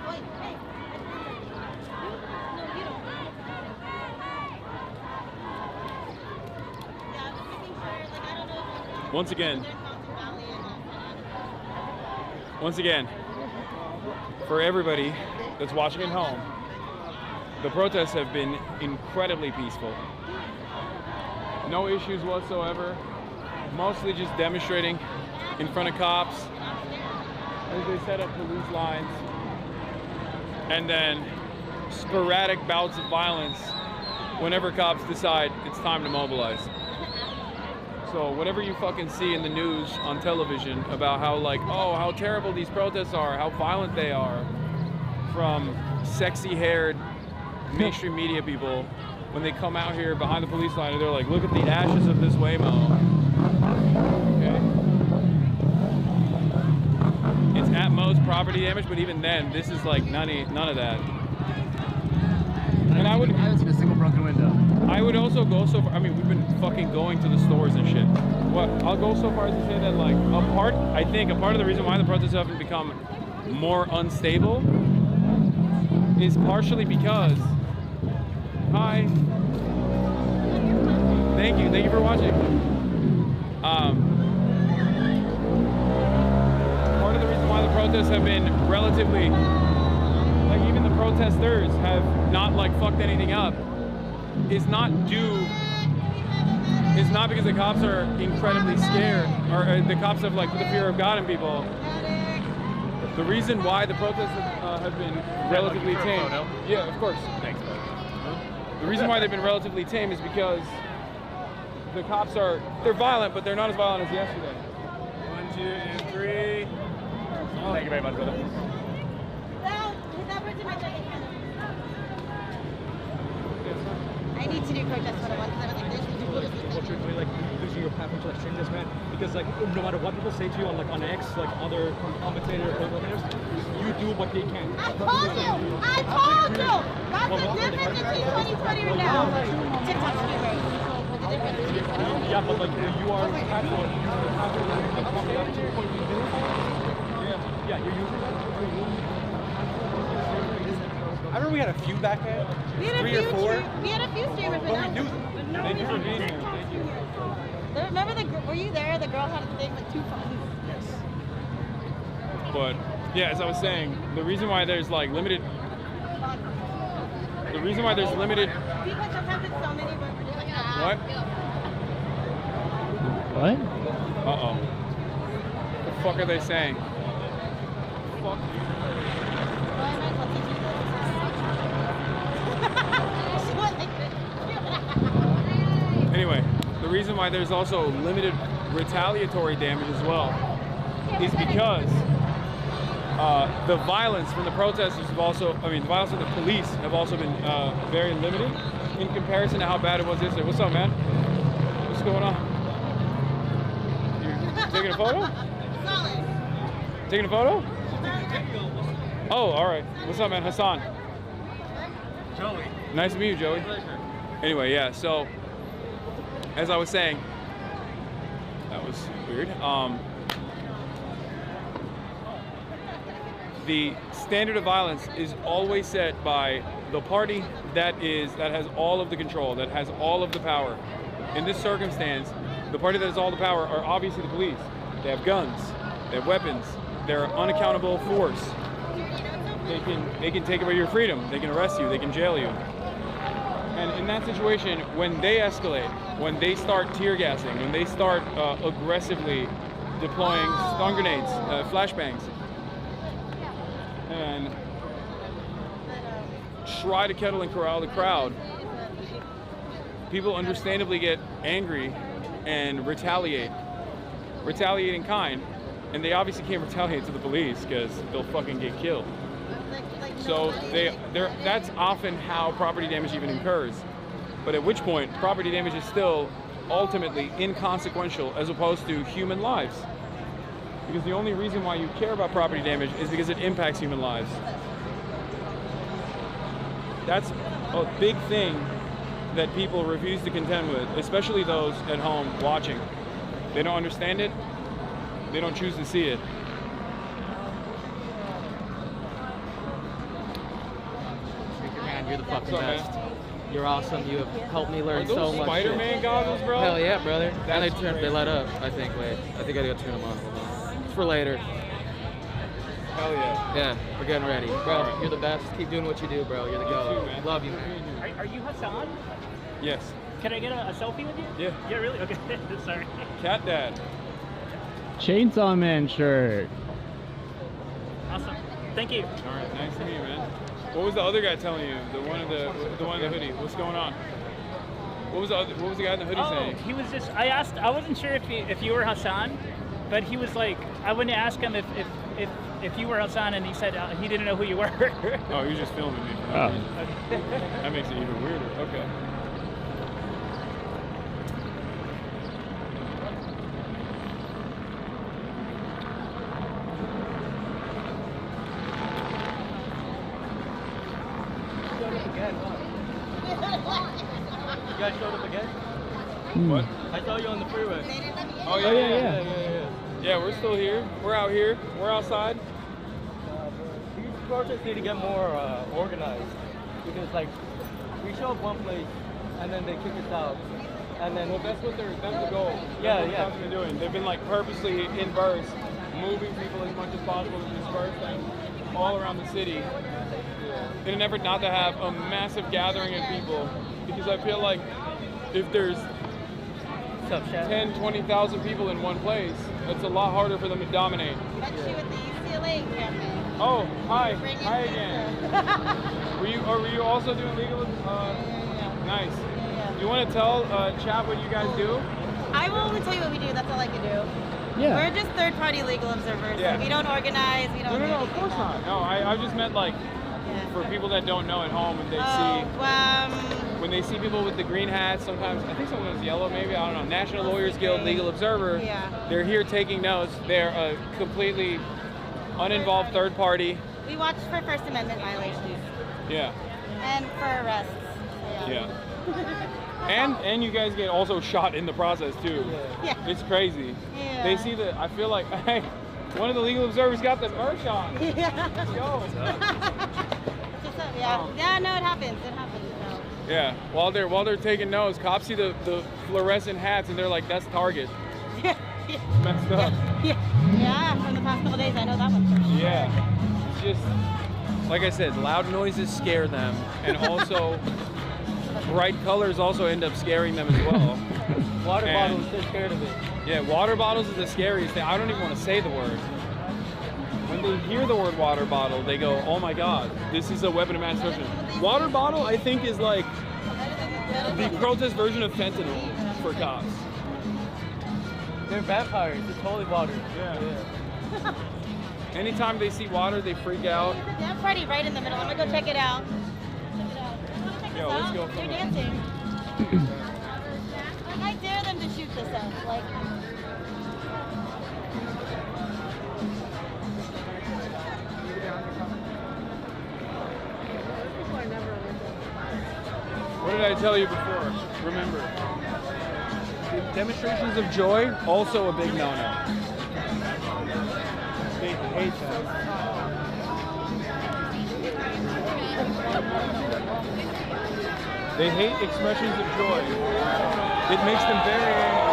Once again, for everybody that's watching at home, the protests have been incredibly peaceful. No issues whatsoever. Mostly just demonstrating in front of cops as they set up police lines. And then sporadic bouts of violence whenever cops decide it's time to mobilize. So whatever you fucking see in the news on television about how like, oh, how terrible these protests are, how violent they are, from sexy-haired mainstream media people, when they come out here behind the police line and they're like, look at the ashes of this Waymo. Okay. It's at most property damage, but even then, this is like none of that. And I haven't seen a single broken window. I would also go so far, I mean, we've been fucking going to the stores and shit. I'll go so far as to say that like, I think a part of the reason why the protests haven't become more unstable is partially because, hi, thank you for watching. Part of the reason why the protests have been relatively, like even the protesters have not like fucked anything up, is not because the cops are incredibly scared, or the cops have like put the fear of God in people. The reason why the protests have been relatively tame. Yeah, of course. Thanks, bud. The reason why they've been relatively tame is because the cops they're violent, but they're not as violent as yesterday. 1, 2, and 3. Oh, thank you very much, brother. I need to do protest 101 because I was like, there's people just Unfortunately, like losing your path into like strangers, man. Because like no matter what people say to you on like on X, like other commentators, you do what they can. I told you! That's the difference between 2020 and now. TikTok's great. But the difference between 2020. Yeah, but like you are platform, you use the platform to the point you do. Yeah, you're using that. I remember we had a few back then, 3 or 4. We had a few streamers, but we knew them. Thank you for being here. Thank you. Remember were you there? The girl had a thing with 2 phones. Yes. But yeah, as I was saying, the reason why there's like limited the reason why there's limited. Because sometimes it's so many, but we're like, What? What? Uh-oh. What the fuck are they saying? Fuck you. Anyway, the reason why there's also limited retaliatory damage as well is because the violence from the protesters have also, the violence of the police have also been very limited in comparison to how bad it was yesterday. What's up, man? What's going on? You taking a photo? Taking a photo? Oh, all right. What's up, man? Hassan. Joey. Nice to meet you, Joey. Anyway, yeah, so as I was saying, that was weird. The standard of violence is always set by the party that has all of the control, that has all of the power. In this circumstance, the party that has all the power are obviously the police. They have guns, they have weapons, they're an unaccountable force. They can take away your freedom, they can arrest you, they can jail you. And in that situation, when they escalate, when they start tear gassing, when they start aggressively deploying stun grenades, flashbangs, and try to kettle and corral the crowd, people understandably get angry and retaliate in kind, and they obviously can't retaliate to the police because they'll fucking get killed. So that's often how property damage even occurs. But at which point, property damage is still ultimately inconsequential as opposed to human lives. Because the only reason why you care about property damage is because it impacts human lives. That's a big thing that people refuse to contend with, especially those at home watching. They don't understand it. They don't choose to see it. Man, you're the fucking best. You're awesome. You have helped me learn so much. Spider-Man shit. goggles, bro? Hell yeah, brother. And That's they let up, I think. Wait, I think I gotta turn them on. Hold on. It's for later. Hell yeah. Yeah, we're getting ready. Bro, you're the best. Keep doing what you do, bro. You're the go. man. Love you, man. Are you Hassan? Yes. Can I get a selfie with you? Yeah. Yeah, really? Okay. Sorry. Cat Dad. Chainsaw Man shirt. Awesome. Thank you. All right, nice to meet you, man. What was the other guy telling you? The one in the hoodie. What's going on? What was the guy in the hoodie saying? He was just. I wasn't sure if you were Hassan, but he was like, I went to ask him if you were Hassan, and he said he didn't know who you were. Oh, he was just filming me. Oh. That makes it even weirder. Okay. You guys showed up again? What? I saw you on the freeway. Oh yeah. Yeah, we're still here. We're out here. We're outside. These protests need to get more organized because, like, we show up one place and then they kick us out, and then that's the goal. Yeah, That's what they've been doing. They've been like purposely in bursts, moving people as much as possible to disperse them all around the city in an effort not to have a massive gathering of people. Because I feel like if there's 10, 20,000 people in one place, it's a lot harder for them to dominate. That's you with the UCLA campaign. Oh, hi. Hi again. Were you also doing legal? Nice. You want to tell chat what you guys do? I will only tell you what we do. That's all I can do. Yeah. We're just third-party legal observers. Yeah. We don't organize. We don't. No, of course not. No, I just meant like for people that don't know at home and they see. When they see people with the green hats, sometimes, I think sometimes yellow maybe, I don't know, National Lawyers Guild Legal Observer, they're here taking notes. They're a completely uninvolved third party. We watch for First Amendment violations. Yeah. And for arrests. Yeah. And you guys get also shot in the process too. Yeah. It's crazy. Yeah. They see I feel like, hey, one of the legal observers got the merch on. Yeah. Let's go. Yeah, no, it happens. It happens. No. Yeah, while they're taking notes, cops see the fluorescent hats and they're like, that's Target. Yeah. Messed up. Yeah, from the past couple days, I know that one for sure. Yeah, it's just like I said, loud noises scare them, and also bright colors also end up scaring them as well. Water bottles, they're scared of it. Yeah, water bottles is the scariest thing. I don't even want to say the word. When they hear the word water bottle, they go, oh my God, this is a weapon of mass destruction. Water bottle, I think, is like the protest version of fentanyl for cops. They're vampires, it's holy water. Yeah. Anytime they see water, they freak out. That party right in the middle. I'm gonna go check it out. Yo, let's go. They're dancing. Like, I dare them to shoot this up. Like. What did I tell you before? Remember, demonstrations of joy, also a big no-no. They hate that. They hate expressions of joy. It makes them very angry.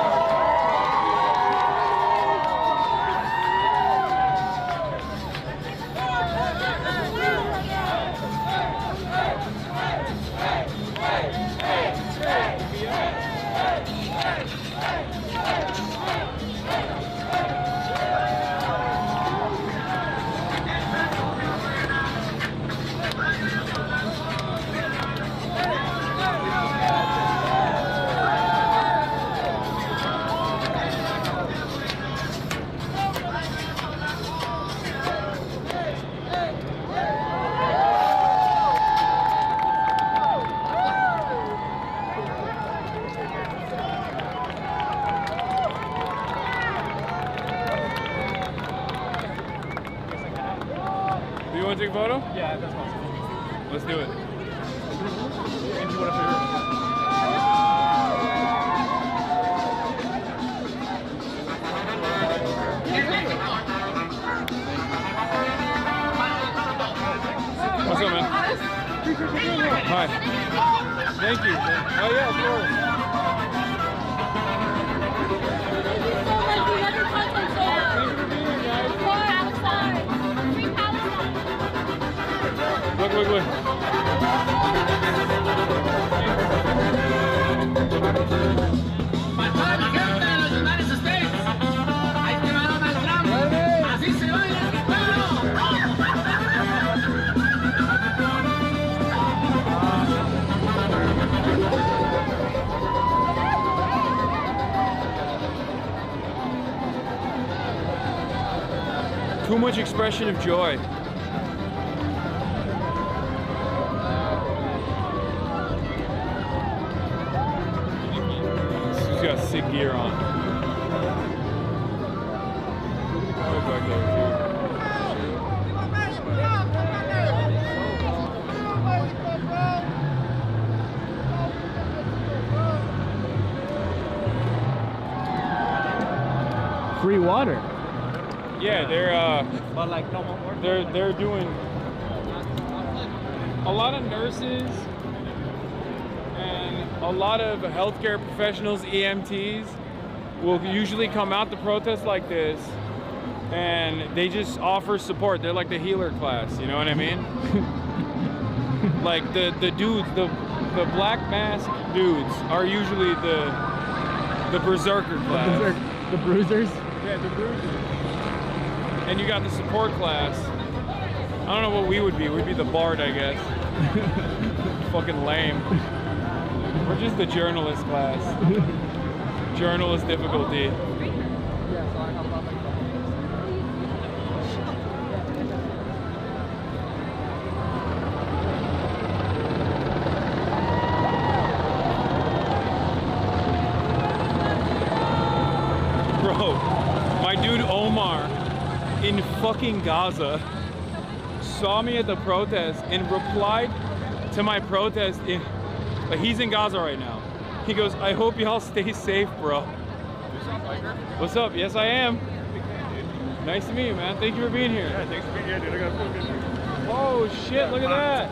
Do you want to take a photo? Yeah, that's possible. Let's do it. And you want to figure What's up, man? Hi. Thank you. Oh, yeah, of course. Look, look, look. Too much expression of joy. He's got sick gear on. Look back there, too. Free water. Yeah, but like no more. They're doing a lot of nurses and a lot of healthcare professionals, EMTs, will usually come out to protest like this, and they just offer support. They're like the healer class, you know what I mean? Like the dudes, the black mask dudes are usually the berserker class. The bruisers? Yeah, the bruisers. And you got the support class. I don't know what we would be. We'd be the bard, I guess. Fucking lame. We're just the journalist class. Journalist difficulty. Bro, my dude Omar in fucking Gaza saw me at the protest and replied to my protest in, like, he's in Gaza right now. He goes, I hope y'all stay safe, bro. What's up? Yes, I am. Nice to meet you, man. Thank you for being here. Yeah, thanks for being here, dude. I got food in here. Oh shit, look at that.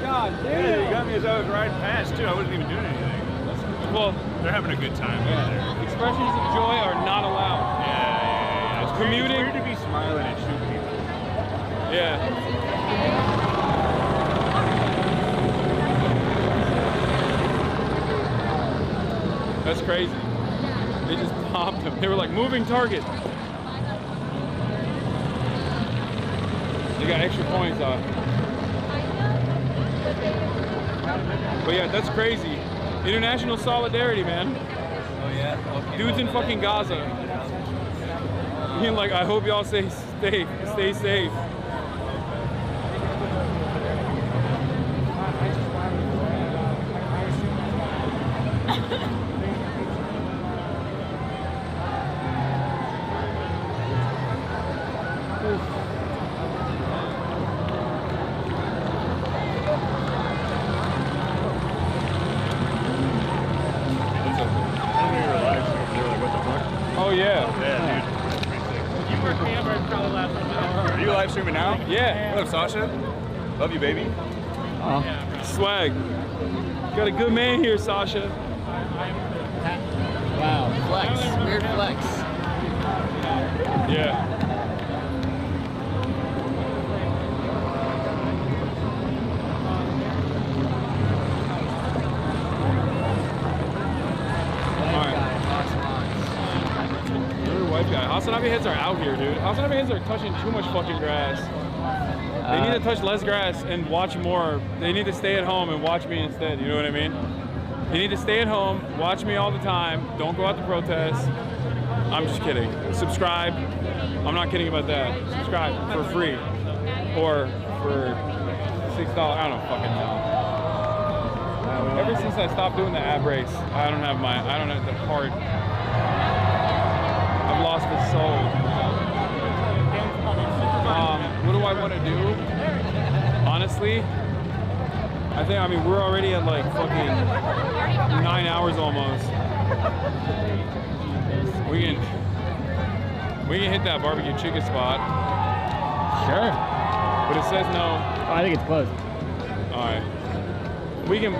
God damn. Yeah, you got me as I was riding past too. I wasn't even doing anything. Well, they're having a good time. Yeah. Expressions of joy are not allowed. Yeah. It's commuting. It's weird to be smiling and shoot people. Yeah. That's crazy. They just popped him. They were like, moving target. They got extra points off. But yeah, that's crazy. International solidarity, man. Oh yeah. Dudes in fucking Gaza. Being like, I hope y'all stay safe. Oh yeah. Yeah, dude. Are you live streaming now? Yeah. What up, Sasha? Love you, baby. Swag. Got a good man here, Sasha. Wow, flex, weird flex. Yeah. White guy. Hasanabi heads are out here, dude. Hasanabi heads are touching too much fucking grass. They need to touch less grass and watch more. They need to stay at home and watch me instead. You know what I mean? You need to stay at home, watch me all the time. Don't go out to protest. I'm just kidding. Subscribe. I'm not kidding about that. Subscribe for free or for $6. I don't fucking know. Ever since I stopped doing the ab race, I don't have the heart. I've lost the soul. What do I want to do? Honestly, I mean, we're already at like fucking 9 hours almost. We can hit that barbecue chicken spot. Sure. But it says no. Oh, I think it's closed. All right. We can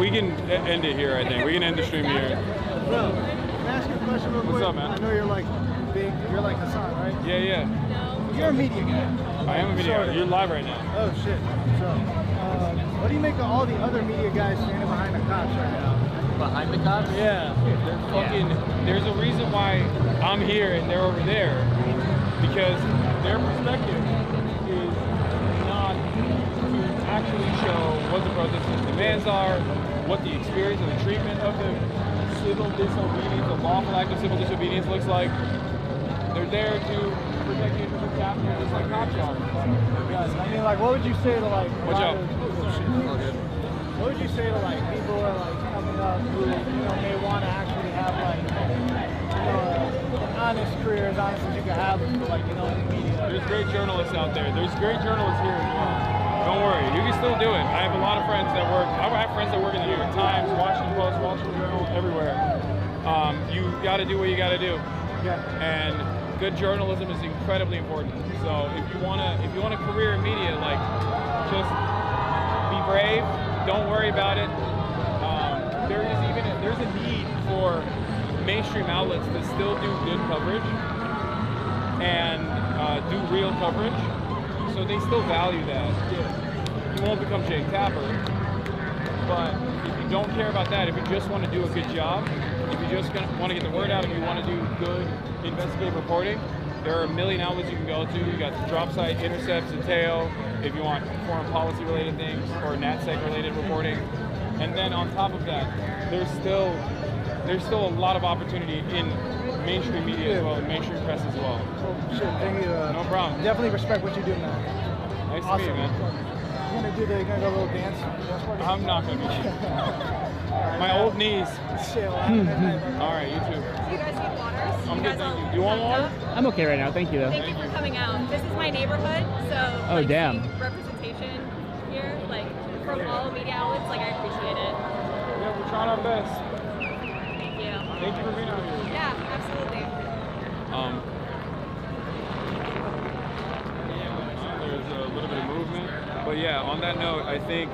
end it here, I think. We can end the stream here. Bro, can I ask you a question real quick? What's up, man? I know you're like big, you're like Hassan, right? Yeah, yeah. You're a media guy. I am a media guy. You're live right now. Oh shit. So, what do you make of all the other media guys standing behind the cops right now? Behind the cops? Yeah. They're fucking, there's a reason why I'm here and they're over there. Because their perspective is not to actually show what the protesters' demands are, what the experience of the treatment of the civil disobedience, the lawful act of civil disobedience looks like. They're there to protect the interests of capital, just like cops are. Yes, I mean, like, what would you say to like? Watch out. What would you say to like people who are like coming up who may want to actually have like an honest career, as honest as you can have, but like in the media? There's great journalists out there. There's great journalists here as well. Don't worry, you can still do it. I have a lot of friends that work. I have friends that work in the New York Times, Washington Post, Wall Street Journal, everywhere. You got to do what you got to do. Yeah. And good journalism is incredibly important. So if you want a career in media, like, just be brave. Don't worry about it. There's a need for mainstream outlets to still do good coverage and do real coverage. So they still value that. You won't become Jake Tapper, but if you don't care about that, if you just want to do a good job, if you just want to get the word out, if you want to do good investigative reporting, there are a million outlets you can go to. You got Drop Site, Intercept, Zateo, if you want foreign policy related things or NatSec related reporting. And then on top of that, there's still a lot of opportunity in mainstream media as well, mainstream press as well. Shit, thank you. No problem. Definitely respect what you do, man. Nice Awesome. to meet you, man. You gonna go a little dance? I'm not gonna be. My old knees. Shit, well, all right, you too. Do you guys need waters? I'm good, thank you. Do you want water? I'm okay right now, thank you though. Thank you for coming out. This is my neighborhood, so Oh, like, damn. seeing representation here, like from all media outlets, like I appreciate it. Yeah, we're trying our best. Thank you. Thank you for being out here. Yeah, absolutely. There's a little bit of movement, but yeah, on that note, I think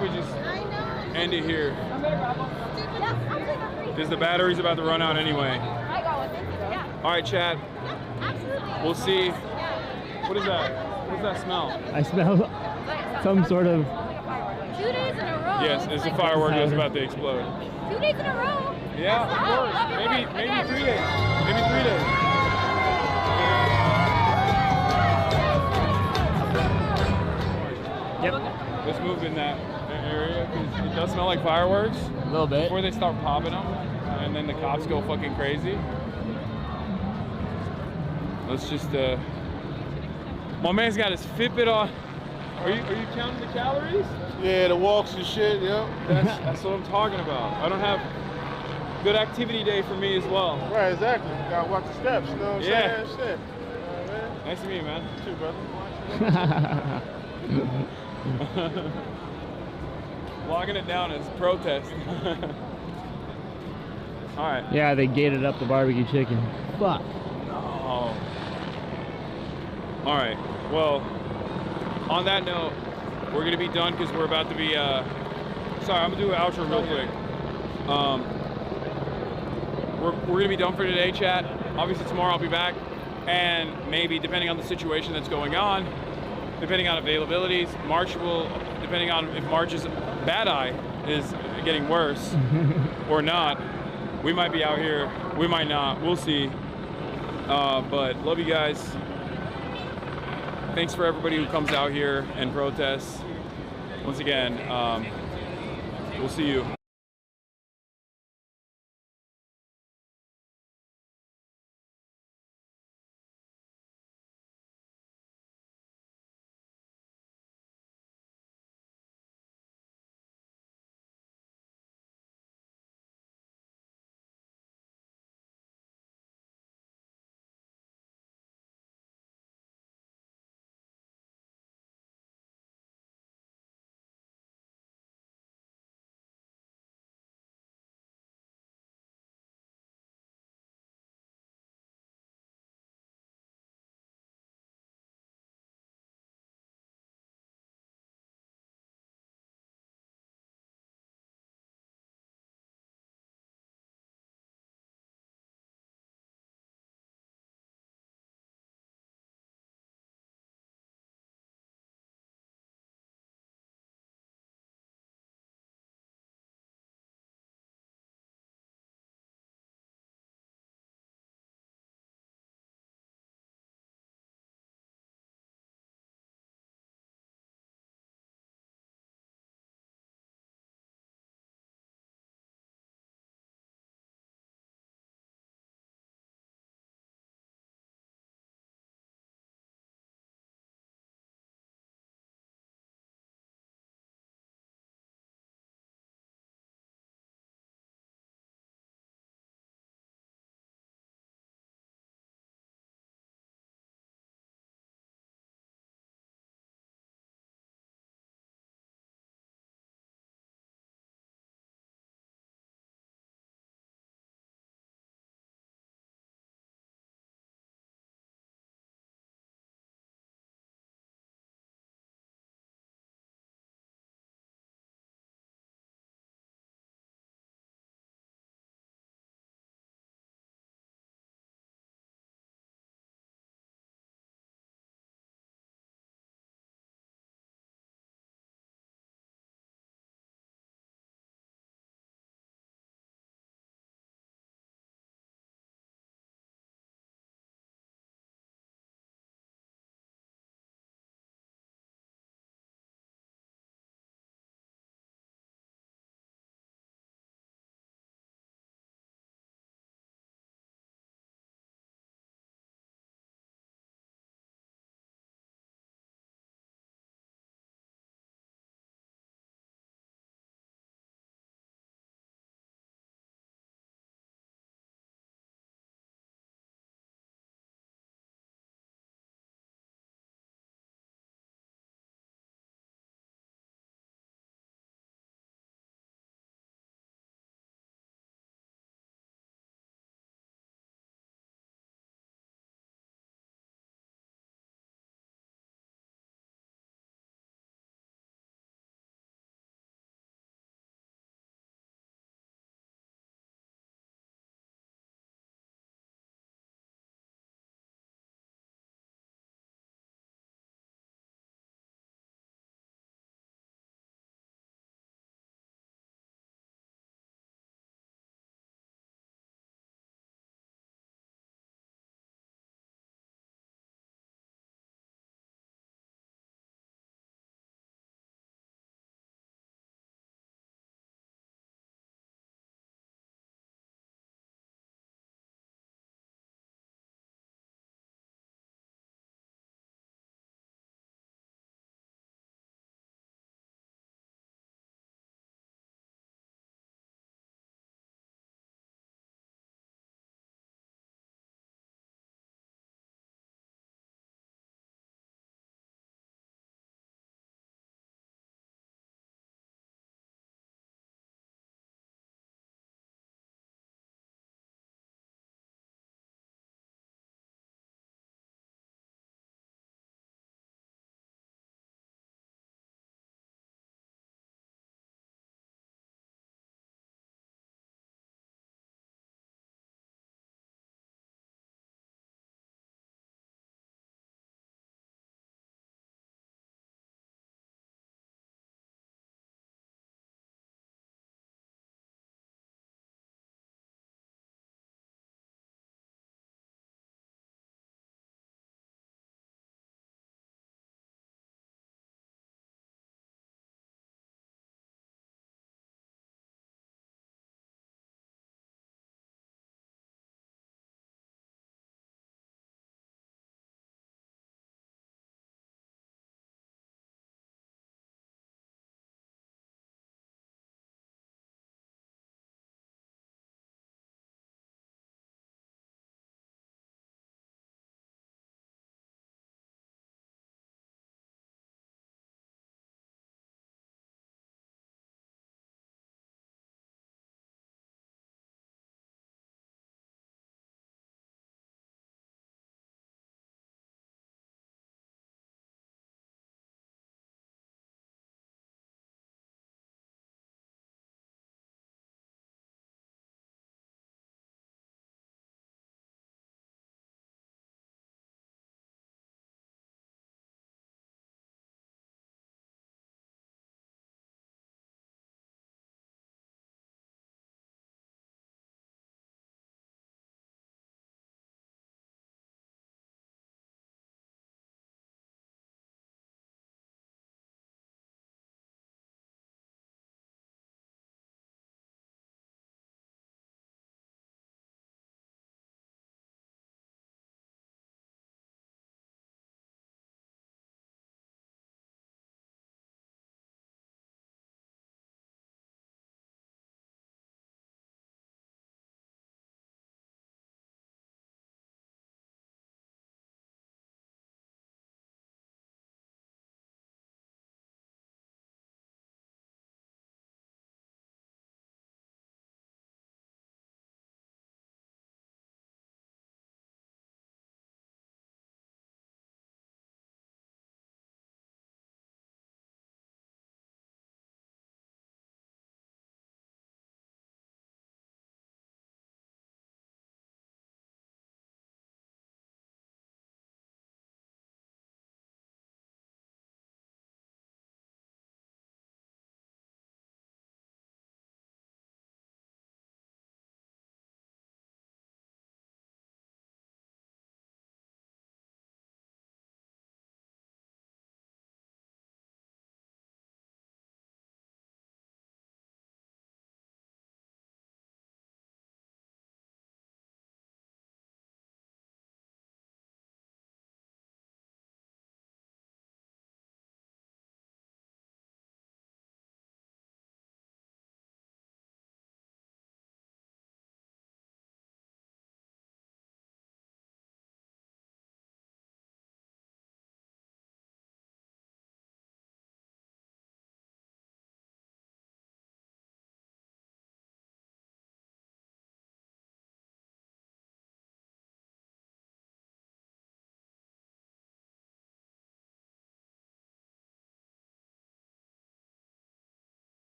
we just end it here because the battery's about to run out anyway. All right, chat. We'll see. What is that? What does that smell? I smell some sort of. 2 days in a row. Yes, it's a firework that's about to explode. 2 days in a row. Yeah, of course. Maybe 3 days. Maybe 3 days. Yep. Let's move in that area because it does smell like fireworks. A little bit. Before they start popping them, and then the cops go fucking crazy. Let's just my man's got his Fitbit on. Are you counting the calories? Yeah, the walks and shit, yeah. That's what I'm talking about. I don't have good activity day for me as well. Right, exactly. You gotta watch the steps, you know what I'm Yeah. saying? Shit. Nice to meet you, man. You too, brother. Logging it down as protest. All right. Yeah, they gated up the barbecue chicken. Fuck. Oh. All right. Well, on that note, we're gonna be done because we're about to be. Sorry, I'm gonna do an outro real quick. We're gonna be done for today, chat. Obviously tomorrow I'll be back, and maybe depending on the situation that's going on, depending on availabilities, March will, depending on if March's bad eye is getting worse or not, we might be out here. We might not. We'll see. But love you guys. Thanks for everybody who comes out here and protests. Once again, we'll see you.